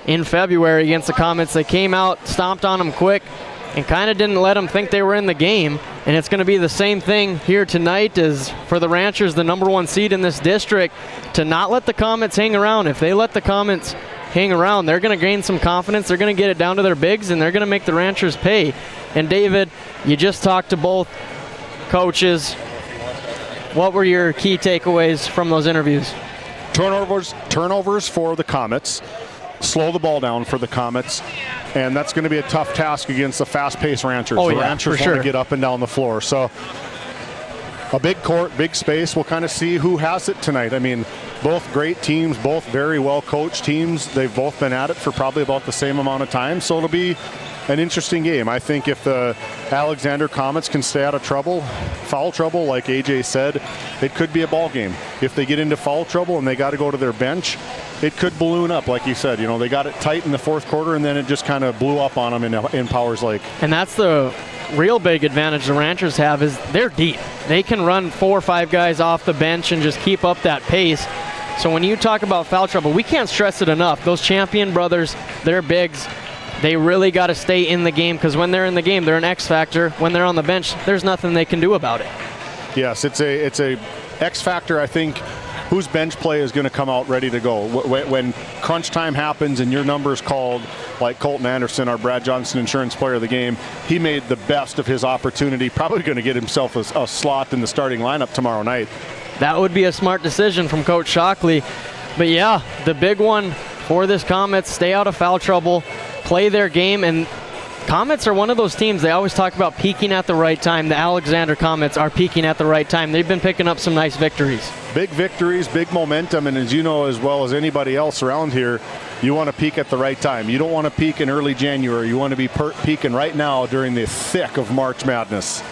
in February against the Comets. They came out, stomped on them quick, and kind of didn't let them think they were in the game. And it's going to be the same thing here tonight as for the Ranchers, the #1 seed in this district, to not let the Comets hang around. If they let the Comets hang around, they're going to gain some confidence. They're going to get it down to their bigs, and they're going to make the Ranchers pay. And David, you just talked to both coaches. What were your key takeaways from those interviews? Turnovers for the Comets. Slow the ball down for the Comets. And that's going to be a tough task against the fast-paced Ranchers. Oh, the yeah, Ranchers for want sure. to get up and down the floor. So a big court, big space. We'll kind of see who has it tonight. I mean, both great teams, both very well-coached teams. They've both been at it for probably about the same amount of time. So it'll be an interesting game. I think if the Alexander Comets can stay out of trouble, foul trouble, like AJ said, it could be a ball game. If they get into foul trouble and they got to go to their bench, it could balloon up, like you said. You know, they got it tight in the fourth quarter, and then it just kind of blew up on them in Powers Lake. And that's the real big advantage the Ranchers have, is they're deep. They can run 4 or 5 guys off the bench and just keep up that pace. So when you talk about foul trouble, we can't stress it enough. Those Champion brothers, they're bigs. They really got to stay in the game, because when they're in the game, they're an X factor. When they're on the bench, there's nothing they can do about it. Yes, it's a X factor. I think whose bench play is going to come out ready to go. When crunch time happens and your number's called, like Colton Anderson, our Brad Johnson Insurance Player of the Game, he made the best of his opportunity. Probably going to get himself a slot in the starting lineup tomorrow night. That would be a smart decision from Coach Shockley. But yeah, the big one for this Comets, stay out of foul trouble, play their game, and Comets are one of those teams, they always talk about peaking at the right time. The Alexander Comets are peaking at the right time. They've been picking up some nice victories. Big victories, big momentum, and as you know as well as anybody else around here, you want to peak at the right time. You don't want to peak in early January. You want to be peaking right now during the thick of March Madness.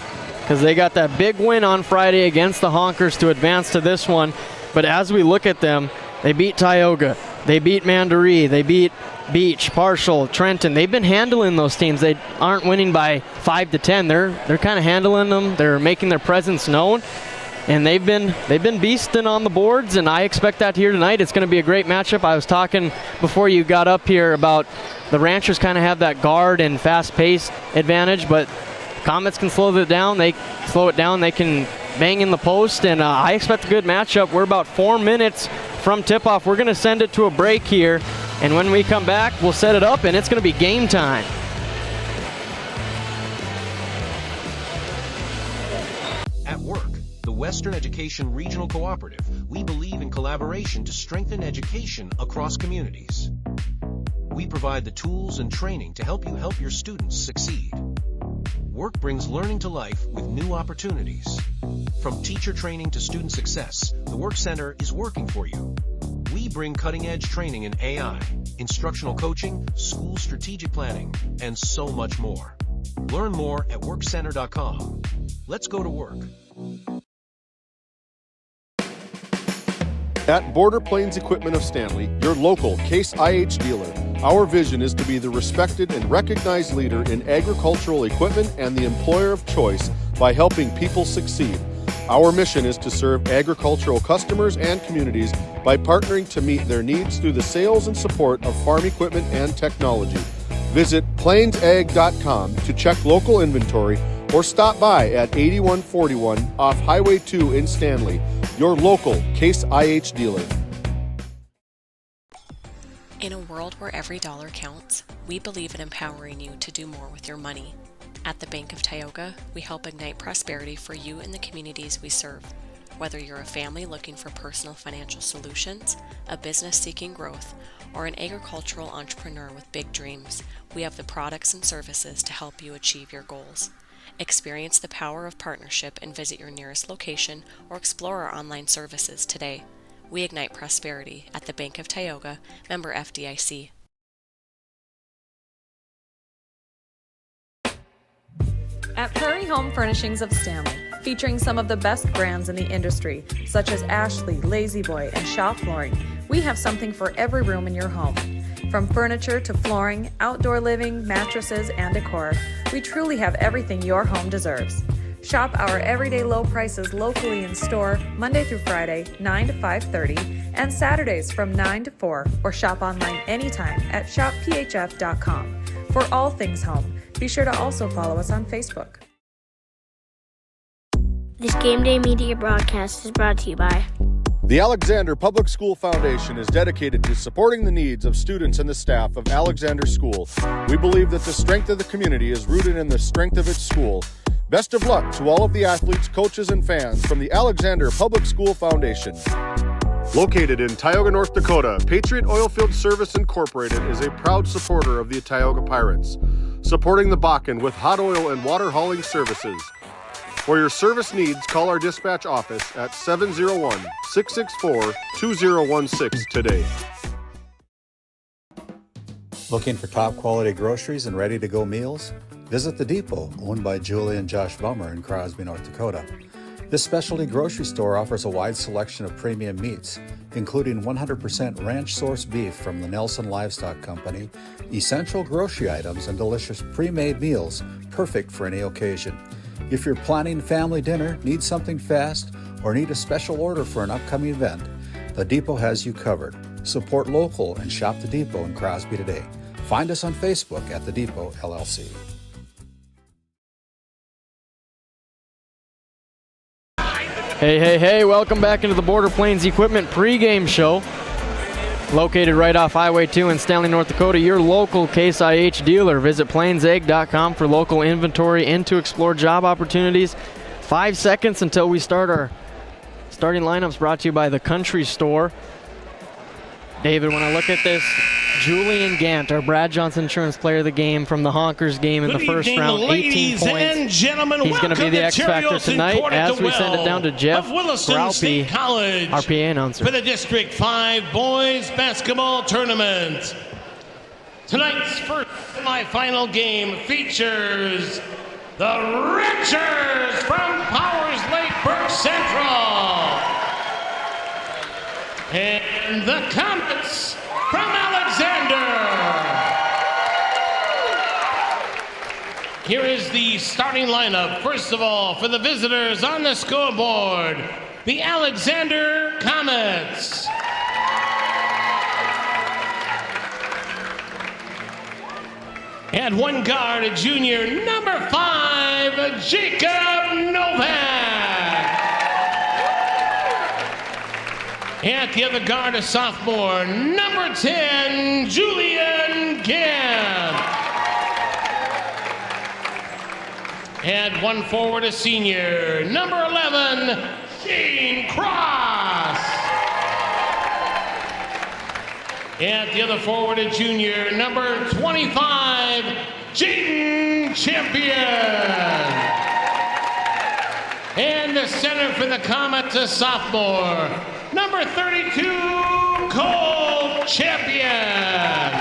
Because they got that big win on Friday against the Honkers to advance to this one. But as we look at them, they beat Tioga, they beat Mandaree, they beat Beach, Parshall, Trenton. They've been handling those teams. They aren't winning by 5 to 10. They're kind of handling them. They're making their presence known, and they've been beasting on the boards. And I expect that here tonight. It's going to be a great matchup. I was talking before you got up here about the Ranchers kind of have that guard and fast-paced advantage, but Comets can slow it down. They can bang in the post, and I expect a good matchup. We're about 4 minutes from tip-off. We're going to send it to a break here. And when we come back, we'll set it up, and it's going to be game time. At work, the Western Education Regional Cooperative, we believe in collaboration to strengthen education across communities. We provide the tools and training to help you help your students succeed. Work brings learning to life with new opportunities. From teacher training to student success, the Work Center is working for you. We bring cutting-edge training in AI, instructional coaching, school strategic planning, and so much more. Learn more at workcenter.com. Let's go to work. At Border Plains Equipment of Stanley, your local Case IH dealer, our vision is to be the respected and recognized leader in agricultural equipment and the employer of choice by helping people succeed. Our mission is to serve agricultural customers and communities by partnering to meet their needs through the sales and support of farm equipment and technology. Visit plainsag.com to check local inventory or stop by at 8141 off Highway 2 in Stanley, your local Case IH dealer. In a world where every dollar counts, we believe in empowering you to do more with your money. At the Bank of Tioga, we help ignite prosperity for you and the communities we serve. Whether you're a family looking for personal financial solutions, a business seeking growth, or an agricultural entrepreneur with big dreams, we have the products and services to help you achieve your goals. Experience the power of partnership and visit your nearest location or explore our online services today. We ignite prosperity at the Bank of Tioga, member FDIC. At Prairie Home Furnishings of Stanley, featuring some of the best brands in the industry, such as Ashley, Lazy Boy, and Shaw Flooring, we have something for every room in your home. From furniture to flooring, outdoor living, mattresses, and decor, we truly have everything your home deserves. Shop our everyday low prices locally in store Monday through Friday, 9 to 5:30, and Saturdays from 9 to 4, or shop online anytime at shopphf.com. For all things home, be sure to also follow us on Facebook. This Game Day Media broadcast is brought to you by The Alexander Public School Foundation is dedicated to supporting the needs of students and the staff of Alexander School. We believe that the strength of the community is rooted in the strength of its school. Best of luck to all of the athletes, coaches, and fans from the Alexander Public School Foundation. Located in Tioga, North Dakota, Patriot Oilfield Service Incorporated is a proud supporter of the Tioga Pirates, supporting the Bakken with hot oil and water hauling services. For your service needs, call our dispatch office at 701-664-2016 today. Looking for top quality groceries and ready to go meals? Visit The Depot, owned by Julie and Josh Bummer in Crosby, North Dakota. This specialty grocery store offers a wide selection of premium meats, including 100% ranch-sourced beef from the Nelson Livestock Company, essential grocery items, and delicious pre-made meals, perfect for any occasion. If you're planning family dinner, need something fast, or need a special order for an upcoming event, The Depot has you covered. Support local and shop The Depot in Crosby today. Find us on Facebook at The Depot LLC. Hey, welcome back into the Border Plains Equipment pregame show. Located right off Highway 2 in Stanley, North Dakota, your local Case IH dealer. Visit plainsegg.com for local inventory and to explore job opportunities. 5 seconds until we start our starting lineups, brought to you by the Country Store. David, when I look at this, Julian Gant, our Brad Johnson Insurance Player of the Game from the Honkers game in the first round, 18 points. And gentlemen, he's going to be the X Factor tonight as we send it down to Jeff Graupe, our PA announcer. For the District 5 Boys Basketball Tournament. Tonight's first semifinal game features the Ranchers from Powers Lake Burke Central and the Comets from Alexander. Here is the starting lineup. First of all, for the visitors on the scoreboard, the Alexander Comets. At one guard, a junior, number 5, Jacob Novak. At the other guard, a sophomore, number 10, Julian Gant. And one forward, a senior, number 11, Shane Cross. And the other forward, a junior, number 25, Jaden Champion. And the center for the Comets, a sophomore, number 32, Cole Champion.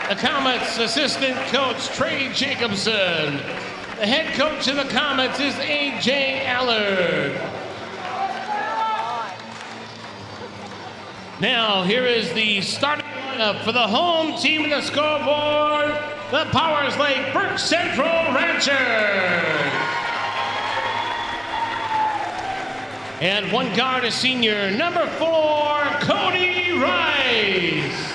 The Comets assistant coach, Trey Jacobson. The head coach of the Comets is A.J. Allard. Now, here is the starting lineup for the home team of the scoreboard, the Powers Lake Burke Central Ranchers. And one guard, a senior, number 4, Cody Rice.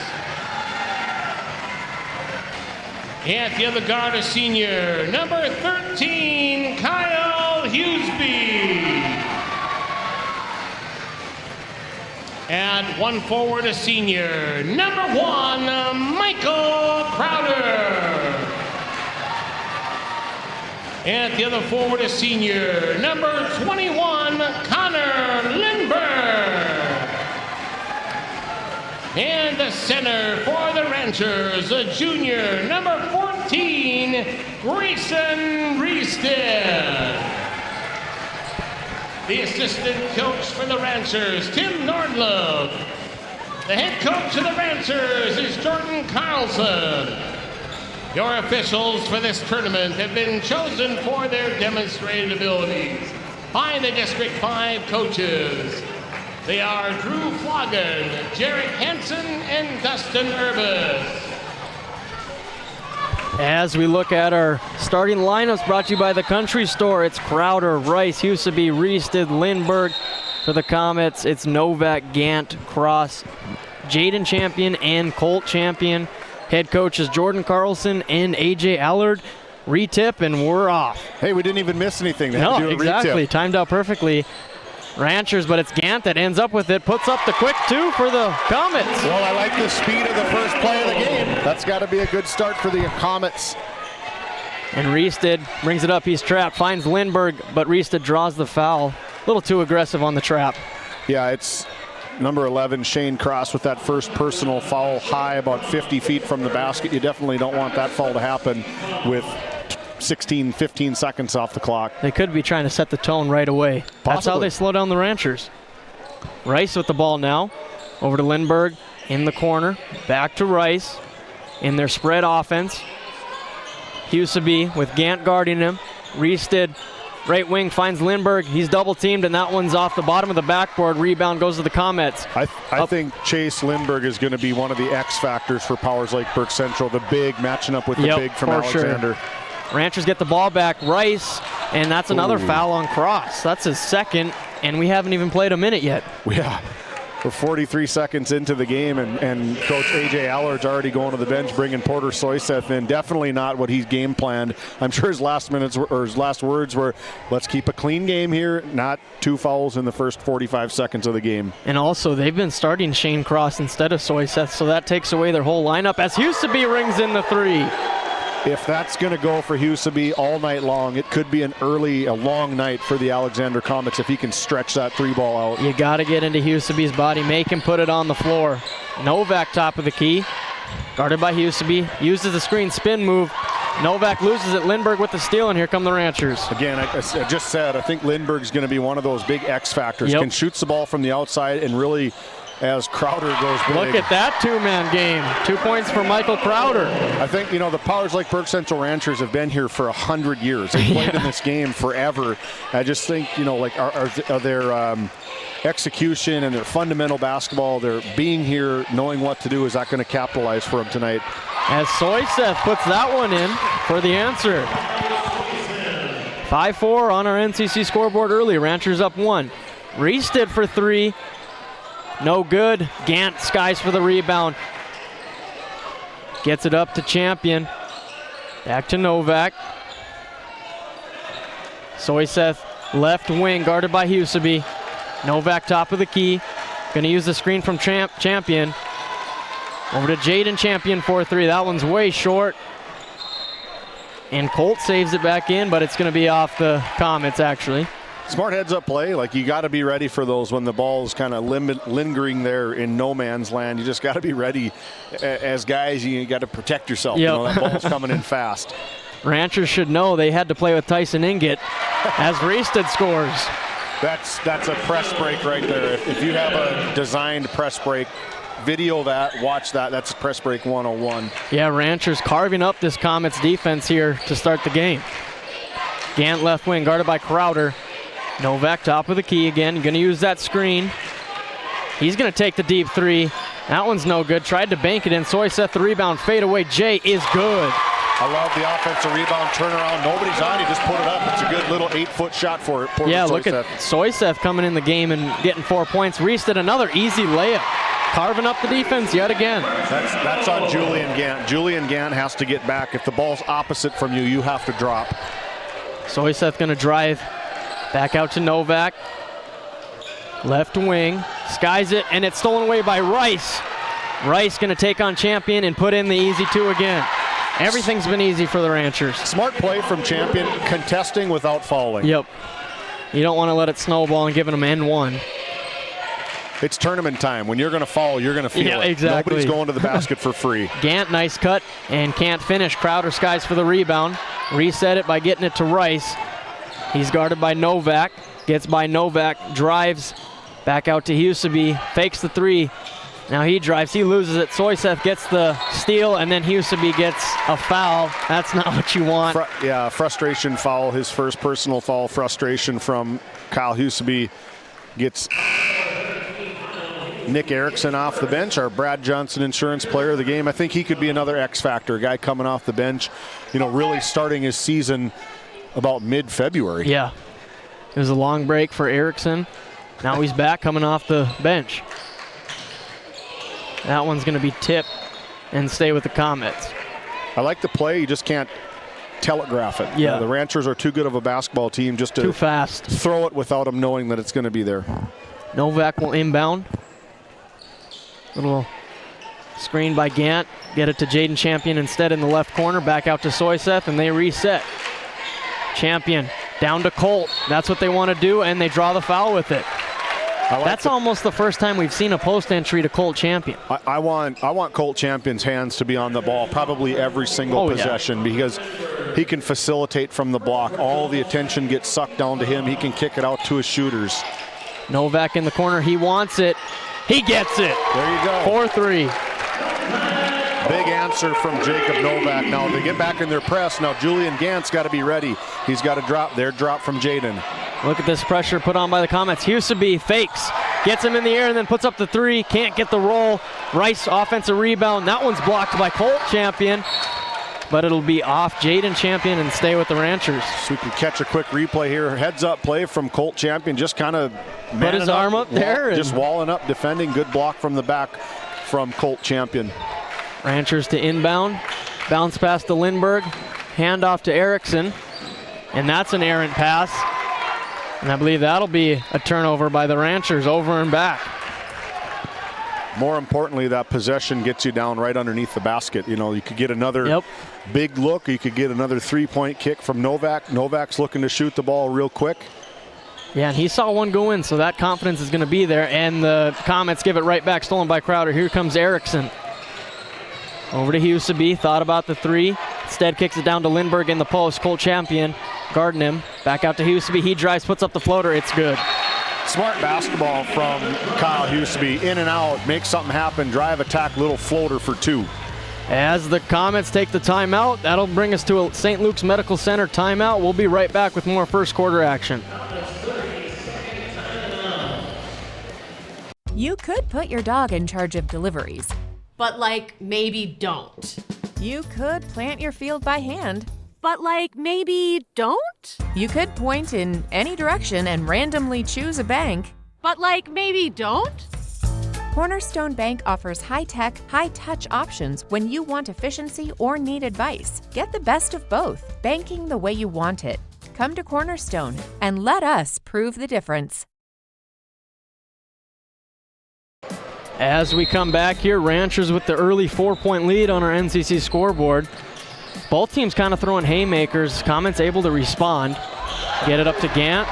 And the other guard, a senior, number 13, Kyle Hughesby. And one forward, a senior, number 1, Michael Crowder. And the other forward, a senior, number 21, Connor Lindbergh. And the center for the Ranchers, a junior, number 14, Grayson Reested. The assistant coach for the Ranchers, Tim Nordlove. The head coach of the Ranchers is Jordan Carlson. Your officials for this tournament have been chosen for their demonstrated abilities by the District 5 coaches. They are Drew Floggen, Jarek Hansen, and Dustin Urbis. As we look at our starting lineups, brought to you by the Country Store, it's Crowder, Rice, Husaby, Reested, Lindbergh. For the Comets, it's Novak, Gant, Cross, Jaden Champion, and Colt Champion. Head coach is Jordan Carlson and A.J. Allard. Retip, and we're off. Hey, we didn't even miss anything. They had No, to do a exactly. retip. Timed out perfectly. Ranchers, but it's Gant that ends up with it. Puts up the quick 2 for the Comets. Well, I like the speed of the first play of the game. That's got to be a good start for the Comets. And Reested brings it up. He's trapped. Finds Lindbergh, but Reested draws the foul. A little too aggressive on the trap. Yeah, it's number 11, Shane Cross, with that first personal foul high about 50 feet from the basket. You definitely don't want that foul to happen with 16, 15 seconds off the clock. They could be trying to set the tone right away. That's how they slow down the Ranchers. Rice with the ball now. Over to Lindbergh in the corner. Back to Rice in their spread offense. Huseby with Gant guarding him. Reested, right wing, finds Lindbergh. He's double teamed, and that one's off the bottom of the backboard. Rebound goes to the Comets. I think Chase Lindbergh is going to be one of the X factors for Powers Lake Burke Central. The big matching up with the big from Alexander. Sure. Ranchers get the ball back. Rice, and that's another foul on Cross. That's his second, and we haven't even played a minute yet. Yeah. We're 43 seconds into the game, and Coach A.J. Allard's already going to the bench, bringing Porter Soyseth in. Definitely not what he's game planned. I'm sure his last words were, let's keep a clean game here, not 2 fouls in the first 45 seconds of the game. And also, they've been starting Shane Cross instead of Soyseth, so that takes away their whole lineup as Huseby rings in the 3. If that's going to go for Huseby all night long, it could be a long night for the Alexander Comets if he can stretch that 3-ball out. You got to get into Huseby's body, make him put it on the floor. Novak top of the key, guarded by Huseby, uses the screen spin move. Novak loses it. Lindbergh with the steal, and here come the Ranchers. Again, I just said, I think Lindbergh's going to be one of those big X factors. Can shoots the ball from the outside and really, as Crowder goes big. Look at that two-man game. 2 points for Michael Crowder. I think, the Powers Lake Burke Central Ranchers have been here for 100 years. They've played in this game forever. I just think, are their execution and their fundamental basketball, their being here, knowing what to do, is that going to capitalize for them tonight? As Soyseth puts that one in for the answer. 5-4 on our NCC scoreboard early. Ranchers up 1. Reested for 3. No good. Gant skies for the rebound. Gets it up to Champion. Back to Novak. Soyseth left wing, guarded by Huseby. Novak top of the key. Going to use the screen from Champion. Over to Jaden Champion 4-3. That one's way short. And Colt saves it back in, but it's going to be off the Comets, actually. Smart heads-up play. You got to be ready for those when the ball's kind of lingering there in no man's land. You just got to be ready. As guys, you got to protect yourself. Yep. That ball's coming in fast. Ranchers should know they had to play with Tyson Inget as Reested scores. That's a press break right there. If you have a designed press break, video that, watch that. That's press break 101. Yeah, Ranchers carving up this Comets defense here to start the game. Gant left wing, guarded by Crowder. Novak top of the key again. Going to use that screen. He's going to take the deep 3. That one's no good. Tried to bank it in. Soyseth the rebound. Fade away. Jay is good. I love the offensive rebound turnaround. Nobody's on. He just put it up. It's a good little 8-foot shot for it. Yeah, look at Soyseth coming in the game and getting 4 points. Reested another easy layup. Carving up the defense yet again. That's on Julian Gant. Julian Gant has to get back. If the ball's opposite from you, you have to drop. Soyseth going to drive back out to Novak. Left wing. Skies it, and it's stolen away by Rice. Rice going to take on Champion and put in the easy 2 again. Everything's been easy for the Ranchers. Smart play from Champion, contesting without fouling. Yep. You don't want to let it snowball and giving them N1. It's tournament time. When you're going to foul, you're going to feel it. Exactly. Nobody's going to the basket for free. Gant, nice cut, and can't finish. Crowder skies for the rebound. Reset it by getting it to Rice. He's guarded by Novak. Gets by Novak, drives back out to Huseby, fakes the 3. Now he drives, he loses it. Soyseth gets the steal, and then Huseby gets a foul. That's not what you want. Frustration foul, his first personal foul. Frustration from Kyle Huseby. Gets Nick Erickson off the bench, our Brad Johnson Insurance Player of the Game. I think he could be another X factor, a guy coming off the bench, really starting his season about mid-February. Yeah. It was a long break for Erickson. Now he's back coming off the bench. That one's going to be tipped and stay with the Comets. I like the play. You just can't telegraph it. Yeah. The Ranchers are too good of a basketball team just to too fast throw it without them knowing that it's going to be there. Novak will inbound. Little screen by Gant. Get it to Jaden Champion instead in the left corner. Back out to Soyseth, and they reset. Champion down to Colt. That's what they want to do, and they draw the foul with it. That's almost the first time we've seen a post entry to Colt Champion. I want Colt Champion's hands to be on the ball probably every single possession because he can facilitate from the block. All the attention gets sucked down to him. He can kick it out to his shooters. Novak in the corner. He wants it. He gets it. There you go. 4-3. Big answer from Jacob Novak. Now they get back in their press. Now Julian Gant's got to be ready. He's got to drop. Their drop from Jaden. Look at this pressure put on by the Comets. Huseby fakes, gets him in the air, and then puts up the three. Can't get the roll. Rice offensive rebound. That one's blocked by Colt Champion, but it'll be off Jaden Champion and stay with the Ranchers. So we can catch a quick replay here. Heads up play from Colt Champion. Just kind of put his arm up there. Just walling up, defending. Good block from the back from Colt Champion. Ranchers to inbound. Bounce pass to Lindbergh. Handoff to Erickson. And that's an errant pass. And I believe that'll be a turnover by the Ranchers over and back. More importantly, that possession gets you down right underneath the basket. You know, you could get another big look. You could get another three-point kick from Novak. Novak's looking to shoot the ball real quick. Yeah, and he saw one go in, so that confidence is going to be there. And the Comets give it right back, stolen by Crowder. Here comes Erickson. Over to Huseby, thought about the three. Instead kicks it down to Lindbergh in the post. Colt Champion guarding him. Back out to Huseby. He drives, puts up the floater. It's good. Smart basketball from Kyle Huseby. In and out, make something happen. Drive, attack, little floater for two. As the Comets take the timeout, that'll bring us to a St. Luke's Medical Center timeout. We'll be right back with more first quarter action. You could put your dog in charge of deliveries. But like, maybe don't. You could plant your field by hand. But like, maybe don't? You could point in any direction and randomly choose a bank. But like, maybe don't? Cornerstone Bank offers high-tech, high-touch options when you want efficiency or need advice. Get the best of both, banking the way you want it. Come to Cornerstone and let us prove the difference. As we come back here, Ranchers with the early 4-point lead on our NCC scoreboard. Both teams kind of throwing haymakers. Comets able to respond. Get it up to Gant.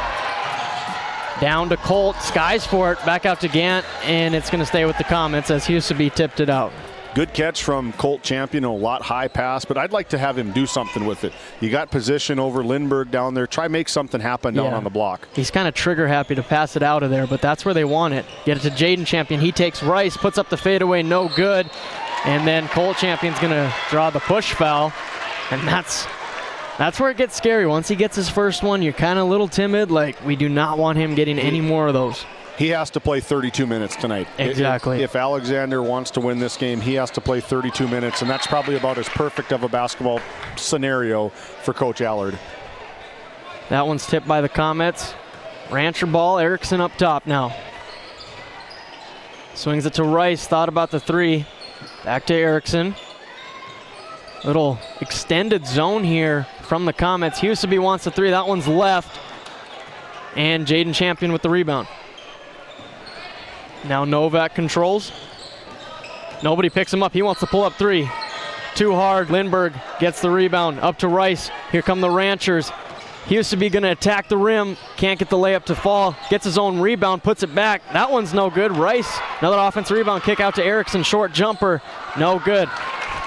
Down to Colt. Skies for it. Back out to Gant. And it's going to stay with the Comets as Huseby tipped it out. Good catch from Colt Champion, a lot high pass, but I'd like to have him do something with it. You got position over Lindbergh down there. Try make something happen down on the block. He's kind of trigger happy to pass it out of there, but that's where they want it. Get it to Jaden Champion. He takes Rice, puts up the fadeaway, no good. And then Colt Champion's going to draw the push foul. And that's where it gets scary. Once he gets his first one, you're kind of a little timid. Like, we do not want him getting any more of those. He has to play 32 minutes tonight. Exactly. If Alexander wants to win this game, he has to play 32 minutes, and that's probably about as perfect of a basketball scenario for Coach Allard. That one's tipped by the Comets. Rancher ball, Erickson up top now. Swings it to Rice, thought about the three. Back to Erickson. Little extended zone here from the Comets. Huseby wants the three, that one's left. And Jaden Champion with the rebound. Now Novak controls. Nobody picks him up. He wants to pull up three. Too hard. Lindbergh gets the rebound. Up to Rice. Here come the Ranchers. Huseby going to attack the rim. Can't get the layup to fall. Gets his own rebound. Puts it back. That one's no good. Rice. Another offensive rebound. Kick out to Erickson. Short jumper. No good.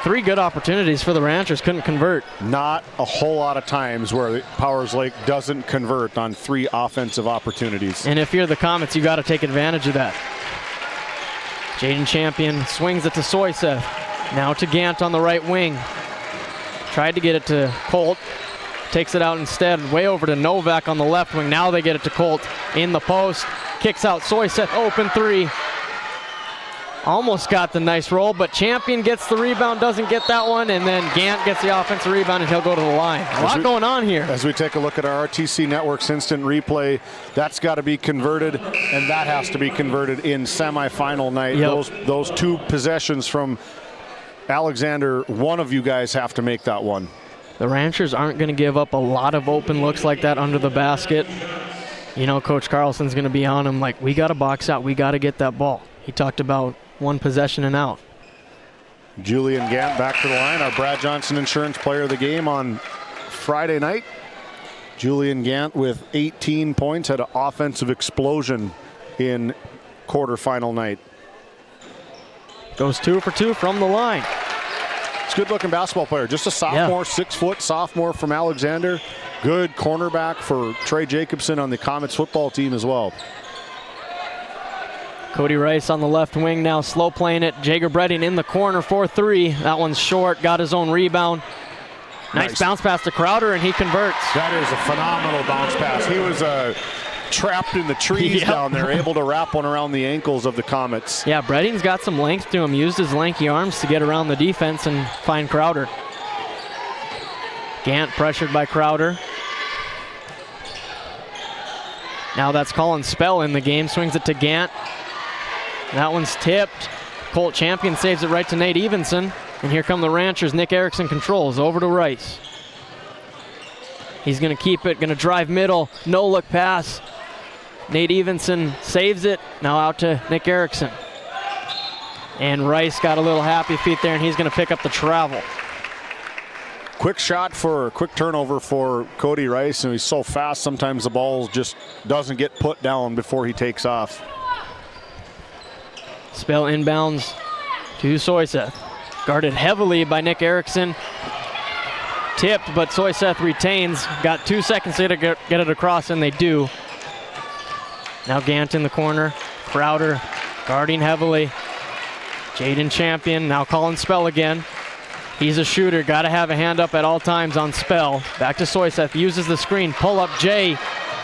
Three good opportunities for the Ranchers. Couldn't convert. Not a whole lot of times where Powers Lake doesn't convert on three offensive opportunities. And if you're the Comets, you got to take advantage of that. Jaden Champion swings it to Soyseth. Now to Gant on the right wing. Tried to get it to Colt. Takes it out instead. Way over to Novak on the left wing. Now they get it to Colt in the post. Kicks out Soyseth. Open three. Almost got the nice roll, but Champion gets the rebound, doesn't get that one, and then Gant gets the offensive rebound, and he'll go to the line. A lot going on here. As we take a look at our RTC Network's instant replay, that's got to be converted, and that has to be converted in semifinal night. Yep. Those two possessions from Alexander, one of you guys have to make that one. The Ranchers aren't going to give up a lot of open looks like that under the basket. You know, Coach Carlson's going to be on him like, we got to box out. We got to get that ball. He talked about one possession and out. Julian Gant back to the line, our Brad Johnson Insurance Player of the Game on Friday night. Julian Gant with 18 points, had an offensive explosion in quarterfinal night. Goes 2 for 2 from the line. It's a good-looking basketball player. Just a sophomore, 6-foot sophomore from Alexander. Good cornerback for Trey Jacobson on the Comets football team as well. Cody Rice on the left wing now, slow playing it. Jager Bredding in the corner for 3. That one's short, got his own rebound. Nice bounce pass to Crowder, and he converts. That is a phenomenal bounce pass. He was trapped in the trees down there, able to wrap one around the ankles of the Comets. Yeah, Bredding's got some length to him, used his lanky arms to get around the defense and find Crowder. Gant pressured by Crowder. Now that's Colin Spell in the game, swings it to Gant. That one's tipped. Colt Champion saves it right to Nate Evenson. And here come the Ranchers. Nick Erickson controls over to Rice. He's going to keep it, going to drive middle. No look pass. Nate Evenson saves it. Now out to Nick Erickson. And Rice got a little happy feet there, and he's going to pick up the travel. Quick turnover for Cody Rice, and he's so fast sometimes the ball just doesn't get put down before he takes off. Spell inbounds to Soyseth. Guarded heavily by Nick Erickson. Tipped, but Soyseth retains. Got 2 seconds to get it across, and they do. Now Gant in the corner. Crowder guarding heavily. Jaden Champion, now calling Spell again. He's a shooter, got to have a hand up at all times on Spell. Back to Soyseth, uses the screen, pull up Jay,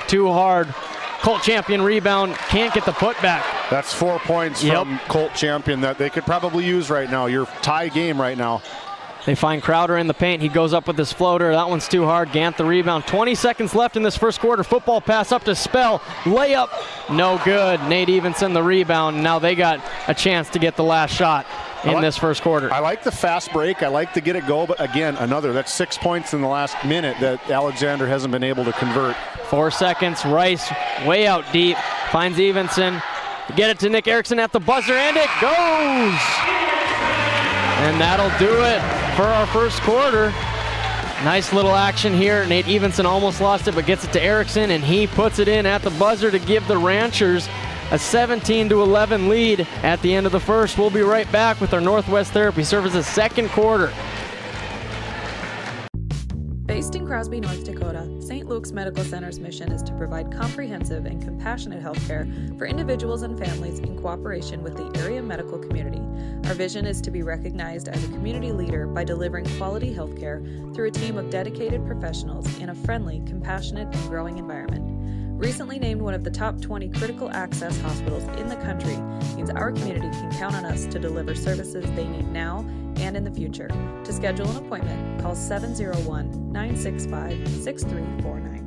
too hard. Colt Champion rebound, can't get the putback. That's 4 points from Colt Champion that they could probably use right now. Your tie game right now. They find Crowder in the paint. He goes up with his floater. That one's too hard. Gant the rebound. 20 seconds left in this first quarter. Football pass up to Spell. Layup, no good. Nate Evenson the rebound. Now they got a chance to get the last shot in this first quarter. I like the fast break. I like to get it go, but again, that's 6 points in the last minute that Alexander hasn't been able to convert. 4 seconds. Rice way out deep. Finds Evenson. Get it to Nick Erickson at the buzzer, and it goes! And that'll do it for our first quarter. Nice little action here. Nate Evenson almost lost it, but gets it to Erickson, and he puts it in at the buzzer to give the Ranchers a 17-11 lead at the end of the first. We'll be right back with our Northwest Therapy Services second quarter. Based in Crosby, North Dakota, St. Luke's Medical Center's mission is to provide comprehensive and compassionate health care for individuals and families in cooperation with the area medical community. Our vision is to be recognized as a community leader by delivering quality health care through a team of dedicated professionals in a friendly, compassionate, and growing environment. Recently named one of the top 20 critical access hospitals in the country means our community can count on us to deliver services they need now and in the future. To schedule an appointment, call 701-965-6349.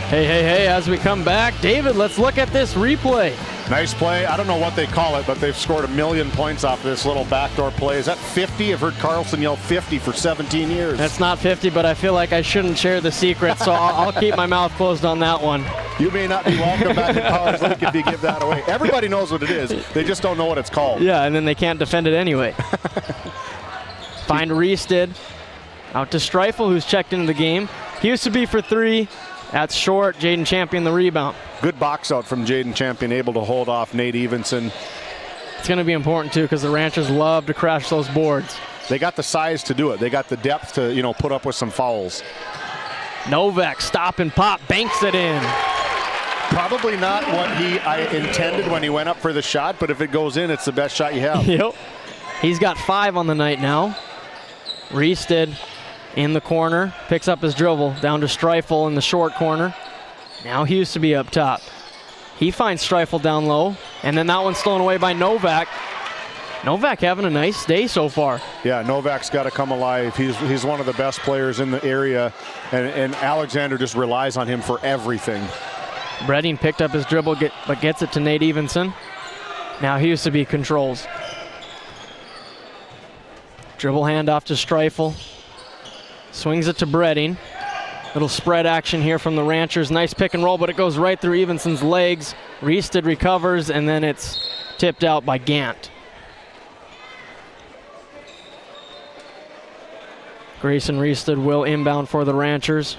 Hey, as we come back, David, let's look at this replay. Nice play. I don't know what they call it, but they've scored 1 million points off of this little backdoor play. Is that 50? I've heard Carlson yell 50 for 17 years. That's not 50, but I feel like I shouldn't share the secret, so I'll keep my mouth closed on that one. You may not be welcome back in Powers Lake if you give that away. Everybody knows what it is. They just don't know what it's called. Yeah, and then they can't defend it anyway. Find Reested. Out to Streifel, who's checked into the game. He used to be for 3. That's short. Jaden Champion the rebound. Good box out from Jaden Champion, able to hold off Nate Evenson. It's going to be important, too, because the Ranchers love to crash those boards. They got the size to do it. They got the depth to, put up with some fouls. Novak, stop and pop, banks it in. Probably not what I intended when he went up for the shot, but if it goes in, it's the best shot you have. Yep. He's got 5 on the night now. Reested in the corner, picks up his dribble, down to Streifel in the short corner. Now he used to be up top. He finds Streifel down low, and then that one's stolen away by Novak. Novak having a nice day so far. Yeah, Novak's got to come alive. He's one of the best players in the area, and Alexander just relies on him for everything. Bredding picked up his dribble, but gets it to Nate Evenson. Now Huseby controls. Dribble handoff to Streifel. Swings it to Bredding. Little spread action here from the Ranchers. Nice pick and roll, but it goes right through Evenson's legs. Reested recovers, and then it's tipped out by Gant. Grayson Reested will inbound for the Ranchers.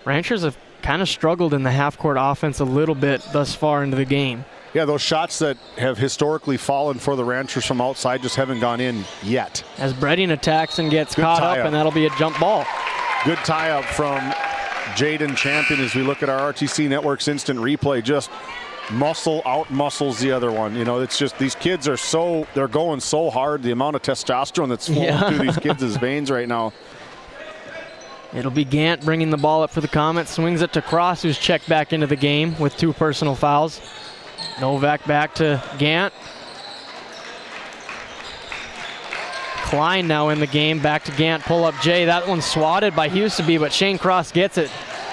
Ranchers have kind of struggled in the half-court offense a little bit thus far into the game. Yeah, those shots that have historically fallen for the Ranchers from outside just haven't gone in yet. As Bredding attacks and gets caught up, and that'll be a jump ball. Good tie-up from Jaden Champion as we look at our RTC Network's instant replay. Just out-muscles the other one. You know, it's just these kids are they're going so hard. The amount of testosterone that's flowing through these kids' veins right now. It'll be Gant bringing the ball up for the Comets. Swings it to Cross, who's checked back into the game with 2 personal fouls. Novak back to Gant. Klein now in the game, back to Gant, pull up Jay. That one's swatted by Huseby, but Shane Cross gets it.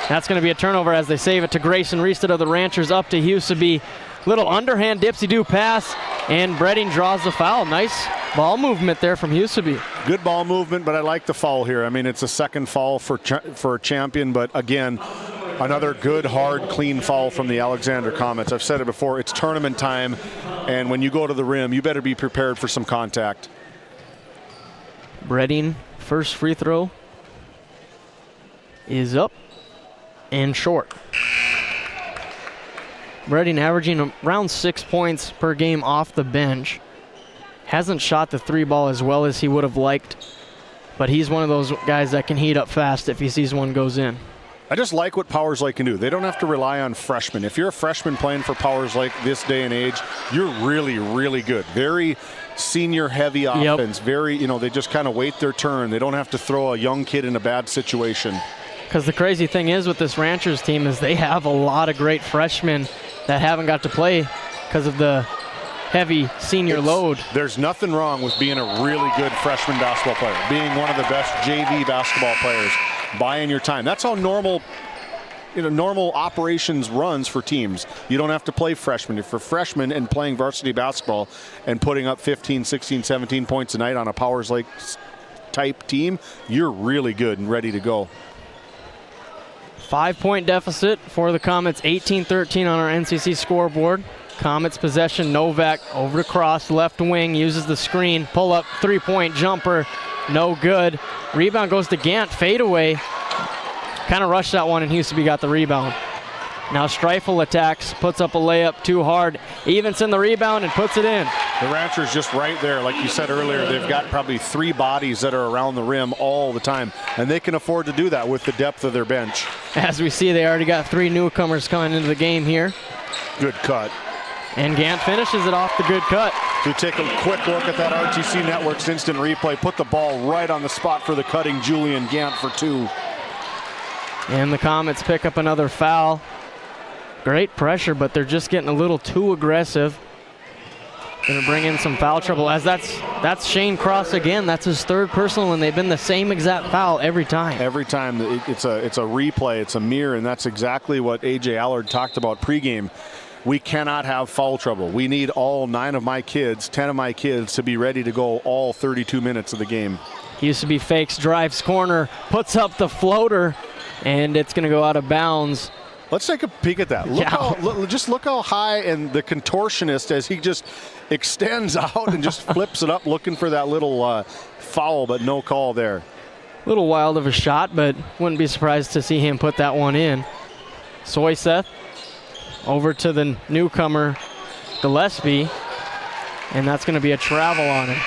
That's going to be a turnover as they save it to Grayson Reested of the Ranchers, up to Huseby. Little underhand dipsy-do pass, and Bredding draws the foul. Nice ball movement there from Huseby. Good ball movement, but I like the foul here. I mean, it's a second foul for Champion, but again, another good, hard, clean foul from the Alexander Comets. I've said it before, it's tournament time, and when you go to the rim, you better be prepared for some contact. Bredding, first free throw is up and short. Bredding averaging around 6 points per game off the bench. Hasn't shot the 3 ball as well as he would have liked, but he's one of those guys that can heat up fast if he sees one goes in. I just like what Powers Lake can do. They don't have to rely on freshmen. If you're a freshman playing for Powers Lake this day and age, you're really, really good. Very senior-heavy offense. Very, they just kind of wait their turn. They don't have to throw a young kid in a bad situation. Because the crazy thing is with this Ranchers team is they have a lot of great freshmen that haven't got to play because of the heavy senior load. There's nothing wrong with being a really good freshman basketball player, being one of the best JV basketball players, buying your time. That's how normal operations runs for teams. You don't have to play freshmen. If you're freshmen and playing varsity basketball and putting up 15, 16, 17 points a night on a Powers Lake type team, you're really good and ready to go. 5-point deficit for the Comets, 18-13 on our NCC scoreboard. Comets possession, Novak over to Cross, left wing, uses the screen, pull up, 3-point jumper, no good. Rebound goes to Gant, fade away. Kind of rushed that one, and Huseby got the rebound. Now Streifel attacks, puts up a layup too hard. Evenson the rebound and puts it in. The Ranchers just right there, like you said earlier, they've got probably 3 bodies that are around the rim all the time, and they can afford to do that with the depth of their bench. As we see, they already got 3 newcomers coming into the game here. Good cut. And Gant finishes it off the good cut. We take a quick look at that RTC Network's instant replay. Put the ball right on the spot for the cutting Julian Gant for 2. And the Comets pick up another foul. Great pressure, but they're just getting a little too aggressive. Gonna bring in some foul trouble, as that's Shane Cross again. That's his 3rd personal, and they've been the same exact foul every time. Every time. It's a replay, it's a mirror, and that's exactly what A.J. Allard talked about pregame. We cannot have foul trouble. We need all 9 of my kids, 10 of my kids to be ready to go all 32 minutes of the game. Huseby fakes, drives corner, puts up the floater, and it's gonna go out of bounds. Let's take a peek at that. Just look how high, and the contortionist as he just extends out and just flips it up looking for that little foul, but no call there. A little wild of a shot, but wouldn't be surprised to see him put that one in. Soyseth over to the newcomer Gillespie, and that's going to be a travel on him.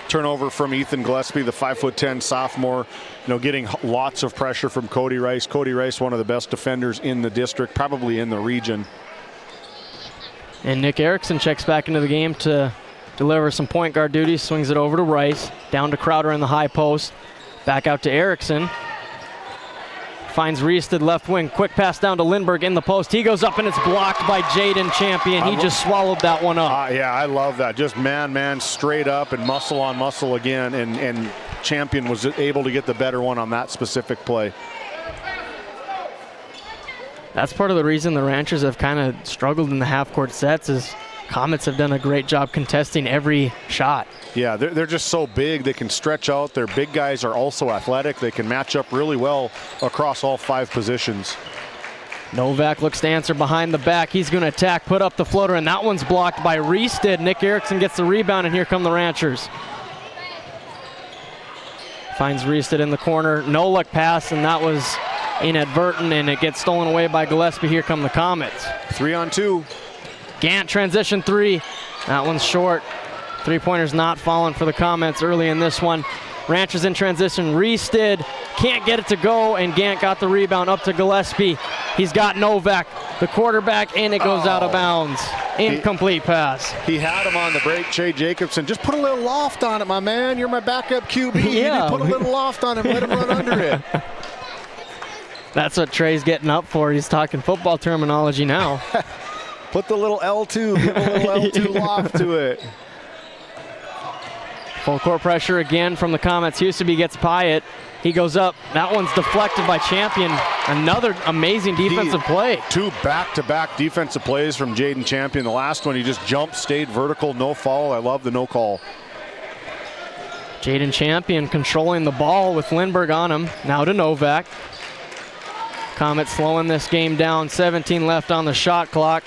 Turnover from Ethan Gillespie, the 5'10" sophomore, getting lots of pressure from Cody Rice. Cody Rice, one of the best defenders in the district, probably in the region. And Nick Erickson checks back into the game to deliver some point guard duties, swings it over to Rice, down to Crowder in the high post, back out to Erickson. Finds Reested left wing, quick pass down to Lindbergh in the post. He goes up and it's blocked by Jaden Champion. He just swallowed that one up. Yeah, I love that. Just man straight up and muscle on muscle again, and Champion was able to get the better one on that specific play. That's part of the reason the Ranchers have kind of struggled in the half-court sets is Comets have done a great job contesting every shot. Yeah, they're just so big. They can stretch out. Their big guys are also athletic. They can match up really well across all 5 positions. Novak looks to answer behind the back. He's going to attack, put up the floater, and that one's blocked by Reested. Nick Erickson gets the rebound, and here come the Ranchers. Finds Reested in the corner. No look pass, and that was inadvertent, and it gets stolen away by Gillespie. Here come the Comets. 3-on-2. Gant transition 3. That one's short. 3-pointer's not falling for the Comets early in this one. Ranchers in transition. Reested can't get it to go, and Gant got the rebound up to Gillespie. He's got Novak, the quarterback, and it goes out of bounds. Incomplete pass. He had him on the break, Jay Jacobson. Just put a little loft on it, my man. You're my backup QB. Yeah. You put a little loft on him, let him run under it. That's what Trey's getting up for. He's talking football terminology now. Put the little L2, give a little L2 loft to it. Full court pressure again from the Comets. Huseby gets Pyatt. He goes up. That one's deflected by Champion. Another amazing defensive play. 2 back-to-back defensive plays from Jaden Champion. The last one, he just jumped, stayed vertical, no foul. I love the no call. Jaden Champion controlling the ball with Lindbergh on him. Now to Novak. Comets slowing this game down. 17 left on the shot clock.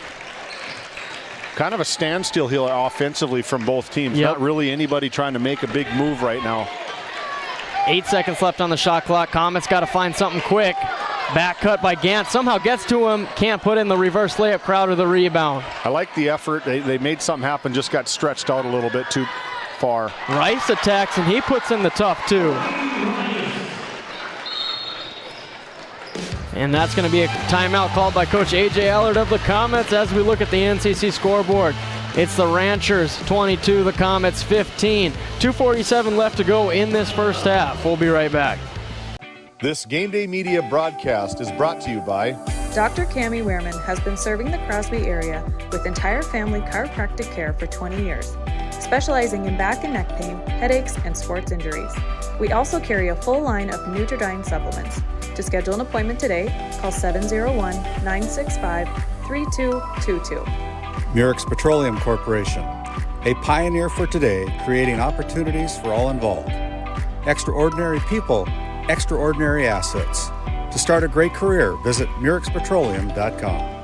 Kind of a standstill here offensively from both teams. Yep. Not really anybody trying to make a big move right now. 8 seconds left on the shot clock. Comets got to find something quick. Back cut by Gant. Somehow gets to him. Can't put in the reverse layup. Crowder the rebound. I like the effort. They made something happen. Just got stretched out a little bit too far. Rice attacks, and he puts in the tough 2. And that's going to be a timeout called by Coach A.J. Allard of the Comets as we look at the NCC scoreboard. It's the Ranchers 22, the Comets 15. 2:47 left to go in this first half. We'll be right back. This Game Day Media broadcast is brought to you by Dr. Cammie Wehrman has been serving the Crosby area with entire family chiropractic care for 20 years, specializing in back and neck pain, headaches, and sports injuries. We also carry a full line of Nutridyne supplements. To schedule an appointment today, call 701-965-3222. Murex Petroleum Corporation, a pioneer for today, creating opportunities for all involved. Extraordinary people, extraordinary assets. To start a great career, visit MurexPetroleum.com.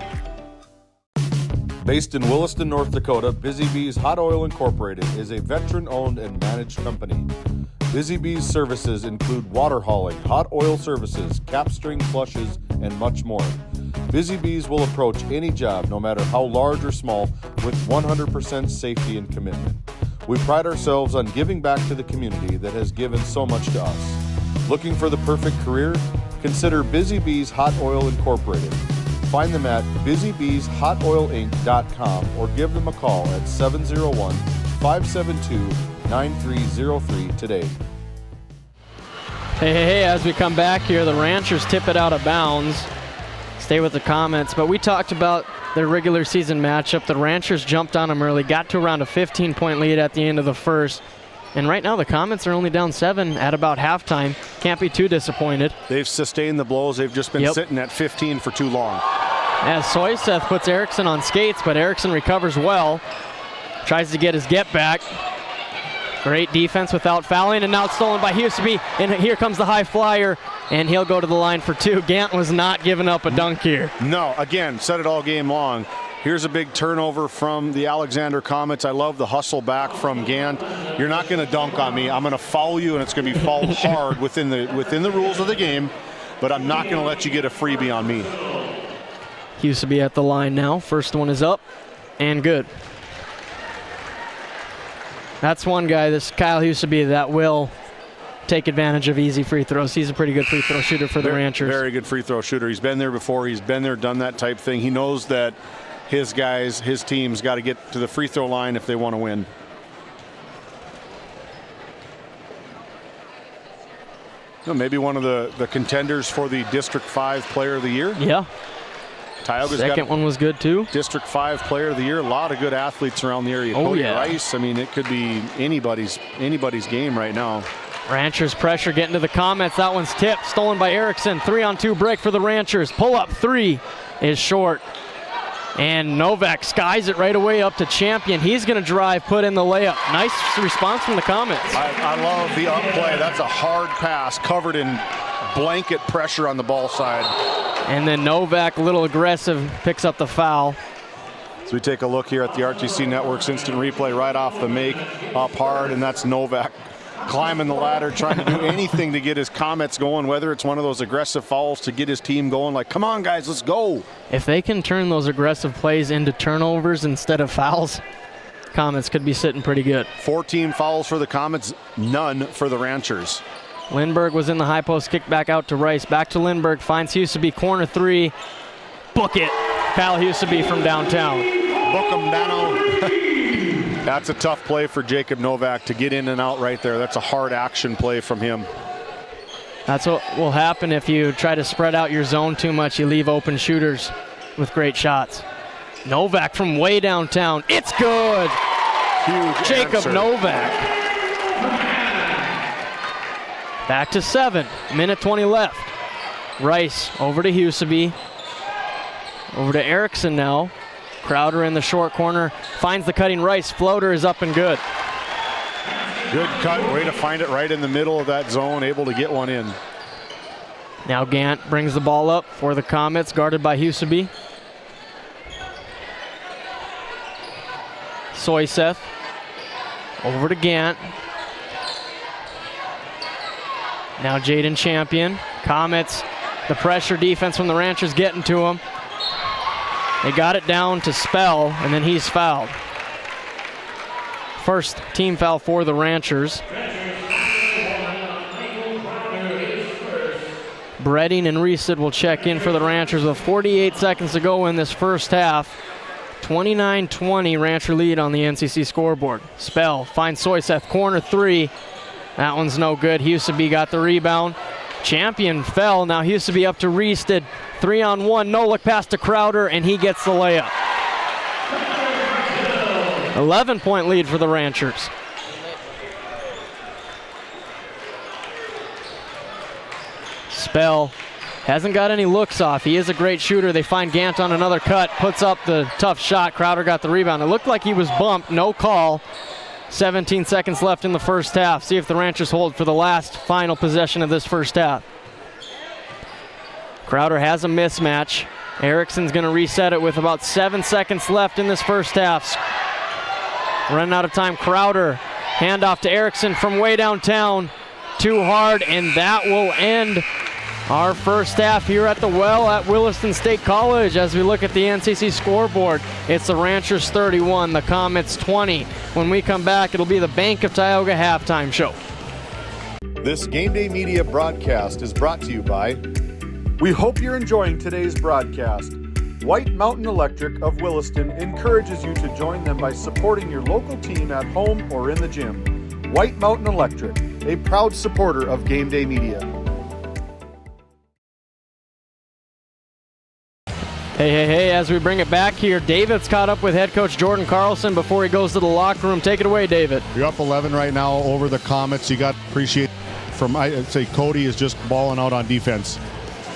Based in Williston, North Dakota, Busy Bees Hot Oil Incorporated is a veteran-owned and managed company. Busy Bees services include water hauling, hot oil services, capstring flushes, and much more. Busy Bees will approach any job, no matter how large or small, with 100% safety and commitment. We pride ourselves on giving back to the community that has given so much to us. Looking for the perfect career? Consider Busy Bees Hot Oil Incorporated. Find them at busybbeeshotoilinc.com or give them a call at 701-572-9303 today. Hey, as we come back here, the Ranchers tip it out of bounds. Stay with the Comets, but we talked about their regular season matchup. The Ranchers jumped on them early, got to around a 15-point lead at the end of the first. And right now the Comets are only down 7 at about halftime. Can't be too disappointed. They've sustained the blows. They've just been sitting at 15 for too long. As Soyseth puts Erickson on skates, but Erickson recovers well. Tries to get his get back. Great defense without fouling, and now it's stolen by Huseby. And here comes the high flyer, and he'll go to the line for 2. Gant was not giving up a dunk here. No, again, said it all game long. Here's a big turnover from the Alexander Comets. I love the hustle back from Gant. You're not going to dunk on me. I'm going to foul you, and it's going to be fouled hard within the rules of the game, but I'm not going to let you get a freebie on me. Huseby at the line now. First one is up and good. That's one guy, this Kyle Huseby, that will take advantage of easy free throws. He's a pretty good free throw shooter for the Ranchers. Very good free throw shooter. He's been there before. He's been there, done that type thing. He knows that his guys, his team's got to get to the free throw line if they want to win. Well, maybe one of the contenders for the District 5 Player of the Year. Yeah. Tioga's Second one was good too. District 5 Player of the Year. A lot of good athletes around the area. Oh, Cody yeah. Rice. I mean, it could be anybody's game right now. Ranchers pressure getting to the Comets. That one's tipped, stolen by Erickson. 3-on-2 break for the Ranchers. Pull up 3. is short. And Novak skies it right away up to Champion. He's going to drive, put in the layup. Nice response from the Comets. I love the up play. That's a hard pass covered in blanket pressure on the ball side. And then Novak, a little aggressive, picks up the foul. So we take a look here at the RTC Network's instant replay right off the make, up hard, and that's Novak climbing the ladder, trying to do anything to get his Comets going, whether it's one of those aggressive fouls to get his team going, like, come on, guys, let's go. If they can turn those aggressive plays into turnovers instead of fouls, Comets could be sitting pretty good. 14 fouls for the Comets, none for the Ranchers. Lindbergh was in the high post, kick back out to Rice. Back to Lindbergh, finds Huseby, corner three. Book it. Kyle Huseby from downtown. Book him, Dano. That's a tough play for Jacob Novak to get in and out right there. That's a hard action play from him. That's what will happen if you try to spread out your zone too much. You leave open shooters with great shots. Novak from way downtown. It's good. Huge Jacob answer. Novak. Back to 7. Minute 20 left. Rice over to Huseby. Over to Erickson now. Crowder in the short corner. Finds the cutting Rice. Floater is up and good. Good cut. Way to find it right in the middle of that zone. Able to get one in. Now Gant brings the ball up for the Comets, guarded by Huseby. Soyseth over to Gant. Now Jaden Champion. Comets, the pressure defense from the Ranchers getting to him. They got it down to Spell, and then he's fouled. First team foul for the Ranchers. Bredding and Reesid will check in for the Ranchers with 48 seconds to go in this first half. 29-20 Rancher lead on the NCC scoreboard. Spell finds Soyseth, corner three. That one's no good. Huseby got the rebound. Champion fell. Now Huseby up to Reesid. 3-on-1, no look pass to Crowder, and he gets the layup. 11-point lead for the Ranchers. Spell hasn't got any looks off. He is a great shooter. They find Gant on another cut, puts up the tough shot. Crowder got the rebound. It looked like he was bumped, no call. 17 seconds left in the first half. See if the Ranchers hold for the last final possession of this first half. Crowder has a mismatch. Erickson's going to reset it with about 7 seconds left in this first half. Running out of time. Crowder, handoff to Erickson from way downtown. Too hard, and that will end our first half here at the Well at Williston State College. As we look at the NCC scoreboard, it's the Ranchers 31, the Comets 20. When we come back, it'll be the Bank of Tioga halftime show. This Game Day Media broadcast is brought to you by... We hope you're enjoying today's broadcast. White Mountain Electric of Williston encourages you to join them by supporting your local team at home or in the gym. White Mountain Electric, a proud supporter of Game Day Media. Hey, as we bring it back here, David's caught up with head coach Jordan Carlson before he goes to the locker room. Take it away, David. You're up 11 right now over the Comets. You got to appreciate from, I'd say Cody is just balling out on defense.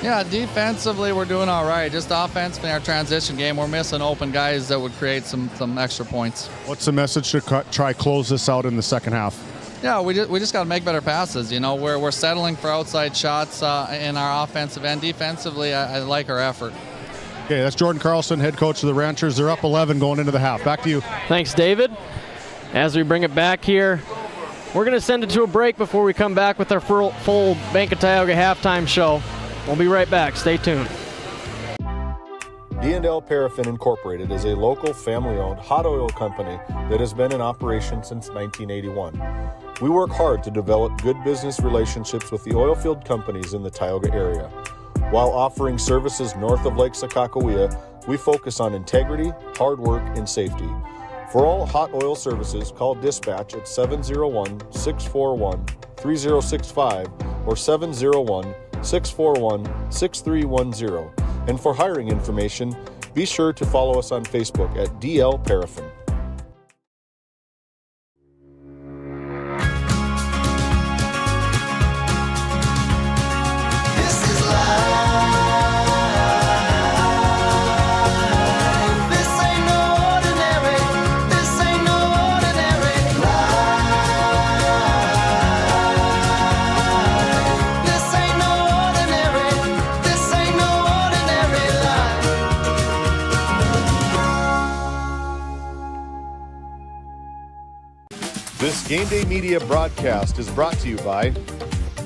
Yeah, defensively we're doing all right. Just offensively, our transition game, we're missing open guys that would create some extra points. What's the message to try close this out in the second half? Yeah, we just got to make better passes. You know, we're settling for outside shots in our offensive end. Defensively, I like our effort. Okay, that's Jordan Carlson, head coach of the Ranchers. They're up 11 going into the half. Back to you. Thanks, David. As we bring it back here, we're going to send it to a break before we come back with our full Bank of Tioga halftime show. We'll be right back. Stay tuned. D&L Paraffin Incorporated is a local family-owned hot oil company that has been in operation since 1981. We work hard to develop good business relationships with the oilfield companies in the Tioga area. While offering services north of Lake Sakakawea, we focus on integrity, hard work, and safety. For all hot oil services, call dispatch at 701-641-3065 or 701-641-6310. And for hiring information, be sure to follow us on Facebook at DL Paraffin. This Game Day Media broadcast is brought to you by...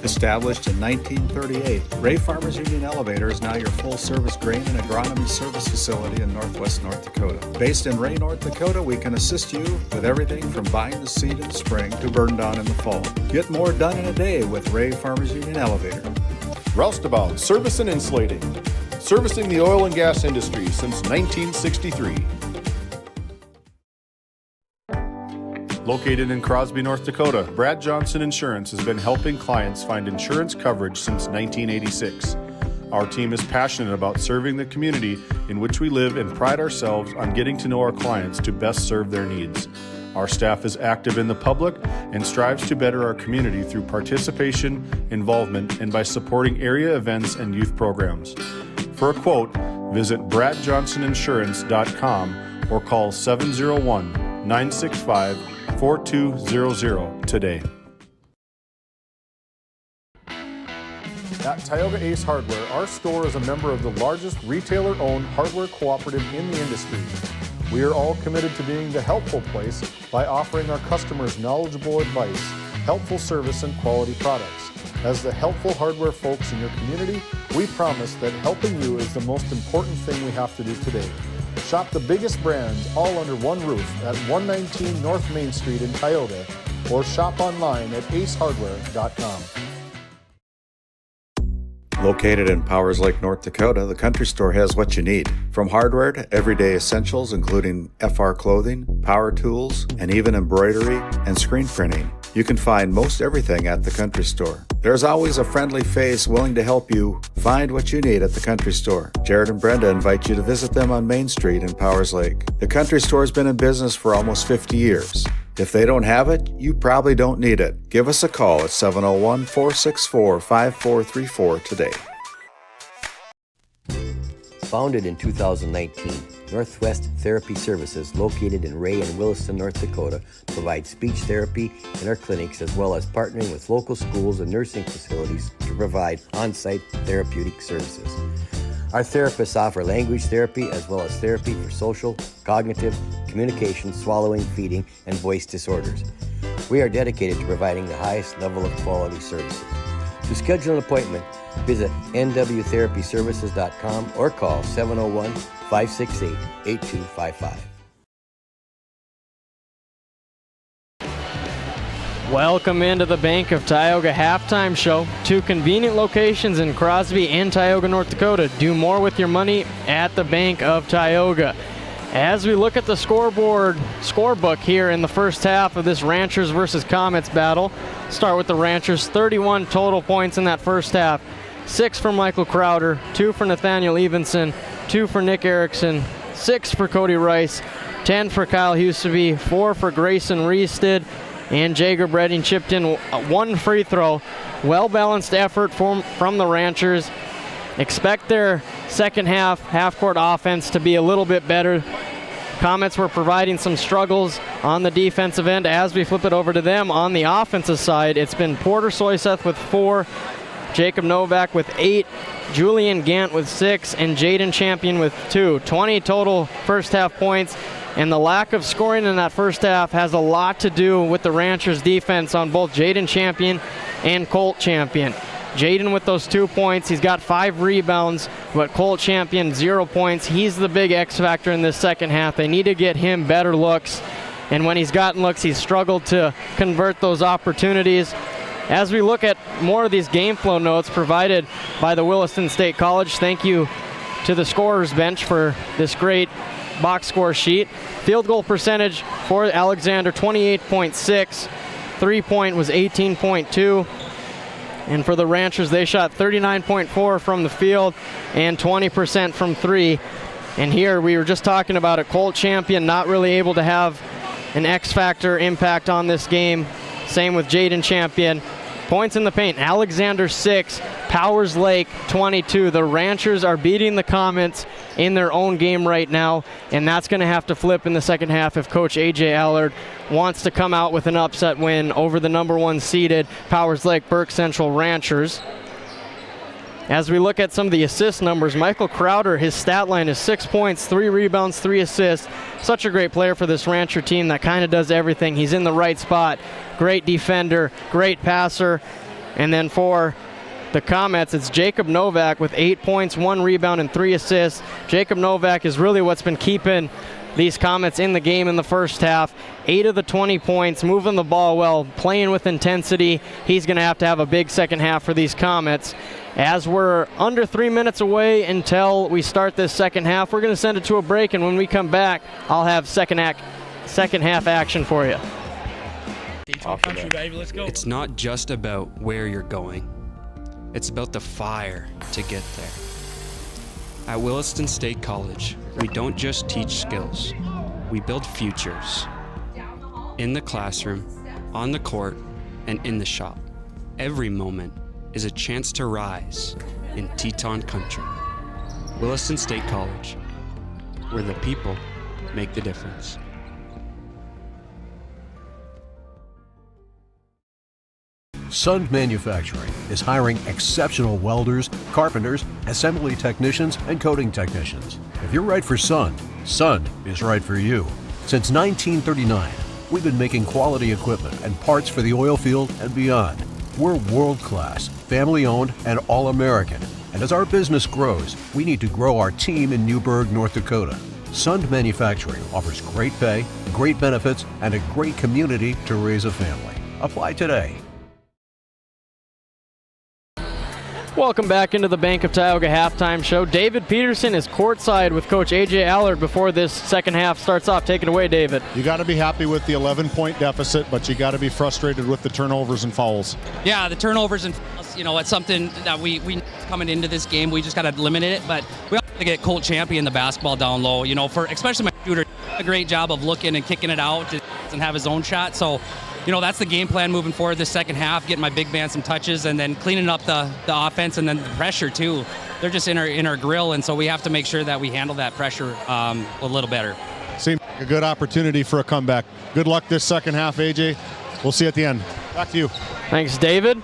Established in 1938, Ray Farmers Union Elevator is now your full-service grain and agronomy service facility in northwest North Dakota. Based in Ray, North Dakota, we can assist you with everything from buying the seed in the spring to burn down in the fall. Get more done in a day with Ray Farmers Union Elevator. Roustabout Service and Insulating, servicing the oil and gas industry since 1963. Located in Crosby, North Dakota, Brad Johnson Insurance has been helping clients find insurance coverage since 1986. Our team is passionate about serving the community in which we live and pride ourselves on getting to know our clients to best serve their needs. Our staff is active in the public and strives to better our community through participation, involvement, and by supporting area events and youth programs. For a quote, visit bradjohnsoninsurance.com or call 701-965-4200 today. At Tioga Ace Hardware, our store is a member of the largest retailer-owned hardware cooperative in the industry. We are all committed to being the helpful place by offering our customers knowledgeable advice, helpful service, and quality products. As the helpful hardware folks in your community, we promise that helping you is the most important thing we have to do today. Shop the biggest brands all under one roof at 119 North Main Street in Tioga, or shop online at acehardware.com. Located in Powers Lake, North Dakota, the Country Store has what you need. From hardware to everyday essentials, including FR clothing, power tools, and even embroidery and screen printing. You can find most everything at the Country Store. There's always a friendly face willing to help you find what you need at the Country Store. Jared and Brenda invite you to visit them on Main Street in Powers Lake. The Country Store has been in business for almost 50 years. If they don't have it, you probably don't need it. Give us a call at 701-464-5434 today. Founded in 2019, Northwest Therapy Services, located in Ray and Williston, North Dakota, provides speech therapy in our clinics as well as partnering with local schools and nursing facilities to provide on-site therapeutic services. Our therapists offer language therapy as well as therapy for social, cognitive, communication, swallowing, feeding, and voice disorders. We are dedicated to providing the highest level of quality services. To schedule an appointment, visit nwtherapyservices.com or call 701-568-8255. Welcome into the Bank of Tioga halftime show. Two convenient locations in Crosby and Tioga, North Dakota. Do more with your money at the Bank of Tioga. As we look at the scorebook here in the first half of this Ranchers versus Comets battle, start with the Ranchers. 31 total points in that first half. 6 for Michael Crowder, 2 for Nathaniel Evenson, 2 for Nick Erickson, 6 for Cody Rice, 10 for Kyle Huseby, 4 for Grayson Reested, and Jager Bredding chipped in 1 free throw. Well-balanced effort from the Ranchers. Expect their second half-court offense to be a little bit better. Comets were providing some struggles on the defensive end. As we flip it over to them on the offensive side, it's been Porter Soyseth with 4, Jacob Novak with 8, Julian Gant with 6, and Jaden Champion with 2. 20 total first half points. And the lack of scoring in that first half has a lot to do with the Ranchers' defense on both Jaden Champion and Colt Champion. Jaden with those 2 points, he's got 5 rebounds, but Colt Champion 0 points. He's the big X factor in this second half. They need to get him better looks, and when he's gotten looks, he's struggled to convert those opportunities. As we look at more of these game flow notes provided by the Williston State College, thank you to the scorer's bench for this great box score sheet. Field goal percentage for Alexander, 28.6. 3-point was 18.2. And for the Ranchers, they shot 39.4 from the field and 20% from 3. And here we were just talking about it. Colt Champion not really able to have an X-factor impact on this game. Same with Jaden Champion. Points in the paint, Alexander 6, Powers Lake 22. The Ranchers are beating the Comets in their own game right now, and that's going to have to flip in the second half if Coach A.J. Allard wants to come out with an upset win over the number 1 seeded Powers Lake Burke Central Ranchers. As we look at some of the assist numbers, Michael Crowder, his stat line is 6 points, 3 rebounds, 3 assists. Such a great player for this Rancher team that kind of does everything. He's in the right spot, great defender, great passer. And then for the Comets, it's Jacob Novak with 8 points, 1 rebound, and 3 assists. Jacob Novak is really what's been keeping these Comets in the game in the first half. 8 of the 20 points, moving the ball well, playing with intensity. He's going to have a big second half for these Comets. As we're under 3 minutes away until we start this second half, we're going to send it to a break, and when we come back, I'll have second half action for you. Country, baby, let's go. It's not just about where you're going. It's about the fire to get there. At Williston State College, we don't just teach skills, we build futures. In the classroom, on the court, and in the shop. Every moment is a chance to rise in Teton country. Williston State College, where the people make the difference. Sund Manufacturing is hiring exceptional welders, carpenters, assembly technicians, and coating technicians. If you're right for Sund, Sund is right for you. Since 1939, we've been making quality equipment and parts for the oil field and beyond. We're world-class, family-owned, and all-American. And as our business grows, we need to grow our team in Newburgh, North Dakota. Sund Manufacturing offers great pay, great benefits, and a great community to raise a family. Apply today. Welcome back into the Bank of Tioga halftime show. David Peterson is courtside with Coach A.J. Allard before this second half starts off. Take it away, David. You got to be happy with the 11-point deficit, but you got to be frustrated with the turnovers and fouls. Yeah, the turnovers and fouls, it's something that we coming into this game, we just got to limit it, but we have to get Colt Champion the basketball down low, for especially my shooter, a great job of looking and kicking it out and have his own shot. So, that's the game plan moving forward this second half, getting my big man some touches and then cleaning up the offense and then the pressure too. They're just in our grill, and so we have to make sure that we handle that pressure a little better. Seems like a good opportunity for a comeback. Good luck this second half, AJ. We'll see you at the end. Back to you. Thanks, David.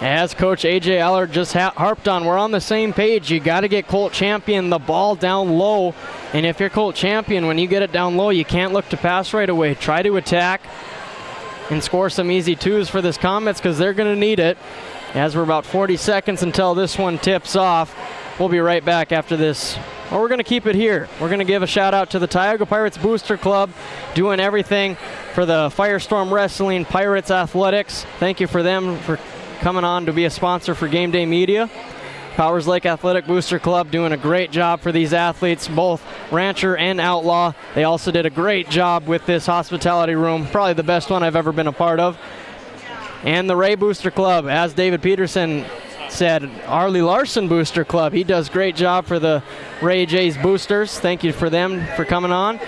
As Coach A.J. Allard just harped on, we're on the same page. You got to get Colt Champion the ball down low, and if you're Colt Champion, when you get it down low, you can't look to pass right away. Try to attack and score some easy twos for this Comets because they're going to need it. As we're about 40 seconds until this one tips off, we'll be right back after this. Or we're going to keep it here. We're going to give a shout out to the Tioga Pirates Booster Club, doing everything for the Firestorm Wrestling Pirates Athletics. Thank you for them for coming on to be a sponsor for Game Day Media. Powers Lake Athletic Booster Club doing a great job for these athletes, both Rancher and Outlaw. They also did a great job with this hospitality room, probably the best one I've ever been a part of. And the Ray Booster Club, as David Peterson said, Arlie Larson Booster Club. He does great job for the Ray J's boosters. Thank you for them for coming on.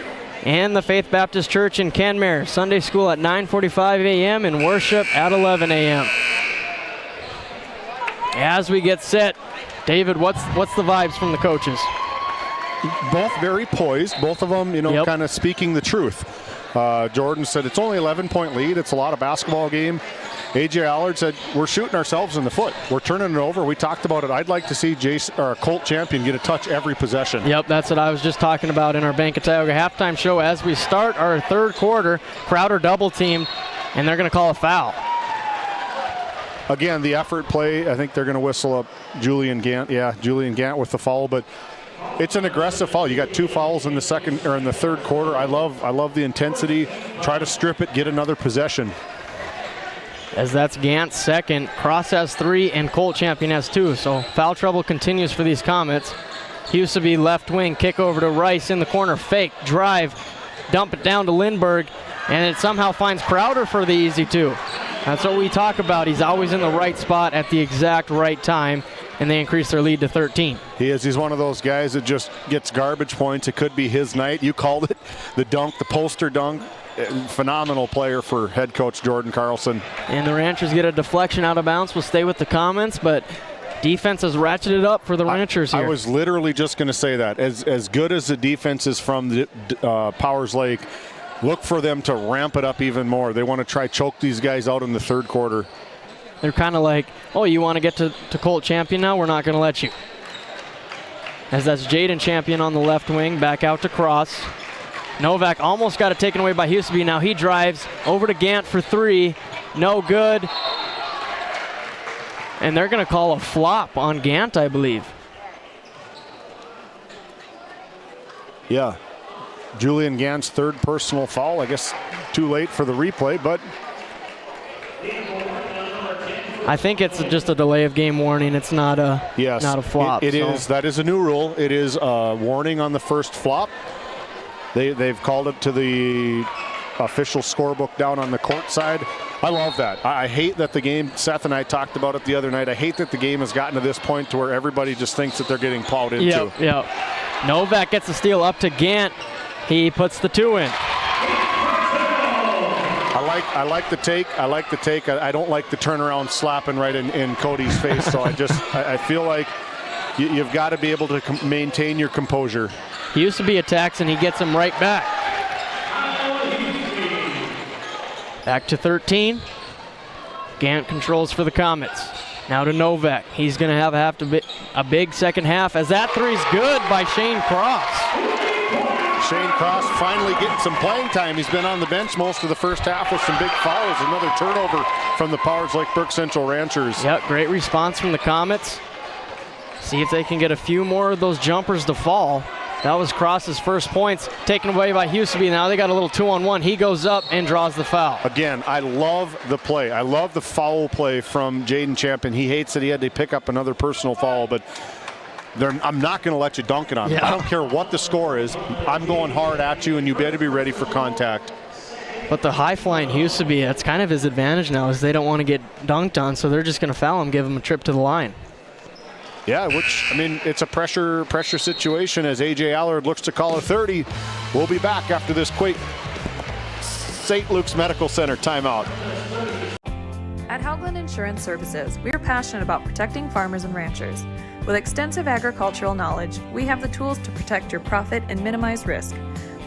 And the Faith Baptist Church in Kenmare, Sunday school at 9:45 a.m. and worship at 11 a.m. As we get set, David, what's the vibes from the coaches? Both very poised. Both of them, kind of speaking the truth. Jordan said it's only 11-point lead. It's a lot of basketball game. A.J. Allard said we're shooting ourselves in the foot. We're turning it over. We talked about it. I'd like to see Colt Champion get a touch every possession. Yep, that's what I was just talking about in our Bank of Tioga halftime show. As we start our third quarter, Crowder double teamed, and they're going to call a foul. Again, the effort play, I think they're going to whistle up Julian Gant. Yeah, Julian Gant with the foul, but it's an aggressive foul. You got 2 fouls in the third quarter. I love the intensity. Try to strip it, get another possession. As that's Gant's second. Cross has 3 and Colt Champion has 2. So foul trouble continues for these Comets. Used to be left wing, kick over to Rice in the corner, fake, drive, dump it down to Lindbergh, and it somehow finds Crowder for the easy 2. That's what we talk about. He's always in the right spot at the exact right time, and they increase their lead to 13. He is. He's one of those guys that just gets garbage points. It could be his night. You called it the dunk, the poster dunk. Phenomenal player for head coach Jordan Carlson. And the Ranchers get a deflection out of bounds. We'll stay with the comments, but defense has ratcheted up for the Ranchers here. I was literally just going to say that. As good as the defense is from the Powers Lake, look for them to ramp it up even more. They want to try choke these guys out in the third quarter. They're kind of like, oh, you want to get to Colt Champion now? We're not going to let you. As that's Jaden Champion on the left wing, back out to Cross. Novak almost got it taken away by Huseby. Now he drives over to Gant for 3. No good. And they're going to call a flop on Gant, I believe. Yeah. Julian Gant's 3rd personal foul. I guess too late for the replay, but I think it's just a delay of game warning. It's not a not a flop. It is. That is a new rule. It is a warning on the first flop. They've called it to the official scorebook down on the court side. I love that. I hate that the game, Seth and I talked about it the other night, I hate that the game has gotten to this point to where everybody just thinks that they're getting plowed into. Yep. Novak gets the steal up to Gant. He puts the 2 in. I like the take. I don't like the turnaround slapping right in Cody's face. So I feel like you've got to be able to maintain your composure. He used to be attacks and he gets him right back. Back to 13. Gant controls for the Comets. Now to Novak. He's going to have a big second half as that 3's good by Shane Cross. Shane Cross finally getting some playing time. He's been on the bench most of the first half with some big fouls. Another turnover from the Powers Lake Burke Central Ranchers. Yep, great response from the Comets. See if they can get a few more of those jumpers to fall. That was Cross's first points, taken away by Huseby. Now they got a little 2-on-1. He goes up and draws the foul. Again, I love the play. I love the foul play from Jaden Champion. He hates that he had to pick up another personal foul, but I'm not going to let you dunk it on me. I don't care what the score is. I'm going hard at you, and you better be ready for contact. But the high-flying Huseby, that's kind of his advantage now, is they don't want to get dunked on, so they're just going to foul him, give him a trip to the line. Yeah, which, I mean, it's a pressure situation as A.J. Allard looks to call a 30. We'll be back after this quick St. Luke's Medical Center timeout. At Haugland Insurance Services, we are passionate about protecting farmers and ranchers. With extensive agricultural knowledge, we have the tools to protect your profit and minimize risk.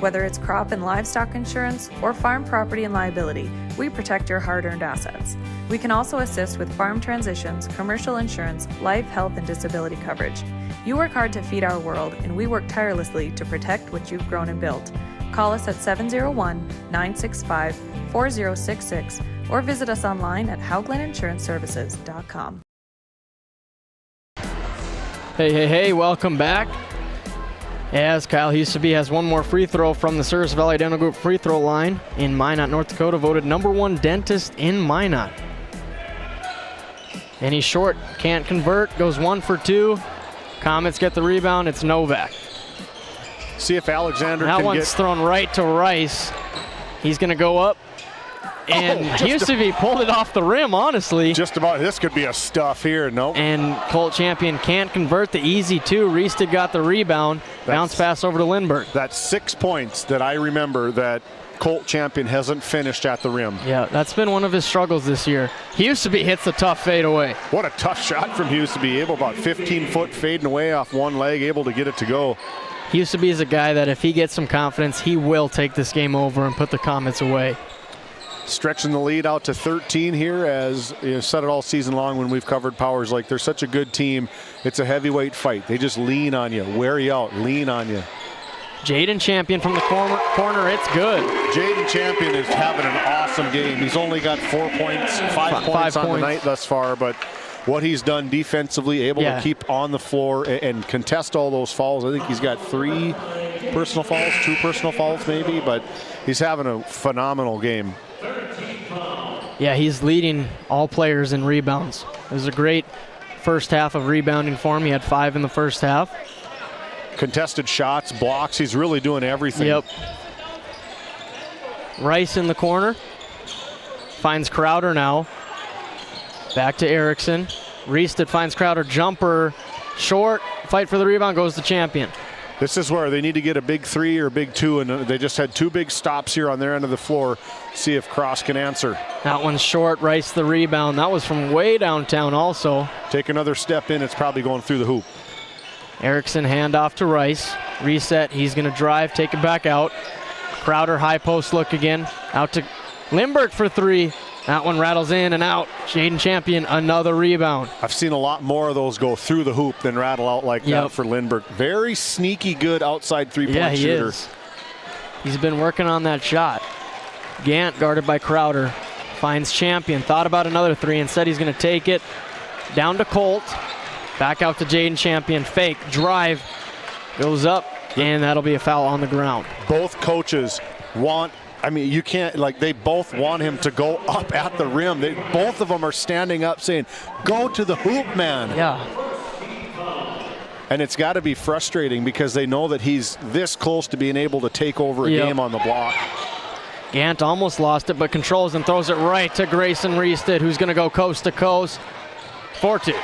Whether it's crop and livestock insurance or farm property and liability, we protect your hard-earned assets. We can also assist with farm transitions, commercial insurance, life, health, and disability coverage. You work hard to feed our world, and we work tirelessly to protect what you've grown and built. Call us at 701-965-4066 or visit us online at hauglandinsuranceservices.com. Hey, welcome back. As Kyle Huseby has one more free throw from the Service Valley Dental Group free throw line in Minot, North Dakota, voted #1 dentist in Minot. And he's short, can't convert, goes 1 for 2. Comets get the rebound, it's Novak. See if Alexander that can one's thrown right to Rice. He's going to go up. And Huseby pulled it off the rim, honestly. Just about. This could be a stuff here. Nope. And Colt Champion can't convert the easy 2. Reested got the rebound. Bounce pass over to Lindbergh. That's 6 points that I remember that Colt Champion hasn't finished at the rim. Yeah, that's been one of his struggles this year. Huseby hits a tough fadeaway. What a tough shot from Huseby. Able about 15-foot fading away off one leg, able to get it to go. Huseby is a guy that if he gets some confidence, he will take this game over and put the Comets away. Stretching the lead out to 13 here, as you know, said it all season long when we've covered Powers. Like, they're such a good team. It's a heavyweight fight. They just lean on you, wear you out, lean on you. Jaden Champion from the corner, it's good. Jaden Champion is having an awesome game. He's only got 4 points, 5 points on the night thus far, but what he's done defensively, able to keep on the floor and contest all those fouls. I think he's got 3 personal fouls, 2 personal fouls maybe, but he's having a phenomenal game. Yeah, he's leading all players in rebounds. It was a great first half of rebounding for him. He had 5 in the first half. Contested shots, blocks, he's really doing everything. Yep. Rice in the corner. Finds Crowder now. Back to Erickson. Reested finds Crowder, jumper, short, fight for the rebound, goes to Champion. This is where they need to get a big 3 or a big 2, and they just had 2 big stops here on their end of the floor. See if Cross can answer. That one's short, Rice the rebound. That was from way downtown also. Take another step in, it's probably going through the hoop. Erickson handoff to Rice. Reset, he's gonna drive, take it back out. Crowder high post look again. Out to Lindbergh for 3. That one rattles in and out. Jaden Champion, another rebound. I've seen a lot more of those go through the hoop than rattle out like that for Lindbergh. Very sneaky good outside three-point shooter. Is. He's been working on that shot. Gant guarded by Crowder. Finds Champion. Thought about another three. Instead, he's going to take it. Down to Colt. Back out to Jaden Champion. Fake. Drive. Goes up. And that'll be a foul on the ground. Both coaches want, I mean, you can't, like, they both want him to go up at the rim. Both of them are standing up saying, go to the hoop, man. Yeah. And it's got to be frustrating because they know that he's this close to being able to take over a game on the block. Gant almost lost it, but controls and throws it right to Grayson Reested, who's going to go coast to coast. 4-2.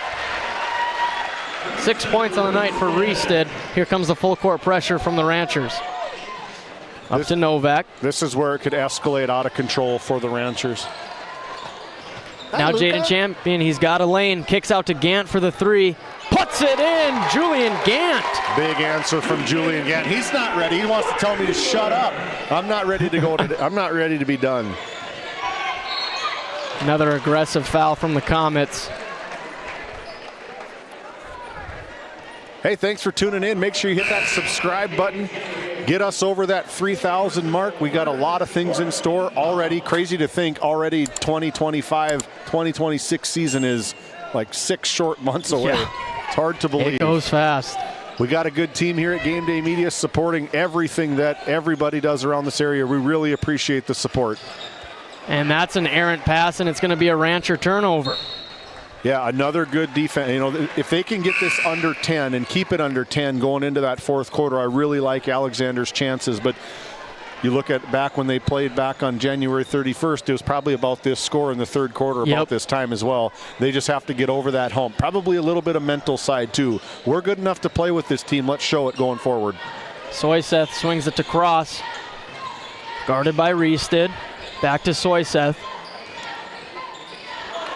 6 points on the night for Reested. Here comes the full court pressure from the Ranchers. Up to Novak. This is where it could escalate out of control for the Ranchers. Now Jaden Champion, he's got a lane, kicks out to Gant for the three, puts it in, Julian Gant. Big answer from Julian Gant. He's not ready. He wants to tell me to shut up. I'm not ready to go. I'm not ready to be done. Another aggressive foul from the Comets. Hey, thanks for tuning in. Make sure you hit that subscribe button. Get us over that 3,000 mark. We got a lot of things in store already. Crazy to think already 2025, 2026 season is like 6 short months away. Yeah. It's hard to believe. It goes fast. We got a good team here at GameDay Media supporting everything that everybody does around this area. We really appreciate the support. And that's an errant pass, and it's going to be a Rancher turnover. Yeah, another good defense. You know, if they can get this under 10 and keep it under 10 going into that fourth quarter, I really like Alexander's chances. But you look at back when they played back on January 31st, it was probably about this score in the third quarter about this time as well. They just have to get over that hump. Probably a little bit of mental side too. We're good enough to play with this team. Let's show it going forward. Soyseth swings it to Cross. Guarded by Reested. Back to Soyseth.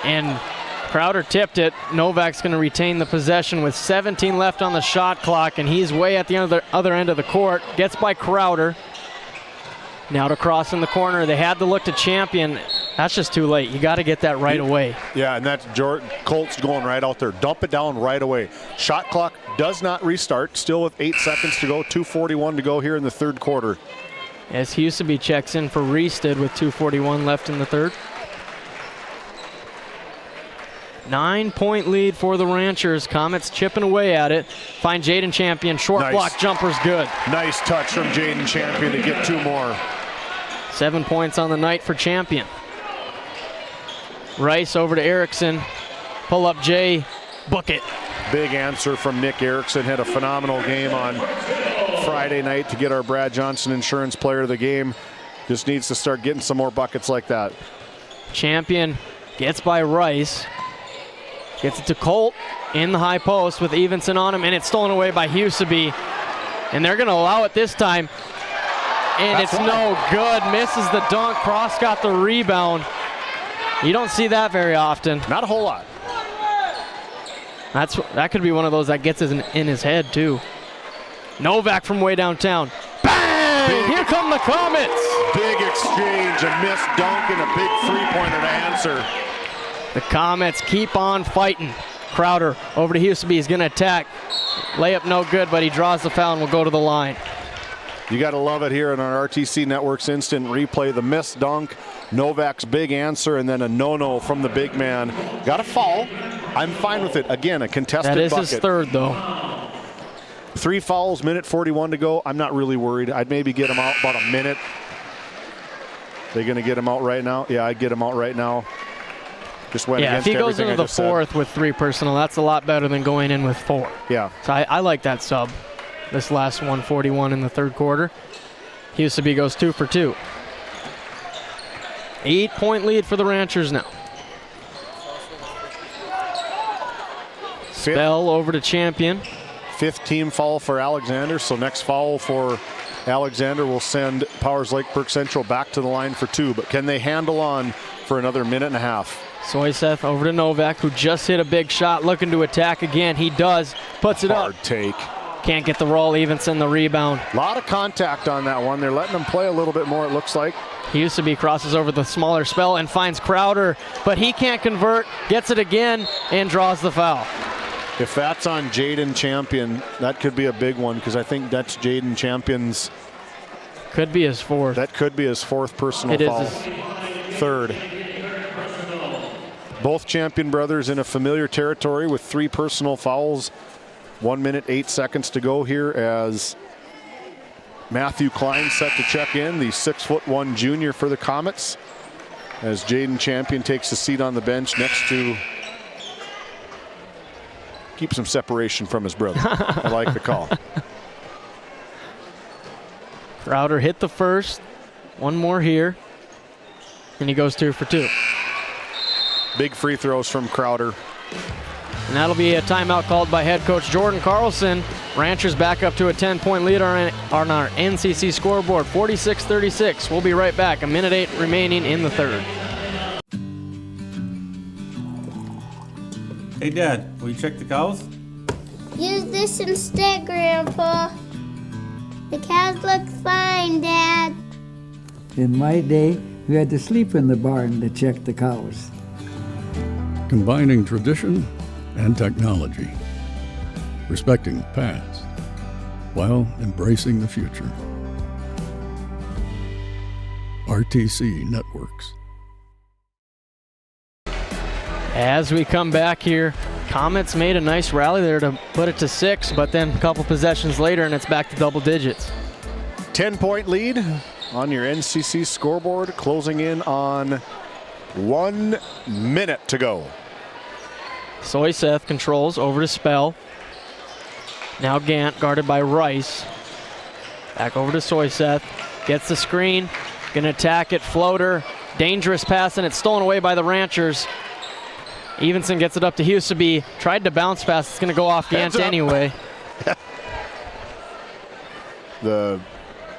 And Crowder tipped it. Novak's going to retain the possession with 17 left on the shot clock, and he's way at the other end of the court. Gets by Crowder. Now to Cross in the corner. They had to look to Champion. That's just too late. You got to get that right away. Yeah, and that's Colt's going right out there. Dump it down right away. Shot clock does not restart. Still with 8 seconds to go. 2:41 to go here in the third quarter. As Huseby checks in for Reested with 2:41 left in the third. 9-point lead for the Ranchers. Comets chipping away at it. Find Jaden Champion. Short block jumper's good. Nice touch from Jaden Champion to get 2 more. 7 points on the night for Champion. Rice over to Erickson. Pull up Jay. Book it. Big answer from Nick Erickson. Had a phenomenal game on Friday night to get our Brad Johnson Insurance Player of the Game. Just needs to start getting some more buckets like that. Champion gets by Rice. Gets it to Colt in the high post with Evenson on him, and it's stolen away by Huseby. And they're going to allow it this time. And it's no good. Misses the dunk. Cross got the rebound. You don't see that very often. Not a whole lot. That could be one of those that gets in his head, too. Novak from way downtown. Bang! Here come the Comets. Big exchange, a missed dunk, and a big three-pointer to answer. The Comets keep on fighting. Crowder over to Huseby. He's going to attack. Layup no good, but he draws the foul and will go to the line. You got to love it here in our RTC Networks instant replay. The missed dunk, Novak's big answer, and then a no-no from the big man. Got a foul. I'm fine with it. Again, a contested bucket. That is his third, though. 3 fouls, minute 41 to go. I'm not really worried. I'd maybe get him out about a minute. They going to get him out right now? Yeah, I'd get him out right now. Just went against if he goes everything into I the fourth with 3 personal, that's a lot better than going in with 4. Yeah. So I like that sub. This last 141 in the third quarter. Huseby goes 2 for 2. 8-point lead for the Ranchers now. Spell over to Champion. 5th team foul for Alexander, so next foul for Alexander will send Powers Lake Burke Central back to the line for 2, but can they handle on for another minute and a half? Soyseth over to Novak, who just hit a big shot, looking to attack again. He does. Puts it up. Hard take. Can't get the roll. Evenson the rebound. A lot of contact on that one. They're letting them play a little bit more, it looks like. Huseby crosses over the smaller spell and finds Crowder, but he can't convert, gets it again, and draws the foul. If that's on Jaden Champion, that could be a big one, because I think that's Jaden Champion's. Could be his fourth. That could be his fourth personal foul. Third. Both Champion brothers in a familiar territory with 3 personal fouls. 1 minute, 8 seconds to go here as Matthew Klein set to check in, the 6'1" junior for the Comets, as Jaden Champion takes a seat on the bench next to, keep some separation from his brother. I like the call. Crowder hit the first, one more here, and he goes 2 for 2. Big free throws from Crowder. And that'll be a timeout called by head coach Jordan Carlson. Ranchers back up to a 10-point lead on our NCC scoreboard, 46-36. We'll be right back. 1:08 remaining in the third. Hey, Dad, will you check the cows? Use this instead, Grandpa. The cows look fine, Dad. In my day, we had to sleep in the barn to check the cows. Combining tradition and technology, respecting the past while embracing the future. RTC Networks. As we come back here, Comets made a nice rally there to put it to 6, but then a couple possessions later and it's back to double digits. 10-point lead on your NCC scoreboard, closing in on 1 minute to go. Soyseth controls over to Spell. Now Gant guarded by Rice. Back over to Soyseth. Gets the screen. Gonna attack it. Floater. Dangerous pass, and it's stolen away by the Ranchers. Evenson gets it up to Huseby. Tried to bounce pass. It's gonna go off Gant anyway. The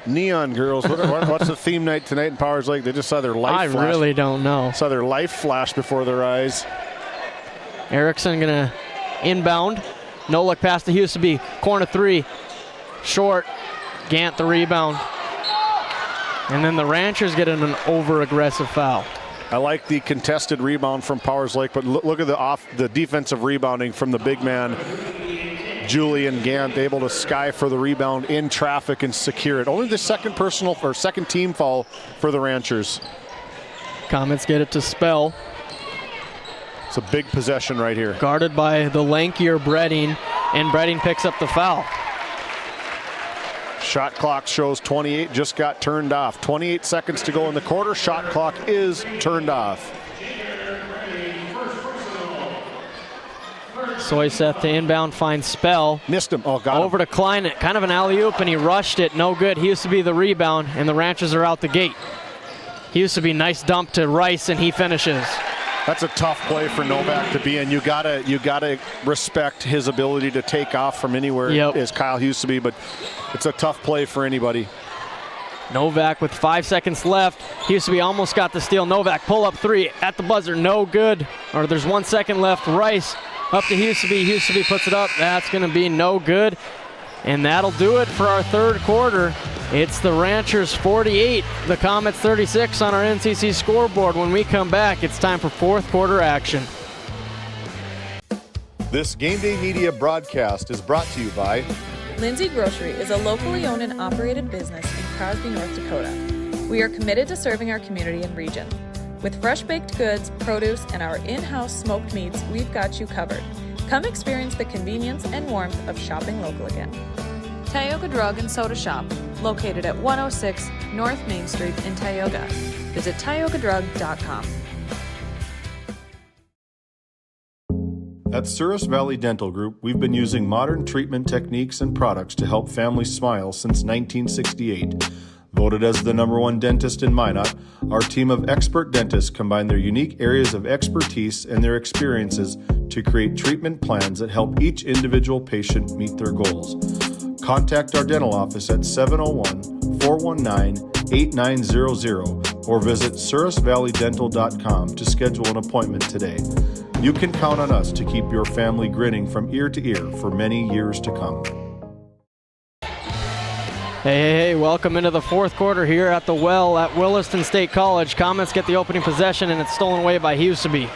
Neon Girls, what's the theme night tonight in Powers Lake? They just saw their life flash. I really don't know. Saw their life flash before their eyes. Erickson gonna inbound. No look pass to Huseby. Corner 3. Short. Gant the rebound. And then the Ranchers get an over-aggressive foul. I like the contested rebound from Powers Lake, but look at the defensive rebounding from the big man, Julian Gant, able to sky for the rebound in traffic and secure it. Only the second team foul for the Ranchers. Comets get it to Spell. It's a big possession right here. Guarded by the lankier Bredding, and Bredding picks up the foul. Shot clock shows 28, just got turned off. 28 seconds to go in the quarter. Shot clock is turned off. Soyseth to inbound, finds Spell. Missed him. Oh, got him. Over to Klein, kind of an alley-oop, and he rushed it. No good. He used to be the rebound, and the Ranchers are out the gate. He used to be nice dump to Rice, and he finishes. That's a tough play for Novak to be in. You gotta respect his ability to take off from anywhere, as Kyle used to be, but it's a tough play for anybody. Novak with 5 seconds left. Huseby almost got the steal. Novak pull up 3 at the buzzer, no good. Or there's 1 second left. Rice up to Huseby. Huseby puts it up. That's gonna be no good. And that'll do it for our third quarter. It's the Ranchers 48, the Comets 36 on our NCC scoreboard. When we come back, it's time for fourth quarter action. This Game Day Media broadcast is brought to you by Lindsay Grocery is a locally owned and operated business in Crosby, North Dakota. We are committed to serving our community and region. With fresh baked goods, produce, and our in-house smoked meats, we've got you covered. Come experience the convenience and warmth of shopping local again. Tioga Drug and Soda Shop, located at 106 North Main Street in Tioga. Visit tiogadrug.com. At Souris Valley Dental Group, we've been using modern treatment techniques and products to help families smile since 1968. Voted as the #1 dentist in Minot, our team of expert dentists combine their unique areas of expertise and their experiences to create treatment plans that help each individual patient meet their goals. Contact our dental office at 701-419-8900 or visit sourisvalleydental.com to schedule an appointment today. You can count on us to keep your family grinning from ear to ear for many years to come. Hey, welcome into the fourth quarter here at the Well at Williston State College. Comets get the opening possession, and it's stolen away by Huseby.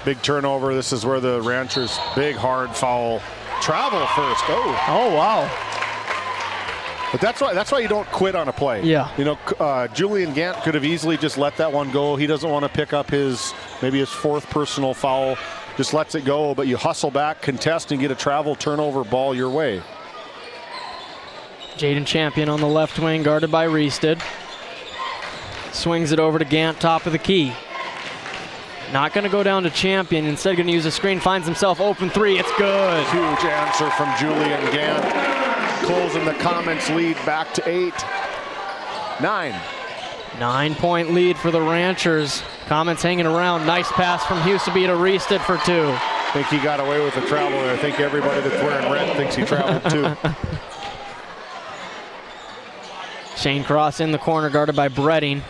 Big turnover. This is where the Ranchers, big hard foul. Travel first. Oh, wow. But that's why you don't quit on a play. Yeah. You know, Julian Gant could have easily just let that one go. He doesn't want to pick up maybe his fourth personal foul. Just lets it go, but you hustle back, contest, and get a travel turnover ball your way. Jaden Champion on the left wing, guarded by Reested. Swings it over to Gant, top of the key. Not going to go down to Champion. Instead, going to use a screen. Finds himself open three. It's good. Huge answer from Julian Gant. Closing the Comets lead back to 8. 9. 9-point lead for the Ranchers. Comets hanging around. Nice pass from Huseby to Reested for 2. I think he got away with the travel. I think everybody that's wearing red thinks he traveled too. Shane Cross in the corner, guarded by Bredding.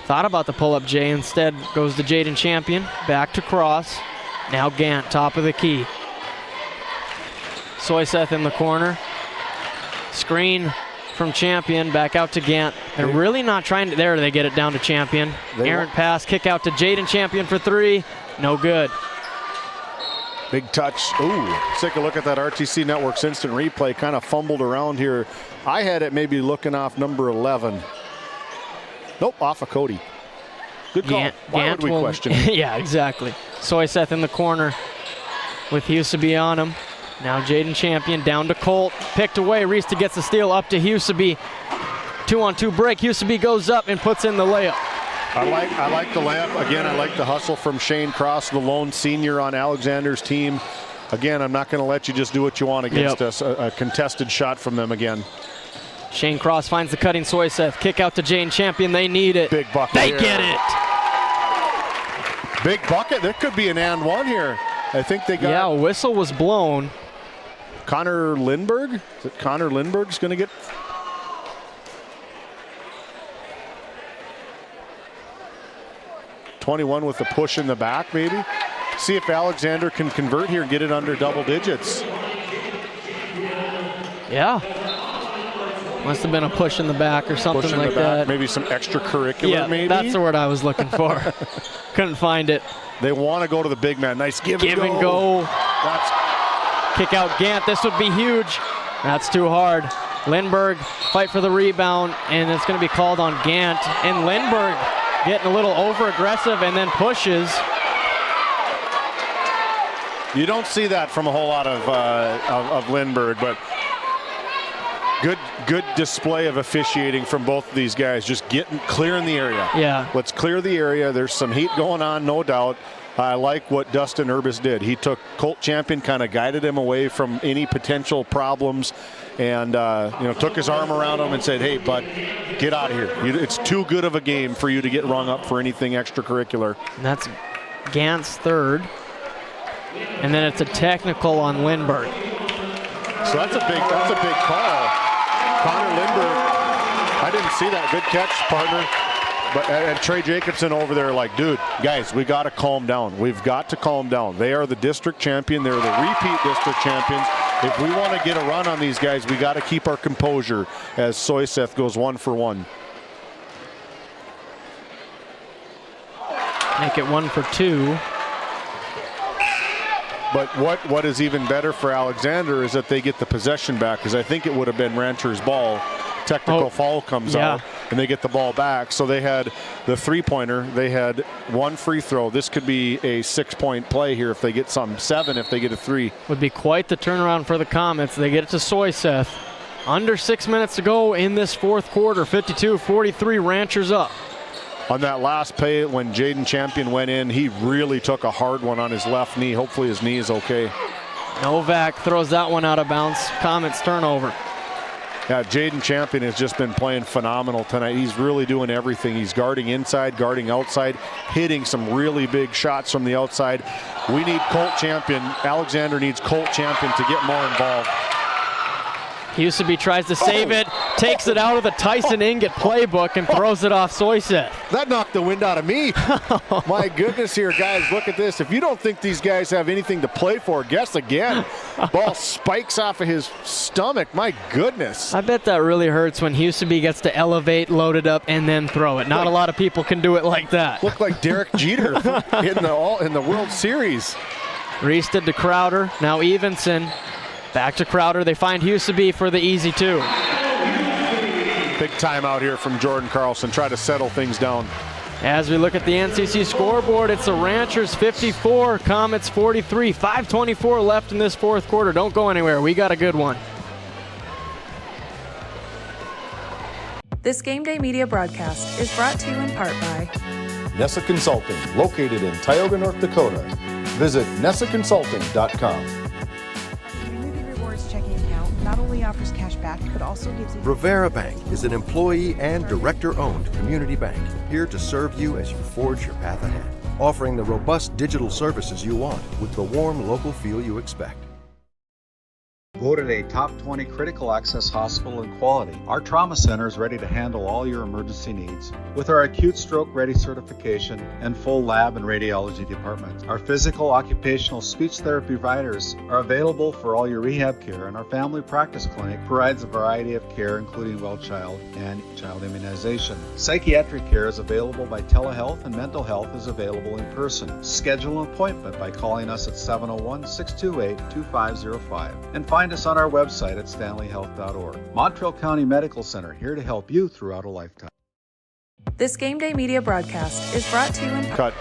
Thought about the pull-up J. Instead goes to Jaden Champion. Back to Cross. Now Gant, top of the key. Soyseth in the corner. Screen from Champion, back out to Gant. They're really not trying to, there they get it down to Champion. Errant pass, kick out to Jaden Champion for 3. No good. Big touch. Ooh, let's take a look at that RTC Network's instant replay. Kind of fumbled around here. I had it maybe looking off number 11. Nope, off of Cody. Good call. Why would we question? Yeah, exactly. Soyseth in the corner with Huseby on him. Now Jaden Champion down to Colt. Picked away. Reested gets the steal up to Huseby. 2-on-2 break. Huseby goes up and puts in the layup. I like the layup. Again, I like the hustle from Shane Cross, the lone senior on Alexander's team. Again, I'm not going to let you just do what you want against us. A contested shot from them again. Shane Cross finds the cutting Soyseth. Kick out to Jaden Champion. They need it. Big bucket. They get it. Big bucket. There could be an and one here. I think they got. Yeah, a whistle was blown. Connor Lindberg? Is it Connor Lindberg's going to get? .21 with the push in the back, maybe. See if Alexander can convert here and get it under double digits. Yeah. Must have been a push in the back or something like that. Maybe some extracurricular, maybe. That's the word I was looking for. Couldn't find it. They want to go to the big man. Nice give and go. That's kick out Gant. This would be huge. That's too hard. Lindberg fight for the rebound, and it's going to be called on Gant. And Lindberg getting a little over-aggressive and then pushes. You don't see that from a whole lot of Lindberg, but good display of officiating from both of these guys. Just clearing the area. Yeah. Let's clear the area. There's some heat going on, no doubt. I like what Dustin Urbis did. He took Colt Champion, kind of guided him away from any potential problems, and took his arm around him and said, "Hey, bud, get out of here. It's too good of a game for you to get rung up for anything extracurricular." And that's Gant's third, and then it's a technical on Lindberg. So that's a big call. Connor Lindberg, I didn't see that. Good catch, partner. But and Trey Jacobson over there like, dude, guys, we got to calm down. We've got to calm down. They are the district champion. They're the repeat district champions. If we want to get a run on these guys, we got to keep our composure as Soyseth goes 1 for 1. Make it 1 for 2. But what is even better for Alexander is that they get the possession back, because I think it would have been Rancher's ball. Technical foul comes out, and they get the ball back. So they had the three-pointer. They had 1 free throw. This could be a 6-point play here if they get some. 7 if they get a 3. Would be quite the turnaround for the Comets. They get it to Soyseth. Under 6 minutes to go in this fourth quarter. 52-43, Ranchers up. On that last play, when Jaden Champion went in, he really took a hard one on his left knee. Hopefully his knee is okay. Novak throws that one out of bounds. Comets turnover. Yeah, Jaden Champion has just been playing phenomenal tonight. He's really doing everything. He's guarding inside, guarding outside, hitting some really big shots from the outside. We need Colt Champion. Alexander needs Colt Champion to get more involved. Huseby tries to save it, takes it out of the Tyson Ingot playbook and throws it off Soyseth. That knocked the wind out of me. My goodness here, guys, look at this. If you don't think these guys have anything to play for, guess again. Ball spikes off of his stomach. My goodness. I bet that really hurts when Huseby gets to elevate, load it up, and then throw it. Not a lot of people can do it like that. Looked like Derek Jeter in the World Series. Reested to Crowder, now Evenson. Back to Crowder, they find Huseby for the easy 2. Big timeout here from Jordan Carlson, try to settle things down. As we look at the NCC scoreboard, it's the Ranchers 54, Comets 43. 5:24 left in this fourth quarter. Don't go anywhere, we got a good one. This Game Day Media broadcast is brought to you in part by Nessa Consulting, located in Tioga, North Dakota. Visit nessaconsulting.com. Community Rewards checking account not only offers cash back, but also gives you... Rivera Bank is an employee and director-owned community bank, here to serve you as you forge your path ahead, offering the robust digital services you want with the warm local feel you expect. Voted a top 20 critical access hospital in quality, our trauma center is ready to handle all your emergency needs. With our acute stroke ready certification and full lab and radiology departments, our physical, occupational, speech therapy providers are available for all your rehab care, and our family practice clinic provides a variety of care, including well child and child immunization. Psychiatric care is available by telehealth, and mental health is available in person. Schedule an appointment by calling us at 701-628-2505 and find us on our website at stanleyhealth.org. Montreal County Medical Center, here to help you throughout a lifetime. This Game Day Media broadcast is brought to you in part...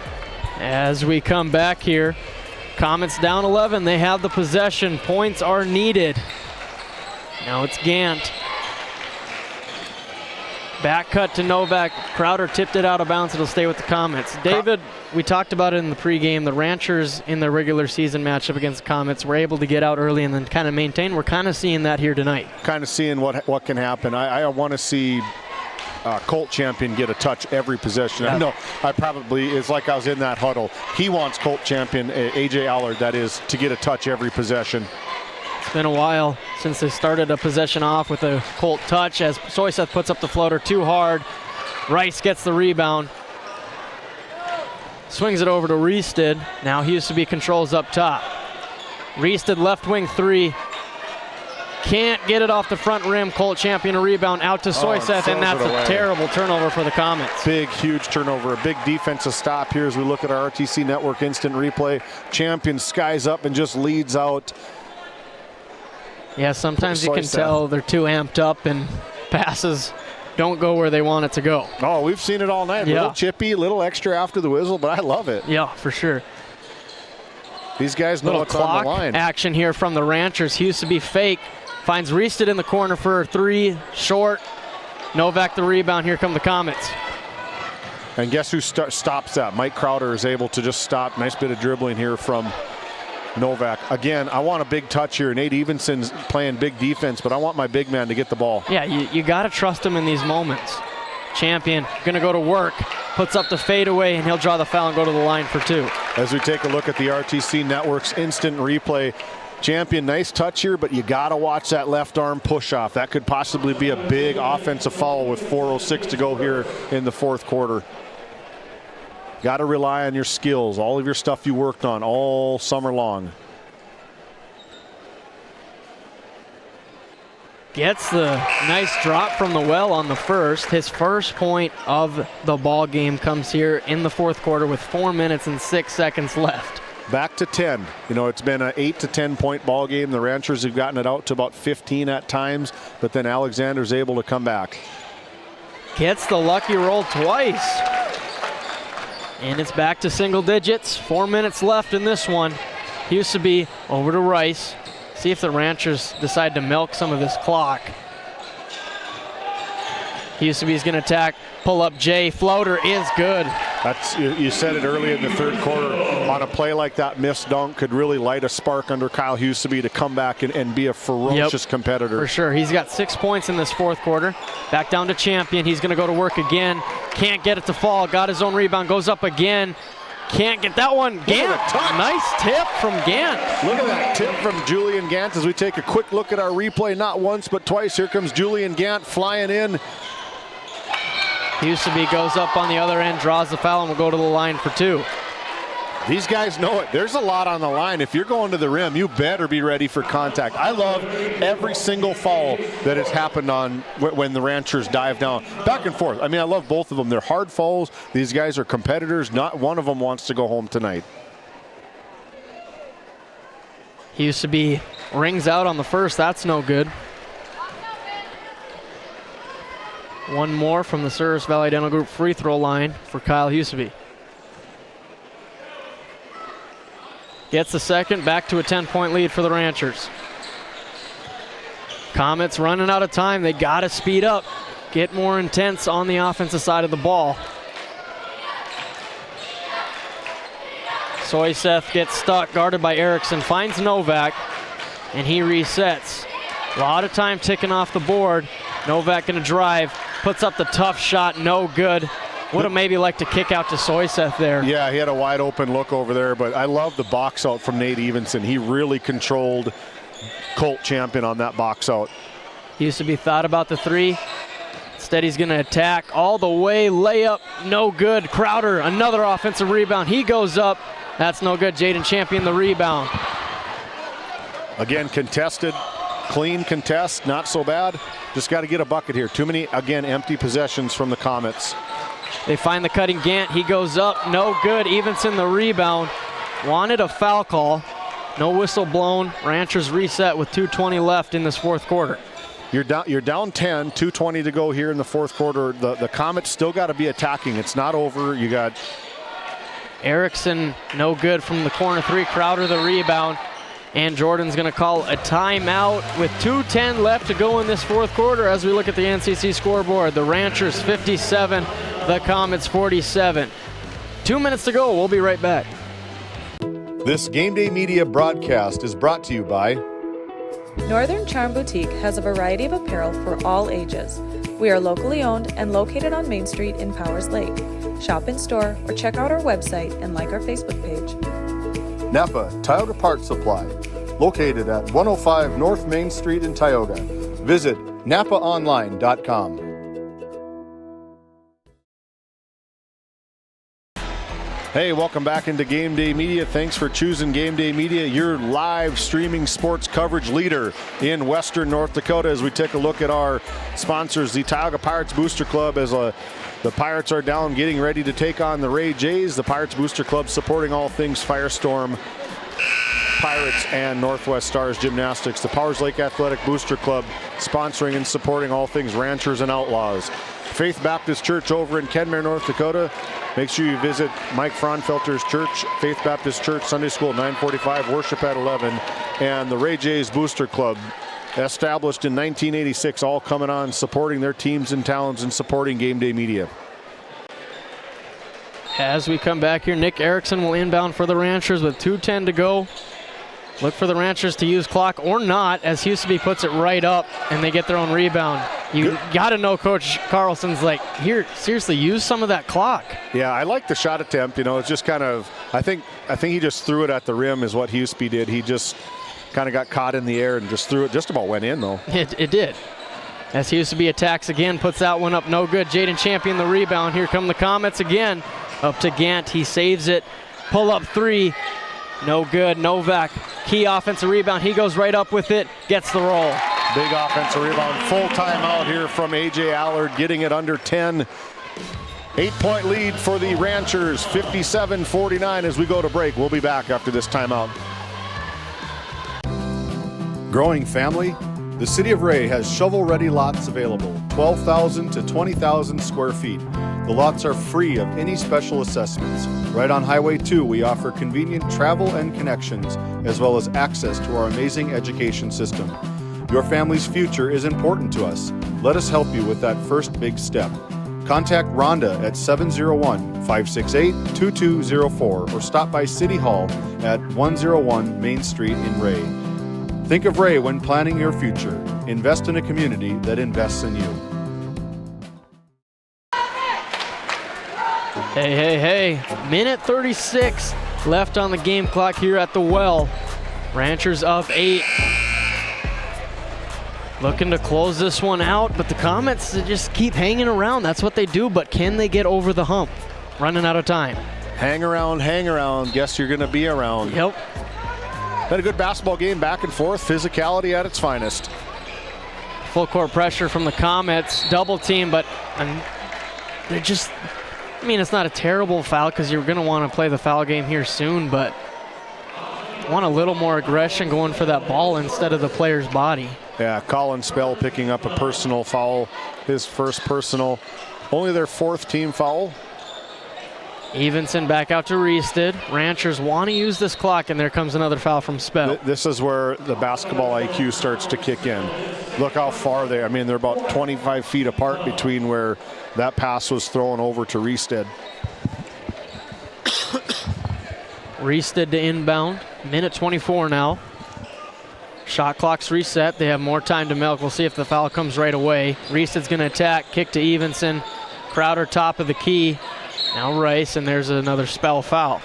As we come back here, Comets down 11. They have the possession. Points are needed. Now it's Gant. Back cut to Novak. Crowder tipped it out of bounds. It'll stay with the Comets. David, we talked about it in the pregame. The Ranchers in their regular season matchup against the Comets were able to get out early and then kind of maintain. We're kind of seeing that here tonight. Kind of seeing what can happen. I want to see Colt Champion get a touch every possession. I know it's like I was in that huddle. He wants Colt Champion, AJ Allard, that is, to get a touch every possession. It's been a while since they started a possession off with a Colt touch as Soyseth puts up the floater too hard. Rice gets the rebound. Swings it over to Reested. Now Huseby controls up top. Reested left wing 3. Can't get it off the front rim. Colt Champion a rebound out to Soyseth, and that's a terrible turnover for the Comets. Big, huge turnover. A big defensive stop here as we look at our RTC Network instant replay. Champion skies up and just leads out. Yeah, sometimes you can tell they're too amped up and passes don't go where they want it to go. Oh, we've seen it all night. A little chippy, a little extra after the whistle, but I love it. Yeah, for sure. These guys know what's on the line. Action here from the Ranchers. Huseby fake. Finds Reested in the corner for 3, short. Novak the rebound. Here come the Comets. And guess who stops that? Mike Crowder is able to just stop. Nice bit of dribbling here from Novak. Again, I want a big touch here. Nate Evenson's playing big defense, but I want my big man to get the ball. Yeah, you got to trust him in these moments. Champion going to go to work. Puts up the fadeaway, and he'll draw the foul and go to the line for 2. As we take a look at the RTC Network's instant replay, Champion, nice touch here, but you got to watch that left arm push off. That could possibly be a big offensive foul with 4:06 to go here in the fourth quarter. Got to rely on your skills, all of your stuff you worked on all summer long. Gets the nice drop from the well on the first. His first point of the ball game comes here in the fourth quarter with 4 minutes and 6 seconds left. Back to 10. You know, it's been an 8 to 10 point ball game. The Ranchers have gotten it out to about 15 at times, but then Alexander's able to come back. Gets the lucky roll twice. And it's back to single digits. 4 minutes left in this one. Huseby over to Rice. See if the Ranchers decide to milk some of this clock. Huseby's going to attack. Pull up Jay. Floater is good. That's, you said it early in the third quarter. On a play like that, missed dunk could really light a spark under Kyle Huseby to come back and be a ferocious competitor. For sure. He's got 6 points in this fourth quarter. Back down to Champion. He's going to go to work again. Can't get it to fall. Got his own rebound. Goes up again. Can't get that one. Gant, nice tip from Gant. Look at that tip from Julian Gant as we take a quick look at our replay. Not once, but twice. Here comes Julian Gant flying in. Huseby goes up on the other end, draws the foul, and will go to the line for 2. These guys know it. There's a lot on the line. If you're going to the rim, you better be ready for contact. I love every single foul that has happened on when the Ranchers dive down. Back and forth. I mean, I love both of them. They're hard fouls. These guys are competitors. Not one of them wants to go home tonight. Huseby rings out on the first. That's no good. One more from the Service Valley Dental Group free throw line for Kyle Huseby. Gets the second, back to a 10-point lead for the Ranchers. Comets running out of time. They got to speed up, get more intense on the offensive side of the ball. Soyseth gets stuck, guarded by Erickson, finds Novak, and he resets. A lot of time ticking off the board. Novak gonna drive, puts up the tough shot, no good. Would have maybe liked to kick out to Soyseth there. Yeah, he had a wide open look over there, but I love the box out from Nate Evenson. He really controlled Colt Champion on that box out. Huseby thought about the 3. Instead, he's going to attack all the way. Layup, no good. Crowder, another offensive rebound. He goes up. That's no good. Jaden Champion, the rebound. Again, contested. Clean contest, not so bad. Just got to get a bucket here. Too many, again, empty possessions from the Comets. They find the cutting Gant. He goes up. No good. Evenson, the rebound. Wanted a foul call. No whistle blown. Ranchers reset with 2:20 left in this fourth quarter. You're down 10, 2:20 to go here in the fourth quarter. The Comets still got to be attacking. It's not over. You got Erickson, no good from the corner 3. Crowder, the rebound. And Jordan's going to call a timeout with 2:10 left to go in this fourth quarter as we look at the NCC scoreboard. The Ranchers 57, the Comets 47. 2 minutes to go. We'll be right back. This Game Day Media broadcast is brought to you by Northern Charm Boutique has a variety of apparel for all ages. We are locally owned and located on Main Street in Powers Lake. Shop in store or check out our website and like our Facebook page. Napa Tioga Parts Supply, located at 105 North Main Street in Tioga. Visit napaonline.com. Hey, welcome back into Game Day Media. Thanks for choosing Game Day Media, your live streaming sports coverage leader in Western North Dakota, as we take a look at our sponsors, the Tioga Pirates Booster Club, as the Pirates are down getting ready to take on the Ray Jays. The Pirates Booster Club supporting all things Firestorm, Pirates, and Northwest Stars Gymnastics. The Powers Lake Athletic Booster Club sponsoring and supporting all things Ranchers and Outlaws. Faith Baptist Church over in Kenmare, North Dakota. Make sure you visit Mike Fraunfelter's church, Faith Baptist Church, Sunday School 9:45, worship at 11. And the Ray Jays Booster Club, established in 1986, all coming on, supporting their teams and talents and supporting Game Day Media. As we come back here, Nick Erickson will inbound for the Ranchers with 2:10 to go. Look for the Ranchers to use clock or not, as Huseby puts it right up and they get their own rebound. You got to know Coach Carlson's like, here, seriously, use some of that clock. Yeah, I like the shot attempt. You know, it's just kind of, I think he just threw it at the rim is what Huseby did. He just kind of got caught in the air and just threw it, just about went in though. It did. As Huseby attacks again, puts that one up, no good. Jaden Champion the rebound. Here come the Comets again. Up to Gant, he saves it. Pull up 3, no good. Novak, key offensive rebound. He goes right up with it, gets the roll. Big offensive rebound. Full timeout here from A.J. Allard, getting it under 10. 8-point lead for the Ranchers, 57-49 as we go to break. We'll be back after this timeout. Growing family? The City of Ray has shovel-ready lots available, 12,000 to 20,000 square feet. The lots are free of any special assessments. Right on Highway 2, we offer convenient travel and connections, as well as access to our amazing education system. Your family's future is important to us. Let us help you with that first big step. Contact Rhonda at 701-568-2204 or stop by City Hall at 101 Main Street in Ray. Think of Ray when planning your future. Invest in a community that invests in you. Hey. Minute 36 left on the game clock here at the well. Ranchers up 8. Looking to close this one out, but the Comets just keep hanging around. That's what they do, but can they get over the hump? Running out of time. Hang around. Guess you're going to be around. Yep. Been a good basketball game, back and forth, physicality at its finest. Full court pressure from the Comets, double team, but they're just, I mean, it's not a terrible foul because you're going to want to play the foul game here soon, but want a little more aggression going for that ball instead of the player's body. Yeah, Colin Spell picking up a personal foul, his first personal, only their 4th team foul. Evenson back out to Reested. Ranchers want to use this clock, and there comes another foul from Spell. This is where the basketball IQ starts to kick in. Look how far they're about 25 feet apart between where that pass was thrown over to Reested. Reested to inbound. Minute 24 now. Shot clock's reset. They have more time to milk. We'll see if the foul comes right away. Reested's going to attack. Kick to Evenson. Crowder top of the key. Now Rice, and there's another Spell foul.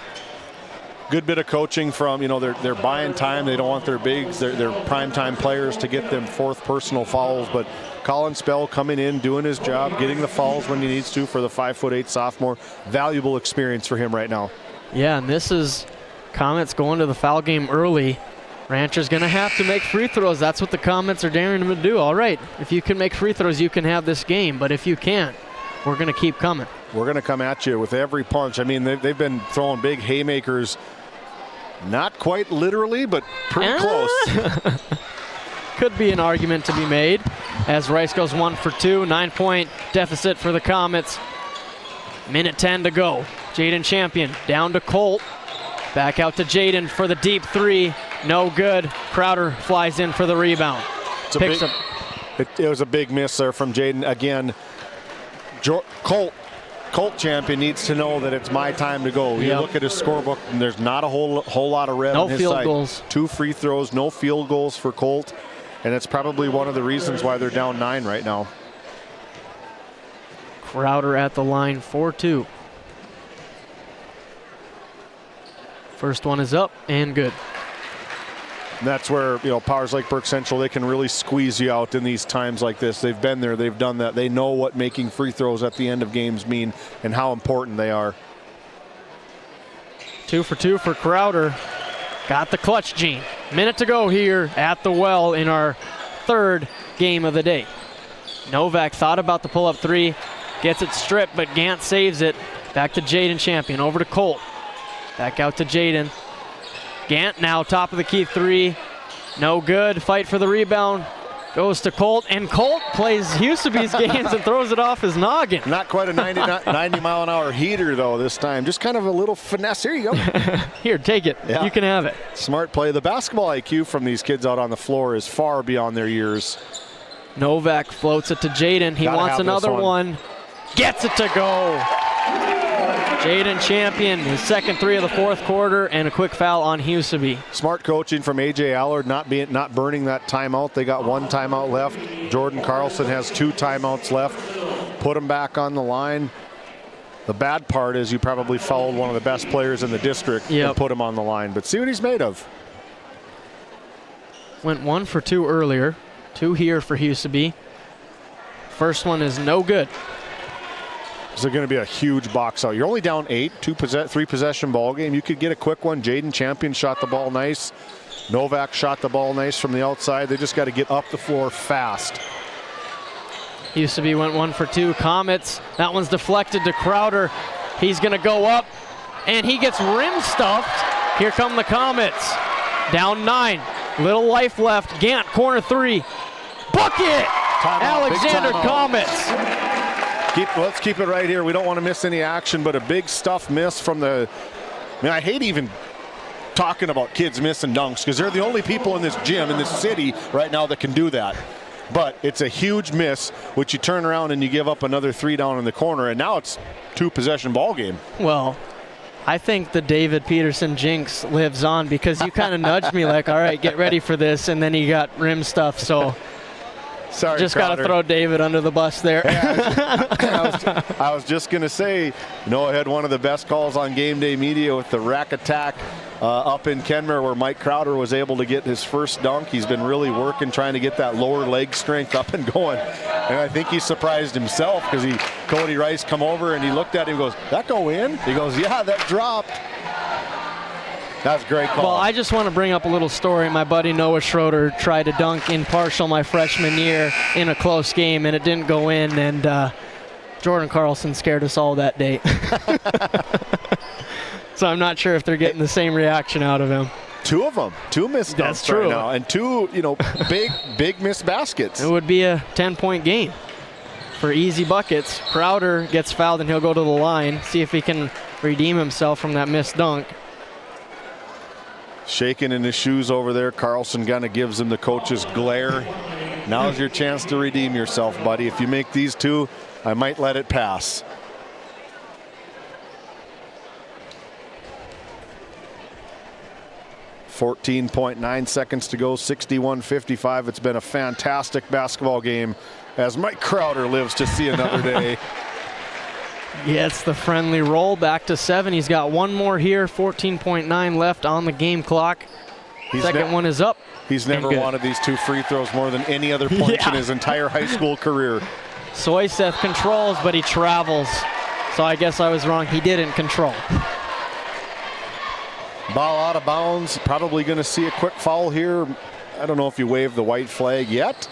Good bit of coaching from, they're buying time. They don't want their bigs, their primetime players to get them 4th personal fouls, but Colin Spell coming in, doing his job, getting the fouls when he needs to for the 5'8" sophomore. Valuable experience for him right now. Yeah, and this is Comets going to the foul game early. Rancher's going to have to make free throws. That's what the Comets are daring them to do. All right, if you can make free throws, you can have this game, but if you can't, we're going to keep coming. We're going to come at you with every punch. I mean, they've been throwing big haymakers, not quite literally, but pretty close. Could be an argument to be made as Rice goes 1 for 2. 9-point deficit for the Comets. Minute 10 to go. Jaden Champion down to Colt. Back out to Jaden for the deep 3. No good. Crowder flies in for the rebound. It was a big miss there from Jaden. Again, Colt Champion needs to know that it's my time to go. You look at his scorebook, and there's not a whole lot of red on his side. No field goals. 2 free throws, no field goals for Colt, and it's probably one of the reasons why they're down 9 right now. Crowder at the line, 4-2. First one is up and good. And that's where, Powers like Burke Central, they can really squeeze you out in these times like this. They've been there, they've done that. They know what making free throws at the end of games mean and how important they are. 2 for 2 for Crowder. Got the clutch gene. Minute to go here at the well in our 3rd game of the day. Novak thought about the pull-up 3, gets it stripped, but Gant saves it. Back to Jaden Champion, over to Colt. Back out to Jaden. Gant now top of the key 3. No good. Fight for the rebound. Goes to Colt, and Colt plays Husaby's games and throws it off his noggin. Not quite a 90 mile an hour heater though this time. Just kind of a little finesse. Here you go. Here, take it. Yeah. You can have it. Smart play. The basketball IQ from these kids out on the floor is far beyond their years. Novak floats it to Jaden. He wants another one. Gets it to go. Jaden Champion, his second 3 of the 4th quarter, and a quick foul on Husaby. Smart coaching from A.J. Allard, not burning that timeout. They got 1 timeout left. Jordan Carlson has 2 timeouts left. Put him back on the line. The bad part is you probably fouled one of the best players in the district and put him on the line. But see what he's made of. Went 1 for 2 earlier. 2 here for Husaby. First one is no good. This is going to be a huge box out. You're only down 8, 3 possession ball game. You could get a quick one. Jaden Champion shot the ball nice. Novak shot the ball nice from the outside. They just got to get up the floor fast. Husaby went 1 for 2. Comets. That one's deflected to Crowder. He's going to go up, and he gets rim stuffed. Here come the Comets. Down 9. Little life left. Gant, corner 3. Bucket! Alexander Comets. Let's keep it right here. We don't want to miss any action, but a big stuff miss from the... I hate even talking about kids missing dunks because they're the only people in this gym, in this city right now that can do that. But it's a huge miss, which you turn around and you give up another 3 down in the corner, and now it's 2 possession ball game. Well, I think the David Peterson jinx lives on because you kind of nudged me like, all right, get ready for this, and then he got rim stuff, so... Sorry, just got to throw David under the bus there. I was just going to say, Noah had one of the best calls on Game Day Media with the rack attack up in Kenmare, where Mike Crowder was able to get his first dunk. He's been really working, trying to get that lower leg strength up and going. And I think he surprised himself because Cody Rice come over and he looked at him and goes, "That go in?" He goes, "Yeah, that dropped." That's a great call. Well, I just want to bring up a little story. My buddy Noah Schroeder tried to dunk in partial my freshman year in a close game, and it didn't go in, and Jordan Carlson scared us all that day. So I'm not sure if they're getting the same reaction out of him. Two of them. Two missed dunks right now, and two, big missed baskets. It would be a 10-point game for easy buckets. Crowder gets fouled, and he'll go to the line, see if he can redeem himself from that missed dunk. Shaking in his shoes over there. Carlson kind of gives him the coach's glare. Now's your chance to redeem yourself, buddy. If you make these two, I might let it pass. .9 seconds to go, 61-55. It's been a fantastic basketball game as Mike Crowder lives to see another day. Gets the friendly roll back to 7. He's got one more here, 14.9 left on the game clock. Second one is up. He's never wanted these two free throws more than any other point in his entire high school career. Soyseth controls, but he travels. So I guess I was wrong. He didn't control. Ball out of bounds. Probably going to see a quick foul here. I don't know if you waved the white flag yet.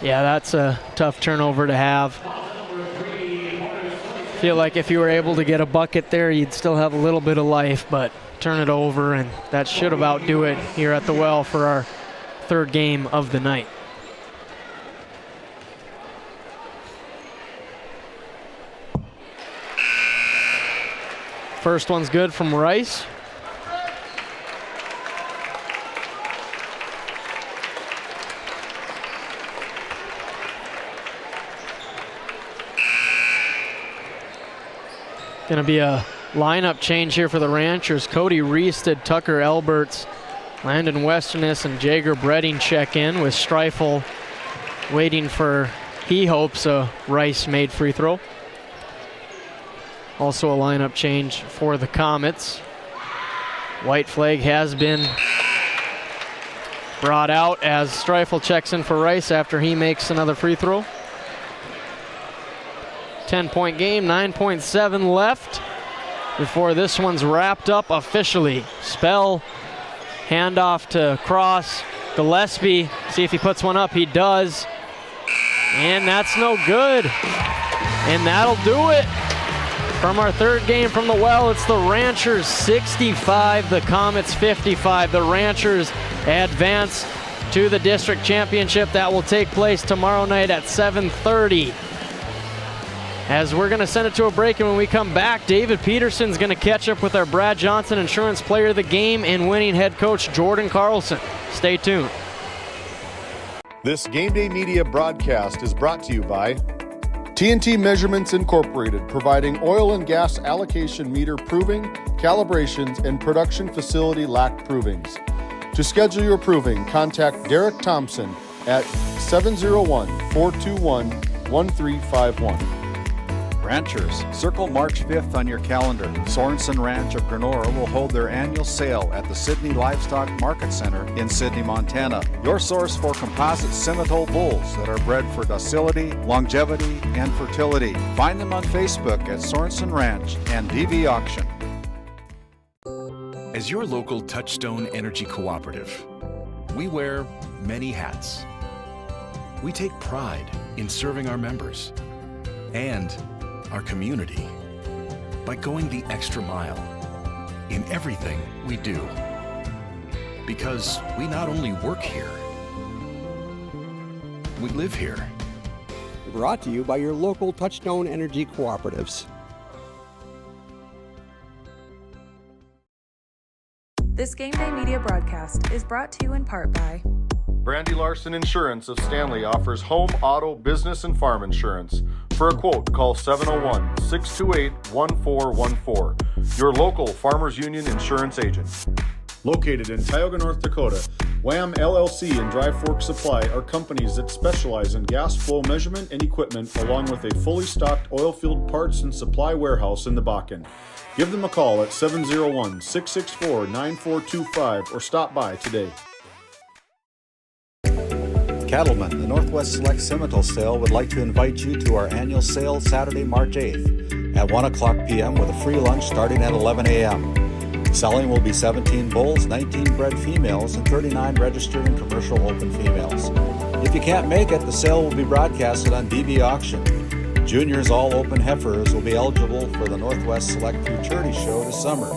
Yeah, that's a tough turnover to have. Feel like if you were able to get a bucket there, you'd still have a little bit of life, but turn it over, and that should about do it here at the Well for our third game of the night. First one's good from Rice. Going to be a lineup change here for the Ranchers. Cody Reested, Tucker Elberts, Landon Westerness, and Jager Bredding check in, with Streifel waiting for, he hopes, a Rice-made free throw. Also a lineup change for the Comets. White flag has been brought out as Streifel checks in for Rice after he makes another free throw. 10-point game, 9.7 left before this one's wrapped up officially. Spell, handoff to Cross. Gillespie, see if he puts one up. He does. And that's no good. And that'll do it. From our third game from the Well, it's the Ranchers 65, the Comets 55. The Ranchers advance to the district championship that will take place tomorrow night at 7:30. As we're going to send it to a break, and when we come back, David Peterson's going to catch up with our Brad Johnson Insurance Player of the Game and winning head coach Jordan Carlson. Stay tuned. This Game Day Media broadcast is brought to you by TNT Measurements Incorporated, providing oil and gas allocation meter proving, calibrations, and production facility lack provings. To schedule your proving, contact Derek Thompson at 701-421-1351. Ranchers, circle March 5th on your calendar. Sorensen Ranch of Granora will hold their annual sale at the Sydney Livestock Market Center in Sydney, Montana. Your source for composite Simmental bulls that are bred for docility, longevity, and fertility. Find them on Facebook at Sorensen Ranch and DV Auction. As your local Touchstone Energy Cooperative, we wear many hats. We take pride in serving our members and our community by going the extra mile in everything we do. Because we not only work here, we live here. Brought to you by your local Touchstone Energy Cooperatives. This Game Day Media broadcast is brought to you in part by Brandy Larson Insurance of Stanley offers home, auto, business, and farm insurance. For a quote, call 701-628-1414. Your local Farmers Union insurance agent. Located in Tioga, North Dakota, WHAM LLC and Dry Fork Supply are companies that specialize in gas flow measurement and equipment, along with a fully stocked oilfield parts and supply warehouse in the Bakken. Give them a call at 701-664-9425 or stop by today. Cattlemen, the Northwest Select Seminole Sale would like to invite you to our annual sale Saturday, March 8th at 1 o'clock p.m. with a free lunch starting at 11 a.m. Selling will be 17 bulls, 19 bred females, and 39 registered and commercial open females. If you can't make it, the sale will be broadcasted on DB Auction. Juniors all open heifers will be eligible for the Northwest Select Futurity Show this summer.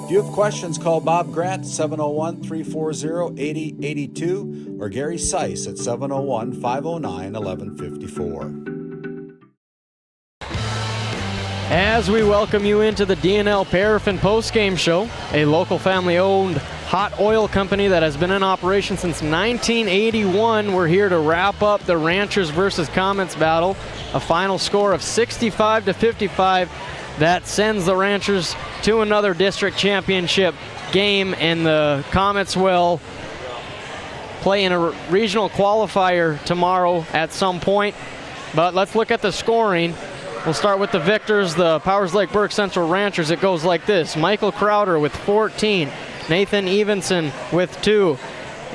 If you have questions, call Bob Grant at 701-340-8082 or Gary Seiss at 701-509-1154. As we welcome you into the D&L Paraffin Postgame Show, a local family-owned hot oil company that has been in operation since 1981. We're here to wrap up the Ranchers versus Comets battle. A final score of 65-55 that sends the Ranchers to another district championship game, and the Comets will play in a regional qualifier tomorrow at some point. But let's look at the scoring. We'll start with the victors, the Powers Lake Burke Central Ranchers. It goes like this: Michael Crowder with 14, Nathan Evenson with 2,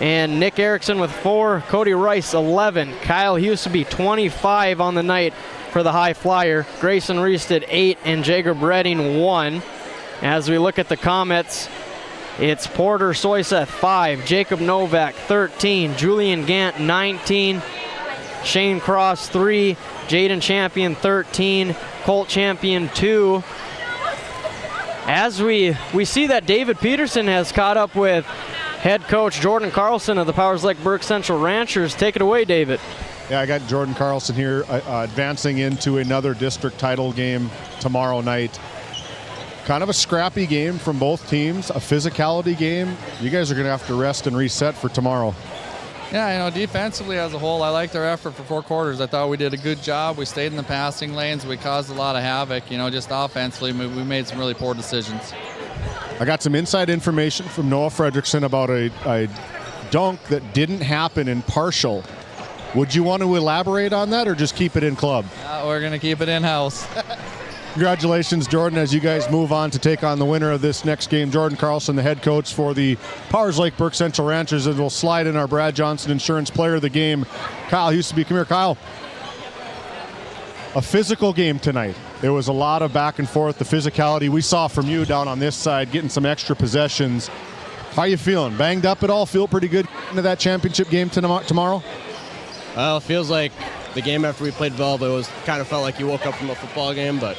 and Nick Erickson with 4, Cody Rice 11, Kyle Huseby 25 on the night for the High Flyer, Grayson Reested 8, and Jacob Redding 1. As we look at the Comets, it's Porter Soyseth 5, Jacob Novak 13, Julian Gant 19, Shane Cross 3, Jaden Champion 13, Colt Champion 2. As we see that David Peterson has caught up with head coach Jordan Carlson of the Powers Lake Burke Central Ranchers. Take it away, David. Yeah, I got Jordan Carlson here advancing into another district title game tomorrow night. Kind of a scrappy game from both teams, a physicality game. You guys are going to have to rest and reset for tomorrow. Yeah, defensively as a whole, I liked our effort for 4 quarters. I thought we did a good job. We stayed in the passing lanes. We caused a lot of havoc. Just offensively, we made some really poor decisions. I got some inside information from Noah Fredrickson about a dunk that didn't happen in partial. Would you want to elaborate on that or just keep it in club? We're going to keep it in-house. Congratulations, Jordan, as you guys move on to take on the winner of this next game. Jordan Carlson, the head coach for the Powers Lake Burke Central Ranchers, and we'll slide in our Brad Johnson Insurance Player of the Game, Kyle Huseby. Come here, Kyle. A physical game tonight. There was a lot of back and forth. The physicality we saw from you down on this side, getting some extra possessions. How you feeling? Banged up at all? Feel pretty good into that championship game tomorrow? Well, it feels like the game after we played Velva, it was kind of felt like you woke up from a football game, but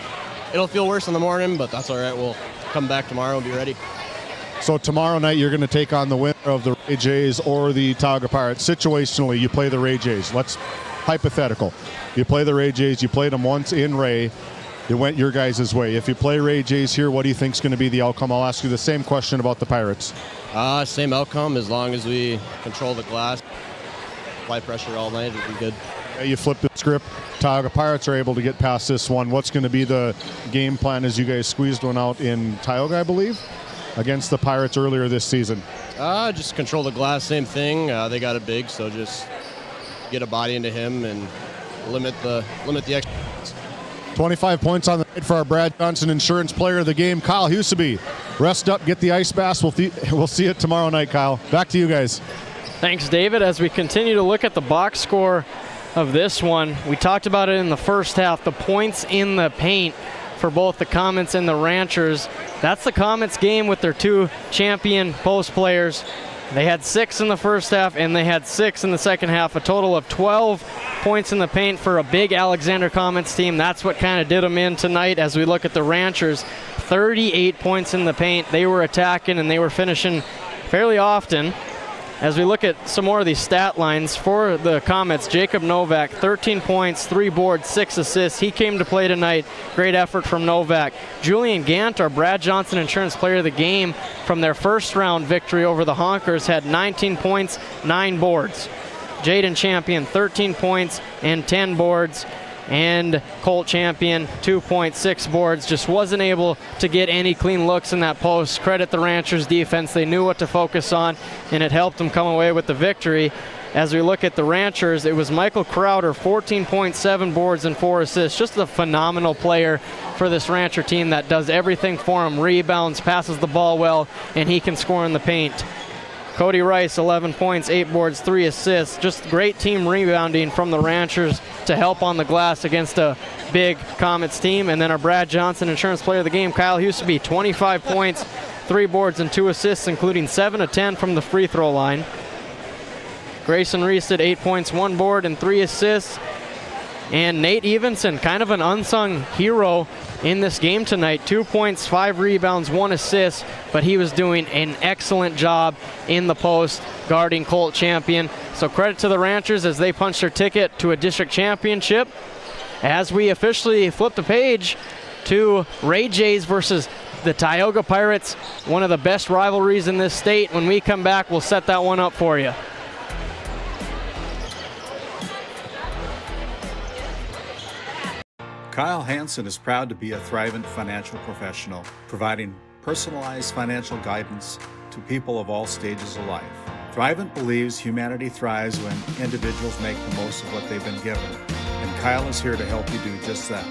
it'll feel worse in the morning, but that's all right. We'll come back tomorrow and be ready. So tomorrow night you're going to take on the winner of the Ray Jays or the Tioga Pirates. Situationally, you play the Ray Jays. Let's hypothetical. You play the Ray Jays. You played them once in Ray. It went your guys' way. If you play Ray Jays here, what do you think is going to be the outcome? I'll ask you the same question about the Pirates. Same outcome as long as we control the glass. Apply pressure all night, it'll be good. You flip the script. Tioga Pirates are able to get past this one. What's going to be the game plan as you guys squeezed one out in Tioga, I believe, against the Pirates earlier this season? Just control the glass, same thing. They got it big, so just get a body into him and limit the extra. 25 points on the night for our Brad Johnson Insurance Player of the Game, Kyle Huseby. Rest up, get the ice bath. We'll see it tomorrow night, Kyle. Back to you guys. Thanks, David. As we continue to look at the box score of this one, we talked about it in the first half, the points in the paint for both the Comets and the Ranchers. That's the Comets game with their 2 champion post players. They had 6 in the first half and they had 6 in the second half, a total of 12 points in the paint for a big Alexander Comets team. That's what kind of did them in tonight. As we look at the Ranchers, 38 points in the paint. They were attacking and they were finishing fairly often. As we look at some more of these stat lines for the Comets, Jacob Novak, 13 points, 3 boards, 6 assists. He came to play tonight. Great effort from Novak. Julian Gant, our Brad Johnson Insurance Player of the Game from their first round victory over the Honkers, had 19 points, 9 boards. Jaden Champion, 13 points and 10 boards. and Colt Champion, 2.6 boards. Just wasn't able to get any clean looks in that post. Credit the Ranchers defense. They knew what to focus on, and it helped them come away with the victory. As we look at the Ranchers, it was Michael Crowder, 14.7 boards and 4 assists. Just a phenomenal player for this Rancher team that does everything for him. Rebounds, passes the ball well, and he can score in the paint. Cody Rice, 11 points, 8 boards, 3 assists. Just great team rebounding from the Ranchers to help on the glass against a big Comets team. And then our Brad Johnson Insurance Player of the Game, Kyle Huseby, 25 points, 3 boards, and 2 assists, including 7 of 10 from the free throw line. Grayson Reested, 8 points, 1 board, and 3 assists. And Nate Evenson, kind of an unsung hero in this game tonight. 2 points, 5 rebounds, 1 assist, but he was doing an excellent job in the post guarding Colt Champion. So credit to the Ranchers as they punched their ticket to a district championship. As we officially flip the page to Ray Jays versus the Tioga Pirates, one of the best rivalries in this state. When we come back, we'll set that one up for you. Kyle Hansen is proud to be a Thrivent financial professional, providing personalized financial guidance to people of all stages of life. Thrivent believes humanity thrives when individuals make the most of what they've been given, and Kyle is here to help you do just that.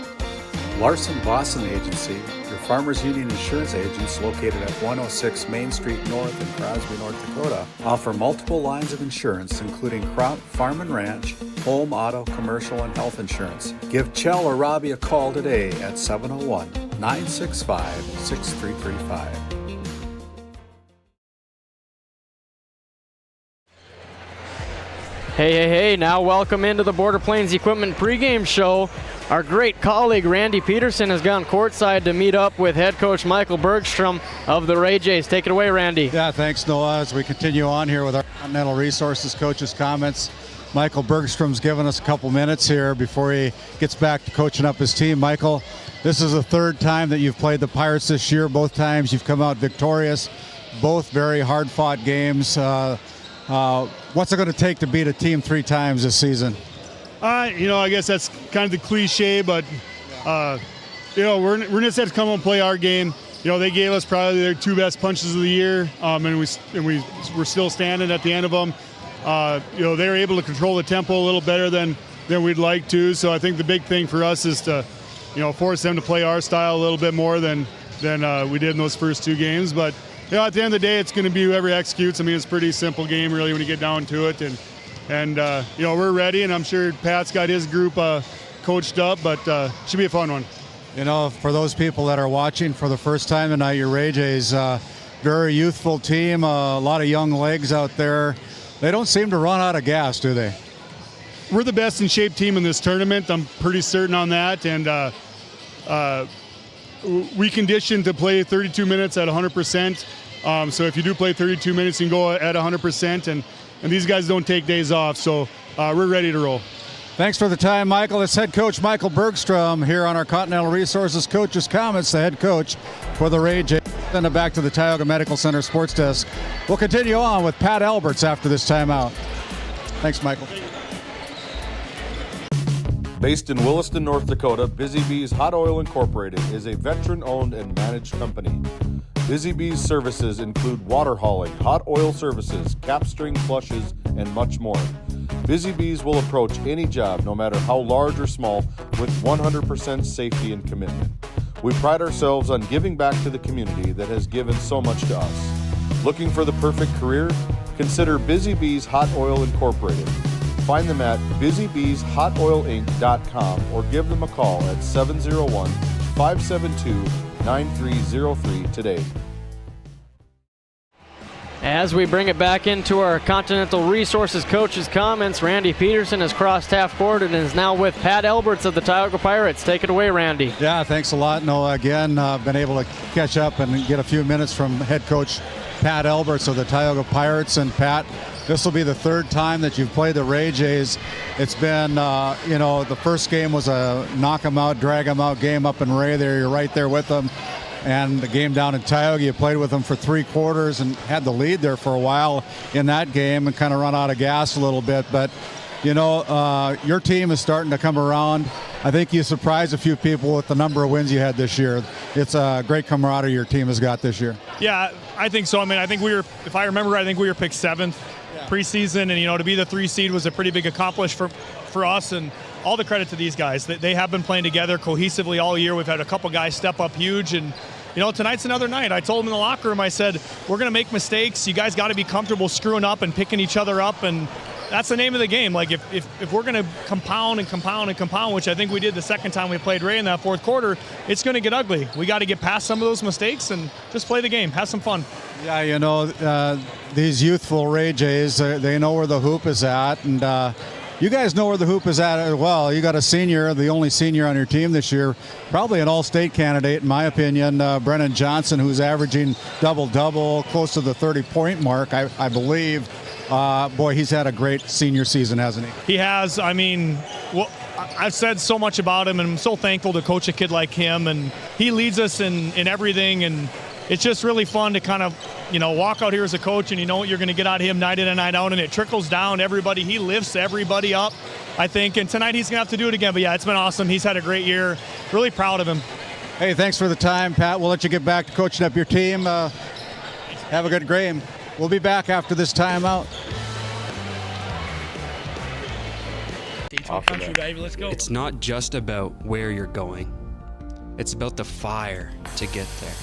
Larson Boston Agency, your Farmers Union insurance agents located at 106 Main Street North in Crosby, North Dakota, offer multiple lines of insurance, including crop, farm and ranch, home, auto, commercial, and health insurance. Give Chell or Robbie a call today at 701-965-6335. Hey, now welcome into the Border Plains Equipment pregame show. Our great colleague Randy Peterson has gone courtside to meet up with head coach Michael Bergstrom of the Ray Jays. Take it away, Randy. Yeah, thanks, Noah. As we continue on here with our Continental Resources coaches' comments, Michael Bergstrom's given us a couple minutes here before he gets back to coaching up his team. Michael, this is the third time that you've played the Pirates this year. Both times you've come out victorious. Both very hard-fought games. What's it going to take to beat a team 3 times this season? I guess that's kind of the cliche, but, we're just have to come and play our game. They gave us probably their 2 best punches of the year, and we're still standing at the end of them. They were able to control the tempo a little better than we'd like to. So I think the big thing for us is to, force them to play our style a little bit more than we did in those first 2 games. But, at the end of the day, it's going to be whoever executes. I mean, it's a pretty simple game, really, when you get down to it. And we're ready, and I'm sure Pat's got his group coached up, but should be a fun one. For those people that are watching for the first time tonight, your Ray Jays, very youthful team, a lot of young legs out there. They don't seem to run out of gas, do they? We're the best in shape team in this tournament. I'm pretty certain on that. And we conditioned to play 32 minutes at 100%. So if you do play 32 minutes, you can go at 100%. And these guys don't take days off. So we're ready to roll. Thanks for the time, Michael. It's head coach Michael Bergstrom here on our Continental Resources Coaches Comments, the head coach for the Ray Jays. Send it back to the Tioga Medical Center sports desk. We'll continue on with Pat Alberts after this timeout. Thanks, Michael. Based in Williston, North Dakota, Busy Bees Hot Oil Incorporated is a veteran-owned and managed company. Busy Bees services include water hauling, hot oil services, capstring flushes, and much more. Busy Bees will approach any job, no matter how large or small, with 100% safety and commitment. We pride ourselves on giving back to the community that has given so much to us. Looking for the perfect career? Consider Busy Bees Hot Oil Incorporated. Find them at busybeeshotoilinc.com or give them a call at 701-572-9303 today. As we bring it back into our Continental Resources Coaches Comments, Randy Peterson has crossed half court and is now with Pat Alberts of the Tioga Pirates. Take it away, Randy. Yeah, thanks a lot, Noah. Again, been able to catch up and get a few minutes from head coach Pat Alberts of the Tioga Pirates. And Pat, this will be the 3rd time that you've played the Ray Jays. It's been, the first game was a knock 'em out, drag 'em out game up in Ray there. You're right there with them. And the game down in Tioga, you played with them for 3 quarters and had the lead there for a while in that game and kind of run out of gas a little bit. But You know, your team is starting to come around. I think you surprised a few people with the number of wins you had this year. It's a great camaraderie your team has got this year. Yeah, I think so. I mean, I think we were, if I remember right, I think we were picked 7th preseason, and, you know, to be the 3 seed was a pretty big accomplishment for us, and all the credit to these guys. They have been playing together cohesively all year. We've had a couple guys step up huge, and, you know, tonight's another night. I told them in the locker room, I said, we're going to make mistakes. You guys got to be comfortable screwing up and picking each other up, and that's the name of the game. Like, if we're going to compound, which I think we did the second time we played Ray in that fourth quarter, it's going to get ugly. We got to get past some of those mistakes and just play the game, have some fun. Yeah, you know, these youthful Ray Jays, they know where the hoop is at, and you guys know where the hoop is at as well. You got a senior, the only senior on your team this year, probably an all-state candidate, in my opinion, Brennan Johnson, who's averaging double-double, close to the 30-point mark, I believe. Boy, he's had a great senior season, hasn't he? He has. I mean, well, I've said so much about him, and I'm so thankful to coach a kid like him, and he leads us in everything, and it's just really fun to kind of, you know, walk out here as a coach, and you know what you're going to get out of him night in and night out, and it trickles down to everybody. He lifts everybody up, I think, and tonight he's going to have to do it again. But, yeah, it's been awesome. He's had a great year. Really proud of him. Hey, thanks for the time, Pat. We'll let you get back to coaching up your team. Have a good game. We'll be back after this timeout. Country, baby. Let's go. It's not just about where you're going. It's about the fire to get there.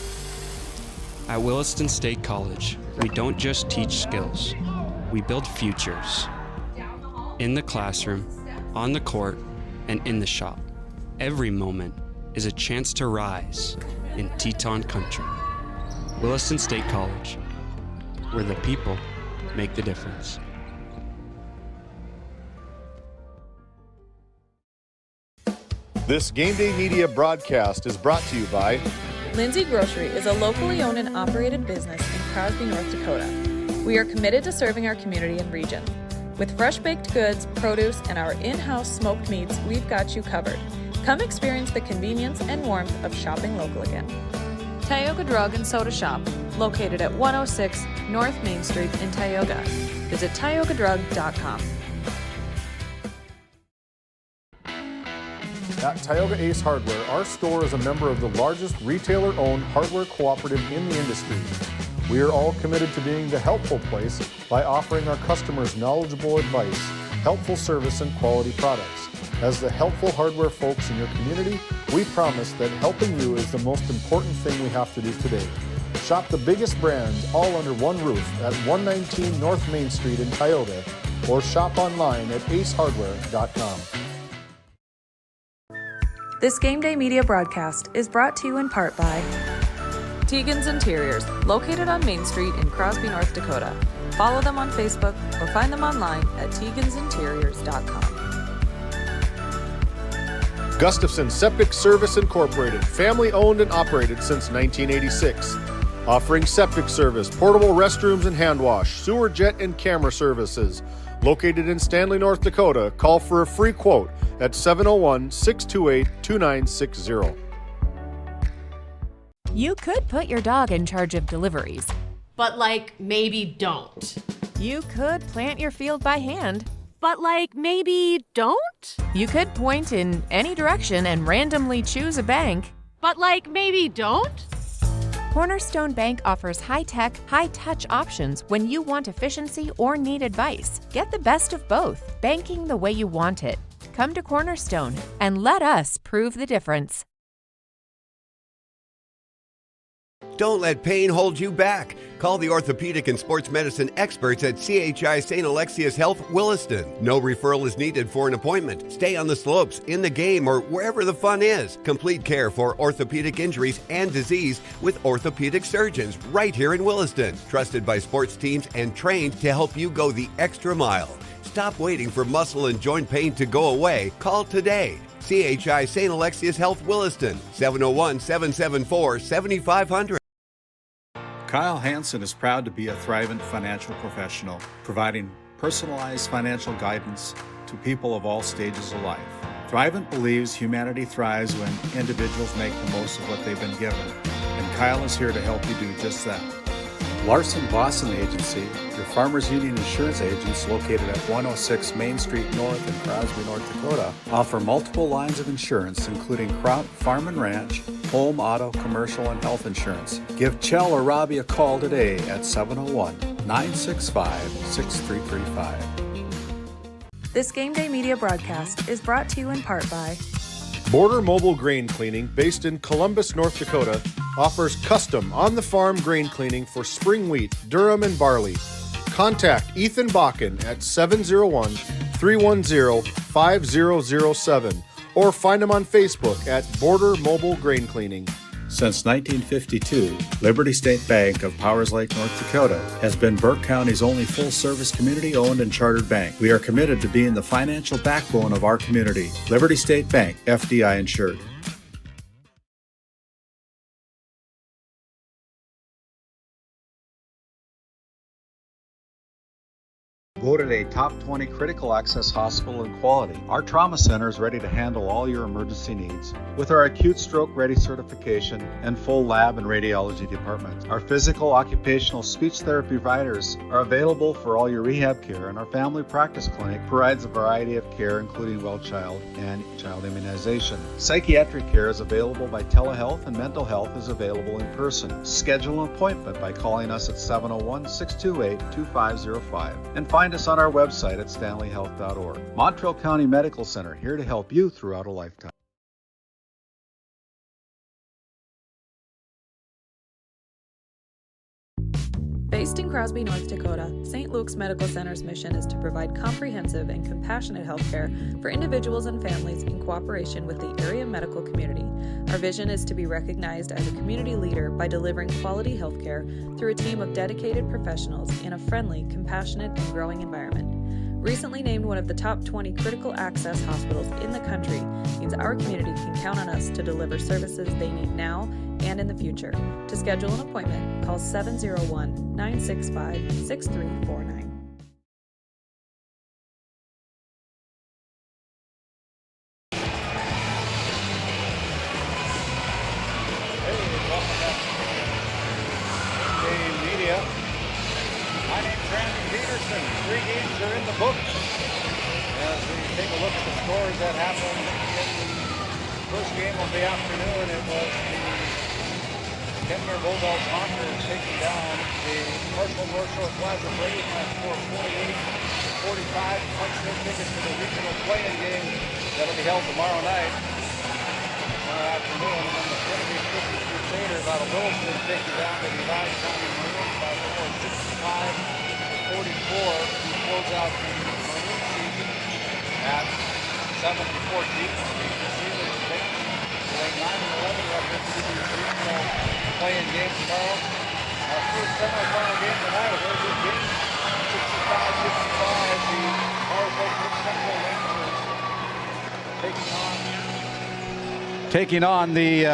At Williston State College, we don't just teach skills, we build futures. In the classroom, on the court, and in the shop. Every moment is a chance to rise in Teton country. Williston State College, where the people make the difference. This Game Day Media broadcast is brought to you by Lindsay Grocery is a locally owned and operated business in Crosby, North Dakota. We are committed to serving our community and region. With fresh baked goods, produce, and our in-house smoked meats, we've got you covered. Come experience the convenience and warmth of shopping local again. Tioga Drug and Soda Shop, located at 106 North Main Street in Tioga. Visit tiogadrug.com. At Tioga Ace Hardware, our store is a member of the largest retailer-owned hardware cooperative in the industry. We are all committed to being the helpful place by offering our customers knowledgeable advice, helpful service, and quality products. As the helpful hardware folks in your community, we promise that helping you is the most important thing we have to do today. Shop the biggest brands all under one roof at 119 North Main Street in Tioga, or shop online at acehardware.com. This Game Day Media broadcast is brought to you in part by Tegan's Interiors, located on Main Street in Crosby, North Dakota. Follow them on Facebook or find them online at tegansinteriors.com. Gustafson Septic Service Incorporated, family owned and operated since 1986. Offering septic service, portable restrooms and hand wash, sewer jet and camera services. Located in Stanley, North Dakota, call for a free quote at 701-628-2960. You could put your dog in charge of deliveries. But, like, maybe don't. You could plant your field by hand. But, like, maybe don't? You could point in any direction and randomly choose a bank. But, like, maybe don't? Cornerstone Bank offers high-tech, high-touch options when you want efficiency or need advice. Get the best of both, banking the way you want it. Come to Cornerstone and let us prove the difference. Don't let pain hold you back. Call the orthopedic and sports medicine experts at CHI St. Alexius Health Williston. No referral is needed for an appointment. Stay on the slopes, in the game, or wherever the fun is. Complete care for orthopedic injuries and disease with orthopedic surgeons right here in Williston. Trusted by sports teams and trained to help you go the extra mile. Stop waiting for muscle and joint pain to go away. Call today. CHI St. Alexius Health Williston, 701-774-7500. Kyle Hansen is proud to be a Thrivent financial professional, providing personalized financial guidance to people of all stages of life. Thrivent believes humanity thrives when individuals make the most of what they've been given, and Kyle is here to help you do just that. Larson Boston Agency, your Farmers Union insurance agents located at 106 Main Street North in Crosby, North Dakota, offer multiple lines of insurance including crop, farm and ranch, home, auto, commercial, and health insurance. Give Chell or Robbie a call today at 701-965-6335. This Game Day Media broadcast is brought to you in part by Border Mobile Grain Cleaning, based in Columbus, North Dakota, offers custom on-the-farm grain cleaning for spring wheat, durum, and barley. Contact Ethan Bakken at 701-310-5007 or find him on Facebook at Border Mobile Grain Cleaning. Since 1952, Liberty State Bank of Powers Lake, North Dakota has been Burke County's only full-service community-owned and chartered bank. We are committed to being the financial backbone of our community. Liberty State Bank, FDI insured. Voted a top 20 critical access hospital in quality, our trauma center is ready to handle all your emergency needs. With our acute stroke ready certification and full lab and radiology department, our physical, occupational, speech therapy providers are available for all your rehab care, and our family practice clinic provides a variety of care including well child and child immunization. Psychiatric care is available by telehealth, and mental health is available in person. Schedule an appointment by calling us at 701-628-2505 and find us on our website at stanleyhealth.org. Montreal County Medical Center, here to help you throughout a lifetime. Based in Crosby, North Dakota, St. Luke's Medical Center's mission is to provide comprehensive and compassionate health care for individuals and families in cooperation with the area medical community. Our vision is to be recognized as a community leader by delivering quality health care through a team of dedicated professionals in a friendly, compassionate, and growing environment. Recently named one of the top 20 critical access hospitals in the country means our community can count on us to deliver services they need now and in the future. To schedule an appointment, call 701-965-6349. That happened in the first game of the afternoon. It was the Kenmare Bulldogs Hunters taking down the Marshall North Shore Plaza Braves by a score of 48-45. Punch their tickets to the regional play-in game that'll be held tomorrow night, tomorrow afternoon. And then the Trinity Christian Crusaders out of Williston taking down the Divide County Maroons by a score of 65-44 to close out the Maroon season at 7-14. The Steelers advance with a 9-11 record to the regional play-in game tomorrow. Our first semifinal game tonight, a very good game. 65-55, the Powers Lake Central Rangers taking on the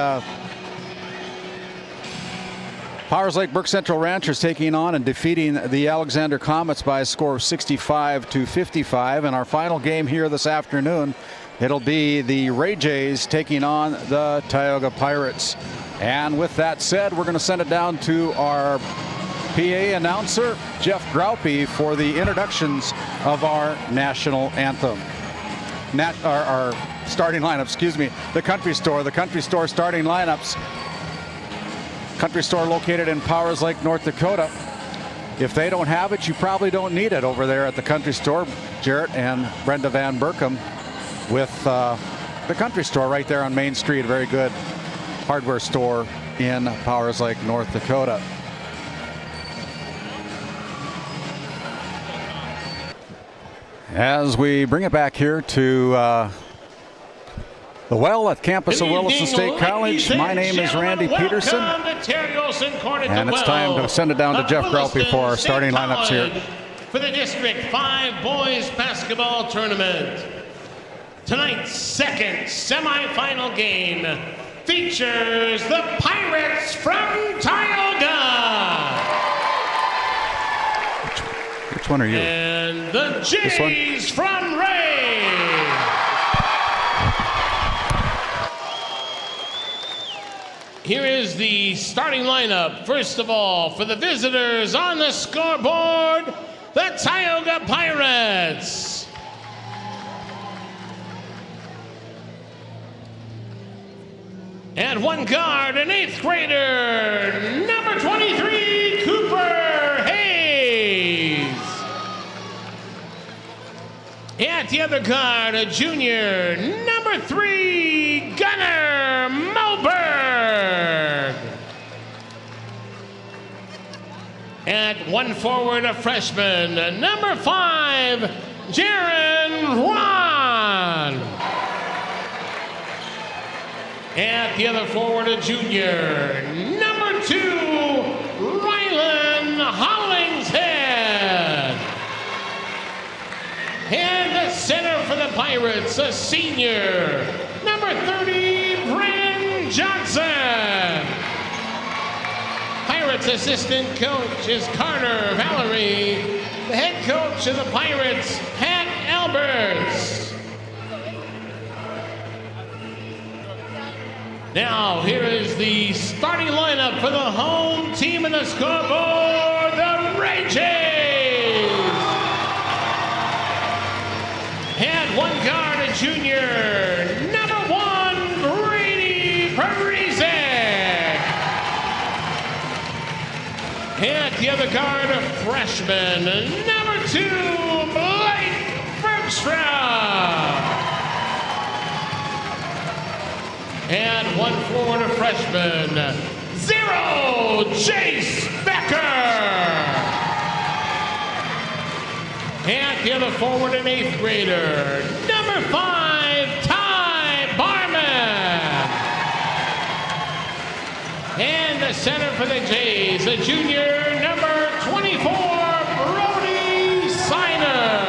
Powers Lake Burke Central Ranchers taking on and defeating the Alexander Comets by a score of 65-55. And our final game here this afternoon, it'll be the Ray Jays taking on the Tioga Pirates. And with that said, we're going to send it down to our PA announcer, Jeff Graupie, for the introductions of our national anthem. Our starting lineup, excuse me, the Country Store starting lineups. Country Store located in Powers Lake, North Dakota. If they don't have it, you probably don't need it over there at the Country Store. Jarrett and Brenda Van Berkham with the Country Store right there on Main Street, a very good hardware store in Powers Lake, North Dakota. As we bring it back here to the well at campus of Williston State College, my name is Randy Peterson, and it's time to send it down to Jeff Graupie for our starting lineups here. For the District 5 Boys Basketball Tournament. Tonight's second semifinal game features the Pirates from Tioga. Which one are you? And the Jays from Ray. Here is the starting lineup. First of all, for the visitors on the scoreboard, the Tioga Pirates. At one guard, an 8th grader, number 23, Cooper Hayes. At the other guard, a junior, number 3, Gunnar Moberg. At one forward, a freshman, number 5, Jaron Juan. At the other forward, a junior, number 2, Rylan Hollingshead. And the center for the Pirates, a senior, number 30, Brennan Johnson. Pirates assistant coach is Carter Valerie. The head coach of the Pirates, Pat Alberts. Now, here is the starting lineup for the home team in the scoreboard, the Ray Jays. And one guard, a junior, number 1, Brady Parizek. And the other guard, a freshman, number 2, Blake Bergstrom. And one forward, a freshman, 0, Chase Becker. And the other forward, an 8th grader, number 5, Ty Barman. And the center for the Jays, a junior, number 24, Brody Siner.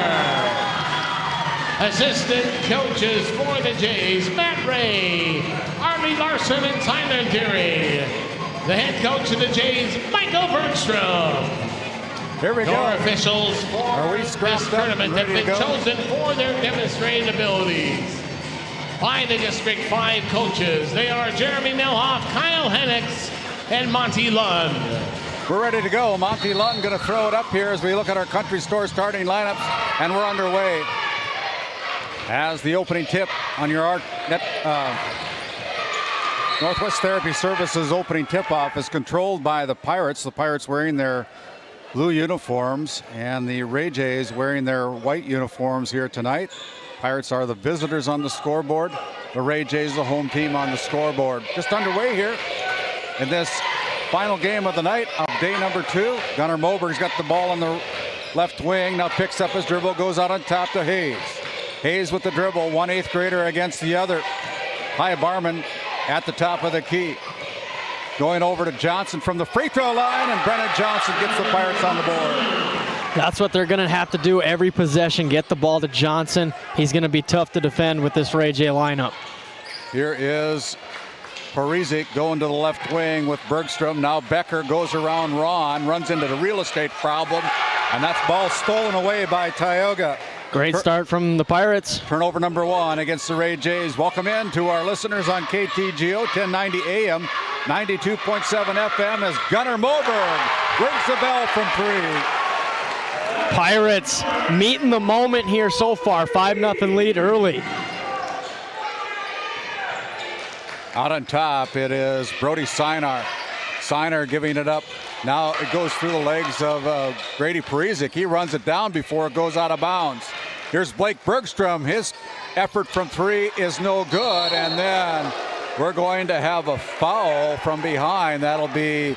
Assistant coaches for the Jays, Matt Ray, Arlie Larson, and Tyler Deary. The head coach of the Jays, Michael Bergstrom. Here we go. Your officials for this tournament have been chosen for their demonstrated abilities by the District 5 coaches. They are Jeremy Milhoff, Kyle Hennix, and Monty Lund. We're ready to go. Monty Lund going to throw it up here as we look at our country store starting lineups, and we're underway. As the opening tip on your Northwest Therapy Services opening tip-off is controlled by the Pirates. The Pirates wearing their blue uniforms and the Ray Jays wearing their white uniforms here tonight. Pirates are the visitors on the scoreboard. The Ray Jays, the home team, on the scoreboard. Just underway here in this final game of the night of day number 2. Gunnar Moberg's got the ball on the left wing. Now picks up his dribble, goes out on top to Hayes. Hayes with the dribble, 1 8th grader against the other. Ty Barman at the top of the key. Going over to Johnson from the free throw line, and Brennan Johnson gets the Pirates on the board. That's what they're going to have to do every possession, get the ball to Johnson. He's going to be tough to defend with this Ray J lineup. Here is Parizek going to the left wing with Bergstrom. Now Becker goes around Ron, runs into the real estate problem, and that's ball stolen away by Tioga. Great start from the Pirates. Turnover number 1 against the Ray Jays. Welcome in to our listeners on KTGO 1090 AM, 92.7 FM as Gunnar Moberg rings the bell from 3. Pirates meeting the moment here so far. 5-0 lead early. Out on top, it is Brody Sinar. Sinar giving it up. Now it goes through the legs of Brady Parizek. He runs it down before it goes out of bounds. Here's Blake Bergstrom. His effort from 3 is no good. And then we're going to have a foul from behind. That'll be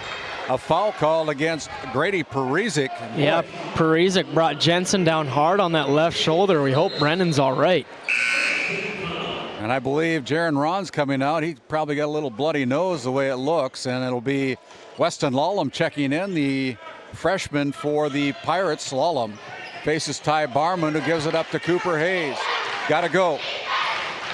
a foul call against Grady Parizek. Yeah, Parizek brought Jensen down hard on that left shoulder. We hope Brennan's all right. And I believe Jaron Ron's coming out. He probably got a little bloody nose the way it looks. And it'll be Weston Lawlem checking in, the freshman for the Pirates. Lawlem faces Ty Barman, who gives it up to Cooper Hayes. Got to go.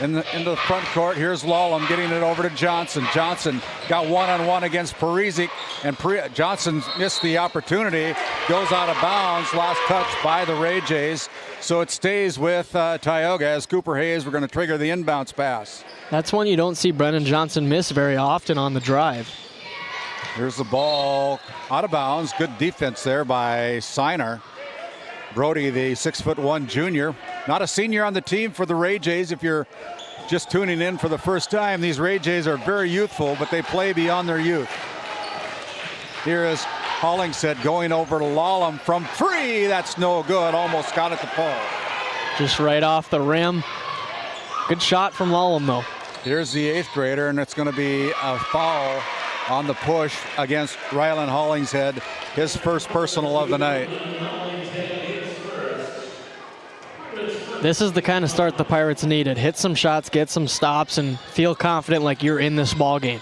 into the front court. Here's Lallam getting it over to Johnson. Johnson got one-on-one against Parisic, and Johnson missed the opportunity. Goes out of bounds. Last touch by the Ray Jays. So it stays with Tioga as Cooper Hayes. We're going to trigger the inbounds pass. That's one you don't see Brennan Johnson miss very often on the drive. Here's the ball out of bounds. Good defense there by Signer. Brody, the 6'1" junior, not a senior on the team for the Ray Jays. If you're just tuning in for the first time, these Ray Jays are very youthful, but they play beyond their youth. Here is Hollingshead going over to Lallam from three. That's no good. Almost got it to fall. Just right off the rim. Good shot from Lallam, though. Here's the 8th grader, and it's going to be a foul on the push against Rylan Hollingshead, his first personal of the night. This is the kind of start the Pirates needed. Hit some shots, get some stops, and feel confident like you're in this ball game.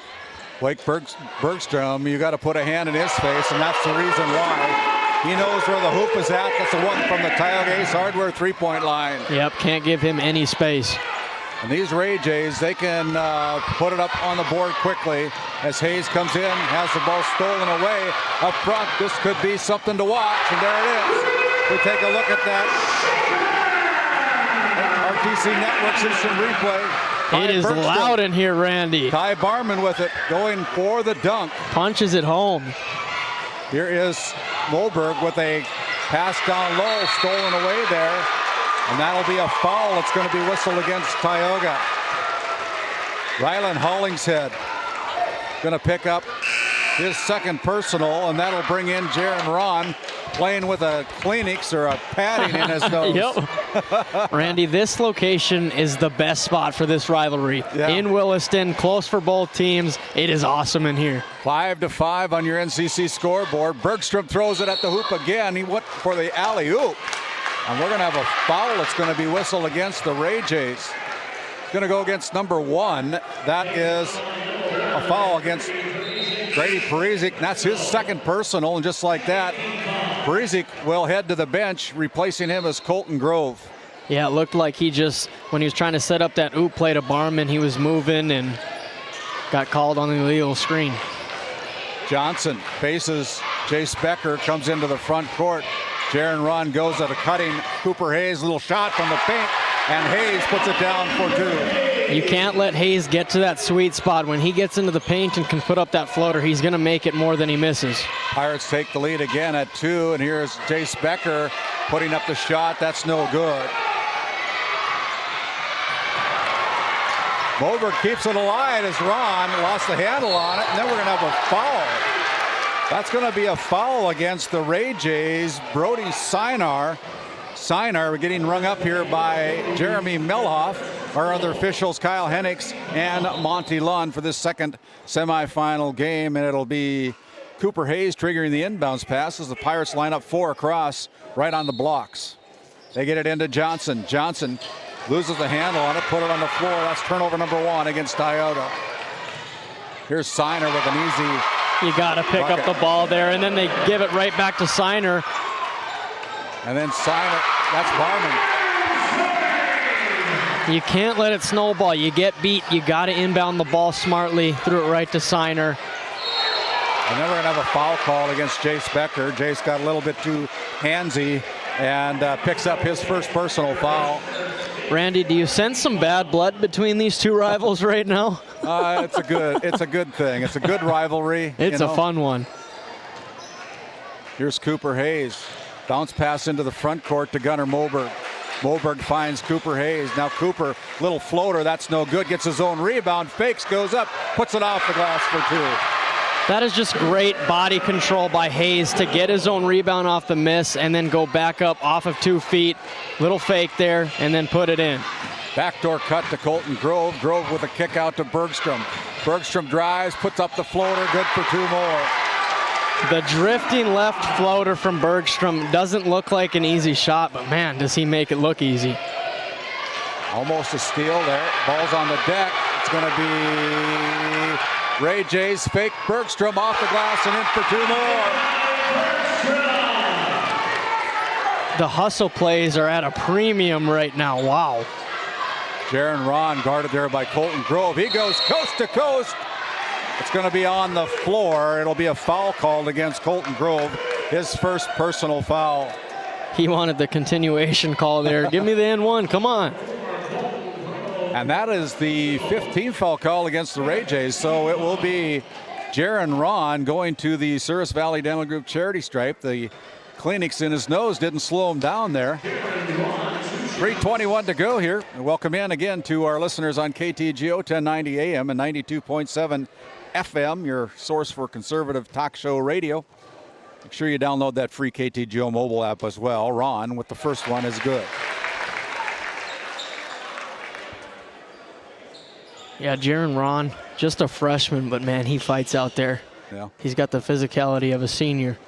Blake Bergstrom, you got to put a hand in his face, and that's the reason why. He knows where the hoop is at. That's the one from the Tioga Ace Hardware three-point line. Yep, can't give him any space. And these Ray Jays, they can put it up on the board quickly as Hayes comes in, has the ball stolen away up front. This could be something to watch, and there it is. We take a look at that. RTC Networks instant replay. It is loud in here, Randy. Ty Barman with it, going for the dunk. Punches it home. Here is Moberg with a pass down low, stolen away there. And that'll be a foul. It's going to be whistled against Tioga. Rylan Hollingshead going to pick up his second personal, and that'll bring in Jaron Ron playing with a Kleenex or a padding in his nose. Yep. Randy, this location is the best spot for this rivalry. Yeah. In Williston, close for both teams. It is awesome in here. 5-5 on your NCC scoreboard. Bergstrom throws it at the hoop again. He went for the alley-oop. And we're going to have a foul that's going to be whistled against the Ray Jays. It's going to go against number 1. That is a foul against Grady Parisic. That's his second personal, and just like that, Parisic will head to the bench, replacing him as Colton Grove. Yeah, it looked like he just, when he was trying to set up that oop play to Barman, he was moving and got called on the illegal screen. Johnson faces Jace Becker, comes into the front court. Jaron Ron goes at a cutting Cooper Hayes, little shot from the paint, and Hayes puts it down for 2. You can't let Hayes get to that sweet spot. When he gets into the paint and can put up that floater, he's going to make it more than he misses. Pirates take the lead again at 2, and here's Jace Becker putting up the shot. That's no good. Moberg keeps it alive as Ron lost the handle on it, and then we're going to have a foul. That's going to be a foul against the Ray Jays. Brody Sinar getting rung up here by Jeremy Milhoff. Our other officials, Kyle Hennix and Monty Lund, for this second semifinal game. And it'll be Cooper Hayes triggering the inbounds pass as the Pirates line up 4 across right on the blocks. They get it into Johnson. Johnson loses the handle on it, put it on the floor. That's turnover number 1 against Tioga. Here's Signer with an easy... You got to pick up the ball there, and then they give it right back to Signer. And then Signer, that's Barman. You can't let it snowball. You get beat, you got to inbound the ball smartly, threw it right to Signer. And then we're going to have a foul call against Jace Becker. Jace got a little bit too handsy and picks up his first personal foul. Randy, do you sense some bad blood between these two rivals right now? It's a good thing. It's a good rivalry. It's a fun one. Here's Cooper Hayes. Bounce pass into the front court to Gunnar Moberg. Moberg finds Cooper Hayes. Now Cooper, little floater, that's no good. Gets his own rebound, fakes, goes up, puts it off the glass for 2. That is just great body control by Hayes to get his own rebound off the miss and then go back up off of 2 feet. Little fake there, and then put it in. Backdoor cut to Colton Grove. Grove with a kick out to Bergstrom. Bergstrom drives, puts up the floater, good for 2 more. The drifting left floater from Bergstrom doesn't look like an easy shot, but man, does he make it look easy. Almost a steal there. Ball's on the deck. It's going to be Ray Jays fake Bergstrom off the glass and in for 2 more. The hustle plays are at a premium right now. Wow. Jaron Ron guarded there by Colton Grove. He goes coast to coast. It's going to be on the floor. It'll be a foul called against Colton Grove, his first personal foul. He wanted the continuation call there. Give me the N1, come on. And that is the 15th foul call against the Ray Jays. So it will be Jaron Ron going to the Souris Valley Dental Group charity stripe. The clinics in his nose didn't slow him down there. 3:21 to go here. And welcome in again to our listeners on KTGO 1090 AM and 92.7 FM, your source for conservative talk show radio. Make sure you download that free KTGO mobile app as well. Ron with the first one is good. Yeah, Jaron Ron, just a freshman, but man, he fights out there. Yeah. He's got the physicality of a senior.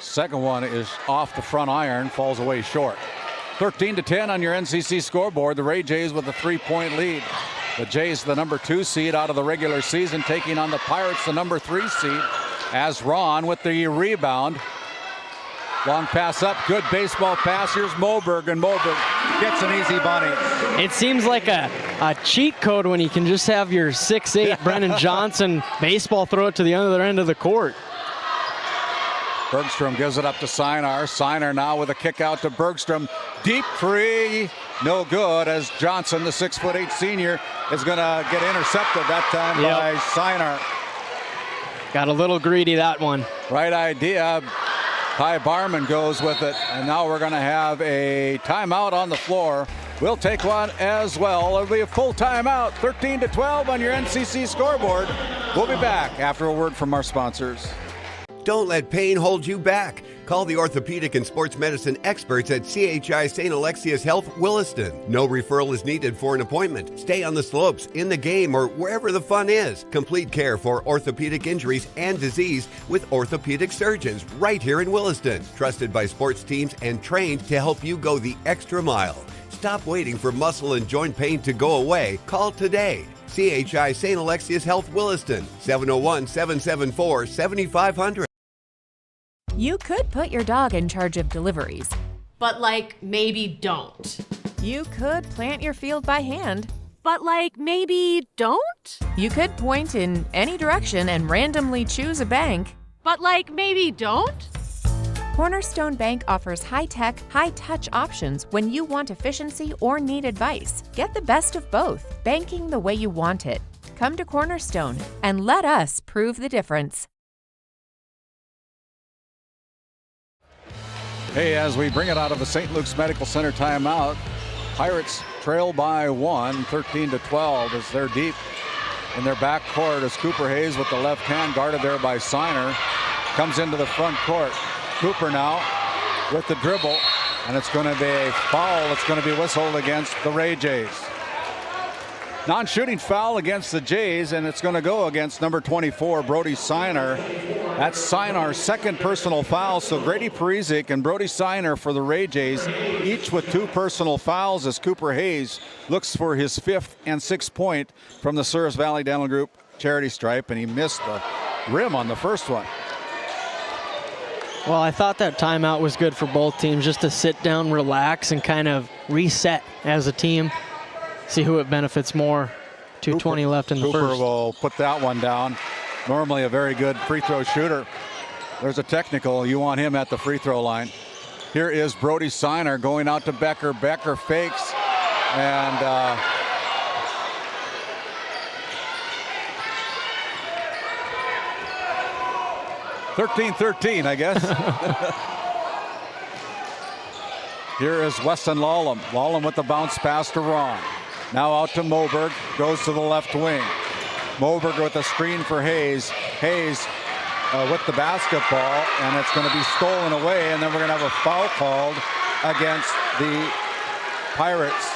Second one is off the front iron, falls away short. 13-10 on your NCC scoreboard. The Ray Jays with a 3-point lead. The Jays, the number 2 seed out of the regular season, taking on the Pirates, the number 3 seed, as Ron with the rebound. Long pass up, good baseball pass. Here's Moberg, and Moberg gets an easy bunny. It seems like a cheat code when you can just have your 6'8" Brennan Johnson baseball throw it to the other end of the court. Bergstrom gives it up to Sinar. Sinar now with a kick out to Bergstrom. Deep three, no good, as Johnson, the 6'8" senior, is going to get intercepted that time by Sinar. Got a little greedy, that one. Right idea. Ty Barman goes with it, and now we're going to have a timeout on the floor. We'll take one as well. It'll be a full timeout. 13-12 on your NCC scoreboard. We'll be back after a word from our sponsors. Don't let pain hold you back. Call the orthopedic and sports medicine experts at CHI St. Alexius Health Williston. No referral is needed for an appointment. Stay on the slopes, in the game, or wherever the fun is. Complete care for orthopedic injuries and disease with orthopedic surgeons right here in Williston. Trusted by sports teams and trained to help you go the extra mile. Stop waiting for muscle and joint pain to go away. Call today. CHI St. Alexius Health Williston, 701-774-7500. You could put your dog in charge of deliveries. But like, maybe don't. You could plant your field by hand. But like, maybe don't? You could point in any direction and randomly choose a bank. But like, maybe don't? Cornerstone Bank offers high-tech, high-touch options when you want efficiency or need advice. Get the best of both, banking the way you want it. Come to Cornerstone and let us prove the difference. Hey, as we bring it out of the St. Luke's Medical Center timeout, Pirates trail by 1, 13-12, as they're deep in their back court as Cooper Hayes with the left hand, guarded there by Siner, comes into the front court. Cooper now with the dribble, and it's going to be a foul. It's going to be whistled against the Ray Jays. Non-shooting foul against the Jays, and it's going to go against number 24, Brody Siner. That's Sinar's second personal foul, so Grady Parizek and Brody Siner for the Ray Jays, each with 2 personal fouls, as Cooper Hayes looks for his 5th and 6th point from the Souris Valley Dental Group charity stripe, and he missed the rim on the first one. Well, I thought that timeout was good for both teams, just to sit down, relax, and kind of reset as a team. See who it benefits more. 2:20 left in the Cooper first. will put that one down. Normally a very good free throw shooter. There's a technical. You want him at the free throw line. Here is Brody Siner going out to Becker. Becker fakes, and 13-13, I guess. Here is Weston Lallam. Lallam with the bounce pass to Ron. Now out to Moberg, goes to the left wing. Moberg with a screen for Hayes. Hayes with the basketball, and it's going to be stolen away, and then we're going to have a foul called against the Pirates.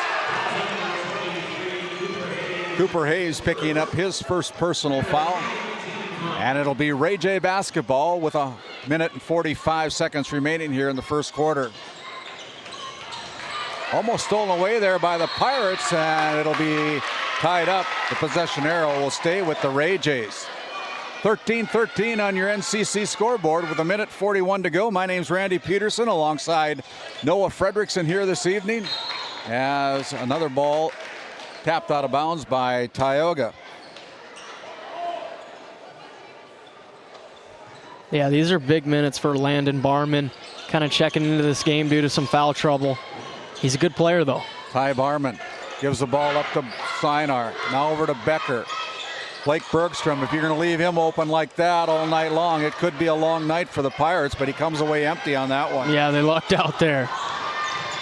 Cooper Hayes picking up his first personal foul, and it'll be Ray J basketball with 1 minute and 45 seconds remaining here in the first quarter. Almost stolen away there by the Pirates, and it'll be tied up. The possession arrow will stay with the Ray Jays. 13-13 on your NCC scoreboard with 1:41 to go. My name's Randy Peterson alongside Noah Fredrickson here this evening as another ball tapped out of bounds by Tioga. Yeah, these are big minutes for Landon Barman, kind of checking into this game due to some foul trouble. He's a good player, though. Ty Barman gives the ball up to Sinar. Now over to Becker. Blake Bergstrom, if you're going to leave him open like that all night long, it could be a long night for the Pirates, but he comes away empty on that one. Yeah, they lucked out there.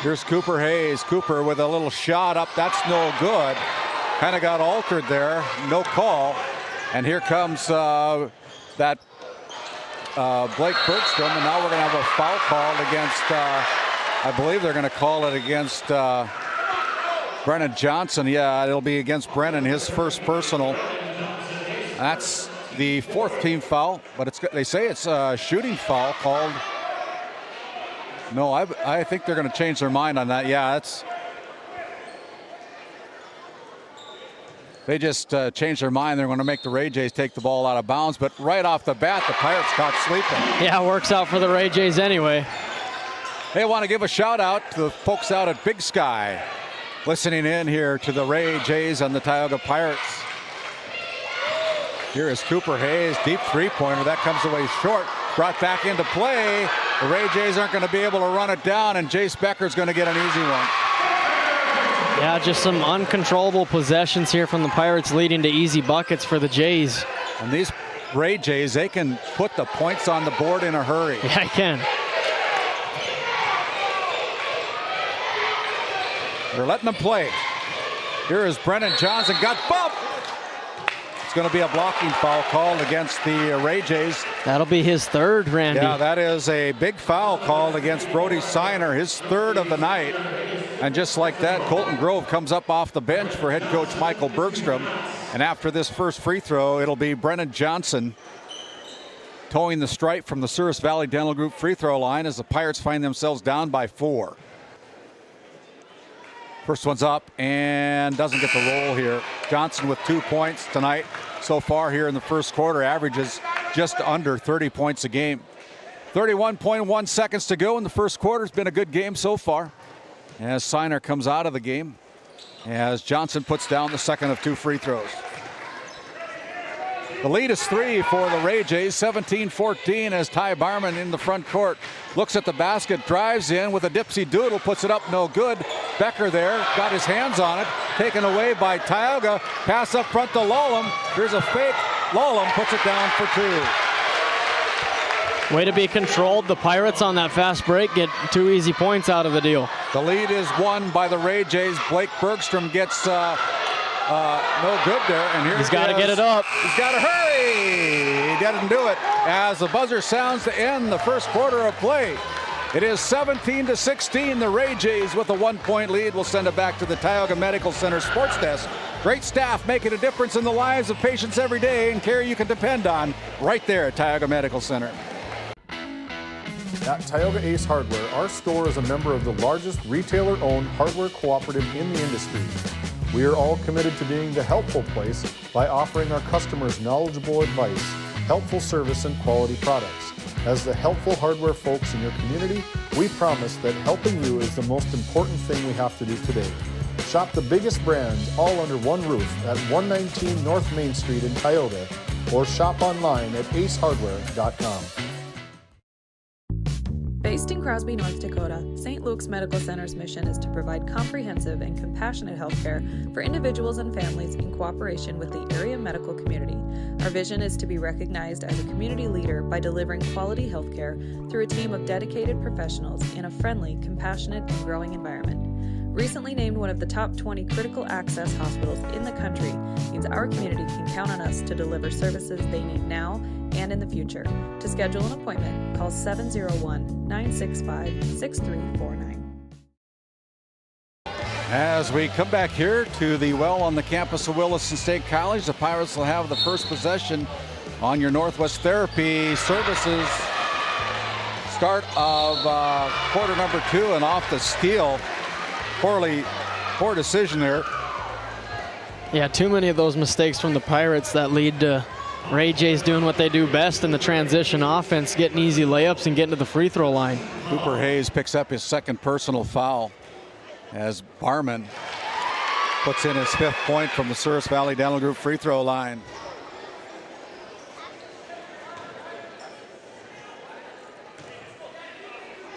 Here's Cooper Hayes. Cooper with a little shot up. That's no good. Kind of got altered there. No call. And here comes that Blake Bergstrom, and now we're going to have a foul called against, I believe they're going to call it against Brennan Johnson. Yeah, it'll be against Brennan, his first personal. That's the 4th team foul, but they say it's a shooting foul called. No, I think they're going to change their mind on that. Yeah, they just changed their mind. They're going to make the Ray Jays take the ball out of bounds, but right off the bat, the Pirates caught sleeping. Yeah, it works out for the Ray Jays anyway. Hey, I want to give a shout out to the folks out at Big Sky listening in here to the Ray Jays and the Tioga Pirates. Here is Cooper Hayes, deep three-pointer. That comes away short. Brought back into play. The Ray Jays aren't going to be able to run it down, and Jace Becker's going to get an easy one. Yeah, just some uncontrollable possessions here from the Pirates leading to easy buckets for the Jays. And these Ray Jays, they can put the points on the board in a hurry. Yeah, I can. They're letting them play. Here is Brennan Johnson. Got bumped. It's going to be a blocking foul called against the Ray Jays. That'll be his 3rd, Randy. Yeah, that is a big foul called against Brody Siner, his 3rd of the night. And just like that, Colton Grove comes up off the bench for head coach Michael Bergstrom. And after this first free throw, it'll be Brennan Johnson towing the stripe from the Souris Valley Dental Group free throw line as the Pirates find themselves down by 4. First one's up and doesn't get the roll here. Johnson with 2 points tonight so far here in the first quarter, averages just under 30 points a game. 31.1 seconds to go in the first quarter. It's been a good game so far as Siner comes out of the game as Johnson puts down the second of 2 free throws. The lead is 3 for the Ray Jays, 17-14 as Ty Barman in the front court. Looks at the basket, drives in with a dipsy doodle, puts it up, no good. Becker there, got his hands on it, taken away by Tioga. Pass up front to Lolum. Here's a fake. Lolum puts it down for 2. Way to be controlled. The Pirates on that fast break get 2 easy points out of the deal. The lead is won by the Ray Jays. Blake Bergstrom gets no good there, and here he's got to get it up. He's got to hurry. He doesn't do it as the buzzer sounds to end the first quarter of play. It is 17-16. The Ray Jays with a 1-point lead. We'll send it back to the Tioga Medical Center sports desk. Great staff making a difference in the lives of patients every day, and care you can depend on right there at Tioga Medical Center. At Tioga Ace Hardware, our store is a member of the largest retailer-owned hardware cooperative in the industry. We are all committed to being the helpful place by offering our customers knowledgeable advice, helpful service, and quality products. As the helpful hardware folks in your community, we promise that helping you is the most important thing we have to do today. Shop the biggest brands all under one roof at 119 North Main Street in Tioga, or shop online at acehardware.com. Based in Crosby, North Dakota, St. Luke's Medical Center's mission is to provide comprehensive and compassionate health care for individuals and families in cooperation with the area medical community. Our vision is to be recognized as a community leader by delivering quality health care through a team of dedicated professionals in a friendly, compassionate, and growing environment. Recently named one of the top 20 critical access hospitals in the country means our community can count on us to deliver services they need now and in the future. To schedule an appointment, call 701-965-6349. As we come back here to the well on the campus of Williston State College, the Pirates will have the first possession on your Northwest Therapy Services. Start of quarter number 2, and off the steal. Poor decision there. Yeah, too many of those mistakes from the Pirates that lead to Ray J's doing what they do best in the transition offense, getting easy layups and getting to the free throw line. Cooper Hayes picks up his second personal foul as Barman puts in his 5th point from the Souris Valley Dental Group free throw line.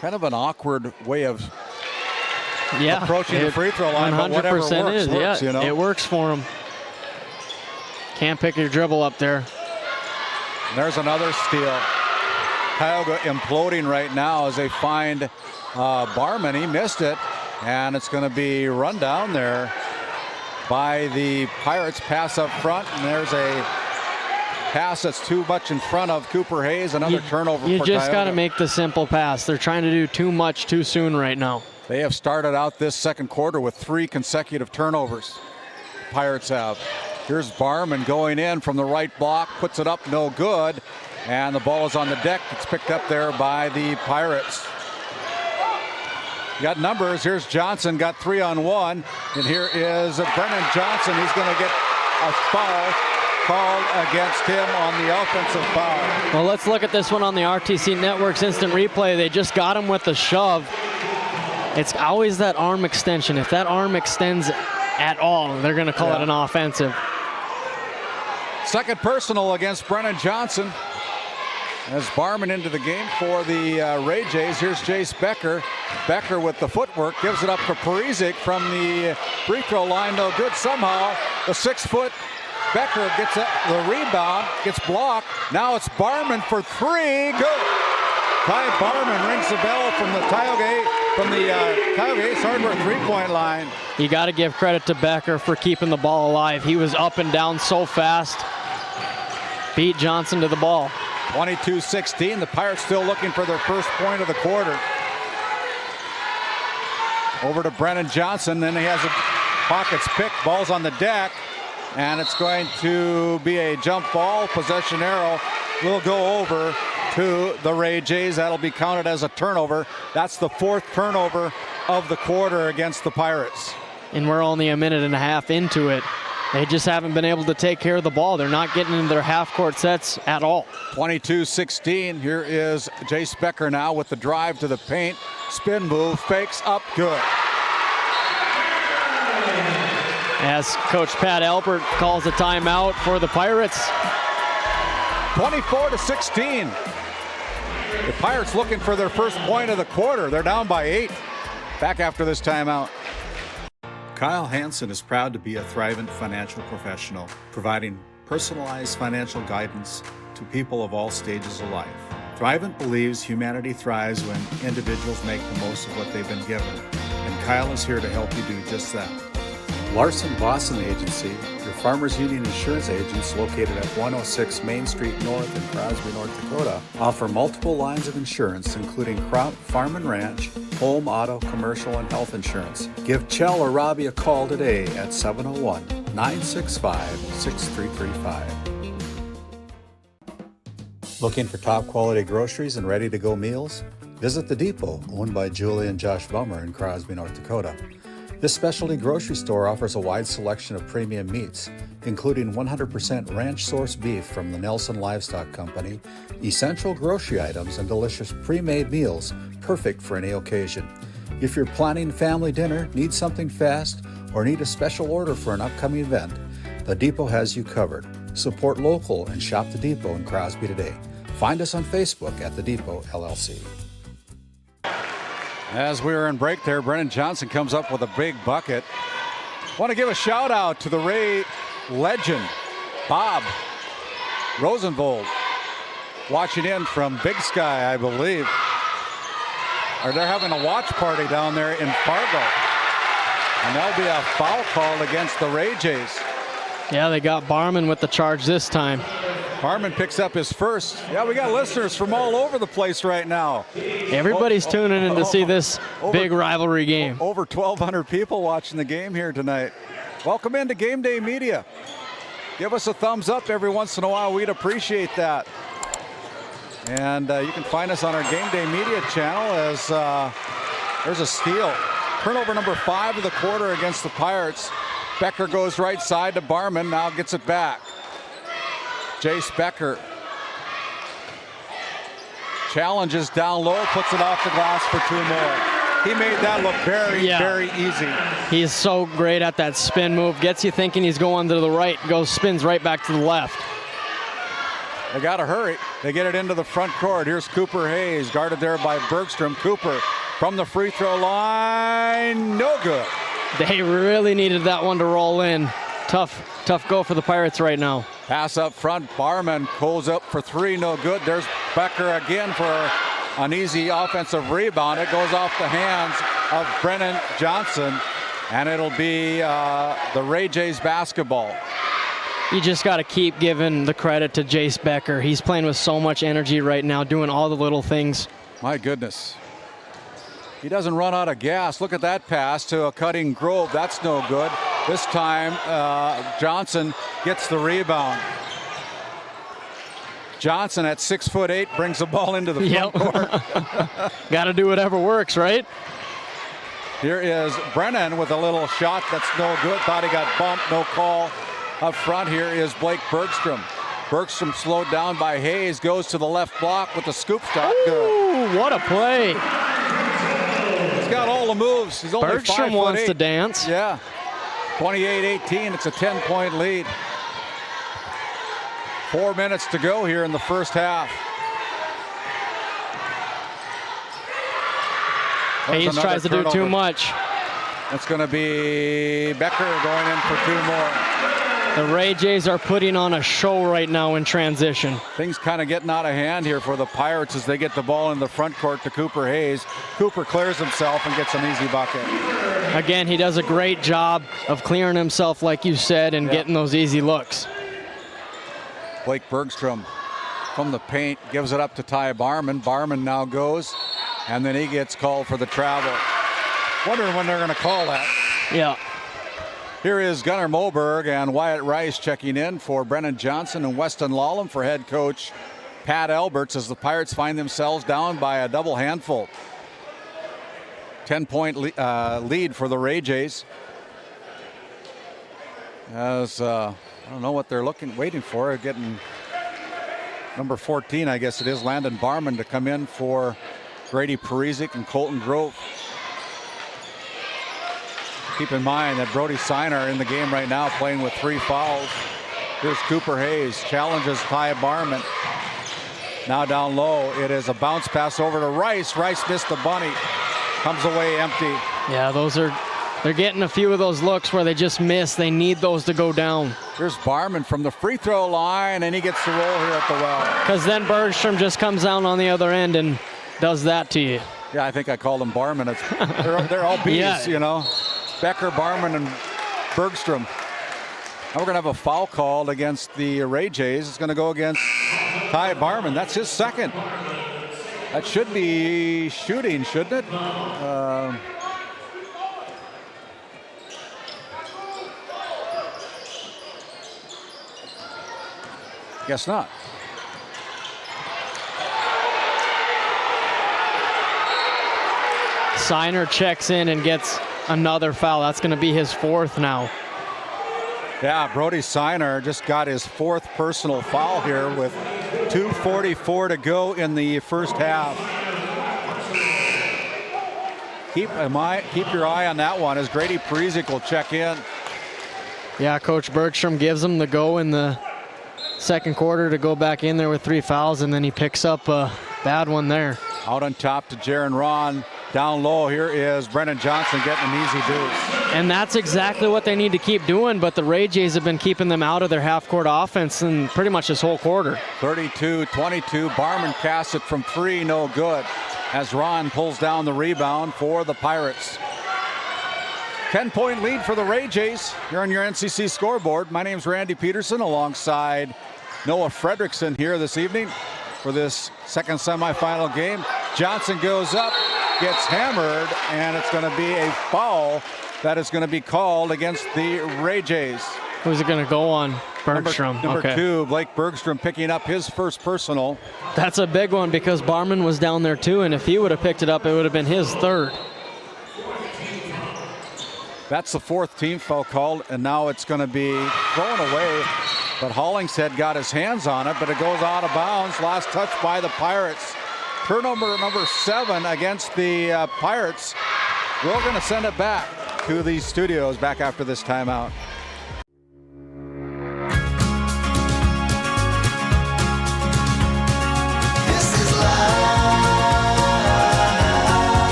Kind of an awkward way of approaching the free throw line, but whatever works, you know? It works for him. Can't pick your dribble up there. And there's another steal. Tioga imploding right now as they find Barman. He missed it, and it's going to be run down there by the Pirates. Pass up front, and there's a pass that's too much in front of Cooper Hayes. Another turnover for Tioga. You just got to make the simple pass. They're trying to do too much too soon right now. They have started out this second quarter with 3 consecutive turnovers. Pirates have. Here's Barman going in from the right block, puts it up, no good, and the ball is on the deck. It's picked up there by the Pirates. Got numbers. Here's Johnson, got 3-on-1, and here is Brennan Johnson. He's going to get a foul called against him on the offensive foul. Well, let's look at this one on the RTC Network's instant replay. They just got him with the shove. It's always that arm extension. If that arm extends at all, they're going to call it an offensive. Second personal against Brennan Johnson as Barman into the game for the Ray Jays. Here's Jace Becker. Becker with the footwork gives it up to Parizek from the free throw line. No good somehow. The 6-foot Becker gets the rebound, gets blocked. Now it's Barman for 3. Good. Ty Barman rings the bell from the Tioga Ace Hardware 3-point line. You got to give credit to Becker for keeping the ball alive. He was up and down so fast. Beat Johnson to the ball. 22-16. The Pirates still looking for their first point of the quarter. Over to Brennan Johnson. Then he has a pockets pick. Ball's on the deck. And it's going to be a jump ball. Possession arrow will go over to the Ray Jays. That'll be counted as a turnover. That's the 4th turnover of the quarter against the Pirates. And we're only a minute and a half into it. They just haven't been able to take care of the ball. They're not getting into their half-court sets at all. 22-16. Here is Jace Becker now with the drive to the paint. Spin move, fakes up, good. As Coach Pat Albert calls a timeout for the Pirates. 24-16. The Pirates looking for their first point of the quarter. They're down by 8. Back after this timeout. Kyle Hansen is proud to be a Thrivent financial professional, providing personalized financial guidance to people of all stages of life. Thrivent believes humanity thrives when individuals make the most of what they've been given, and Kyle is here to help you do just that. Larson Boston Agency, your Farmers Union insurance agents located at 106 Main Street North in Crosby, North Dakota, offer multiple lines of insurance including crop, farm and ranch, home, auto, commercial, and health insurance. Give Chell or Robbie a call today at 701-965-6335. Looking for top quality groceries and ready to go meals? Visit The Depot, owned by Julie and Josh Bummer in Crosby, North Dakota. This specialty grocery store offers a wide selection of premium meats, including 100% ranch-sourced beef from the Nelson Livestock Company, essential grocery items, and delicious pre-made meals perfect for any occasion. If you're planning family dinner, need something fast, or need a special order for an upcoming event, The Depot has you covered. Support local and shop The Depot in Crosby today. Find us on Facebook at The Depot LLC. As we were in break there, Brennan Johnson comes up with a big bucket. Want to give a shout out to the Ray legend, Bob Rosenvold, watching in from Big Sky, I believe. Or they're having a watch party down there in Fargo. And there'll be a foul called against the Ray Jays. Yeah, they got Barman with the charge this time. Barman picks up his first. Yeah, we got listeners from all over the place right now. Everybody's tuning in to see this big rivalry game. Over 1,200 people watching the game here tonight. Welcome into Game Day Media. Give us a thumbs up every once in a while. We'd appreciate that. And you can find us on our Game Day Media channel as there's a steal. Turnover number 5 of the quarter against the Pirates. Becker goes right side to Barman, now gets it back. Jace Becker challenges down low, puts it off the glass for 2 more. He made that look very easy. He's so great at that spin move. Gets you thinking he's going to the right, spins right back to the left. They got to hurry. They get it into the front court. Here's Cooper Hayes, guarded there by Bergstrom. Cooper from the free throw line, no good. They really needed that one to roll in. Tough go for the Pirates right now. Pass up front, Barman pulls up for 3, no good. There's Becker again for an easy offensive rebound. It goes off the hands of Brennan Johnson, and it'll be the Ray Jays basketball. You just got to keep giving the credit to Jace Becker. He's playing with so much energy right now, doing all the little things. My goodness. He doesn't run out of gas. Look at that pass to a cutting Grove. That's no good. This time, Johnson gets the rebound. Johnson at 6'8" brings the ball into the front court. Got to do whatever works, right? Here is Brennan with a little shot that's no good. Thought he got bumped, no call. Up front here is Blake Bergstrom. Bergstrom slowed down by Hayes, goes to the left block with the scoop shot. Ooh, what a play. He's got all the moves. He's only Bergstrom 5'8". wants to dance. Yeah. 28-18, it's a 10-point lead. 4 minutes to go here in the first half. Hayes tries to do too much. That's going to be Becker going in for 2 more. The Ray Jays are putting on a show right now in transition. Things kind of getting out of hand here for the Pirates as they get the ball in the front court to Cooper Hayes. Cooper clears himself and gets an easy bucket. Again, he does a great job of clearing himself, like you said, and getting those easy looks. Blake Bergstrom from the paint gives it up to Ty Barman. Barman now goes, and then he gets called for the travel. Wondering when they're going to call that. Yeah. Here is Gunnar Moberg and Wyatt Rice checking in for Brennan Johnson and Weston Lawlem for head coach Pat Alberts as the Pirates find themselves down by a double handful. 10-point lead for the Ray Jays. As I don't know what they're waiting for. Getting number 14, I guess it is, Landon Barman to come in for Grady Parizek and Colton Grove. Keep in mind that Brody Siner in the game right now playing with 3 fouls. Here's Cooper Hayes, challenges Ty Barman. Now down low, it is a bounce pass over to Rice. Rice missed the bunny, comes away empty. Yeah, they're getting a few of those looks where they just miss. They need those to go down. Here's Barman from the free throw line, and he gets the roll here at the well. Because then Bergstrom just comes down on the other end and does that to you. Yeah, I think I called him Barman. They're all B's, you know. Becker, Barman, and Bergstrom. Now we're going to have a foul called against the Ray Jays. It's going to go against Ty Barman. That's his second. That should be shooting, shouldn't it? Guess not. Siner checks in and gets another foul. That's going to be his 4th now. Yeah, Brody Siner just got his 4th personal foul here with 2:44 to go in the first half. Keep your eye on that one as Grady Parizek will check in. Yeah, Coach Bergstrom gives him the go in the second quarter to go back in there with 3 fouls, and then he picks up a bad one there. Out on top to Jaron Ron. Down low, here is Brennan Johnson getting an easy deuce. And that's exactly what they need to keep doing, but the Ray Jays have been keeping them out of their half-court offense in pretty much this whole quarter. 32-22, Barman casts it from 3, no good, as Ron pulls down the rebound for the Pirates. 10-point lead for the Ray Jays here on your NCC scoreboard. My name's Randy Peterson alongside Noah Fredrickson here this evening for this second semifinal game. Johnson goes up, gets hammered, and it's going to be a foul that is going to be called against the Ray Jays. Who's it going to go on? Bergstrom. Number 2, Blake Bergstrom picking up his first personal. That's a big one because Barman was down there too, and if he would have picked it up, it would have been his 3rd. That's the 4th team foul called, and now it's going to be thrown away. But Hollingshead got his hands on it, but it goes out of bounds. Last touch by the Pirates. Turnover number 7 against the Pirates. We're going to send it back to the studios back after this timeout.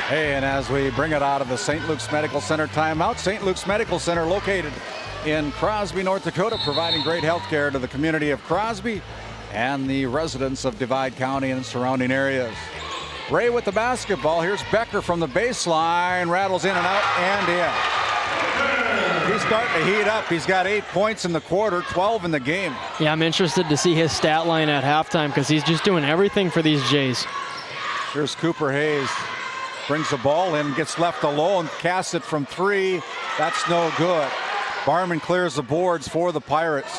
Hey, and as we bring it out of the St. Luke's Medical Center timeout, St. Luke's Medical Center located in Crosby, North Dakota, providing great health care to the community of Crosby and the residents of Divide County and surrounding areas. Ray with the basketball. Here's Becker from the baseline, rattles in and out and in. He's starting to heat up. He's got 8 points in the quarter, 12 in the game. Yeah, I'm interested to see his stat line at halftime because he's just doing everything for these Jays. Here's Cooper Hayes. Brings the ball in, gets left alone, casts it from 3. That's no good. Barman clears the boards for the Pirates.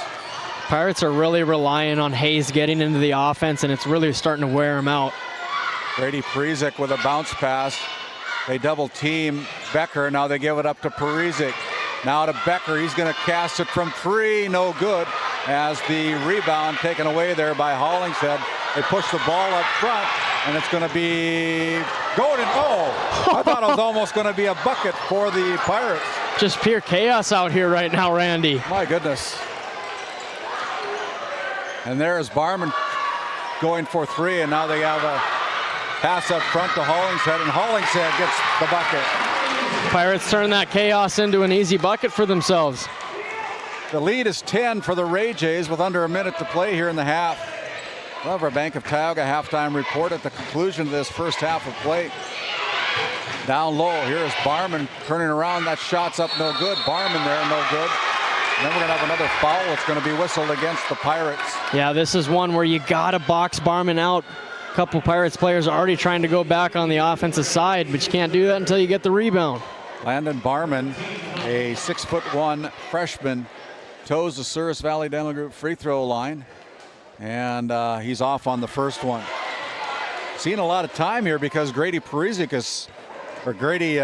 Pirates are really relying on Hayes getting into the offense, and it's really starting to wear him out. Grady Parizek with a bounce pass. They double team Becker. Now they give it up to Parizek. Now to Becker. He's going to cast it from 3. No good. As the rebound taken away there by Hollingshead. They push the ball up front, and it's going to be golden. Oh, I thought it was almost going to be a bucket for the Pirates. Just pure chaos out here right now, Randy. My goodness. And there's Barman going for 3, and now they have a pass up front to Hollingshead, and Hollingshead gets the bucket. Pirates turn that chaos into an easy bucket for themselves. The lead is 10 for the Ray Jays with under a minute to play here in the half. However, Bank of Tioga halftime report at the conclusion of this first half of play. Down low, here is Barman turning around. That shot's up, no good. Barman there, no good. And then we're going to have another foul that's going to be whistled against the Pirates. Yeah, this is one where you got to box Barman out. A couple Pirates players are already trying to go back on the offensive side, but you can't do that until you get the rebound. Landon Barman, a 6'1" freshman, toes the Souris Valley Dental Group free throw line. And he's off on the first one. Seeing a lot of time here because Grady Parizek is, or Brody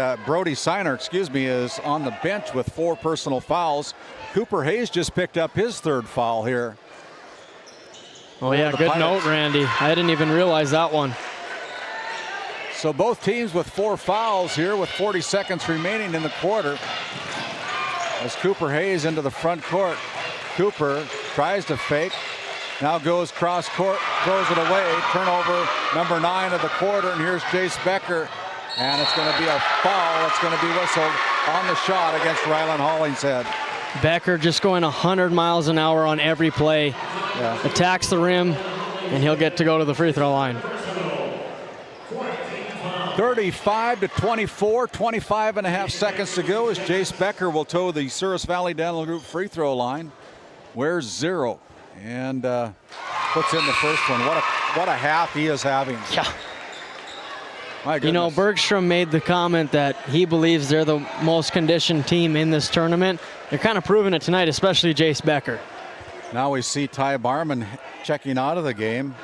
Siner, excuse me, is on the bench with 4 personal fouls. Cooper Hayes just picked up his 3rd foul here. Oh yeah, good note, Randy. I didn't even realize that one. So both teams with 4 fouls here with 40 seconds remaining in the quarter. As Cooper Hayes into the front court. Cooper tries to fake. Now goes cross court, throws it away. Turnover number 9 of the quarter, and here's Jace Becker. And it's going to be a foul. It's going to be whistled on the shot against Ryland Hollingshead. Becker just going 100 miles an hour on every play. Yeah. Attacks the rim, and he'll get to go to the free throw line. 35-24, 25 and a half seconds to go as Jace Becker will toe the Souris Valley Dental Group free throw line. Wears 0 and puts in the first one. What a half he is having. Yeah. My goodness. You know, Bergstrom made the comment that he believes they're the most conditioned team in this tournament. They're kind of proving it tonight, especially Jace Becker. Now we see Ty Barman checking out of the game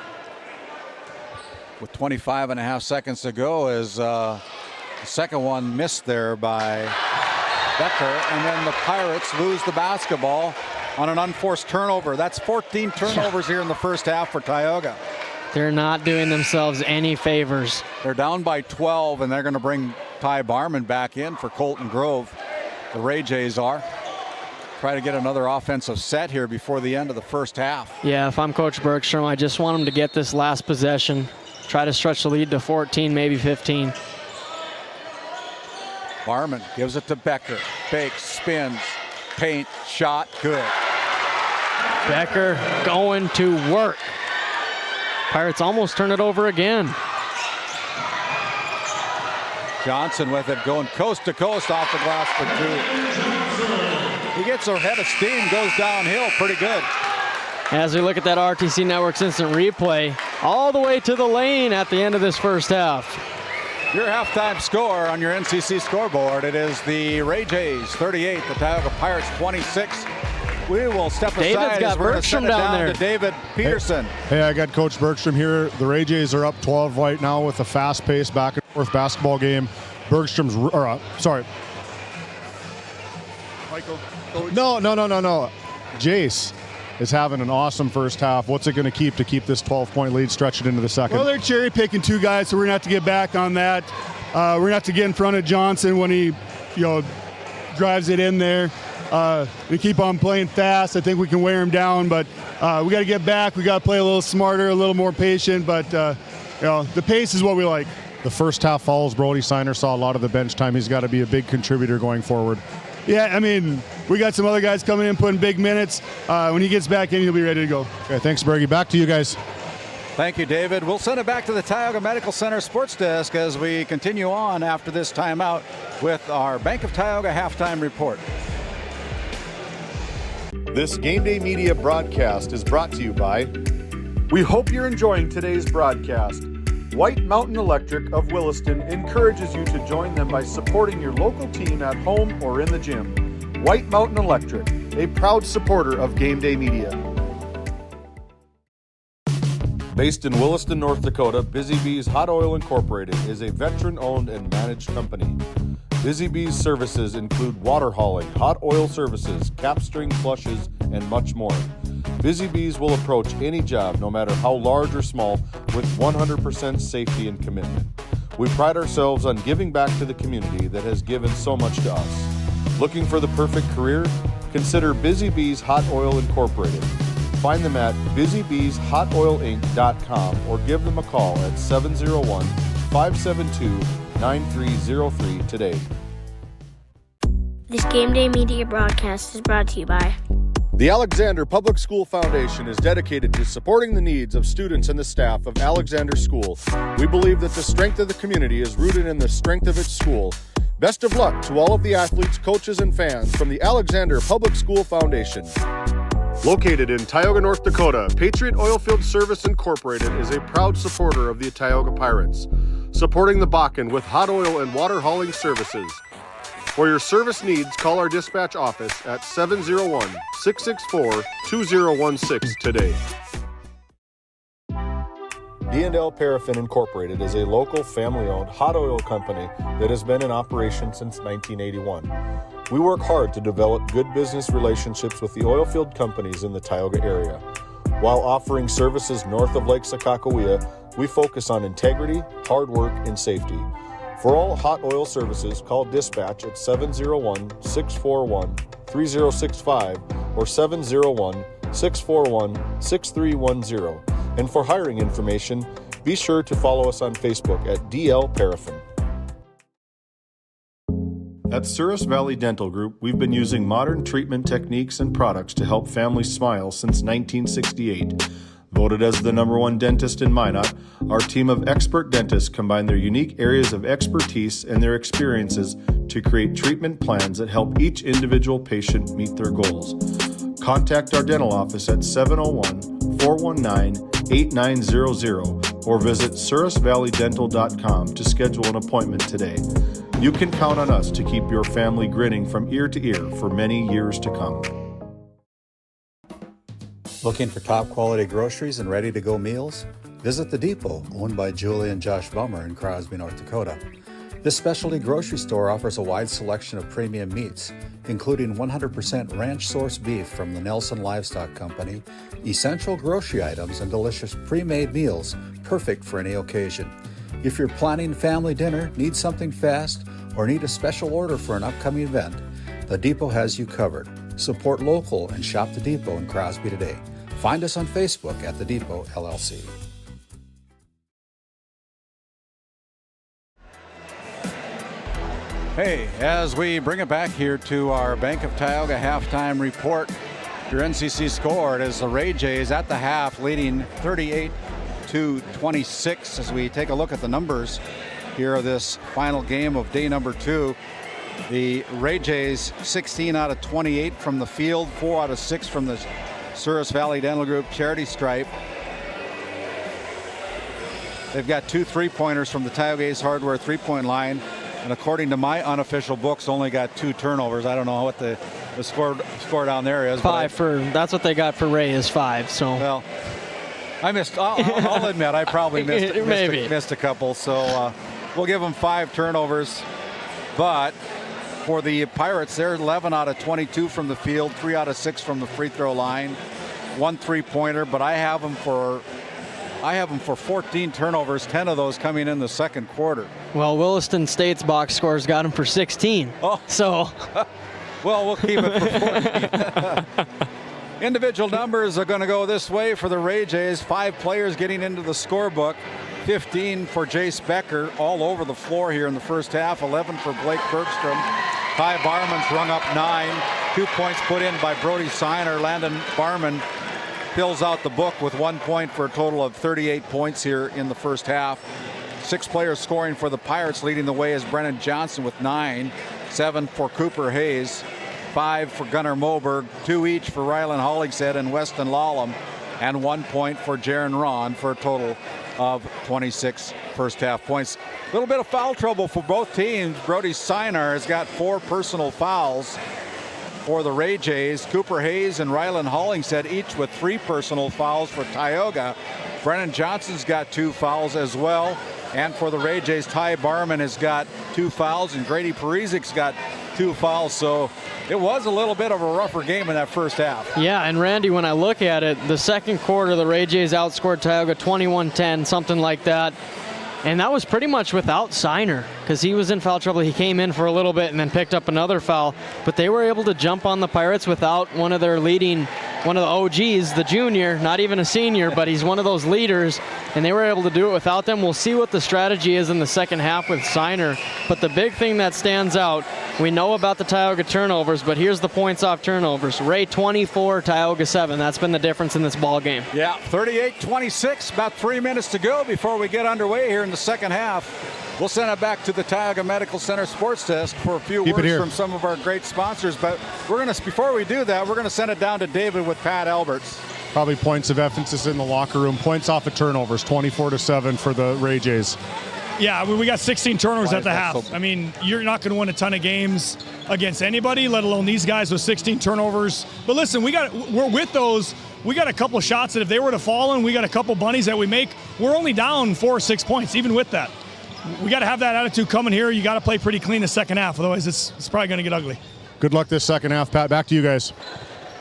with 25 and a half seconds to go as the second one missed there by Becker. And then the Pirates lose the basketball on an unforced turnover. That's 14 turnovers here in the first half for Tioga. They're not doing themselves any favors. They're down by 12, and they're going to bring Ty Barman back in for Colton Grove. The Ray Jays are. Try to get another offensive set here before the end of the first half. Yeah, if I'm Coach Bergstrom, I just want them to get this last possession. Try to stretch the lead to 14, maybe 15. Barman gives it to Becker. Fakes, spins, paint, shot, good. Becker going to work. Pirates almost turn it over again. Johnson with it, going coast to coast off the glass for 2. He gets a head of steam, goes downhill pretty good. as we look at that RTC Networks instant replay all the way to the lane at the end of this first half. Your halftime score on your NCC scoreboard, it is the Ray Jays 38, the Tioga Pirates 26. We will step aside. David's got as we're Bergstrom gonna send it down there. to David Peterson. Hey, I got Coach Bergstrom here. The Ray Jays are up 12 right now with a fast-paced back and forth basketball game. Bergstrom's, Michael. Coach. No. Jace is having an awesome first half. What's it going to keep this 12-point lead, stretch it into the second? Well, they're cherry picking 2 guys, so we're going to have to get back on that. We're going to have to get in front of Johnson when he, drives it in there. We keep on playing fast. I think we can wear him down, but we got to get back. We got to play a little smarter, a little more patient, but the pace is what we like. The first half fouls, Brody Steiner saw a lot of the bench time. He's got to be a big contributor going forward. Yeah, I mean, we got some other guys coming in, putting big minutes. When he gets back in, he'll be ready to go. Okay, thanks, Bergie. Back to you guys. Thank you, David. We'll send it back to the Tioga Medical Center sports desk as we continue on after this timeout with our Bank of Tioga halftime report. This Game Day Media broadcast is brought to you by. We hope you're enjoying today's broadcast. White Mountain Electric of Williston encourages you to join them by supporting your local team at home or in the gym. White Mountain Electric, a proud supporter of Game Day Media. Based in Williston, North Dakota, Busy Bees Hot Oil Incorporated is a veteran-owned and managed company. Busy Bees services include water hauling, hot oil services, capstring flushes, and much more. Busy Bees will approach any job, no matter how large or small, with 100% safety and commitment. We pride ourselves on giving back to the community that has given so much to us. Looking for the perfect career? Consider Busy Bees Hot Oil Incorporated. Find them at busybbeeshotoilinc.com or give them a call at 701-572-9303 today. This Game Day Media broadcast is brought to you by The Alexander Public School Foundation is dedicated to supporting the needs of students and the staff of Alexander School. We believe that the strength of the community is rooted in the strength of its school. Best of luck to all of the athletes, coaches, and fans from the Alexander Public School Foundation. Located in Tioga, North Dakota, Patriot Oilfield Service Incorporated is a proud supporter of the Tioga Pirates, supporting the Bakken with hot oil and water hauling services. For your service needs, call our dispatch office at 701-664-2016 today. D&L Paraffin Incorporated is a local family-owned hot oil company that has been in operation since 1981. We work hard to develop good business relationships with the oilfield companies in the Tioga area. While offering services north of Lake Sakakawea, we focus on integrity, hard work, and safety. For all hot oil services, call dispatch at 701-641-3065 or 701-641-6310. And for hiring information, be sure to follow us on Facebook at DL Paraffin. At Souris Valley Dental Group, we've been using modern treatment techniques and products to help families smile since 1968. Voted as the #1 dentist in Minot, our team of expert dentists combine their unique areas of expertise and their experiences to create treatment plans that help each individual patient meet their goals. Contact our dental office at 701-419-8900 or visit sourisvalleydental.com to schedule an appointment today. You can count on us to keep your family grinning from ear to ear for many years to come. Looking for top quality groceries and ready to go meals? Visit The Depot, owned by Julie and Josh Bummer in Crosby, North Dakota. This specialty grocery store offers a wide selection of premium meats, including 100% ranch source beef from the Nelson Livestock Company, essential grocery items, and delicious pre-made meals perfect for any occasion. If you're planning family dinner, need something fast, or need a special order for an upcoming event, The Depot has you covered. Support local and shop The Depot in Crosby today. Find us on Facebook at The Depot LLC. Hey, as we bring it back here to our Bank of Tioga halftime report, your NCC score, it is the Ray Jays at the half leading 38-26 as we take a look at the numbers here of this final game of day number 2. The Ray Jays 16 out of 28 from the field, 4 out of 6 from the Souris Valley Dental Group charity stripe. They've got 2 3-pointers from the Tioga Ace Hardware 3-point line, and according to my unofficial books, only got 2 turnovers. I don't know what the score down there is. 5 that's what they got for Ray is 5. So well, I missed. I'll admit I probably missed a couple. So we'll give them 5 turnovers. But for the Pirates, they're 11 out of 22 from the field, 3 out of 6 from the free throw line, 1 3-pointer. But I have them for 14 turnovers, 10 of those coming in the second quarter. Well, Williston State's box scores got him for 16. Oh. So. Well, we'll keep it for 14. Individual numbers are going to go this way for the Ray Jays. 5 players getting into the scorebook. 15 for Jace Becker, all over the floor here in the first half. 11 for Blake Bergstrom. Ty Barman's rung up 9. 2 points put in by Brody Siner. Landon Barman fills out the book with 1 point for a total of 38 points here in the first half. 6 players scoring for the Pirates. Leading the way is Brennan Johnson with 9. 7 for Cooper Hayes. 5 for Gunnar Moberg. 2 each for Rylan Hollingshead and Weston Lallam. And 1 point for Jaron Ron for a total of 26 first half points. A little bit of foul trouble for both teams. Brody Siner has got 4 personal fouls for the Ray Jays. Cooper Hayes and Rylan Hollingshead each with 3 personal fouls for Tioga. Brennan Johnson's got 2 fouls as well. And for the Ray Jays, Ty Barman has got 2 fouls and Grady Parizik's got 2 fouls. So it was a little bit of a rougher game in that first half. Yeah, and Randy, when I look at it, the second quarter, the Ray Jays outscored Tioga 21-10, something like that. And that was pretty much without Siner because he was in foul trouble. He came in for a little bit and then picked up another foul. But they were able to jump on the Pirates without one of their leading, one of the OGs, the junior, not even a senior, but he's one of those leaders. And they were able to do it without them. We'll see what the strategy is in the second half with Siner. But the big thing that stands out, we know about the Tioga turnovers, but here's the points off turnovers. Ray 24, Tioga 7. That's been the difference in this ball game. Yeah, 38-26, about 3 minutes to go before we get underway here in the second half. We'll send it back to the Tioga Medical Center Sports Desk for a few words from some of our great sponsors. But we're going to, before we do that, we're going to send it down to David with Pat Alberts. Probably points of emphasis in the locker room. Points off of turnovers, 24-7 for the Ray Jays. Yeah, we got 16 turnovers at the half. I mean, you're not going to win a ton of games against anybody, let alone these guys with 16 turnovers. But listen, we're with those. We got a couple of shots that if they were to fall in, we got a couple bunnies that we make. We're only down 4 or 6 points, even with that. We got to have that attitude coming here. You got to play pretty clean the second half, otherwise it's probably going to get ugly. Good luck this second half, Pat. Back to you guys.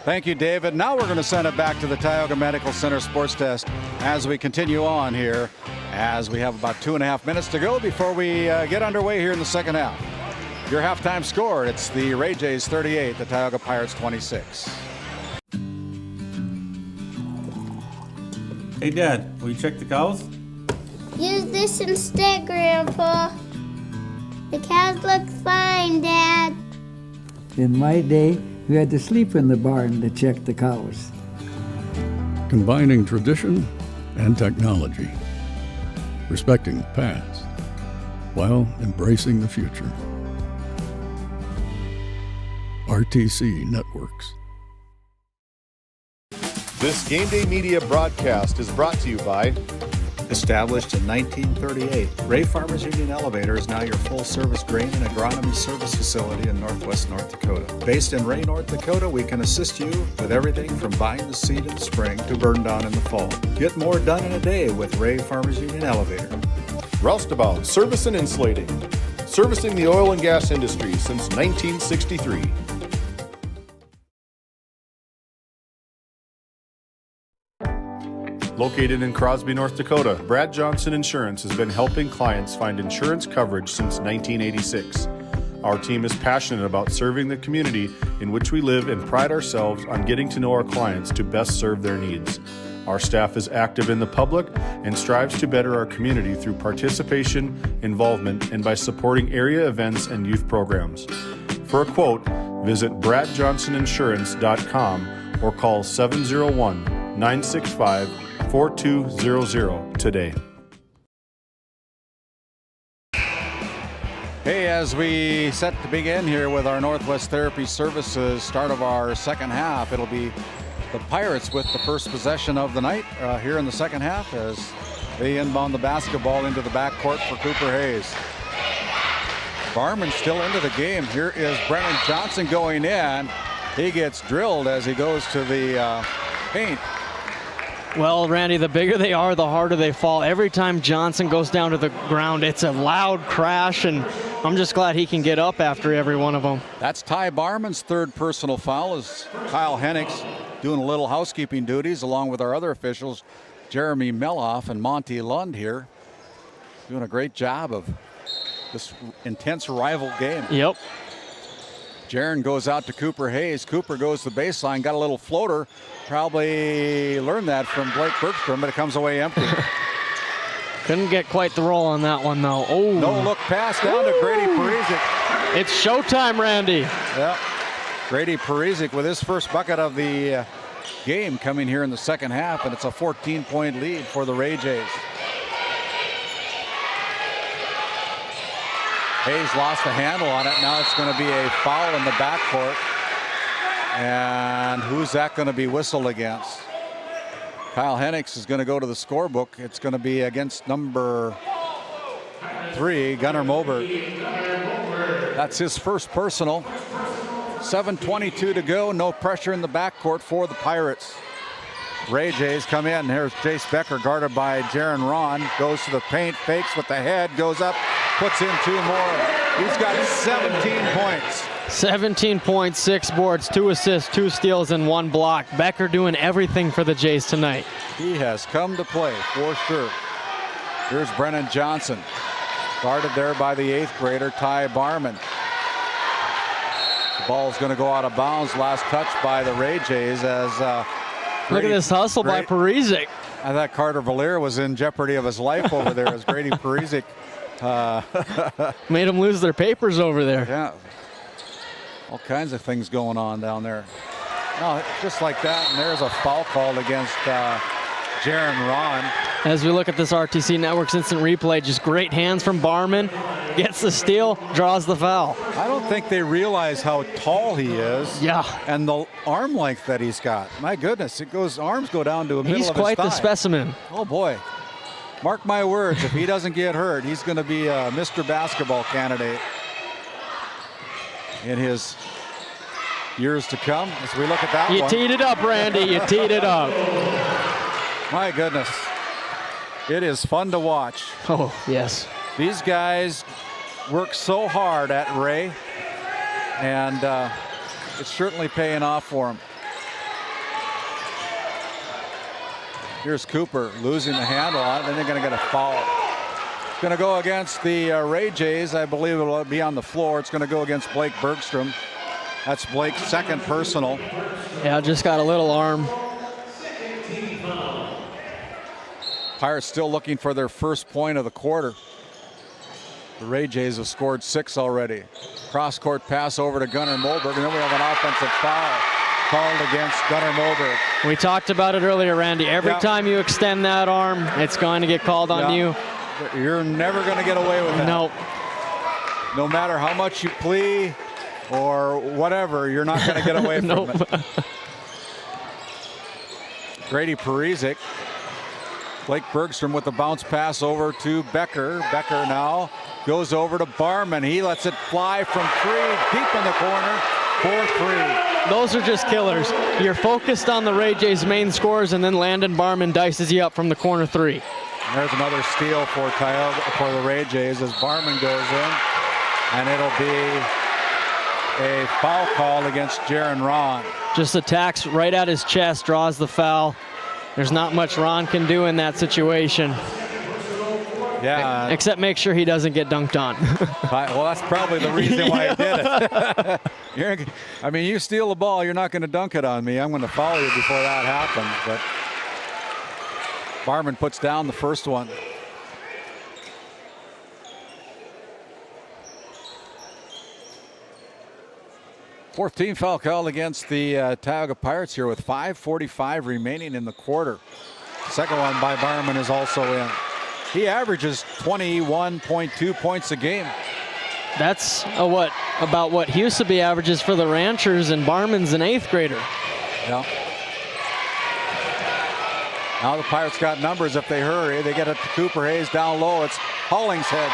Thank you, David. Now we're going to send it back to the Tioga Medical Center Sports Desk as we continue on here, as we have about 2.5 minutes to go before we get underway here in the second half. Your halftime score, it's the Ray Jays 38, the Tioga Pirates 26. Hey, Dad, will you check the cows? Use this instead, Grandpa. The cows look fine, Dad. In my day, we had to sleep in the barn to check the cows. Combining tradition and technology. Respecting the past while embracing the future. RTC Networks. This Game Day Media broadcast is brought to you by... Established in 1938, Ray Farmers Union Elevator is now your full-service grain and agronomy service facility in northwest North Dakota. Based in Ray, North Dakota, we can assist you with everything from buying the seed in the spring to burn down in the fall. Get more done in a day with Ray Farmers Union Elevator. Roustabout Service and Insulating, servicing the oil and gas industry since 1963. Located in Crosby, North Dakota, Brad Johnson Insurance has been helping clients find insurance coverage since 1986. Our team is passionate about serving the community in which we live and pride ourselves on getting to know our clients to best serve their needs. Our staff is active in the public and strives to better our community through participation, involvement, and by supporting area events and youth programs. For a quote, visit bradjohnsoninsurance.com or call 701-965-4200 today. Hey, as we set to begin here with our Northwest Therapy Services start of our second half, it'll be The Pirates with the first possession of the night here in the second half as they inbound the basketball into the backcourt for Cooper Hayes. Barman still into the game. Here is Brennan Johnson going in. He gets drilled as he goes to the paint. Well, Randy, the bigger they are, the harder they fall. Every time Johnson goes down to the ground, it's a loud crash, and I'm just glad he can get up after every one of them. That's Ty Barman's third personal foul as Kyle Hennigs doing a little housekeeping duties along with our other officials, Jeremy Meloff and Monty Lund here, doing a great job of this intense rival game. Yep. Jaron goes out to Cooper Hayes. Cooper goes to the baseline, got a little floater. Probably learned that from Blake Bergstrom, but it comes away empty. Couldn't get quite the roll on that one, though. Oh. No look pass down to Grady Parizek. It's showtime, Randy. Yep. Grady Parizek with his first bucket of the game coming here in the second half, and it's a 14-point lead for the Ray Jays. Hayes lost the handle on it. Now it's going to be a foul in the backcourt. And who's that going to be whistled against? Kyle Hennigs is going to go to the scorebook. It's going to be against number 3, Gunnar Moberg. That's his first personal. 7:22 to go. No pressure in the backcourt for the Pirates. Ray Jays come in. Here's Jace Becker guarded by Jaron Ron. Goes to the paint, fakes with the head, goes up, puts in 2 more. He's got 17 points. 17 points, 6 boards, 2 assists, 2 steals, and 1 block. Becker doing everything for the Jays tonight. He has come to play for sure. Here's Brennan Johnson, guarded there by the 8th grader Ty Barman. The ball's going to go out of bounds. Last touch by the Ray Jays as look at this hustle by Parizek. I thought Carter Valier was in jeopardy of his life over there as Grady Parizek made them lose their papers over there. Yeah. All kinds of things going on down there. No, just like that, and there's a foul called against Jaron Ron. As we look at this RTC Network's instant replay, just great hands from Barman. Gets the steal, draws the foul. I don't think they realize how tall he is. Yeah. And the arm length that he's got. My goodness, arms go down to a middle of his thigh. He's quite the specimen. Oh boy. Mark my words, if he doesn't get hurt, he's going to be a Mr. Basketball candidate in his years to come as we look at that one. You teed it up, Randy. You teed it up. My goodness. It is fun to watch. Oh, yes. These guys work so hard at Ray, and it's certainly paying off for them. Here's Cooper losing the handle on it, then they're going to get a foul. It's going to go against the Ray Jays. I believe it will be on the floor. It's going to go against Blake Bergstrom. That's Blake's second personal. Yeah, just got a little arm. Pirates still looking for their first point of the quarter. The Ray Jays have scored 6 already. Cross-court pass over to Gunnar Moberg, and then we have an offensive foul called against Gunnar Moberg. We talked about it earlier, Randy. Every time you extend that arm, it's going to get called on you. You're never going to get away with that. Nope. No matter how much you plea or whatever, you're not going to get away from it. Grady Parizek. Blake Bergstrom with the bounce pass over to Becker. Becker now goes over to Barman. He lets it fly from 3, deep in the corner for 3. Those are just killers. You're focused on the Ray Jays' main scores, and then Landon Barman dices you up from the corner 3. And there's another steal for the Ray Jays as Barman goes in, and it'll be a foul call against Jaron Ron. Just attacks right at his chest, draws the foul. There's not much Ron can do in that situation. Yeah. Except make sure he doesn't get dunked on. Well, that's probably the reason why he did it. I mean, you steal the ball, you're not going to dunk it on me. I'm going to foul you before that happens. But Barman puts down the first one. Fourth team foul called against the Tioga Pirates here with 5:45 remaining in the quarter. Second one by Barman is also in. He averages 21.2 points a game. That's about what Huseby averages for the Ranchers, and Barman's an 8th grader. Yeah. Now the Pirates got numbers if they hurry. They get it to Cooper Hayes down low. It's Hollingshead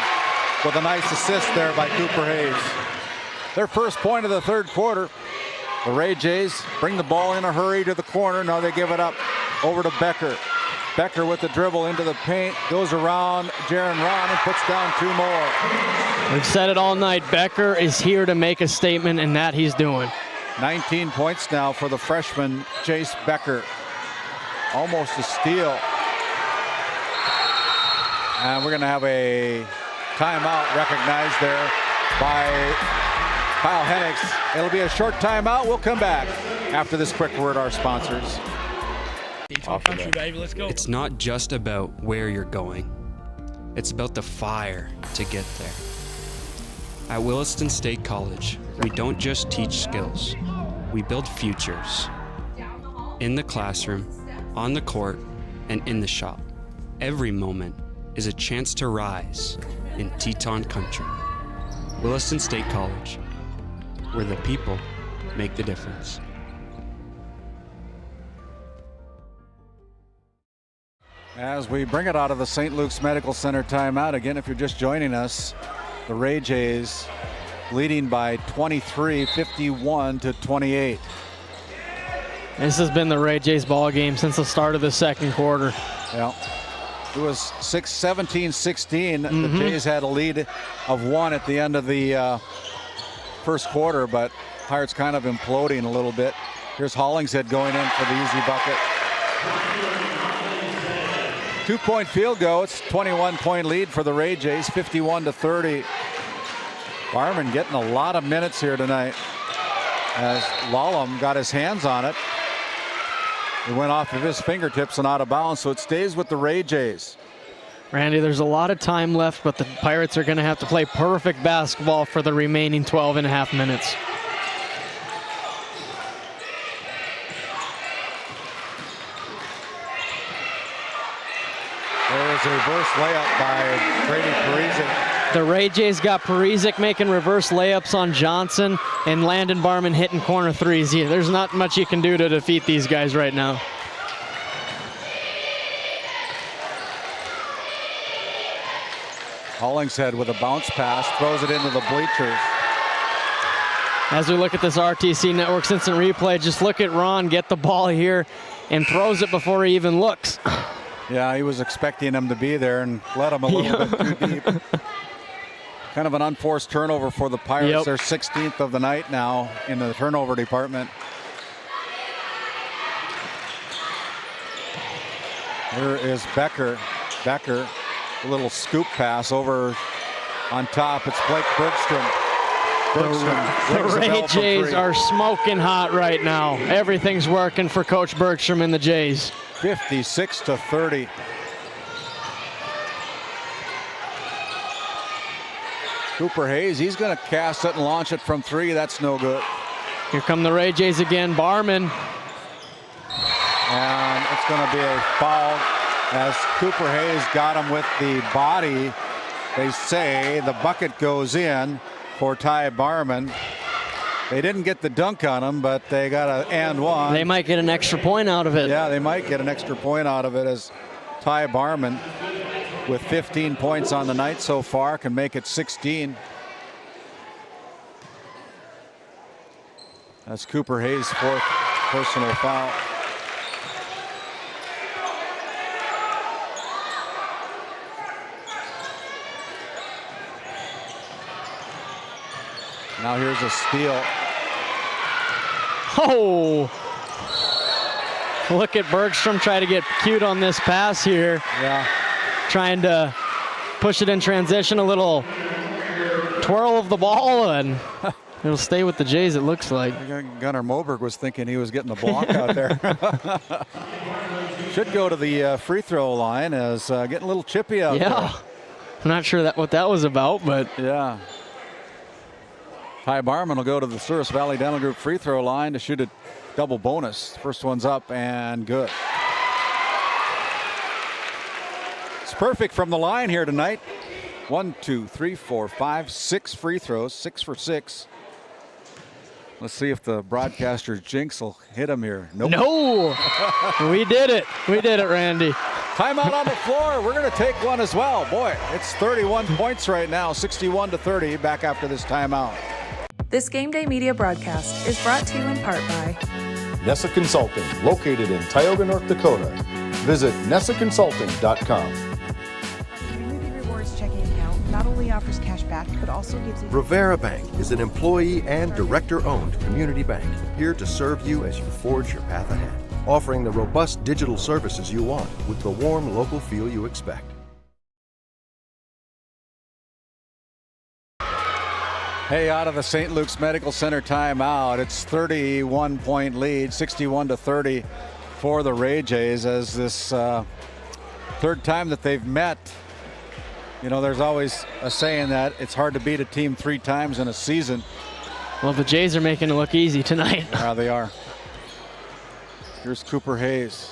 with a nice assist there by Cooper Hayes. Their first point of the third quarter. The Ray Jays bring the ball in a hurry to the corner. Now they give it up over to Becker. Becker with the dribble into the paint, goes around Jaron Ron and puts down 2 more. We've said it all night. Becker is here to make a statement, and that he's doing. 19 points now for the freshman Jace Becker. Almost a steal. And we're going to have a timeout recognized there by Kyle Hennigs. It'll be a short timeout. We'll come back after this quick word our sponsors. It's not just about where you're going. It's about the fire to get there. At Williston State College, we don't just teach skills. We build futures. In the classroom, on the court, and in the shop. Every moment is a chance to rise in Teton country. Williston State College, where the people make the difference. As we bring it out of the St. Luke's Medical Center timeout, again, if you're just joining us, the Ray Jays leading by 23, 51-28. This has been the Ray Jays ball game since the start of the second quarter. Yeah. It was 17-16. The Jays had a lead of 1 at the end of the first quarter, but Pirates kind of imploding a little bit. Here's Hollingshead going in for the easy bucket. 2-point field goal. It's 21-point lead for the Ray Jays, 51-30. Barman getting a lot of minutes here tonight as Lallam got his hands on it. It went off of his fingertips and out of bounds, so it stays with the Ray Jays. Randy, there's a lot of time left, but the Pirates are going to have to play perfect basketball for the remaining 12 and a half minutes. There is a reverse layup by Brady Parizek. The Ray Jays got Parizek making reverse layups on Johnson and Landon Barman hitting corner threes. Yeah, there's not much you can do to defeat these guys right now. Hollingshead with a bounce pass, throws it into the bleachers. As we look at this RTC Network instant replay, just look at Ron get the ball here and throws it before he even looks. Yeah, he was expecting him to be there and let him a little bit too deep. Kind of an unforced turnover for the Pirates. Yep. They're 16th of the night now in the turnover department. Here is Becker. Becker, a little scoop pass over on top. It's Blake Bergstrom. The Ray Jays are smoking hot right now. Everything's working for Coach Bergstrom and the Jays. 56-30. Cooper Hayes, he's going to cast it and launch it from 3. That's no good. Here come the Ray Jays again. Barman. And it's going to be a foul as Cooper Hayes got him with the body. They say the bucket goes in for Ty Barman. They didn't get the dunk on him, but they got an and one. They might get an extra point out of it. Yeah, they might get an extra point out of it as Ty Barman, with 15 points on the night so far, can make it 16. That's Cooper Hayes' 4th personal foul. Now here's a steal. Oh! Look at Bergstrom try to get cute on this pass here. Yeah. Trying to push it in transition, a little twirl of the ball, and it'll stay with the Jays, it looks like. Gunnar Moberg was thinking he was getting the block out there. Should go to the free throw line as getting a little chippy out there. Yeah. I'm not sure what that was about, but. Yeah. Ty Barman will go to the Souris Valley Dental Group free throw line to shoot a double bonus. First one's up and good. It's perfect from the line here tonight. 1, 2, 3, 4, 5, 6 free throws, 6 for 6. Let's see if the broadcaster's jinx will hit him here. Nope. No! We did it. We did it, Randy. Timeout on the floor. We're going to take one as well. Boy, it's 31 points right now, 61-30, back after this timeout. This Game Day Media broadcast is brought to you in part by Nessa Consulting, located in Tioga, North Dakota. Visit nessaconsulting.com. Community Rewards checking account not only offers cash back, but also gives you... Rivera Bank is an employee and director-owned community bank, here to serve you as you forge your path ahead, offering the robust digital services you want with the warm local feel you expect. Hey, out of the St. Luke's Medical Center timeout, it's 31-point lead, 61-30 for the Ray Jays, as this third time that they've met. You know, there's always a saying that it's hard to beat a team 3 times in a season. Well, the Jays are making it look easy tonight. Yeah, they are. Here's Cooper Hayes.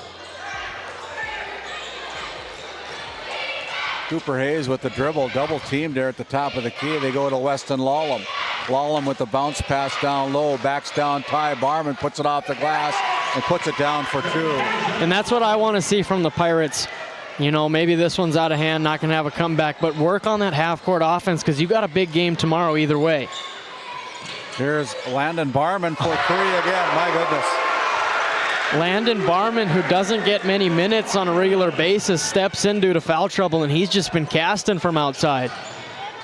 Cooper Hayes with the dribble, double teamed there at the top of the key. They go to Weston Lawlem. Lawlem with the bounce pass down low, backs down Ty Barman, puts it off the glass and puts it down for 2. And that's what I want to see from the Pirates. You know, maybe this one's out of hand, not going to have a comeback, but work on that half-court offense because you got a big game tomorrow either way. Here's Landon Barman for 3 again. My goodness. Landon Barman, who doesn't get many minutes on a regular basis, steps in due to foul trouble, and he's just been casting from outside.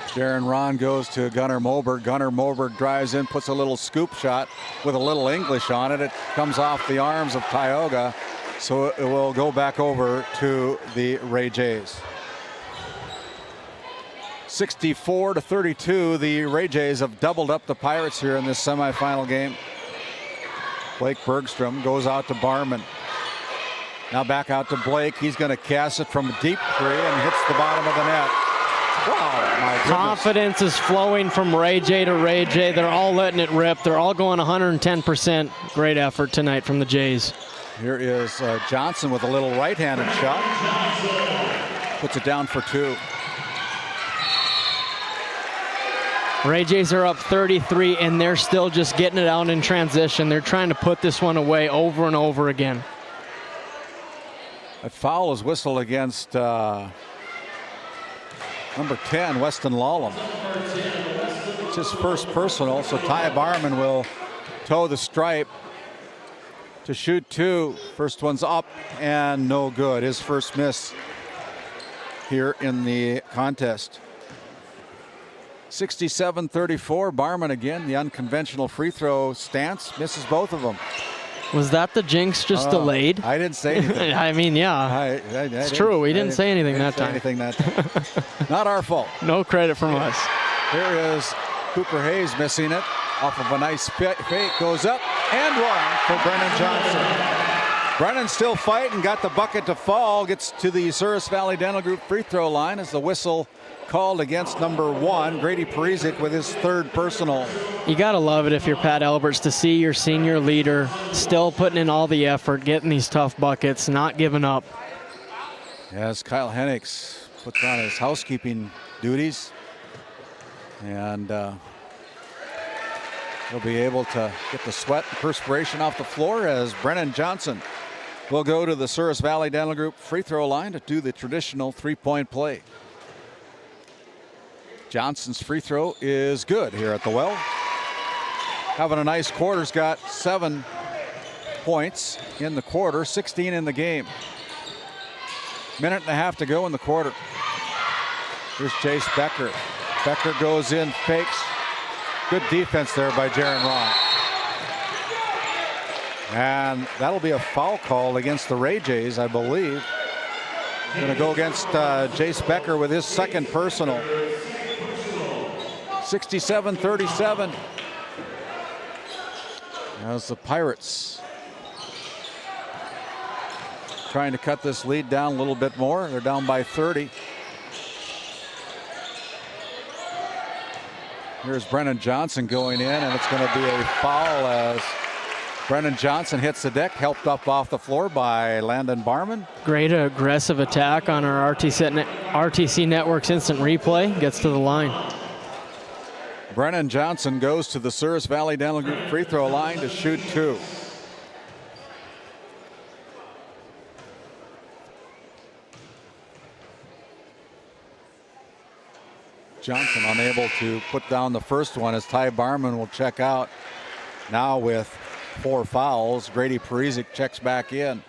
Darren Ron goes to Gunnar Moberg. Gunnar Moberg drives in, puts a little scoop shot with a little English on it. It comes off the arms of Tioga, so it will go back over to the Ray Jays. 64-32, the Ray Jays have doubled up the Pirates here in this semifinal game. Blake Bergstrom goes out to Barman. Now back out to Blake. He's going to cast it from a deep 3 and hits the bottom of the net. Wow, my goodness. Confidence is flowing from Ray J to Ray J. They're all letting it rip. They're all going 110%. Great effort tonight from the Jays. Here is Johnson with a little right-handed shot. Puts it down for 2. Ray Jays are up 33, and they're still just getting it out in transition. They're trying to put this one away over and over again. A foul is whistled against number 10, Weston Lawlem. It's his first personal, so Ty Barman will toe the stripe to shoot 2. First one's up and no good. His first miss here in the contest. 67-34, Barman again, the unconventional free throw stance, misses both of them. Was that the jinx just delayed? I didn't say anything. I mean, yeah. It's true. We didn't say anything that time. Not our fault. No credit from us. Here is Cooper Hayes missing it. Off of a nice fake, goes up and one for Brennan Johnson. Brennan still fighting, got the bucket to fall, gets to the Souris Valley Dental Group free throw line as the whistle called against number 1, Grady Parizek, with his 3rd personal. You got to love it if you're Pat Alberts to see your senior leader still putting in all the effort, getting these tough buckets, not giving up. As Kyle Hennigs puts on his housekeeping duties, and he'll be able to get the sweat and perspiration off the floor as Brennan Johnson will go to the Souris Valley Dental Group free throw line to do the traditional 3-point play. Johnson's free throw is good here at the well. Having a nice quarter. He's got 7 points in the quarter, 16 in the game. Minute and a half to go in the quarter. Here's Chase Becker. Becker goes in, fakes. Good defense there by Jaron Ron. And that'll be a foul call against the Ray Jays, I believe. Going to go against Jace Becker with his 2nd personal. 67-37. As the Pirates trying to cut this lead down a little bit more. They're down by 30. Here's Brennan Johnson going in, and it's going to be a foul as Brennan Johnson hits the deck, helped up off the floor by Landon Barman. Great aggressive attack on our RTC Network's instant replay. Gets to the line. Brennan Johnson goes to the Souris Valley Dental Group free throw line to shoot 2. Johnson unable to put down the first one as Ty Barman will check out now with 4 fouls. Grady Parizic checks back in.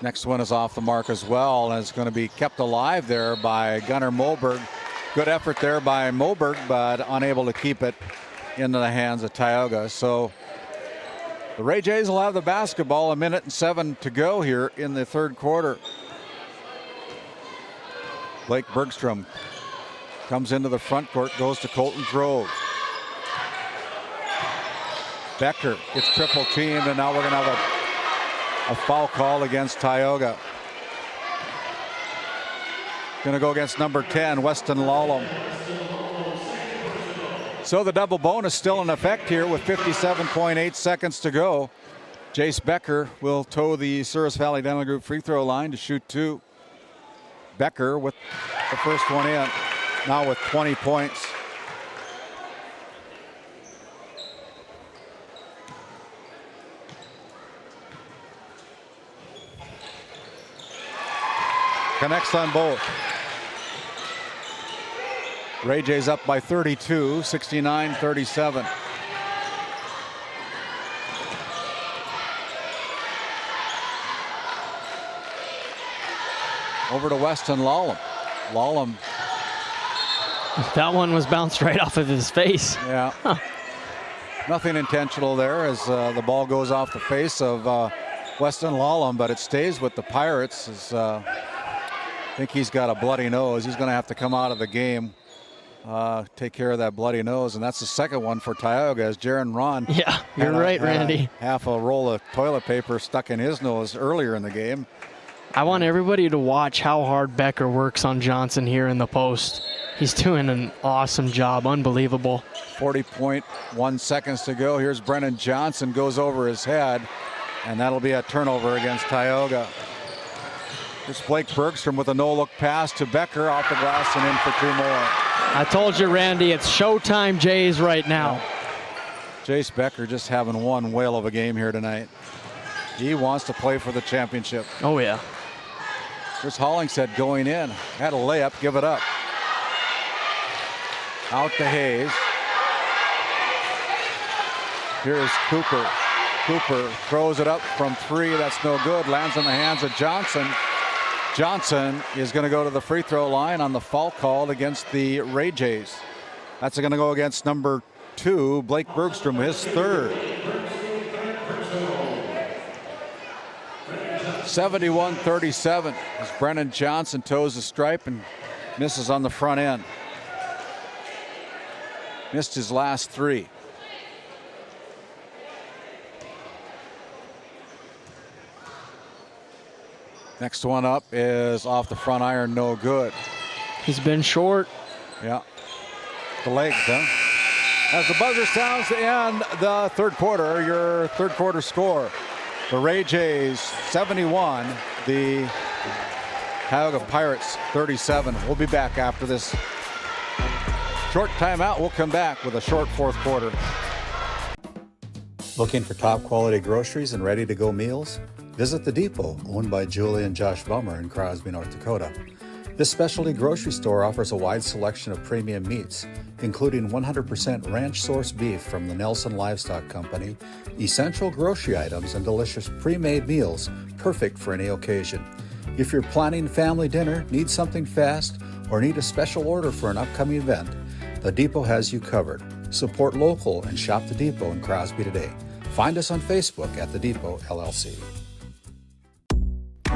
Next one is off the mark as well, and it's going to be kept alive there by Gunnar Moberg. Good effort there by Moberg, but unable to keep it into the hands of Tioga. So the Ray Jays will have the basketball. 1:07 to go here in the third quarter. Blake Bergstrom comes into the front court, goes to Colton Grove. Becker gets triple teamed, and now we're going to have a foul call against Tioga. Going to go against number 10, Weston Lallam. So the double bonus still in effect here with 57.8 seconds to go. Jace Becker will toe the Souris Valley Dental Group free throw line to shoot 2. Becker with the first one in, now with 20 points. Connects on both. Ray Jays up by 32, 69-37. Over to Weston Lallam. Lallam. That one was bounced right off of his face. Yeah. Huh. Nothing intentional there as the ball goes off the face of Weston Lallam, but it stays with the Pirates. As, I think he's got a bloody nose. He's going to have to come out of the game, take care of that bloody nose, and that's the second one for Tioga as Jaron Ron. Yeah, you're right, Randy. Half a roll of toilet paper stuck in his nose earlier in the game. I want everybody to watch how hard Becker works on Johnson here in the post. He's doing an awesome job, unbelievable. 40.1 seconds to go. Here's Brennan Johnson, goes over his head, and that'll be a turnover against Tioga. Here's Blake Bergstrom with a no-look pass to Becker off the glass and in for 2 more. I told you, Randy, it's showtime Jays right now. Jace Becker just having one whale of a game here tonight. He wants to play for the championship. Oh, yeah. Here's Hollingshead going in. Had a layup, give it up. Out to Hayes. Here's Cooper. Cooper throws it up from 3. That's no good. Lands in the hands of Johnson. Johnson is going to go to the free throw line on the foul call against the Ray Jays. That's going to go against number 2, Blake Bergstrom, his third. 71-37 as Brennan Johnson toes the stripe and misses on the front end. Missed his last 3. Next one up is off the front iron, no good. He's been short. Yeah. The legs, huh? As the buzzer sounds to end the third quarter, your third quarter score. The Ray Jays 71, the Tioga Pirates 37. We'll be back after this short timeout. We'll come back with a short fourth quarter. Looking for top quality groceries and ready to go meals? Visit The Depot, owned by Julie and Josh Bummer in Crosby, North Dakota. This specialty grocery store offers a wide selection of premium meats, including 100% ranch-sourced beef from the Nelson Livestock Company, essential grocery items, and delicious pre-made meals perfect for any occasion. If you're planning family dinner, need something fast, or need a special order for an upcoming event, The Depot has you covered. Support local and shop The Depot in Crosby today. Find us on Facebook at The Depot LLC.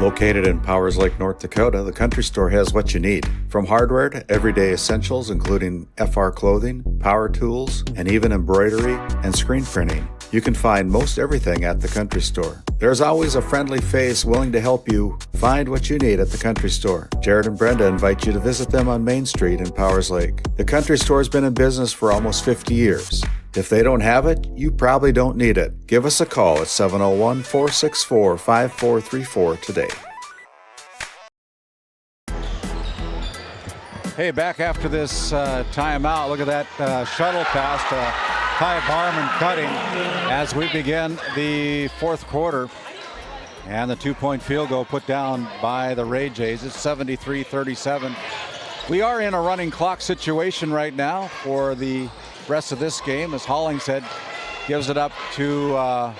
Located in Powers Lake, North Dakota, the Country Store has what you need. From hardware to everyday essentials, including FR clothing, power tools, and even embroidery and screen printing. You can find most everything at the Country Store. There's always a friendly face willing to help you find what you need at the Country Store. Jared and Brenda invite you to visit them on Main Street in Powers Lake. The Country Store has been in business for almost 50 years. If they don't have it, you probably don't need it. Give us a call at 701-464-5434 today. Hey, back after this timeout. Look at that shuttle pass to Ty Barman cutting as we begin the fourth quarter. And the 2-point field goal put down by the Ray Jays. It's 73-37. We are in a running clock situation right now for the rest of this game as Hollingshead gives it up to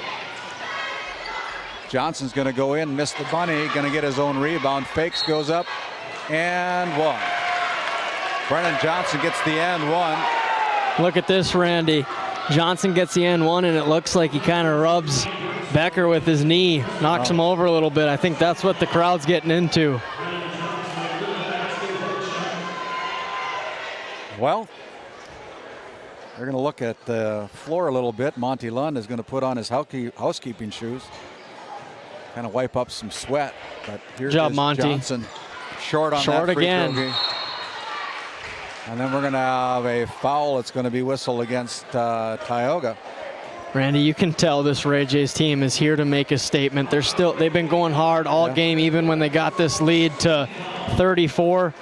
Johnson's going to go in, miss the bunny, going to get his own rebound. Fakes, goes up, and one. Brennan Johnson gets the and one. Look at this, Randy. Johnson gets the and one, and it looks like he kind of rubs Becker with his knee, knocks him over a little bit. I think that's what the crowd's getting into. Well, they're going to look at the floor a little bit. Monty Lund is going to put on his housekeeping shoes, kind of wipe up some sweat. But here's Johnson short on that free again. throw game. And then we're going to have a foul. It's going to be whistled against Tioga. Randy, you can tell this Ray Jays team is here to make a statement. They've been going hard all game, even when they got this lead to 34.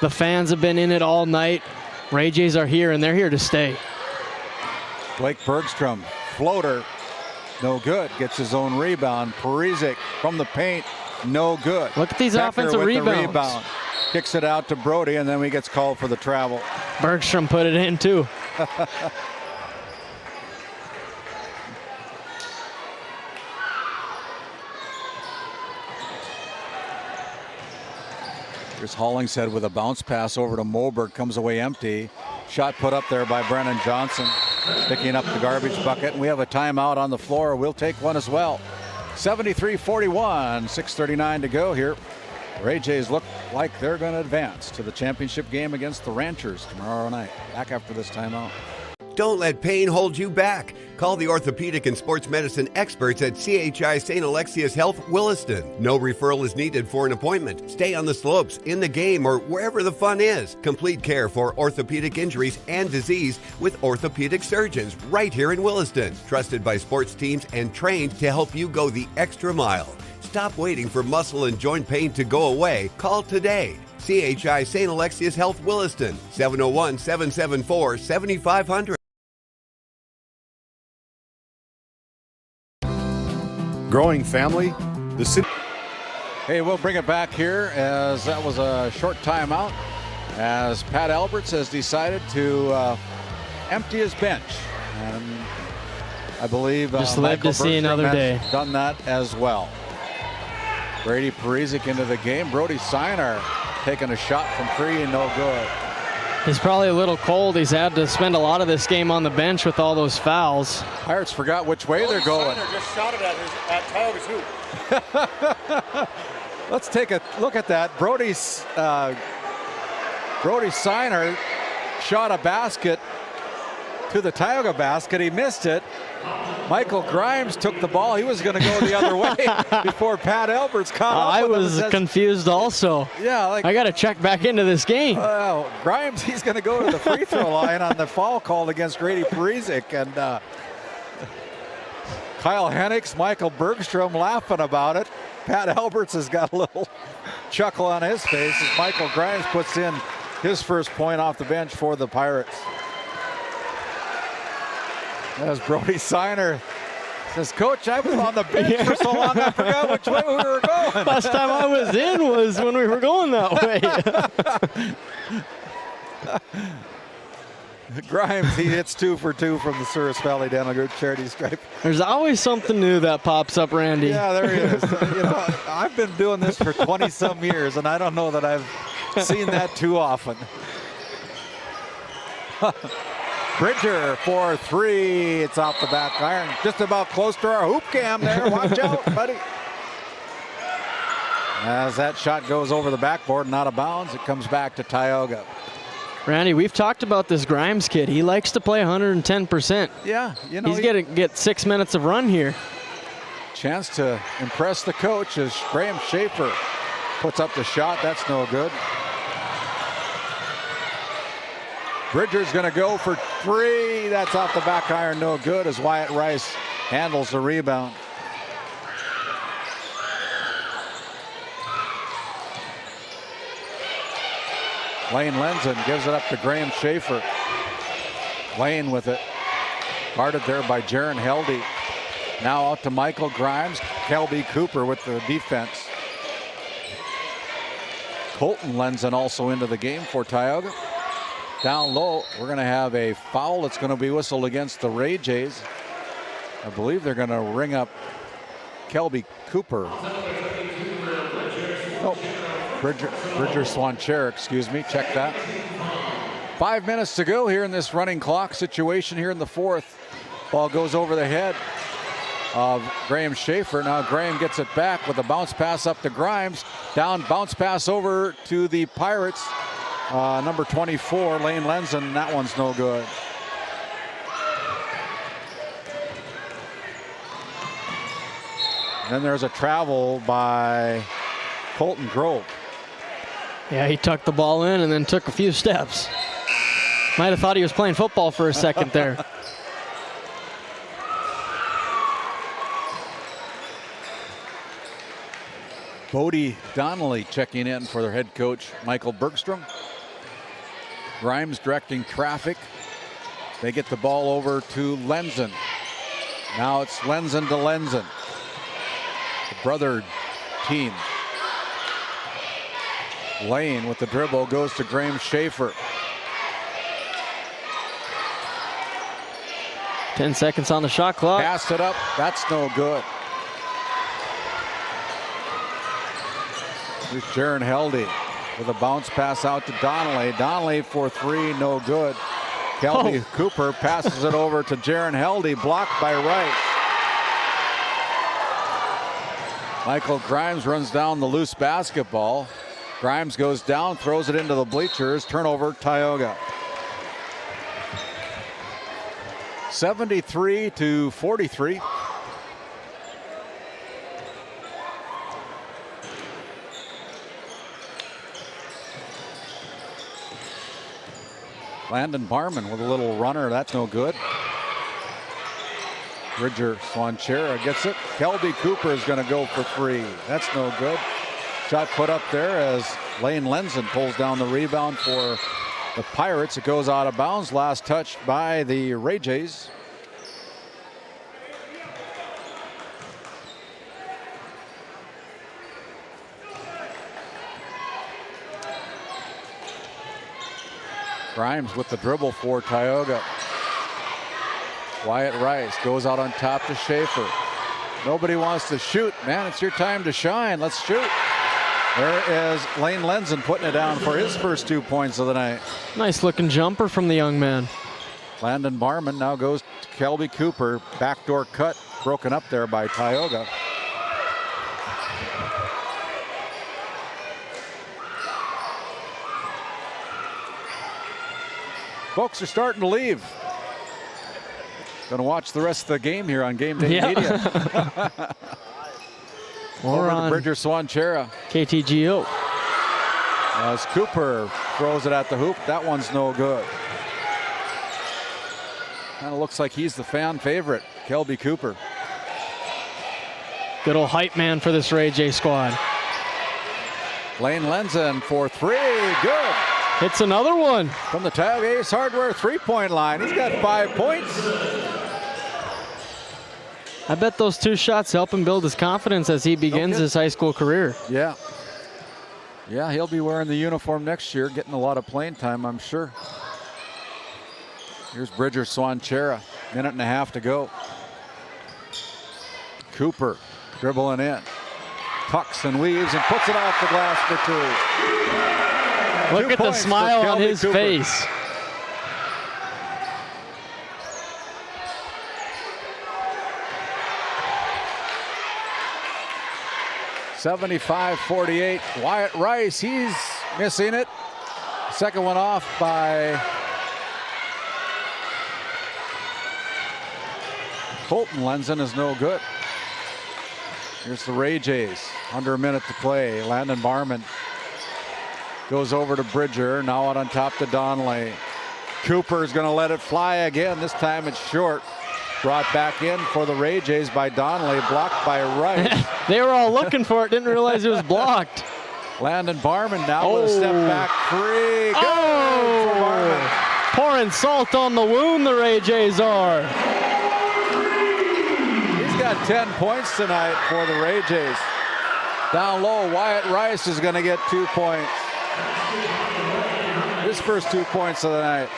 The fans have been in it all night. Ray Jays are here, and they're here to stay. Blake Bergstrom, floater, no good. Gets his own rebound. Parizek from the paint, no good. Look at these Becker offensive with rebounds. The rebound. Kicks it out to Brody, and then he gets called for the travel. Bergstrom put it in, too. Here's Hollingshead with a bounce pass over to Moberg, comes away empty. Shot put up there by Brennan Johnson, picking up the garbage bucket. And we have a timeout on the floor. We'll take one as well. 73-41, 6:39 to go here. Ray Jays look like they're going to advance to the championship game against the Ranchers tomorrow night. Back after this timeout. Don't let pain hold you back. Call the orthopedic and sports medicine experts at CHI St. Alexius Health Williston. No referral is needed for an appointment. Stay on the slopes, in the game, or wherever the fun is. Complete care for orthopedic injuries and disease with orthopedic surgeons right here in Williston. Trusted by sports teams and trained to help you go the extra mile. Stop waiting for muscle and joint pain to go away. Call today. CHI St. Alexius Health Williston, 701-774-7500. Growing family, the city. Hey, we'll bring it back here as that was a short timeout as Pat Alberts has decided to empty his bench. And I believe just live to see another day. Done that as well. Brady Parizek into the game. Brody Sinar taking a shot from three and no good. He's probably a little cold. He's had to spend a lot of this game on the bench with all those fouls. Pirates forgot which way they're going. Just shot it at Tioga's hoop. Let's take a look at that. Brody Sinar shot a basket to the Tioga basket. He missed it. Michael Grimes took the ball. He was going to go the other way before Pat Alberts caught up I with was him. confused also. Yeah, I got to check back into this game. Well, Grimes, he's going to go to the free throw line on the foul called against Grady Parizek. And Kyle Hennigs, Michael Bergstrom laughing about it. Pat Alberts has got a little chuckle on his face as Michael Grimes puts in his first point off the bench for the Pirates. As Brody Sinar says, Coach, I was on the bench for so long I forgot which way we were going. Last time I was in was when we were going that way. Grimes, he hits 2 for 2 from the Souris Valley Dental Group charity stripe. There's always something new that pops up, Randy. Yeah, there he is. I've been doing this for 20-some years, and I don't know that I've seen that too often. Bridger for 3. It's off the back iron. Just about close to our hoop cam there. Watch out, buddy. As that shot goes over the backboard and out of bounds, it comes back to Tioga. Randy, we've talked about this Grimes kid. He likes to play 110%. Yeah, he's going to get 6 minutes of run here. Chance to impress the coach as Graham Schaefer puts up the shot. That's no good. Bridger's going to go for 3. That's off the back iron, no good as Wyatt Rice handles the rebound. Lane Lenzen gives it up to Graham Schaefer. Lane with it. Guarded there by Jaron Heldy. Now out to Michael Grimes. Kelby Cooper with the defense. Colton Lenzen also into the game for Tioga. Down low, we're going to have a foul that's going to be whistled against the Ray Jays. I believe they're going to ring up Kelby Cooper. Oh, Bridger Swancher, excuse me. Check that. 5 minutes to go here in this running clock situation here in the fourth. Ball goes over the head of Graham Schaefer. Now Graham gets it back with a bounce pass up to Grimes. Down, bounce pass over to the Pirates. Number 24, Lane Lenzen. That one's no good. And then there's a travel by Colton Grove. Yeah, he tucked the ball in and then took a few steps. Might have thought he was playing football for a second there. Bodie Donnelly checking in for their head coach, Michael Bergstrom. Grimes directing traffic. They get the ball over to Lenzen. Now it's Lenzen to Lenzen. The brother team. Lane with the dribble goes to Graham Schaefer. 10 seconds on the shot clock. Passed it up. That's no good. Here's Jaron Heldy with a bounce pass out to Donnelly. Donnelly for three, no good. Kelby Cooper passes it over to Jaron Heldy, blocked by Rice. Michael Grimes runs down the loose basketball. Grimes goes down, throws it into the bleachers. Turnover, Tioga. 73-43. Landon Barman with a little runner. That's no good. Bridger Swanchera gets it. Kelby Cooper is going to go for three. That's no good. Shot put up there as Lane Lenzen pulls down the rebound for the Pirates. It goes out of bounds. Last touch by the Ray Jays. Grimes with the dribble for Tioga. Wyatt Rice goes out on top to Schaefer. Nobody wants to shoot. Man, it's your time to shine. Let's shoot. There is Lane Lenzen putting it down for his first 2 points of the night. Nice looking jumper from the young man. Landon Barman now goes to Kelby Cooper. Backdoor cut broken up there by Tioga. Folks are starting to leave. Going to watch the rest of the game here on GameDay Media. Or on Bridger Swanchera. KTGO. As Cooper throws it at the hoop, that one's no good. Kind of looks like he's the fan favorite, Kelby Cooper. Good old hype man for this Ray J squad. Lane Lenzen for three, good. Hits another one. From the Tioga Ace Hardware three-point line. He's got 5 points. I bet those two shots help him build his confidence as he begins his high school career. Yeah. Yeah, he'll be wearing the uniform next year, getting a lot of playing time, I'm sure. Here's Bridger Swanchera, minute and a half to go. Cooper dribbling in. Tucks and weaves and puts it off the glass for two. Look at the smile on his face. (75-48). Wyatt Rice, he's missing it. Second one off by Colton Lenzen is no good. Here's the Ray Jays. Under a minute to play. Landon Barman goes over to Bridger. Now out on top to Donnelly. Cooper is going to let it fly again. This time it's short. Brought back in for the Ray Jays by Donnelly. Blocked by Rice. They were all looking for it. Didn't realize it was blocked. Landon Barman now with a step back free. Good for Barman. Pouring salt on the wound, the Ray Jays are. He's got 10 points tonight for the Ray Jays. Down low, Wyatt Rice is going to get 2 points. His first 2 points of the night.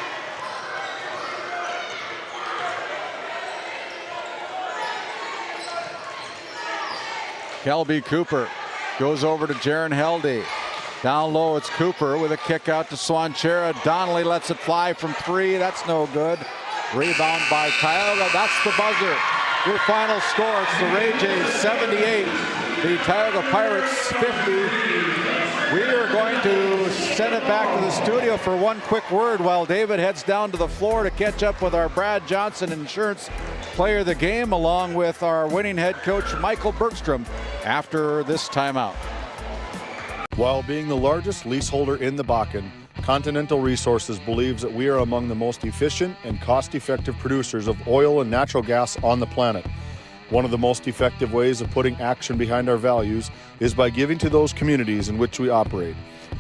Kelby Cooper goes over to Jaron Heldy. Down low, it's Cooper with a kick out to Swanchera. Donnelly lets it fly from 3. That's no good. Rebound by Tioga. That's the buzzer. Your final score, it's the Ray Jays 78, the Tioga Pirates 50. We are going to send it back to the studio for one quick word while David heads down to the floor to catch up with our Brad Johnson Insurance Player of the Game, along with our winning head coach Michael Bergstrom after this timeout. While being the largest leaseholder in the Bakken, Continental Resources believes that we are among the most efficient and cost-effective producers of oil and natural gas on the planet. One of the most effective ways of putting action behind our values is by giving to those communities in which we operate.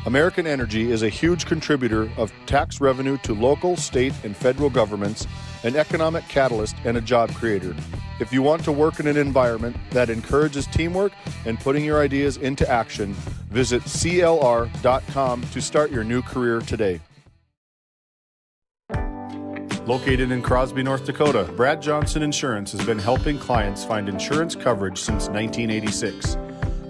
American Energy is a huge contributor of tax revenue to local, state, and federal governments, an economic catalyst, and a job creator. If you want to work in an environment that encourages teamwork and putting your ideas into action, visit CLR.com to start your new career today. Located in Crosby, North Dakota, Brad Johnson Insurance has been helping clients find insurance coverage since 1986.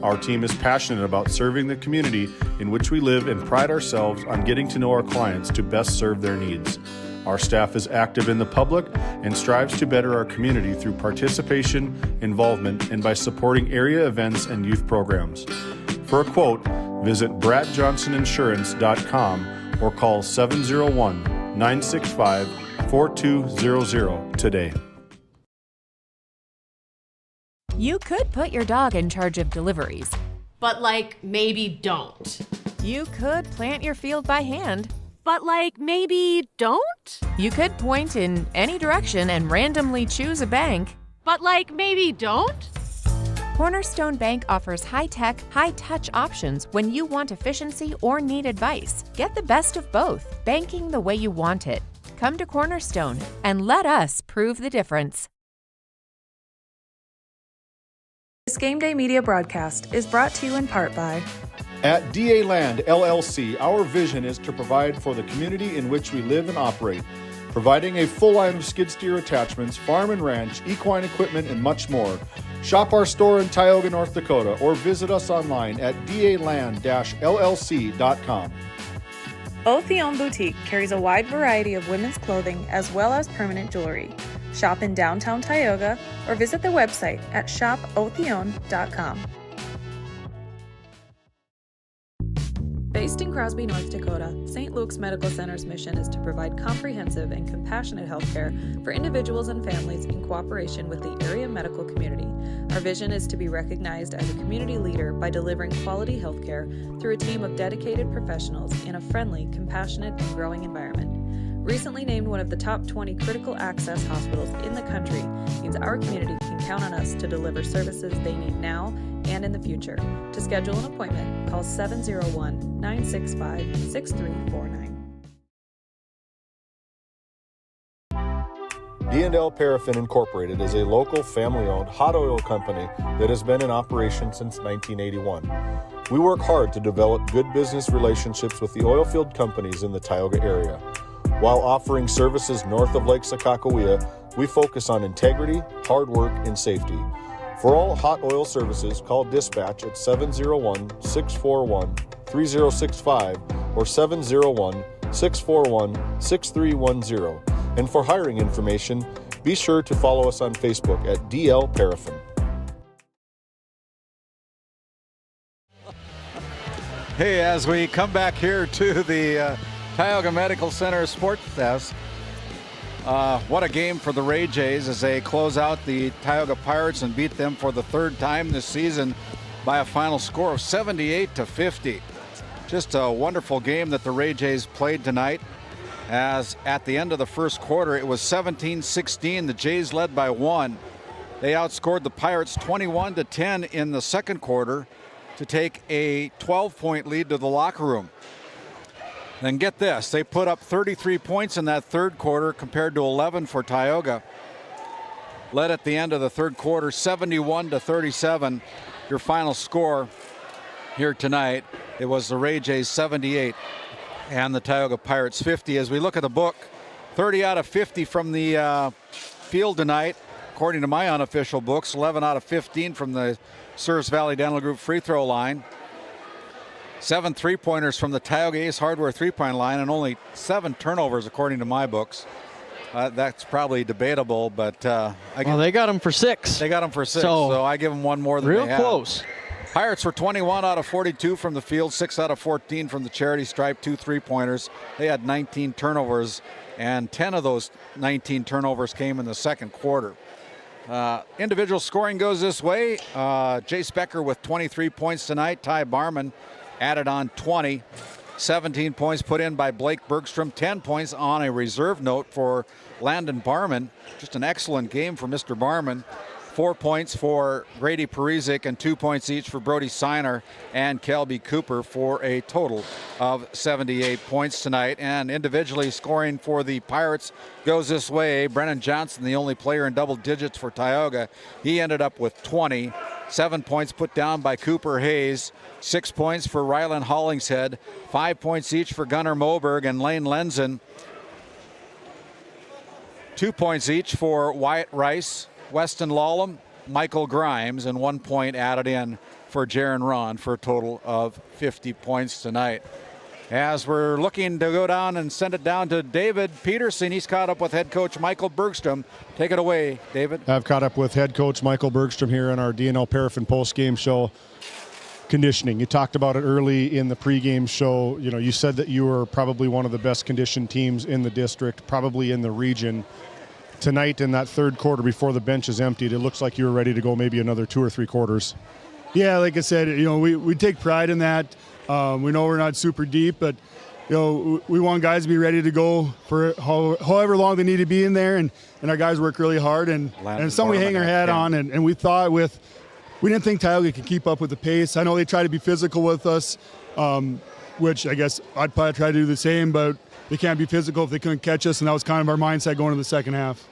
Our team is passionate about serving the community in which we live and pride ourselves on getting to know our clients to best serve their needs. Our staff is active in the public and strives to better our community through participation, involvement, and by supporting area events and youth programs. For a quote, visit bradjohnsoninsurance.com or call 701-965-4200 today. You could put your dog in charge of deliveries, But maybe don't. You could plant your field by hand, But maybe don't? You could point in any direction and randomly choose a bank, But maybe don't? Cornerstone Bank offers high-tech, high-touch options when you want efficiency or need advice. Get the best of both, banking the way you want it. Come to Cornerstone and let us prove the difference. This Game Day Media broadcast is brought to you in part by At DA Land LLC, our vision is to provide for the community in which we live and operate, providing a full line of skid steer attachments, farm and ranch, equine equipment, and much more. Shop our store in Tioga, North Dakota, or visit us online at daland-llc.com. Otheon Boutique carries a wide variety of women's clothing as well as permanent jewelry. Shop in downtown Tioga or visit the website at shopotheon.com. Based in Crosby, North Dakota, St. Luke's Medical Center's mission is to provide comprehensive and compassionate health care for individuals and families in cooperation with the area medical community. Our vision is to be recognized as a community leader by delivering quality health care through a team of dedicated professionals in a friendly, compassionate, and growing environment. Recently named one of the top 20 critical access hospitals in the country means our community can count on us to deliver services they need now and in the future. To schedule an appointment, call 701-965-6349. D&L Paraffin Incorporated is a local family-owned hot oil company that has been in operation since 1981. We work hard to develop good business relationships with the oilfield companies in the Tioga area. While offering services north of Lake Sakakawea, we focus on integrity, hard work, and safety. For all hot oil services, call dispatch at 701-641-3065 or 701-641-6310. And for hiring information, be sure to follow us on Facebook at DL Paraffin. Hey, as we come back here to the Tioga Medical Center Sports Desk, what a game for the Ray Jays as they close out the Tioga Pirates and beat them for the third time this season by a final score of 78-50. Just a wonderful game that the Ray Jays played tonight, as at the end of the first quarter it was 17-16. The Jays led by 1. They outscored the Pirates 21-10 in the second quarter to take a 12-point lead to the locker room. Then get this, they put up 33 points in that third quarter compared to 11 for Tioga. Led at the end of the third quarter, 71-37. Your final score here tonight, it was the Ray Jays 78 and the Tioga Pirates 50. As we look at the book, 30 out of 50 from the field tonight, according to my unofficial books. 11 out of 15 from the Service Valley Dental Group free throw line. 7 3-pointers from the Tioga Ace Hardware three-point line, and only 7 turnovers according to my books. That's probably debatable, but they got them for 6. They got them for 6, so I give them one more than real they have. Close. Pirates were 21 out of 42 from the field, 6 out of 14 from the charity stripe, 2 3-pointers. They had 19 turnovers, and 10 of those 19 turnovers came in the second quarter. Individual scoring goes this way. Jace Becker with 23 points tonight. Ty Barman added on 20. 17 points put in by Blake Bergstrom. 10 points on a reserve note for Landon Barman. Just an excellent game for Mr. Barman. 4 points for Grady Parizek and 2 points each for Brody Siner and Kelby Cooper for a total of 78 points tonight. And individually scoring for the Pirates goes this way. Brennan Johnson, the only player in double digits for Tioga. He ended up with 20. 7 points put down by Cooper Hayes. 6 points for Rylan Hollingshead. 5 points each for Gunnar Moberg and Lane Lenzen. 2 points each for Wyatt Rice, Weston Lallam, Michael Grimes, and 1 point added in for Jaron Ron for a total of 50 points tonight. As we're looking to go down and send it down to David Peterson, he's caught up with head coach Michael Bergstrom. Take it away, David. I've caught up with head coach Michael Bergstrom here on our DNL Paraffin post-game show. Conditioning, you talked about it early in the pregame show. You know, you said that you were probably one of the best conditioned teams in the district, probably in the region. Tonight in that third quarter before the bench is emptied, it looks like you were ready to go maybe another 2 or 3 quarters. Yeah, like I said, you know, we take pride in that. We know we're not super deep, but, you know, we want guys to be ready to go for however long they need to be in there, and our guys work really hard, and some we hang our hat on, and we thought we didn't think Tioga could keep up with the pace. I know they try to be physical with us, which I guess I'd probably try to do the same, but they can't be physical if they couldn't catch us, and that was kind of our mindset going into the second half.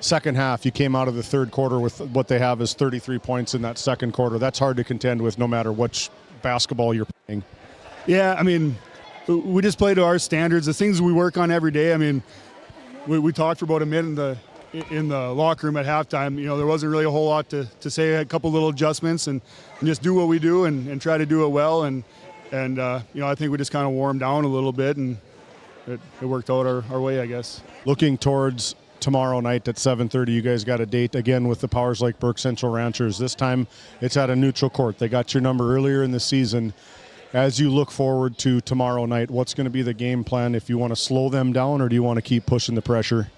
Second half, you came out of the third quarter with what they have is 33 points in that second quarter. That's hard to contend with no matter which basketball you're playing. Yeah, I mean, we just play to our standards. The things we work on every day, I mean, we talked for about a minute in the locker room at halftime. You know, there wasn't really a whole lot to say. A couple little adjustments and just do what we do and try to do it well. And you know, I think we just kind of warmed down a little bit, and it worked out our way, I guess. Looking towards tomorrow night at 7:30, you guys got a date again with the Powers Lake Burke Central Ranchers. This time it's at a neutral court. They got your number earlier in the season. As you look forward to tomorrow night, what's going to be the game plan? If you want to slow them down, or do you want to keep pushing the pressure?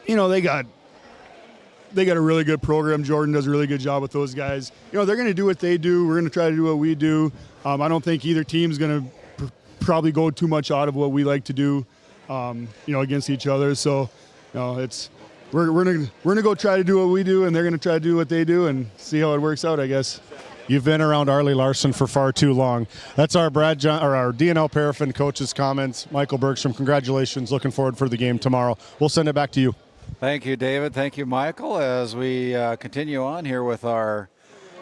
You know, they got a really good program. Jordan does a really good job with those guys. You know, they're going to do what they do. We're going to try to do what we do. I don't think either team's going to probably go too much out of what we like to do, you know, against each other. So, you know, we're gonna go try to do what we do, and they're gonna try to do what they do, and see how it works out, I guess. You've been around Arlie Larson for far too long. That's our our DNL Paraffin coach's comments. Michael Bergstrom, congratulations. Looking forward for the game tomorrow. We'll send it back to you. Thank you, David. Thank you, Michael. As we continue on here with our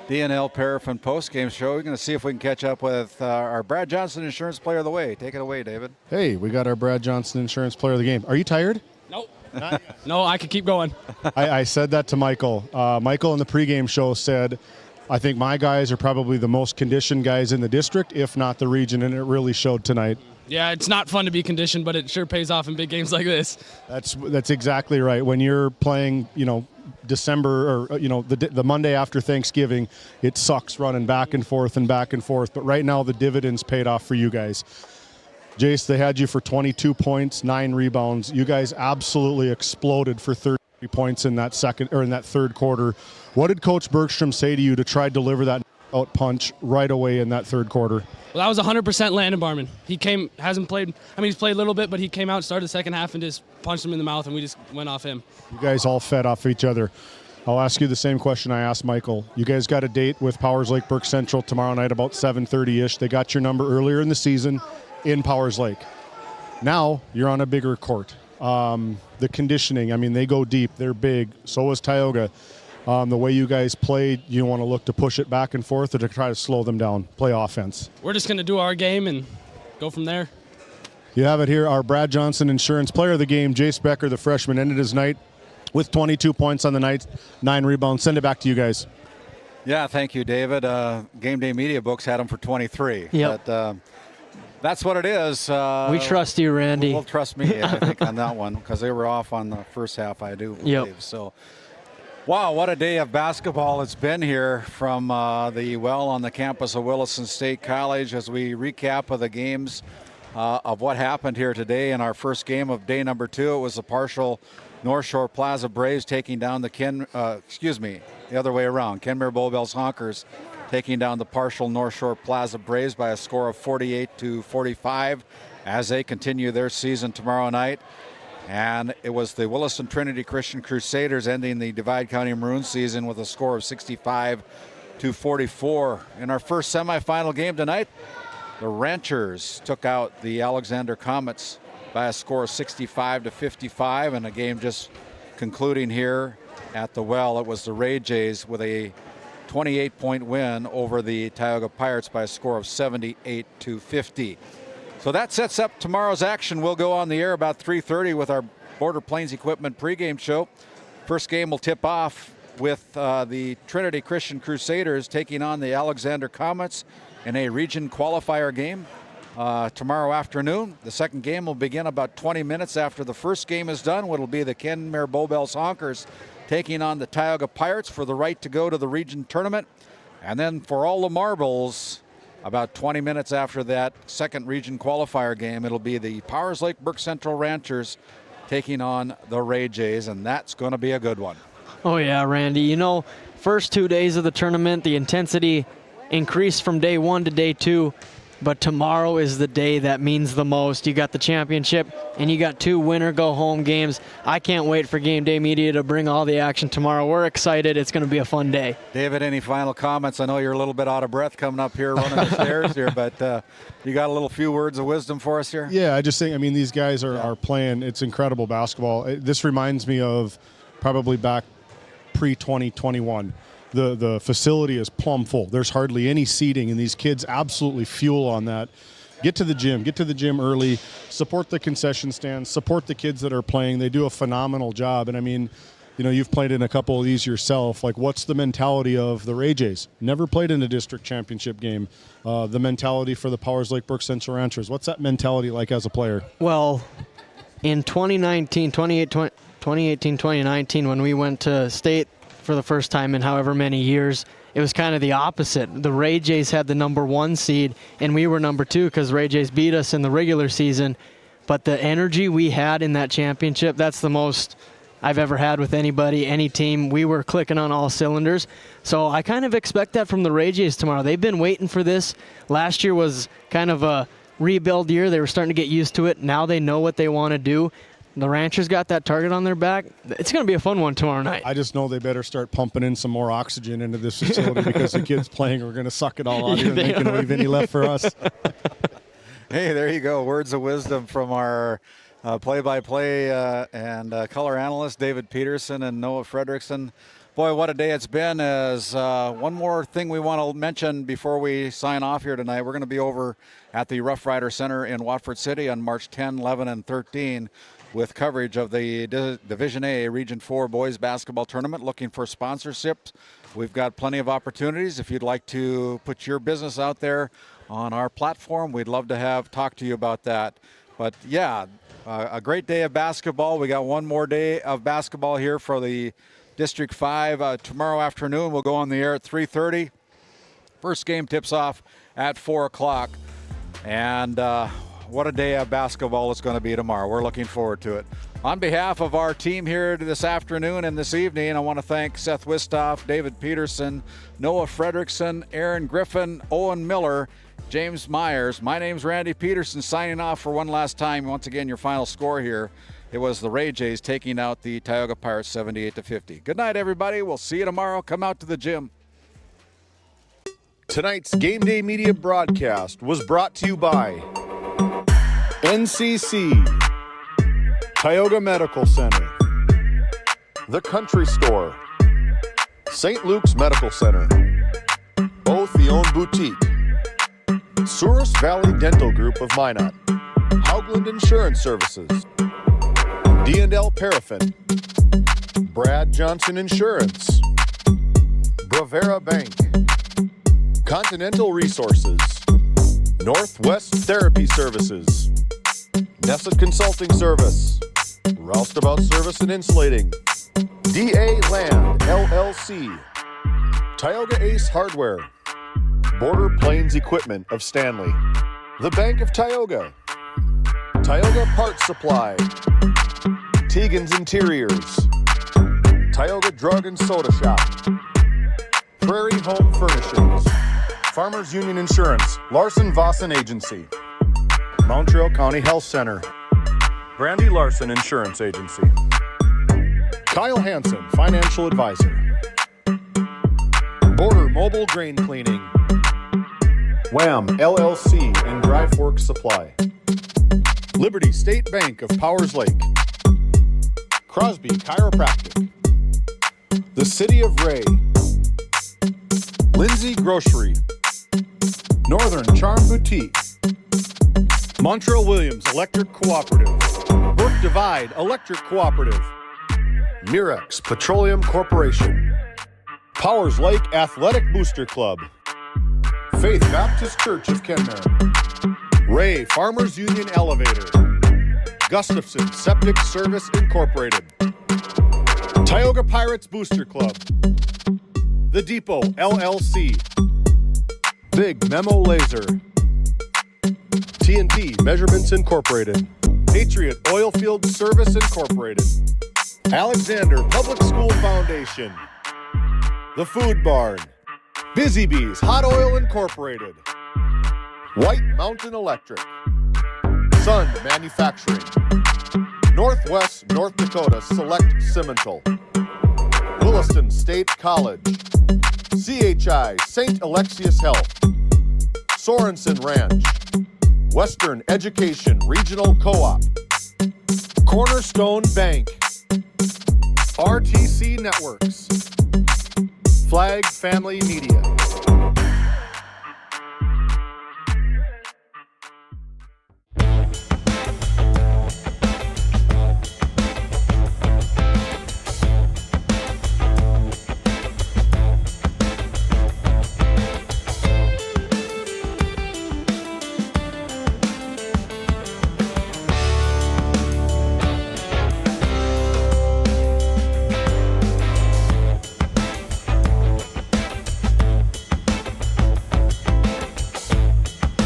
DNL Paraffin postgame show, we're going to see if we can catch up with our Brad Johnson Insurance Player of the Way. Take it away, David. Hey, we got our Brad Johnson Insurance Player of the Game. Are you tired? Nope. No, I could keep going. I said that to Michael. Michael in the pregame show said, I think my guys are probably the most conditioned guys in the district, if not the region, and it really showed tonight. Yeah, it's not fun to be conditioned, but it sure pays off in big games like this. That's exactly right. When you're playing, you know, December or, you know, the Monday after Thanksgiving, it sucks running back and forth. But right now the dividends paid off for you guys. Jace, they had you for 22 points, 9 rebounds. You guys absolutely exploded for 33 points in that third quarter. What did Coach Bergstrom say to you to try to deliver that out punch right away in that third quarter? Well, that was 100% Landon Barman. He's played a little bit, but he came out, started the second half, and just punched him in the mouth, and we just went off him. You guys all fed off each other. I'll ask you the same question I asked Michael. You guys got a date with Powers Lake Burke Central tomorrow night about 7:30-ish. They got your number earlier in the season in Powers Lake. Now you're on a bigger court. The conditioning, I mean, they go deep. They're big. So is Tioga. The way you guys played, you want to look to push it back and forth or to try to slow them down, play offense? We're just going to do our game and go from there. You have it here. Our Brad Johnson Insurance Player of the Game, Jace Becker, the freshman, ended his night with 22 points on the night, 9 rebounds. Send it back to you guys. Yeah, thank you, David. Game Day Media Books had him for 23. Yep. But that's what it is. We trust you, Randy. Well, trust me, I think, on that one, because they were off on the first half, I do believe. Yep. So, wow, what a day of basketball it's been here from the well on the campus of Williston State College as we recap of the games of what happened here today in our first game of day number 2. It was a partial North Shore Plaza Braves taking down the the other way around. Kenmare Bowbells Honkers taking down the partial North Shore Plaza Braves by a score of 48-45 as they continue their season tomorrow night. And it was the Williston Trinity Christian Crusaders ending the Divide County Maroon season with a score of 65-44. In our first semifinal game tonight, the Ranchers took out the Alexander Comets by a score of 65-55, and a game just concluding here at the well. It was the Ray Jays with a 28-point win over the Tioga Pirates by a score of 78-50. So that sets up tomorrow's action. We'll go on the air about 3:30 with our Border Plains Equipment pregame show. First game will tip off with the Trinity Christian Crusaders taking on the Alexander Comets in a region qualifier game tomorrow afternoon. The second game will begin about 20 minutes after the first game is done, which will be the Kenmare Bowbells Honkers taking on the Tioga Pirates for the right to go to the region tournament. And then for all the marbles, about 20 minutes after that second region qualifier game, it'll be the Powers Lake Burke Central Ranchers taking on the Ray Jays, and that's going to be a good one. Oh yeah, Randy. You know, first 2 days of the tournament, the intensity increased from day 1 to day 2. But tomorrow is the day that means the most. You got the championship, and you got 2 winner-go-home games. I can't wait for Game Day Media to bring all the action tomorrow. We're excited. It's going to be a fun day. David, any final comments? I know you're a little bit out of breath coming up here, running the stairs here, but you got a few words of wisdom for us here? Yeah, I just think, these guys are playing. It's incredible basketball. This reminds me of probably back pre-2021. The facility is plumb full. There's hardly any seating, and these kids absolutely fuel on that. Get to the gym early, support the concession stands, support the kids that are playing. They do a phenomenal job. And you've played in a couple of these yourself. Like, what's the mentality of the Ray Jays? Never played in a district championship game. The mentality for the Powers Lake Burke Central Ranchers. What's that mentality like as a player? Well, in 2018-2019, when we went to state for the first time in however many years, it was kind of the opposite. The Ray Jays had the number 1 seed, and we were number 2 because Ray Jays beat us in the regular season. But the energy we had in that championship, that's the most I've ever had with anybody, any team. We were clicking on all cylinders. So I kind of expect that from the Ray Jays tomorrow. They've been waiting for this. Last year was kind of a rebuild year. They were starting to get used to it. Now they know what they want to do. The Ranchers got that target on their back. It's going to be a fun one tomorrow night. I just know they better start pumping in some more oxygen into this facility because the kids playing are going to suck it all out of you and they can leave any left for us. Hey, there you go. Words of wisdom from our play-by-play and color analyst, David Peterson and Noah Fredrickson. Boy, what a day it's been. As one more thing we want to mention before we sign off here tonight, we're going to be over at the Rough Rider Center in Watford City on March 10, 11, and 13 with coverage of the Division A Region 4 Boys Basketball Tournament. Looking for sponsorships. We've got plenty of opportunities. If you'd like to put your business out there on our platform, we'd love to talk to you about that. But yeah, a great day of basketball. We got one more day of basketball here for the District 5. Tomorrow afternoon, we'll go on the air at 3:30. First game tips off at 4 o'clock. And what a day of basketball it's going to be tomorrow. We're looking forward to it. On behalf of our team here this afternoon and this evening, I want to thank Seth Wistoff, David Peterson, Noah Fredrickson, Aaron Griffin, Owen Miller, James Myers. My name's Randy Peterson signing off for one last time. Once again, your final score here It was the Ray Jays taking out the Tioga Pirates 78-50. Good night, everybody. We'll see you tomorrow. Come out to the gym. Tonight's Game Day Media broadcast was brought to you by NCC, Tioga Medical Center, The Country Store, St. Luke's Medical Center, Otheon Boutique, Souris Valley Dental Group of Minot, Haugland Insurance Services, D&L Paraffin, Brad Johnson Insurance, Bravera Bank, Continental Resources, Northwest Therapy Services, Nessa Consulting Service, Roustabout Service and Insulating, DA Land LLC, Tioga Ace Hardware, Border Plains Equipment of Stanley, The Bank of Tioga, Tioga Parts Supply, Tegan's Interiors, Tioga Drug and Soda Shop, Prairie Home Furnishings, Farmers Union Insurance, Larson Vossen Agency, Montreal County Health Center, Brandy Larson Insurance Agency, Kyle Hansen, Financial Advisor, Border Mobile Grain Cleaning, Wham LLC and Dry Fork Supply, Liberty State Bank of Powers Lake, Crosby Chiropractic, the City of Ray, Lindsay Grocery, Northern Charm Boutique, Montreal Williams Electric Cooperative, Brook Divide Electric Cooperative, Mirex Petroleum Corporation, Powers Lake Athletic Booster Club, Faith Baptist Church of Kenmare, Ray Farmers Union Elevator, Gustafson Septic Service Incorporated, Tioga Pirates Booster Club, The Depot LLC, Big Memo Laser, TNT Measurements Incorporated, Patriot Oilfield Service Incorporated, Alexander Public School Foundation, The Food Barn, Busy Bees Hot Oil Incorporated, White Mountain Electric, Sun Manufacturing, Northwest North Dakota Select Cimental, Williston State College, CHI St. Alexius Health, Sorensen Ranch, Western Education Regional Co-op, Cornerstone Bank, RTC Networks, Flag Family Media.